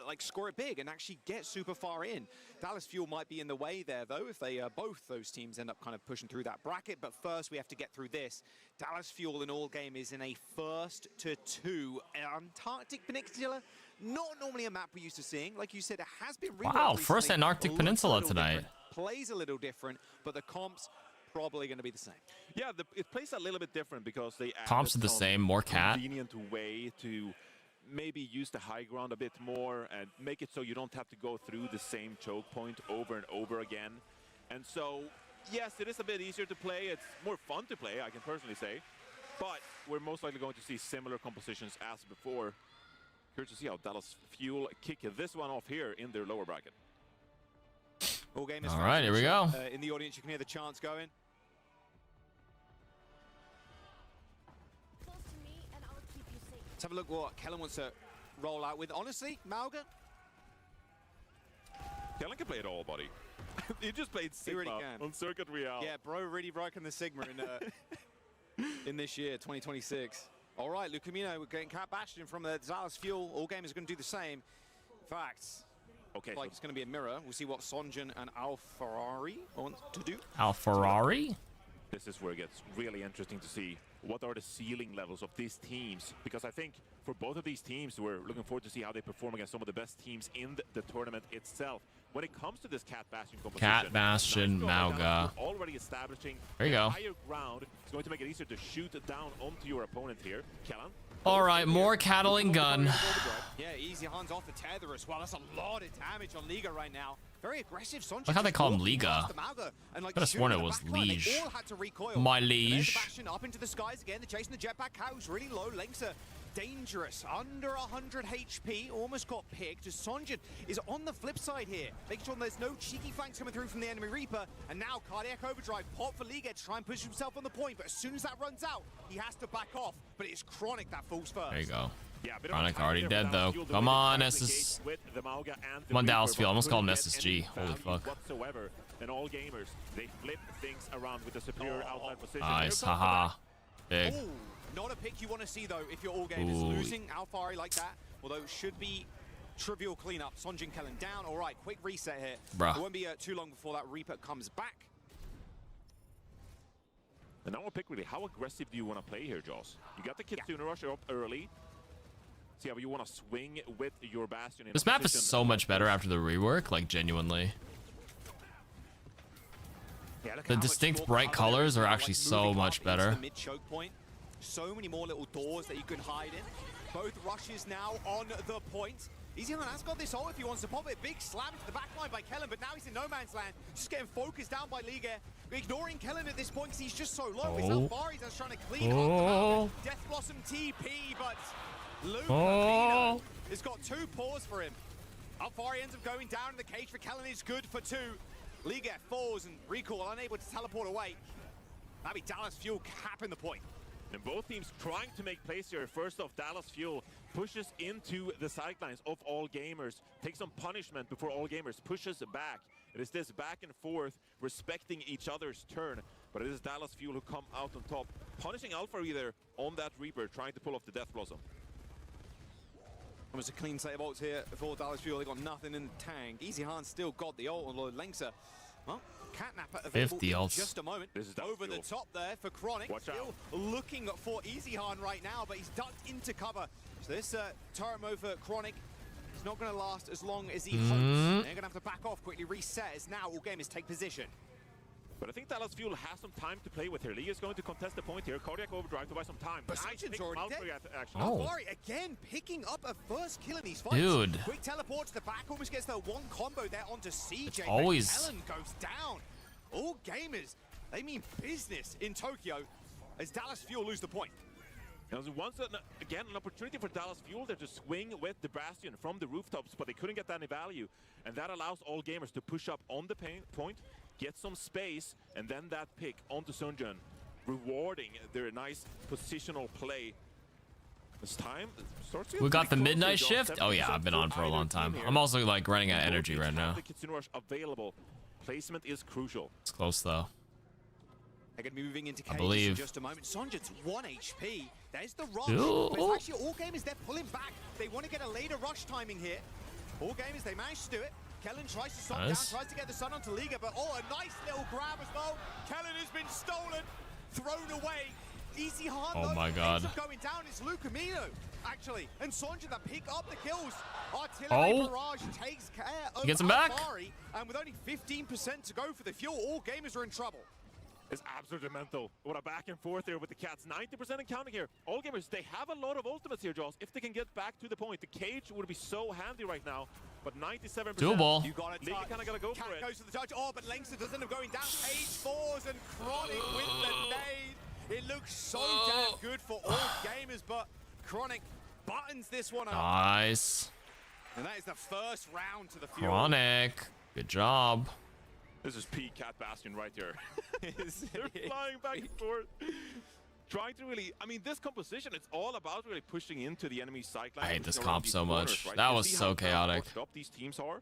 Like score it big and actually get super far in. Dallas Fuel might be in the way there though if they both those teams end up kind of pushing through that bracket. But first we have to get through this. Dallas Fuel in all game is in a first to 2 Antarctic Peninsula. Not normally a map we're used to seeing. Like you said, it has been reworked Wow, recently. first Antarctic Looks a Peninsula little tonight. different, plays a little different, but the comps probably going to be the same. Yeah, it plays a little bit different because they Comps are the some same, more cat. convenient way to maybe use the high ground a bit more and make it so you don't have to go through the same choke point over and over again. And so, yes, it is a bit easier to play. It's more fun to play, I can personally say. But we're most likely going to see similar compositions as before. Curious to see how Dallas Fuel kick this one off here in their lower bracket. All game is All right, here we go. In the audience, you can hear the chants going. Let's have a look what Kellen wants to roll out with. Honestly, Mauga. Kellen can play it all, buddy. He just played Sigma really can. on Circuit Real. Yeah, bro, really rocking the Sigma in this year, 2026. All right, Lucamino, we're getting Cat Bastion from the Dallas Fuel. All gamers are going to do the same. In fact, okay, like it's going to be a mirror. We'll see what Sonjin and Al Ferrari want to do. Al Ferrari? This is where it gets really interesting to see what are the ceiling levels of these teams, because I think for both of these teams, we're looking forward to see how they perform against some of the best teams in the tournament itself. When it comes to this Cat Bastion composition, Cat Bastion, Mauga. already establishing There you go. higher ground is going to make it easier to shoot down onto your opponent here. Kellen. All right, more cattling gun. Yeah, easy hands off the tether as well. That's a lot of damage on Liga right now. Very aggressive. Sonjin Look how they just call him walking Liga. past the Mauga and, like, Could have shooting sworn in it the was back line. They Liege. all had to recoil. My And there's liege. Bastion up into the skies again. They're chasing the jetpack cows really low. Lengths are dangerous. Under 100 HP. Almost got picked. As Sonjin is on the flip side here. Making sure there's no cheeky flanks coming through from the enemy Reaper. And now Cardiac Overdrive. Pop for Liga to try and push himself on the point. But as soon as that runs out, he has to back off. But it's Chronic that falls first. There you go. Yeah, Chronic already dead though. Come on, SS. Come on, Dallas Fuel. I almost called him SSG. Holy fuck. Whatsoever. And all gamers, they flip things around with a superior outside position. Nice, haha. Big. Ooh, not a pick you want to see though if your all game is losing Alfari like that. Although it should be trivial cleanup. Sonjin Kellen down. All right, quick reset here. Bruh. It won't be too long before that Reaper comes back. And now we'll pick really, how aggressive do you want to play here, Joss? You got the Kitsune Rush up early. See how you want to swing with your Bastion. In This map is so much better after the rework, like genuinely. Yeah, look at The how much distinct more bright cover there colors is are now, actually like, so moving much up into better. the mid choke point. So many more little doors that you can hide in. Both rushes now on the point. EasyHunt has got this ult if he wants to pop it. Big slam to the back line by Kellen, but now he's in no man's land. Just getting focused down by Liga. Ignoring Kellen at this point because he's just so low. It's Alfari that's trying to clean up the Death Blossom TP, but Luke has got 2 paws for him. Alfari ends up going down in the cage for Kellen is good for 2. Liga falls and Recall unable to teleport away. That'd be Dallas Fuel capping the point. And both teams trying to make plays here. First off, Dallas Fuel pushes into the sidelines of All Gamers, takes some punishment before All Gamers pushes back. It is this back and forth, respecting each other's turn. But it is Dallas Fuel who come out on top, punishing Alpha either on that Reaper, trying to pull off the Death Blossom. Almost a clean set of ults here for Dallas Fuel. They got nothing in the tank. Easy Han still got the ult, although Lengsa, well, Catnapper available 50 in ults. just a moment. This is over the top there for Chronic. Watch still looking for Easy Han right now, but he's ducked into cover. So this turret move for Chronic is not going to last as long as he hopes. They're going to have to back off quickly, reset as now All Gamers take position. But I think Dallas Fuel has some time to play with here. Lee is going to contest the point here. Cardiac Overdrive to buy some time. But Nice Sachin's pick already from dead. Alpha, actually. Oh. Alvari again picking up a first kill in these fights. Dude. Quick teleport to the back, almost gets the one combo there onto CJ. It's always- Helen goes down. All Gamers, they mean business in Tokyo as Dallas Fuel lose the point. Now, again, an opportunity for Dallas Fuel there to swing with the Bastion from the rooftops, but they couldn't get any value. And that allows All Gamers to push up on the point, get some space, and then that pick onto Sunjun, rewarding their nice positional play. This time, starts We got the pretty close midnight here, John. shift. Oh yeah, 70% I've been on for a either long team time. here. I'm also like running out of Both energy teams right have now. The Kitsune Rush available. Placement is crucial. It's close though. They're going to be moving into I cages believe. in just a moment. Sonjun's 1 HP. There's the rush. Ooh. But it's actually All Gamers, they're pulling back. They want to get a later rush timing here. All Gamers, they managed to do it. Kellen tries to stop Nice. down, tries to get the Sun onto Liga, but oh, a nice little grab as well. Kellen has been stolen, thrown away. Easy Han, Oh though, my God. ends up going down. It's Lucamino, actually. And Sonjun that pick up the kills. Artillery Oh. barrage takes care of He gets him back. Alvari, and with only 15% to go for the fuel, All Gamers are in trouble. It's absolutely mental. What a back and forth there with the Cats. 90% in counting here. All Gamers, they have a lot of ultimates here, Jaws. If they can get back to the point, the cage would be so handy right now. But 97%. Doable. You got to Liga kind of got to go Cat for it. goes to the touch. Oh, but Lengster doesn't end up going down. Cage falls and Chronic with the nade. It looks so damn good for All Gamers, but Chronic buttons this one up. Nice. And that is the first round to the fuel. Chronic. Good job. This is P Cat Bastion right here. They're flying back and forth. Trying to really, I mean, this composition, it's all about really pushing into the enemy sideline. I hate this around comp these so corners, much. right? That You was see so how chaotic. washed up these teams are?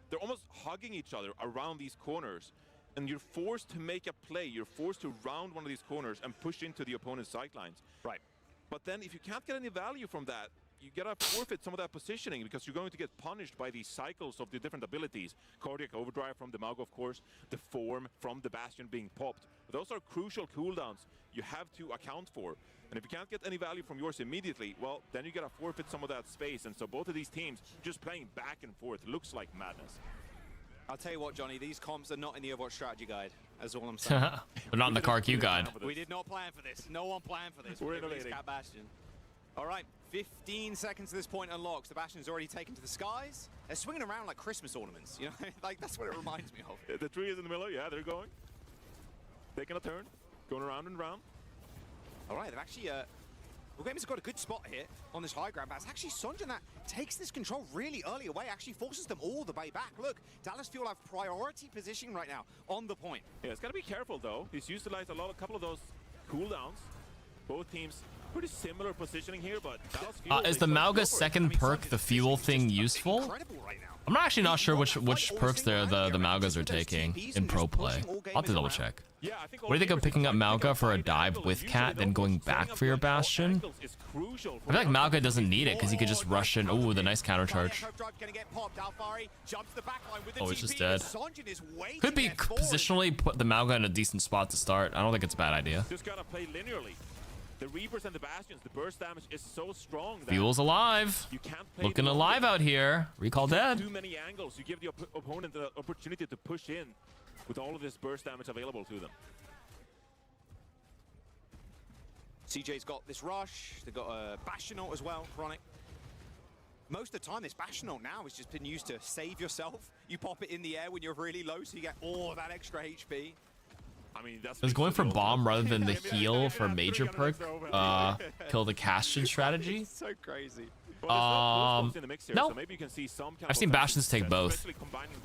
They're almost hugging each other around these corners. And you're forced to make a play. You're forced to round one of these corners and push into the opponent's sidelines. Right. But then if you can't get any value from that, you gotta forfeit some of that positioning because you're going to get punished by these cycles of the different abilities. Cardiac Overdrive from the Mago, of course, the form from the Bastion being popped. Those are crucial cooldowns you have to account for. And if you can't get any value from yours immediately, well, then you gotta forfeit some of that space. And so both of these teams just playing back and forth looks like madness. I'll tell you what, Johnny, these comps are not in the Overwatch strategy guide. That's all I'm saying. But not in the car queue guide. We did not plan for this. No one planned for this. We're We released innovating. Cat Bastion. All right, 15 seconds to this point unlocks. The Bastion's already taken to the skies. They're swinging around like Christmas ornaments, you know? Like, that's what it reminds me of. The tree is in the middle, yeah, they're going. Taking a turn, going around and around. All right, they've actually, All Gamers have got a good spot here on this high ground, but it's actually Sonjun that takes this control really early away, actually forces them all the way back. Look, Dallas Fuel have priority positioning right now on the point. Yeah, it's gotta be careful though. He's utilized a couple of those cooldowns. Both teams pretty similar positioning here, but Dallas Fuel, Is they the go Mauga for it. second perk the fuel thing useful? Incredible right now. I'm actually not sure which perks the Maugas are taking in pro play. I'll have to double check. Yeah, I think What do you think of picking up Mauga for a dive with Cat, then going back for your Bastion? I feel like Mauga doesn't need it because he could just rush in. Ooh, the nice counter charge. Oh, he's just dead. Could be positionally put the Mauga in a decent spot to start. I don't think it's a bad idea. Just gotta play linearly. The Reapers and the Bastions, the burst damage is so strong that Fuel's alive. you can't play Looking the alive out here. Recall dead. Too many angles. You give the opponent the opportunity to push in with all of this burst damage available to them. CJ's got this rush. They've got a Bastion ult as well, Chronic. Most of the time, this Bastion ult now has just been used to save yourself. You pop it in the air when you're really low, so you get all that extra HP. I mean, that's Is going for bomb rather than the heal for major perk kill the Castion strategy? So crazy. No. I've seen Bastions take both.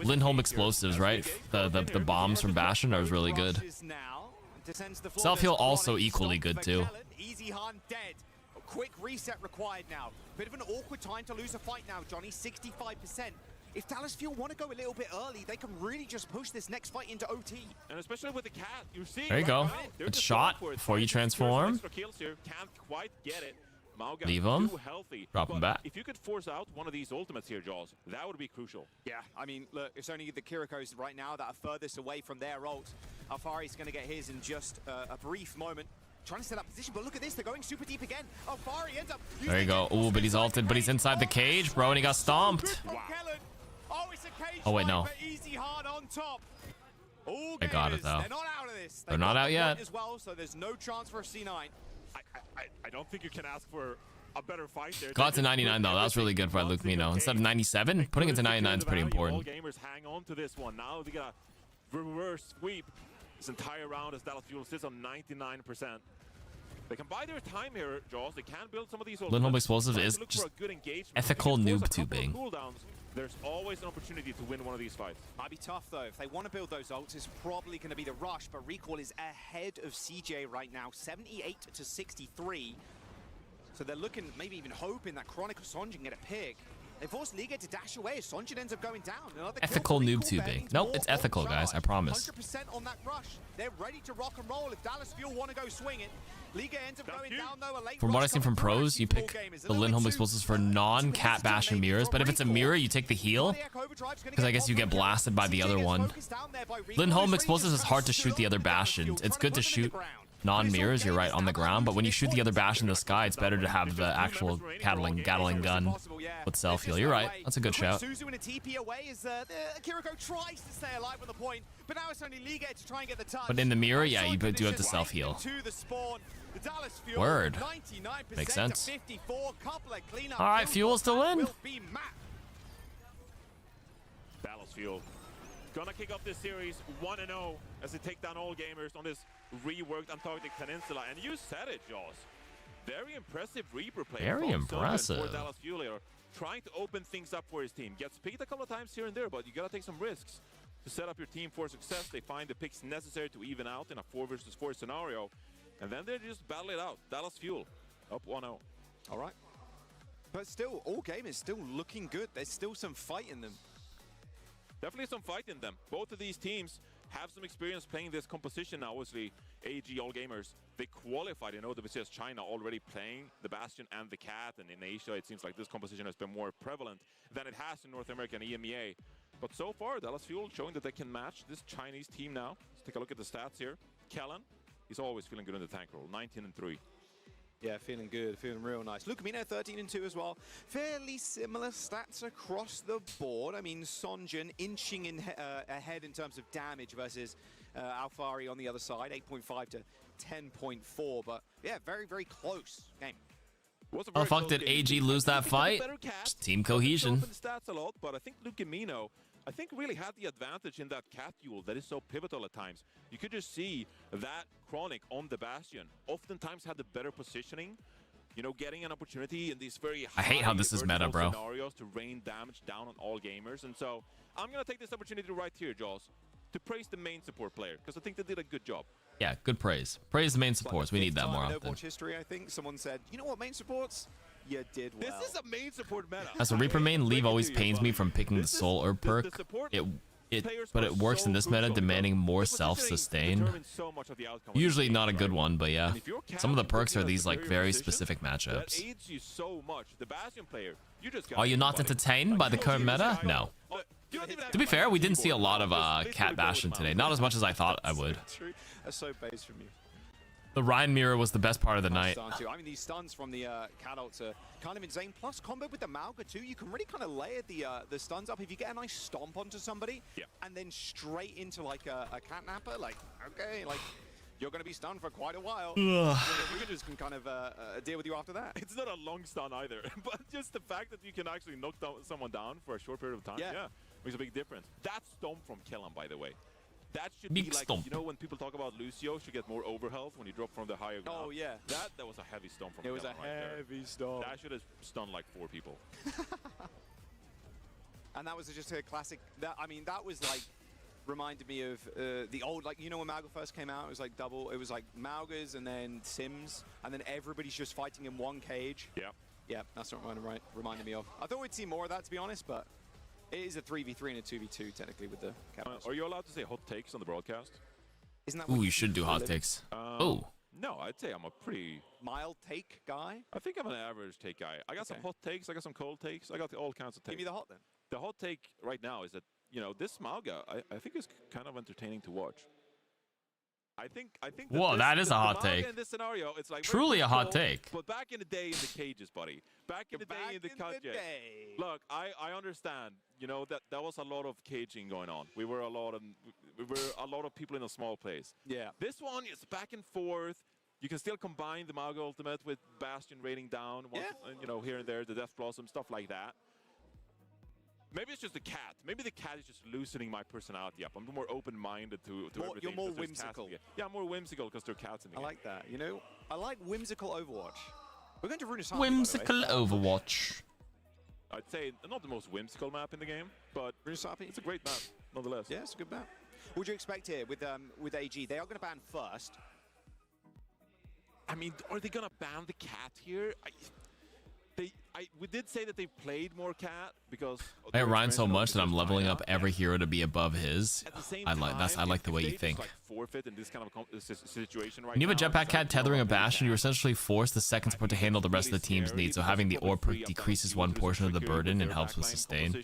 Lindholm explosives, right? The bombs from Bastion are really good. Now, descends to the floor. Self-heal There's also Chronic equally stop good for too. Kellen. Easy Han dead. A quick reset required now. Bit of an awkward time to lose a fight now, Johnny. 65%. If Dallas Fuel want to go a little bit early, they can really just push this next fight into OT. And especially with the cat, you're seeing. There you go. It's shot before you transform. Extra kills here. Can't quite get it. Mauga Leave him. too healthy. Drop him But back. If you could force out one of these ultimates here, Jaws, that would be crucial. Yeah, I mean, look, it's only the Kirikos right now that are furthest away from their ult. Alfari's going to get his in just a brief moment. Trying to set up position, but look at this. They're going super deep again. Alfari ends up... There you go. Ooh, but he's ulted, but he's inside the cage, bro, and he got stomped. Wow. Oh, it's a cage Oh, wait, no. fight, but Easy Hard on top. All I got it, gamers, though. They're not out of this. They're not out yet. As well, so there's no chance for a C9. I don't think you can ask for a better fight there. Got to 99 though. That was really good for Luke Mino. Instead of 97, putting it to 99 is pretty important. All gamers hang on to this one. Now they got a reverse sweep this entire round as Dallas Fuel sits on 99%. They can buy their time here, Jaws. They can build some of these. Lindholm Explosives is just ethical noob tubing. There's always an opportunity to win one of these fights. Might be tough though. If they want to build those ults, it's probably going to be the rush. But Recall is ahead of CJ right now, 78 to 63. So they're looking, maybe even hoping that Chronic or Sonjin can get a pick. They force Liga to dash away as Sonjin ends up going down. Another Ethical noob tubing. Nope, it's ethical, guys. I promise. 100% on that rush. They're ready to rock and roll if Dallas Fuel want to go swinging. Liga ends up going down though. A late From what I've seen from pros, you pick the Lindholm Explosives for non-cat bastion mirrors, but if it's a mirror, you take the heal, because I guess you get blasted by the other one. Lindholm Explosives is hard to shoot the other bastions. It's good to shoot non-mirrors, you're right, on the ground, but when you shoot the other bastion in the sky, it's better to have the actual Gatling gun with self-heal. You're right. That's a good shout. Suzu in a TP away as Kiriko tries to stay alive on the point, but now it's only Liga to try and get the touch. But in the mirror, yeah, you do have to self-heal. Word. Makes sense. All right, Fuel's still in. Dallas Fuel gonna kick off this series 1-0 as they take down all gamers on this reworked Antarctic Peninsula. And you said it, Jaws. Very impressive Reaper play. Very impressive. For Dallas Fuel here, trying to open things up for his team. Gets picked a couple of times here and there, but you gotta take some risks to set up your team for success. They find the picks necessary to even out in a 4 versus 4 scenario. And then they just battle it out. Dallas Fuel up 1-0. All right. But still, all game is still looking good. There's still some fight in them. Definitely some fight in them. Both of these teams have some experience playing this composition now. Obviously, AG All Gamers, they qualified in OWCS China already playing the Bastion and the Cat. And in Asia, it seems like this composition has been more prevalent than it has in North America and EMEA. But so far, Dallas Fuel showing that they can match this Chinese team now. Let's take a look at the stats here. Kellen, he's always feeling good in the tank role, 19-3. Yeah, feeling good, feeling real nice. Lucamino 13-2 as well. Fairly similar stats across the board. I mean, Sonjin inching in ahead in terms of damage versus Alfari on the other side, 8.5 to 10.4. But yeah, very, very close game. Oh, fuck, did AG lose that fight? Just team cohesion. Stats a lot, but I think Lucamino, I think really had the advantage in that cat duel that is so pivotal at times. You could just see that Chronic on the Bastion oftentimes had the better positioning, you know, getting an opportunity in these very I hate how this is meta, bro. Scenarios to rain damage down on all gamers. And so I'm going to take this opportunity right here, Jaws, to praise the main support player, because I think they did a good job. Yeah, good praise. Praise the main supports. We need that more In often. Overwatch history, I think someone said, you know what, main supports? You did well. This is a main support meta. As a Reaper main, Leave always pains me from picking the Soul Herb perk. But it works in this meta, demanding more self-sustain. Usually not a good one, but yeah. Some of the perks are these like very specific matchups. Are you not entertained by the current meta? No. To be fair, we didn't see a lot of Cat Bastion today. Not as much as I thought I would. That's so base from you. The Ryan mirror was the best part of the night. I mean, these stuns from the Cat ults are kind of insane. Plus, combo with the Mauga too, you can really kind of layer the stuns up. If you get a nice stomp onto somebody, and then straight into like a catnapper, like, okay, like, you're going to be stunned for quite a while. Just can kind of deal with you after that. It's not a long stun either, but just the fact that you can actually knock someone down for a short period of time, makes a big difference. That stomp from Kellen, by the way. That should be like, you know, when people talk about Lucio should get more overhealth when you drop from the higher ground. Oh, yeah. That was a heavy stomp from Kellen. It was a heavy stomp. That should have stunned like 4 people. And that was just a classic. I mean, that was like reminded me of the old, like, you know, when Mauga first came out, it was like double. It was like Maugas and then Sims, and then everybody's just fighting in one cage. Yeah. Yeah, that's what it reminded me of. I thought we'd see more of that, to be honest, but it is a 3v3 and a 2v2 technically with the cameras. Are you allowed to say hot takes on the broadcast? Isn't that Ooh, you should do hot takes. Oh. No, I'd say I'm a pretty mild take guy. I think I'm an average take guy. I got some hot takes. I got some cold takes. I got all kinds of takes. Give me the hot then. The hot take right now is that, you know, this Mauga, I think is kind of entertaining to watch. I think. Whoa, that is a hot take. In this scenario, it's like truly a hot take. But back in the day in the cages, buddy. Back in the day in the cages. Look, I understand. You know that was a lot of caging going on. We were a lot of people in a small place. Yeah. This one is back and forth. You can still combine the Mauga ultimate with Bastion raining down. You know, here and there, the Death Blossom, stuff like that. Maybe it's just the cat. Maybe the cat is just loosening my personality up. I'm more open-minded to everything. You're more whimsical. Yeah, I'm more whimsical because there are cats in the game. I like that. You know, I like whimsical Overwatch. We're going to Ruinous Army, Whimsical Overwatch. I'd say not the most whimsical map in the game, but it's a great map, nonetheless. Yeah, it's a good map. What would you expect here with AG? They are going to ban first. I mean, are they going to ban the cat here? We did say that they played more cat because I Ryan so much that I'm leveling up every hero to be above his. I like the way you think. Forfeit in this kind of situation right When you have a jetpack cat tethering a Bastion, you essentially force the second support to handle the rest of the team's needs. So having the orb perk decreases one portion of the burden and helps with sustain.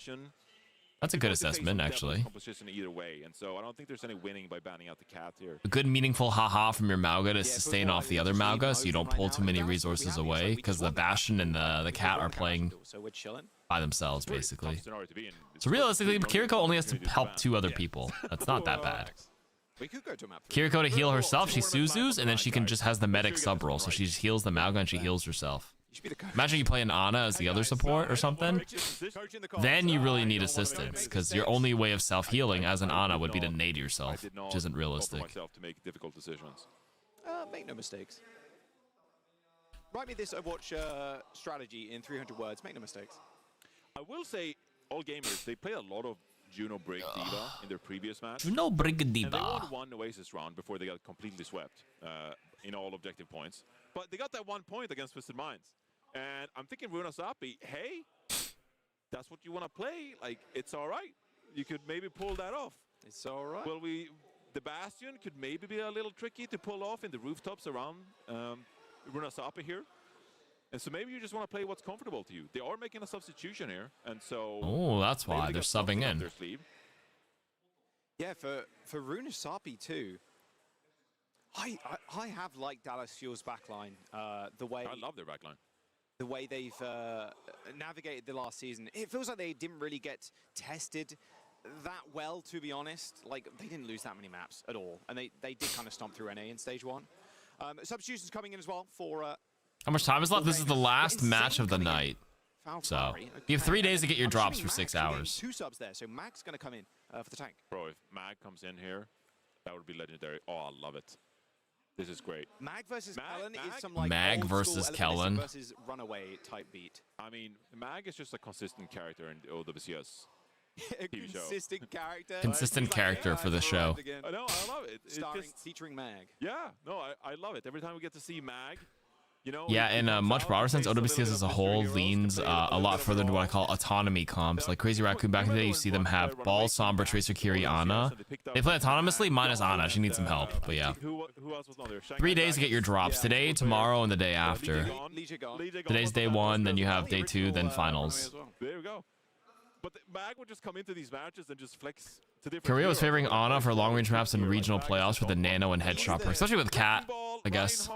That's a good assessment, actually. Either way, and so I don't think there's any winning by banning out the cat here. A good meaningful haha from your Mauga to sustain off the other Mauga, so you don't pull too many resources away, because the Bastion and the cat are playing by themselves, basically. So realistically, Kiriko only has to help 2 other people. That's not that bad. Kiriko to heal herself, she Suzu's, and then she can just has the medic sub roll, so she just heals the Mauga and she heals herself. Imagine you play an Ana as the other support or something. Then you really need assistance, because your only way of self-healing as an Ana would be to nade yourself, which isn't realistic. Myself to make difficult decisions. Make no mistakes. Write me this Overwatch strategy in 300 words. Make no mistakes. I will say, all gamers, they played a lot of Juno Brig Diva in their previous match. Juno Brig Diva. And they won one Oasis round before they got completely swept in all objective points. But they got that 1 point against Twisted Minds. And I'm thinking Runasapi, hey, that's what you want to play. Like, it's all right. You could maybe pull that off. It's all right. Well, the Bastion could maybe be a little tricky to pull off in the rooftops around Runasapi here. And so maybe you just want to play what's comfortable to you. They are making a substitution here, and so... Oh, that's why they're subbing in. Yeah, for Runasapi too. I have liked Dallas Fuel's backline. The way I love their backline. The way they've navigated the last season. It feels like they didn't really get tested that well, to be honest. Like, they didn't lose that many maps at all. And they did kind of stomp through NA in stage 1. Substitutions coming in as well for... How much time is left? This is the last match of the night. So, you have 3 days to get your drops for 6 hours. 2 subs there, so Mag's going to come in for the tank. Bro, if Mag comes in here, that would be legendary. Oh, I love it. This is great. Mag versus Kellen is some like Mag versus Kellen versus Runaway type beat. I mean, Mag is just a consistent character in the OWCS TV show. Consistent character. Consistent character for the show. I know, I love it. Featuring Mag. Yeah, no, I love it. Every time we get to see Mag, you know. Yeah, in a much broader sense, OWCS as a whole leans a lot further into what I call autonomy comps. Like Crazy Raccoon back in the day, you see them have Ball, Sombra, Tracer, Kiri, Ana. They play autonomously, minus Ana. She needs some help, but yeah. 3 days to get your drops. Today, tomorrow, and the day after. Today's day 1, then you have day 2, then finals. There we go. But Mag would just come into these matches and just flex to different Korea was favoring Ana for long-range maps in regional playoffs for the Nano and Headshot perk, especially with Cat, I guess.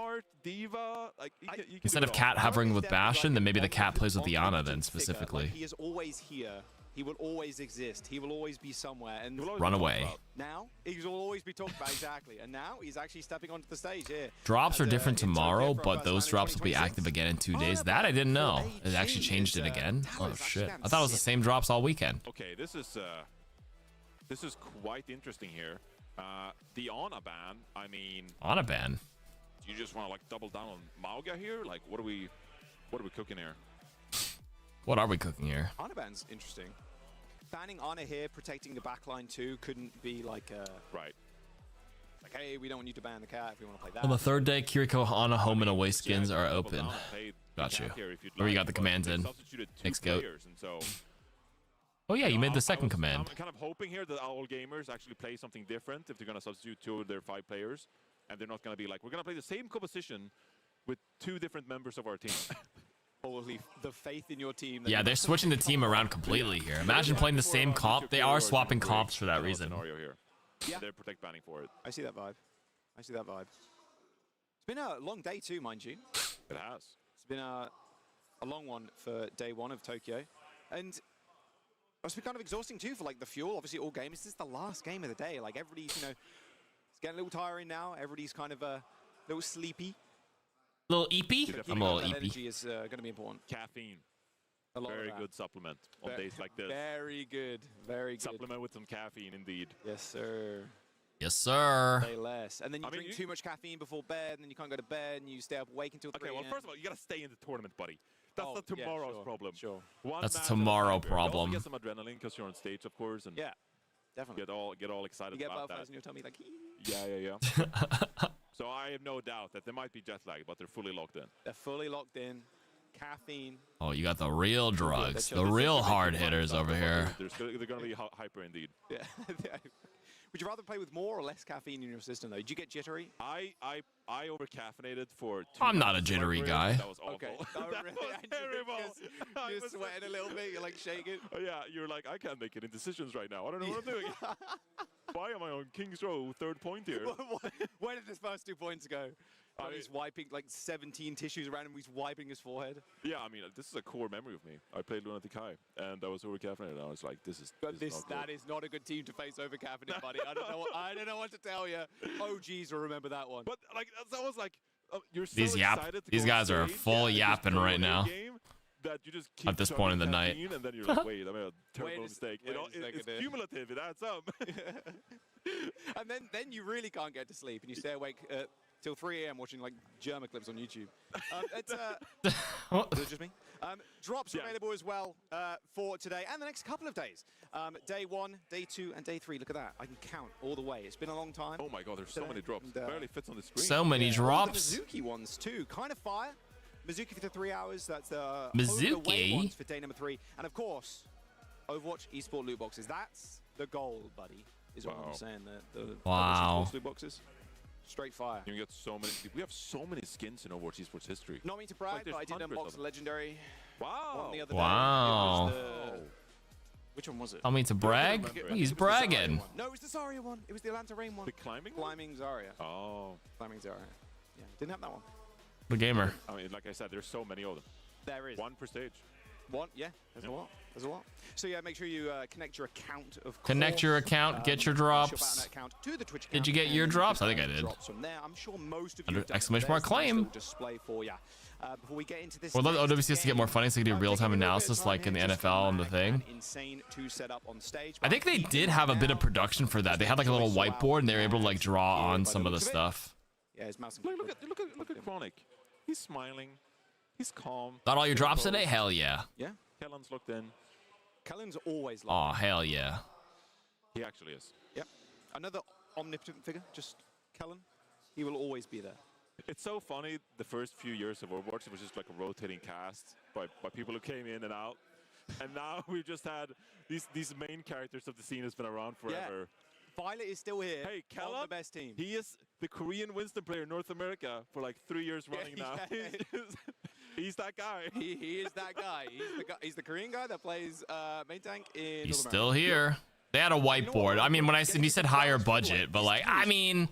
Instead of Cat hovering with Bastion, then maybe the Cat plays with the Ana then, specifically. He is always here. He will always exist. He will always be somewhere. And run away. Now, he will always be talked about, exactly. And now, he's actually stepping onto the stage here. Drops are different tomorrow, but those drops will be active again in 2 days. That I didn't know. It actually changed it again. Oh, shit. I thought it was the same drops all weekend. Okay, this is quite interesting here. The Ana ban, I mean... Ana ban? Do you just want to, like, double down on Mauga here? Like, what are we cooking here? What are we cooking here? Ana ban's interesting. banning Ana here, protecting the backline too, couldn't be like right. Like, hey, we don't want you to ban the cat if we want to play that. On the third day, Kiriko, Ana, home, and away skins are open. Got you. Or you got the commands in. Thanks, Goat. Oh yeah, you made the second command. I'm kind of hoping here that Owl Gamers actually play something different if they're going to substitute 2 of their 5 players. And they're not going to be like, we're going to play the same composition with 2 different members of our team. Holy, the faith in your team. Yeah, they're switching the team around completely here. Imagine playing the same comp. They are swapping comps for that reason. Yeah. They're protect banning for it. I see that vibe. I see that vibe. It's been a long day too, mind you. It has. It's been a long one for day 1 of Tokyo. And it's been kind of exhausting too for like the fuel. Obviously all games. This is the last game of the day. Like everybody's, you know, it's getting a little tiring now. Everybody's kind of a little sleepy. Little eepy? I'm a little eepy. Energy is going to be important. Caffeine. A lot Very good supplement on days like this. Very good. Very good. Supplement with some caffeine, indeed. Yes, sir. Yes, sir. Way less. And then you drink too much caffeine before bed, and then you can't go to bed, and you stay up awake until 3 Okay, well, first of all, you got to stay in the tournament, buddy. That's not yeah, tomorrow's sure, problem. Sure. That's a tomorrow You problem. get some adrenaline because you're on stage, of course, and yeah, definitely get all excited you get about butterflies that. in your tummy, like. Yeah. So I have no doubt that there might be jet lag, but they're fully locked in. They're fully locked in. Caffeine. Oh, you got the real drugs, the real hard hitters over here. They're going to be hyper indeed. Yeah. Would you rather play with more or less caffeine in your system, though? Did you get jittery? I over-caffeinated for 2 I'm not a months jittery of my guy. career. That was awful. Okay. That was terrible. You're sweating a little bit. You're like shaking. Oh, yeah, you're like, I can't make any decisions right now. I don't know what I'm doing. Why am I on King's Row, 3rd point here? Where did his first 2 points go? He's wiping like 17 tissues around him. He's wiping his forehead. Yeah, I mean, this is a core memory of me. I played Lunatic High, and I was over-caffeinated. I was like, this is But not that good. is not a good team to face over caffeinated, buddy. I don't know what to tell you. OGs will remember that one. But like, that was like, you're so These excited to these go guys are stage, full yapping right now. That you just keep At this point in the night. caffeine, and then you're like, wait, I made a terrible Wait mistake. a second It's there. cumulative. It adds up. And then you really can't get to sleep, and you stay awake till 3 a.m. watching like Germa clips on YouTube. It's is it just me? Drops available as well for today and the next couple of days. Day 1, day 2, and day 3. Look at that. I can count all the way. It's been a long time. Oh my God, there's so many drops. And, Barely fits on the screen. So many all drops. the Mizuki ones too. Kind of fire. Mizuki for the 3 hours. That's the Mizuki? ones for day number 3. And of course, Overwatch esport loot boxes. That's the goal, buddy. Is what I'm saying. The Wow. Overwatch loot boxes. Straight fire. You get so many. We have so many skins in Overwatch esports history. Not me to brag, Like, but I did there's hundreds unbox of the them. legendary Wow. one the other Wow. day. It was the, which one was it? Tell me to brag? He's bragging. No, it was the Zarya one. It was the Atlanta Rain one. The climbing? Climbing Zarya. Oh. Climbing Zarya. Yeah, didn't have that one. The gamer. I mean, like I said, there's so many of them. There is. 1 per stage. One, yeah, there's a lot. There's a lot. So yeah, make sure you connect your account, of course. Connect your account, get your drops. Account to the Twitch Did you account, get your and drops? I think I did. drops from there. I'm sure most of you Under have done it. exclamation mark There's a nice claim. little display for you. Before we get into this Well, let next OWCS to get more funding so they can do real-time analysis like in the NFL and the thing. insane to set up on stage. I think they did have a bit of production for that. They had like a little whiteboard and they were able to like draw on some of the stuff. Yeah, his mouse. Look at Chronic. He's smiling. He's calm. Got all your drops today? Hell yeah. Yeah. Kellen's looked in. Kellen's always Oh, hell yeah. He actually is. Yep. Another omnipotent figure, just Kellen. He will always be there. It's so funny, the first few years of Overwatch, it was just like a rotating cast by people who came in and out. And now we've just had these main characters of the scene has been around forever. Yeah. Violet is still here. Hey, Kellen, on the best team. He is the Korean Winston player in North America for like 3 years running now. Yeah. He's that guy. He is that guy. He's the Korean guy that plays main tank in He's North still America. here. They had a whiteboard. I mean, when he said higher budget, but like, I mean,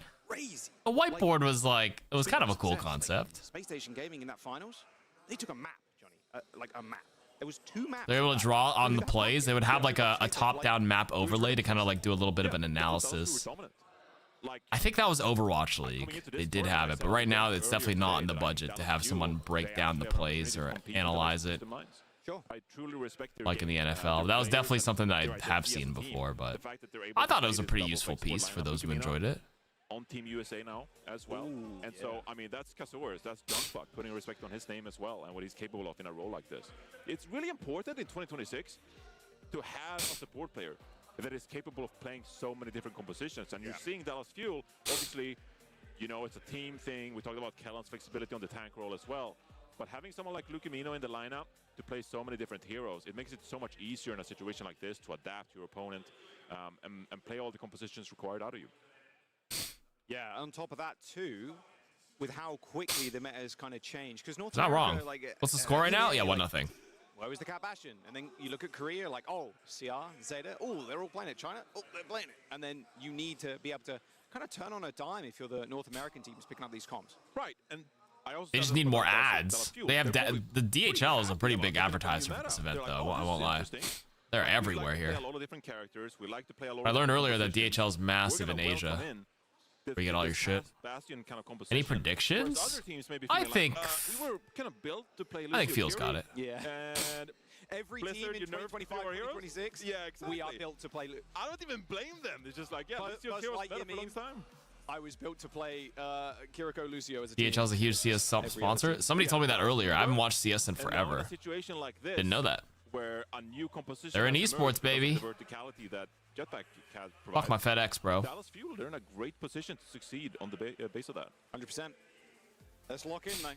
a whiteboard was like, it was kind of a cool concept. Space Station Gaming in that finals, they took a map, Johnny, like a map. There was 2 maps. They're able to draw on the plays. They would have like a top-down map overlay to kind of like do a little bit of an analysis. I think that was Overwatch League. They did have it, but right now it's definitely not in the budget to have someone break down the plays or analyze it like in the NFL. That was definitely something that I have seen before, but I thought it was a pretty useful piece for those who enjoyed it. On Team USA now as well. So, I mean, that's Kazuras, that's Junkfuck, putting respect on his name as well and what he's capable of in a role like this. It's really important in 2026 to have a support player that is capable of playing so many different compositions. And you're seeing Dallas Fuel, obviously, you know, it's a team thing. We talked about Kellen's flexibility on the tank role as well. But having someone like Lucamino in the lineup to play so many different heroes, it makes it so much easier in a situation like this to adapt to your opponent and play all the compositions required out of you. Yeah, on top of that too, with how quickly the meta has kind of changed. Because North It's not America, wrong. like, What's the score right now? Yeah, 1-0. Where was the Cat Bastion? And then you look at Korea, like, oh, CR, Zeta, oh, they're all playing it. China, oh, they're playing it. And then you need to be able to kind of turn on a dime if you're the North American teams picking up these comps. Right, and I also They just need more ads. They have the DHL is a pretty big advertiser for this event, though. I won't lie. They're everywhere here. A lot of different characters. We like to play a lot I learned earlier that DHL is massive in Asia, where you get all your shit. Any predictions? I think we were kind of built to play. I think Field's got it. Yeah. And every team in 2025, 2026, yeah, exactly. we are built to play. I don't even blame them. It's just like, yeah, let's see Heroes better for a long time. I was built to play Kiriko Lucio as a team. DHL is a huge CS sponsor. Somebody told me that earlier. I haven't watched CS in forever. Didn't know that. Where a new composition They're in esports, baby. The verticality that Jetpack has Fuck my FedEx, bro. Dallas Fuel, they're in a great position to succeed on the base of that. 100%. Let's lock in now.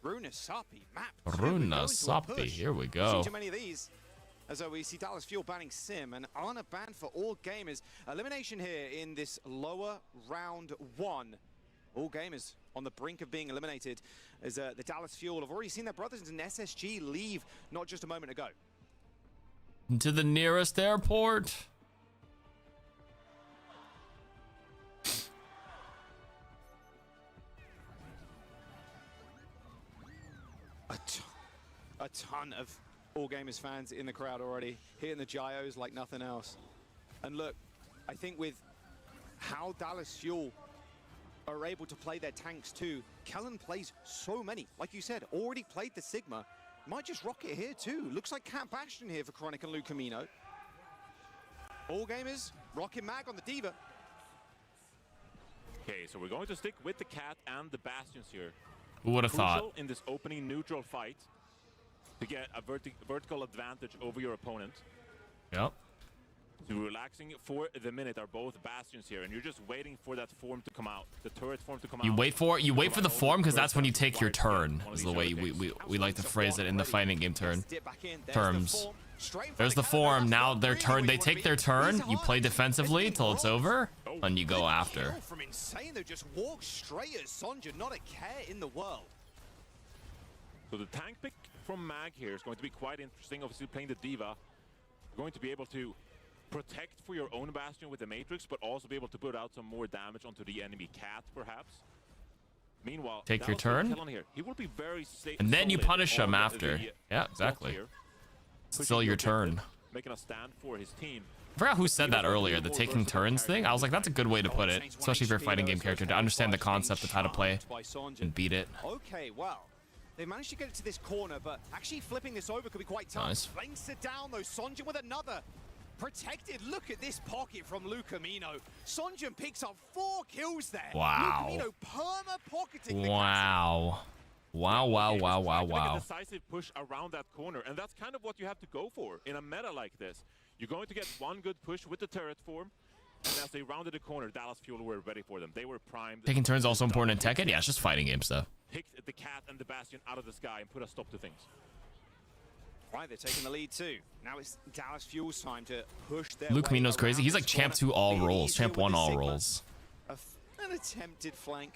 Runa Sapi map. Runa Sapi, here we go. Too many of these. As we see Dallas Fuel banning Sim and Ana banned for all gamers. Elimination here in this lower round 1. All gamers on the brink of being eliminated as the Dallas Fuel have already seen their brothers in SSG leave not just a moment ago. To the nearest airport. A ton of All Gamers fans in the crowd already, hitting the gyos like nothing else. And look, I think with how Dallas Fuel are able to play their tanks too, Kellen plays so many. Like you said, already played the Sigma. Might just rock it here too. Looks like Cat Bastion here for Chronic and Lucamino. All Gamers, rocking Mag on the Diva. Okay, so we're going to stick with the Cat and the Bastions here. Who would have thought? In this opening neutral fight to get a vertical advantage over your opponent. Yep. So relaxing for the minute are both Bastions here, and you're just waiting for that form to come out, the turret form to come out. You wait for the form because that's when you take your turn. Is the way we like to phrase it in the fighting game terms. There's the form. Now their turn. They take their turn. You play defensively till it's over, and you go after. From Insane though, just walk straight at Sonja, not a care in the world. So the tank pick from Mag here is going to be quite interesting. Obviously playing the Diva, you're going to be able to protect for your own Bastion with the Matrix, but also be able to put out some more damage onto the enemy Cat, perhaps. Meanwhile, take your turn, here. He will be very safe, and then you punish him after. Yeah, exactly. It's still your turn. Making a stand for his team. I forgot who said that earlier, the taking turns thing. I was like, that's a good way to put it, especially if you're a fighting game character, to understand the concept of how to play and beat it. Okay, well, they managed to get it to this corner, but actually flipping this over could be quite tough. Nice. Flanks it down though, Sonja with another. Protected, look at this pocket from Lucamino. Sonja picks up 4 kills there. Wow. Lucamino perma-pocketing the Wow. Wow. A decisive push around that corner, and that's kind of what you have to go for in a meta like this. You're going to get one good push with the turret form, and as they rounded the corner, Dallas Fuel were ready for them. They were primed. Taking turns also important in Tekken? Yeah, it's just fighting game stuff. Picked the Cat and the Bastion out of the sky and put a stop to things. Right, they're taking the lead too. Now it's Dallas Fuel's time to push their Lucamino's crazy. He's like champ 2 all roles, champ 1 all roles. An attempted flank.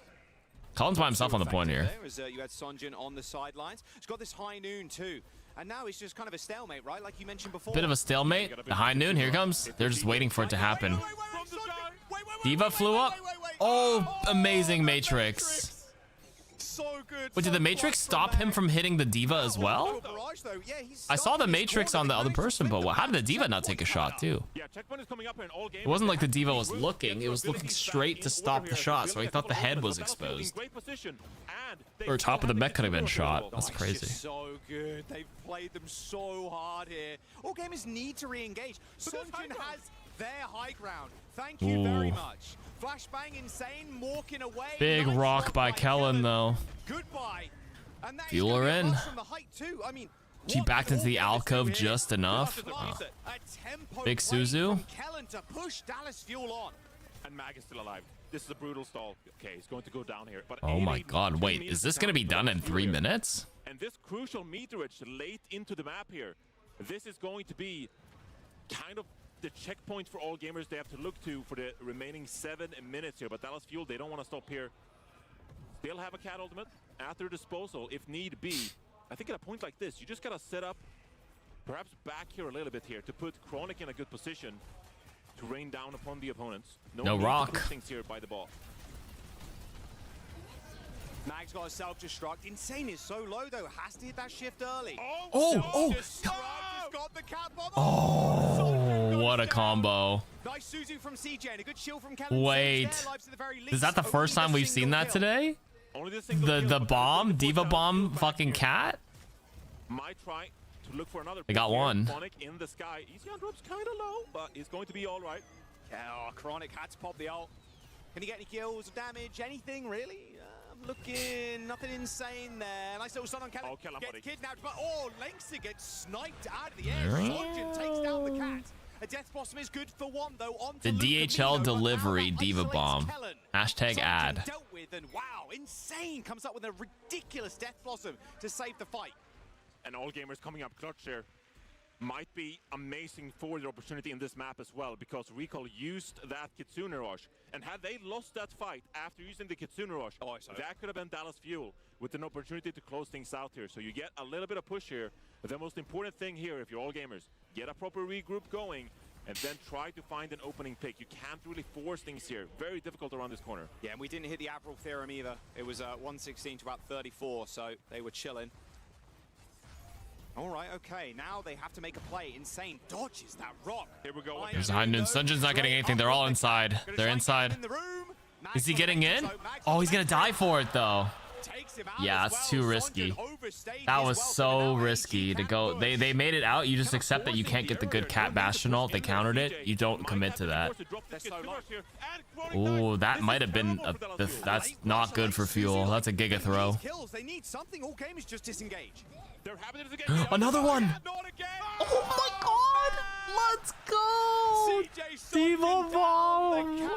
Colin's by himself on the point here. As, you had Sonjin on the sidelines. He's got this high noon too. And now it's just kind of a stalemate, right? Like you mentioned before. Bit of a stalemate. The high noon, here comes. They're just waiting for it to happen. Diva flew up. Oh, amazing Matrix. So good. But did the Matrix stop him from hitting the Diva as well? I saw the Matrix on the other person, but how did the Diva not take a shot too? It wasn't like the Diva was looking. It was looking straight to stop the shot, so I thought the head was exposed. Or top of the mech could have been shot. That's crazy. So good. They've played them so hard here. All gamers need to re-engage. Sonjin has their high ground. Thank you very much. Flashbang Insane walking away. Big rock by Kellen though. Goodbye. And that Fuel her in. from the height too. I mean, She backed into the alcove just enough. Oh. Big Suzu. And Mag is still alive. This is a brutal stall. Okay, he's going to go down here. But Oh my god, wait, is this gonna be done in 3 minutes? And this crucial meterage late into the map here, this is going to be kind of the checkpoint for all gamers they have to look to for the remaining 7 minutes here. But Dallas Fuel, they don't want to stop here. They'll have a cat ultimate at their disposal if need be. I think at a point like this, you just gotta set up, perhaps back here a little bit here to put Chronic in a good position to rain down upon the opponents. No rock. Things here by the ball. Mag's got a self-destruct. Insane is so low though. Has to hit that shift early. Got the cat bomb. Oh, what a combo. Nice Suzu from CJ and a good shield from Kellen. Wait, is that the first time we've seen that today? The bomb, Diva bomb, fucking cat? Might try to look for another. They got one. Chronic in the sky. Easy on drops kind of low, but he's going to be all right. Yeah, Chronic had to pop the ult. Can he get any kills or damage? Anything really? I'm looking, nothing insane there. Nice little stun on Kellen. Gets kidnapped, but Lengthy gets sniped out of the air. Sonjin takes down the cat. A Death Blossom is good for one though. On The DHL delivery Diva bomb. Hashtag ad. Dealt with, and wow, Insane comes up with a ridiculous Death Blossom to save the fight. And all gamers coming up clutch here might be amazing for the opportunity in this map as well, because Recall used that Kitsune Rush, and had they lost that fight after using the Kitsune Rush, that could have been Dallas Fuel with an opportunity to close things out here. So you get a little bit of push here. But the most important thing here, if you're all gamers, get a proper regroup going and then try to find an opening pick. You can't really force things here. Very difficult around this corner. Yeah, and we didn't hit the Avril Theorem either. It was 116 to about 34, so they were chilling. All right, okay, now they have to make a play. Insane dodges that rock. Here we go. There's Heinun. Sunjin's not getting anything. They're all inside. They're inside. Is he getting in? Oh, he's gonna die for it though. Yeah, that's too risky. That was so risky to go. They made it out. You just accept that you can't get the good cat bastion ult. They countered it. You don't commit to that. Oh, that might have been that's not good for Fuel. That's a giga throw. They need something. All gamers just disengage. Another one. Oh my god. Let's go. Diva bomb.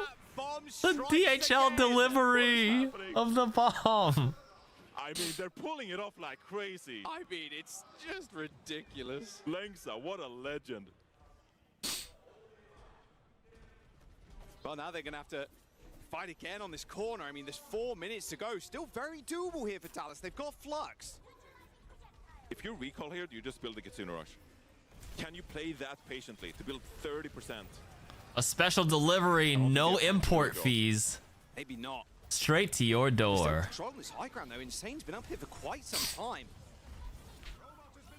The DHL delivery of the bomb. I mean, they're pulling it off like crazy. I mean, it's just ridiculous. Lengsa, what a legend. Well, now they're going to have to fight again on this corner. I mean, there's 4 minutes to go. Still very doable here for Dallas. They've got Flux. If you recall here, do you just build the Kitsune Rush? Can you play that patiently to build 30%? A special delivery, no import fees. Maybe not. Straight to your door. Controlling this high ground though. Insane's been up here for quite some time.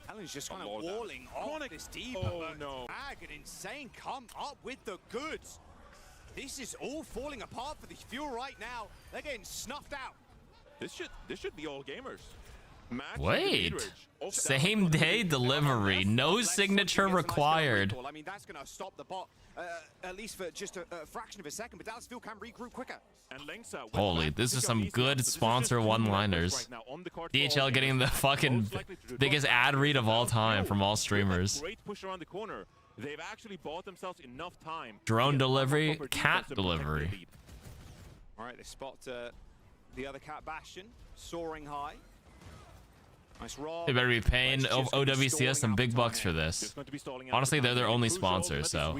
Alan's just kind of walling off this Diva. Oh no. Mag and Insane come up with the goods. This is all falling apart for the Fuel right now. They're getting snuffed out. This should be all gamers. Wait, same day delivery, no signature required. I mean, that's going to stop the bot, at least for just a fraction of a second, but Dallas Fuel can regroup quicker. Holy, this is some good sponsor one-liners. DHL getting the fucking biggest ad read of all time from all streamers. Great push around the corner. They've actually bought themselves enough time. Drone delivery, cat delivery. All right, they spot the other cat bastion soaring high. Nice roll. They better be paying OWCS some big bucks for this. Honestly, they're their only sponsor, so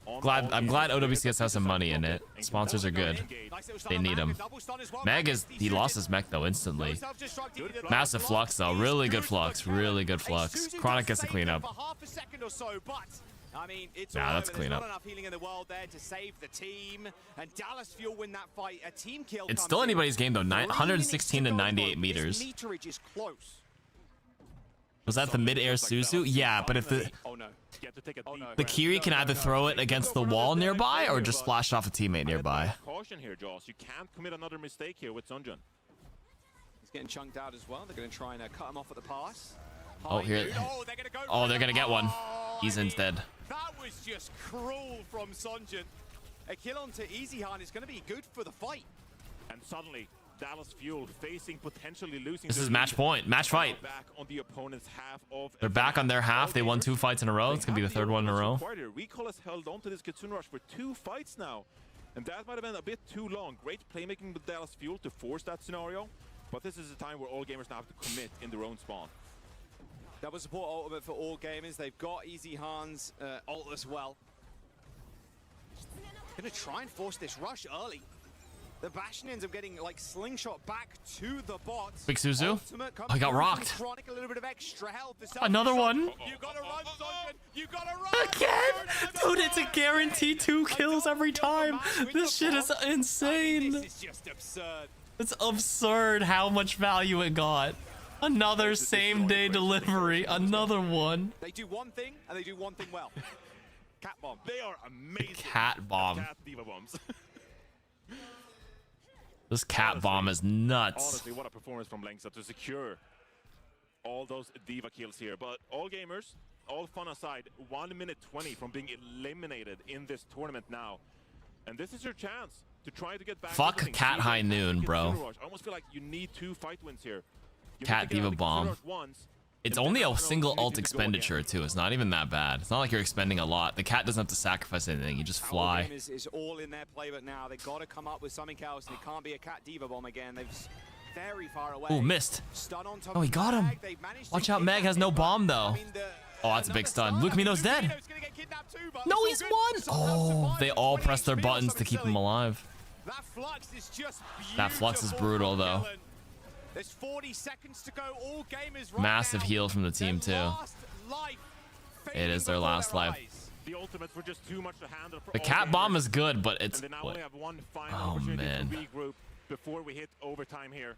I'm glad OWCS has some money in it. Sponsors are good. They need them. Meg he lost his mech though instantly. Massive flux though, really good flux, really good flux. Chronic gets to clean up. I mean, it's nah, that's clean up. enough healing in the world there to save the team, and Dallas Fuel win that fight. A team kill. It's still anybody's game though. 116 to 98 meters. Meterage is close. Was that the mid-air Suzu? Yeah, but if the Kiri can either throw it against the wall nearby or just splash off a teammate nearby. Caution here, Jaws. You can't commit another mistake here with Sunjin. He's getting chunked out as well. They're going to try and cut him off at the pass. Oh, here. Oh, they're going to get one. He's instead. That was just cruel from Sunjin. A kill onto Easyhan is going to be good for the fight. And suddenly, Dallas Fuel facing potentially losing. This is match point, match fight. Back on the opponent's half of. They're back on their half. They won 2 fights in a row. It's gonna be the 3rd one in a row. Recall has held on to this Kitsune Rush for 2 fights now, and that might have been a bit too long. Great playmaking with Dallas Fuel to force that scenario, but this is a time where all gamers now have to commit in their own spawn. Double support ultimate for all gamers. They've got Easy Han's ult as well. Gonna try and force this rush early. The Bastion ends up getting like slingshot back to the bot. Big Suzu. I got rocked. Chronic, a little bit of extra health. Another one. You gotta run, Sonjin. You gotta run. Again, dude, it's a guaranteed 2 kills every time. This shit is insane. This is just absurd. It's absurd how much value it got. Another same-day delivery. Another one. They do one thing and they do one thing well. Cat bomb. They are amazing. Cat bomb. Cat diva bombs. This cat bomb is nuts. Honestly, what a performance from Lengsa to secure all those diva kills here. But all gamers, all fun aside, 1 minute 20 from being eliminated in this tournament now. And this is your chance to try to get back. Fuck Cat High Noon, bro. I almost feel like you need 2 fight wins here. Cat diva bomb. It's only a single ult expenditure too. It's not even that bad. It's not like you're expending a lot. The cat doesn't have to sacrifice anything. You just fly. Game is all in their play, but now they've got to come up with something else, and it can't be a cat diva bomb again. They've very far away. Oh, missed. Oh, he got him. Watch out, Meg has no bomb though. Oh, that's a big stun. Luke Mino's dead. No, he's won. Oh, they all press their buttons to keep him alive. That flux is brutal though. There's 40 seconds to go. All gamers right Massive now. Heal from the team too. It is their last life. The ultimates were just too much to handle for The all cat gamers. bomb is good, but it's. And they now only have one final Oh opportunity man. to regroup before we hit overtime here.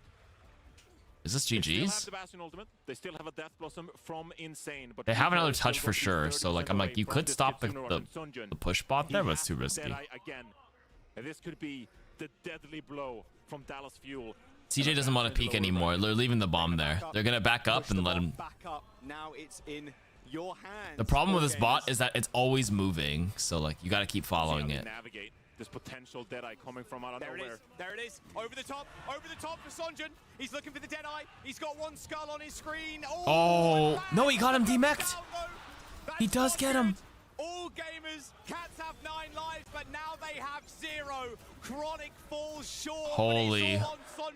Is this They still have GG's? the Bastion ultimate. They still have a Death Blossom from Insane. But They have another still touch for got to sure. 30 So like, I'm like, you away could from stop this Kitsune Rush and Sunjin. the push bot there, He but it's too has risky. Deadeye again. And this could be the deadly blow from Dallas Fuel. CJ doesn't want to peek anymore. They're leaving the bomb there. They're gonna back up and let him. Back up. Now it's in your hands. The problem with this bot is that it's always moving. So like, you gotta keep following it. Navigate this potential Deadeye coming from out of There it nowhere. is. There it is. Over the top for Sonjin. He's looking for the Deadeye. He's got one skull on his screen. Oh no, he got him demeched. He does get him. All gamers, cats have 9 lives, but now they have 0. Chronic falls short. Holy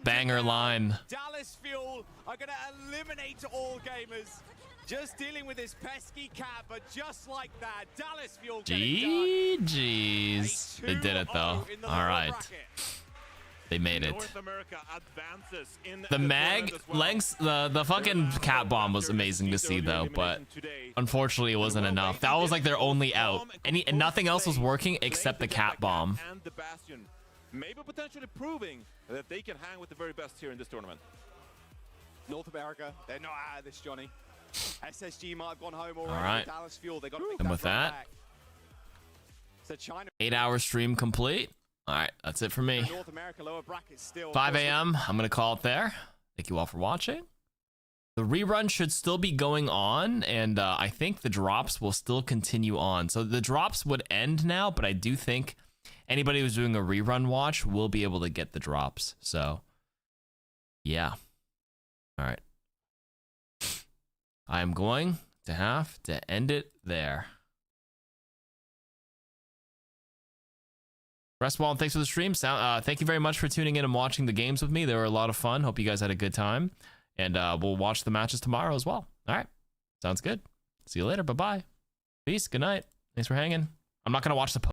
banger line. Dallas Fuel are going to eliminate all gamers. Just dealing with this pesky cat, but just like that, Dallas Fuel get it done. GG's. They did it though. All right. They made it. North America advances in The mag lengths, the fucking cat bomb was amazing to see though, but unfortunately it wasn't enough. That was like their only out. And nothing else was working except the cat bomb. And the Bastion, maybe potentially proving that they can hang with the very best here in this tournament. North America, they're not out of this, Johnny. SSG might have gone home already. All right. Dallas Fuel, they got to make And that with run that, back. So China 8-hour stream complete. All right, that's it for me. North America lower bracket still 5 a.m. I'm gonna call it there. Thank you all for watching. The rerun should still be going on, and I think the drops will still continue on. So the drops would end now, but I do think anybody who's doing a rerun watch will be able to get the drops. So, yeah. All right. I am going to have to end it there. Restwall, thanks for the stream. Thank you very much for tuning in and watching the games with me. They were a lot of fun. Hope you guys had a good time. And we'll watch the matches tomorrow as well. All right. Sounds good. See you later. Bye-bye. Peace. Good night. Thanks for hanging. I'm not going to watch the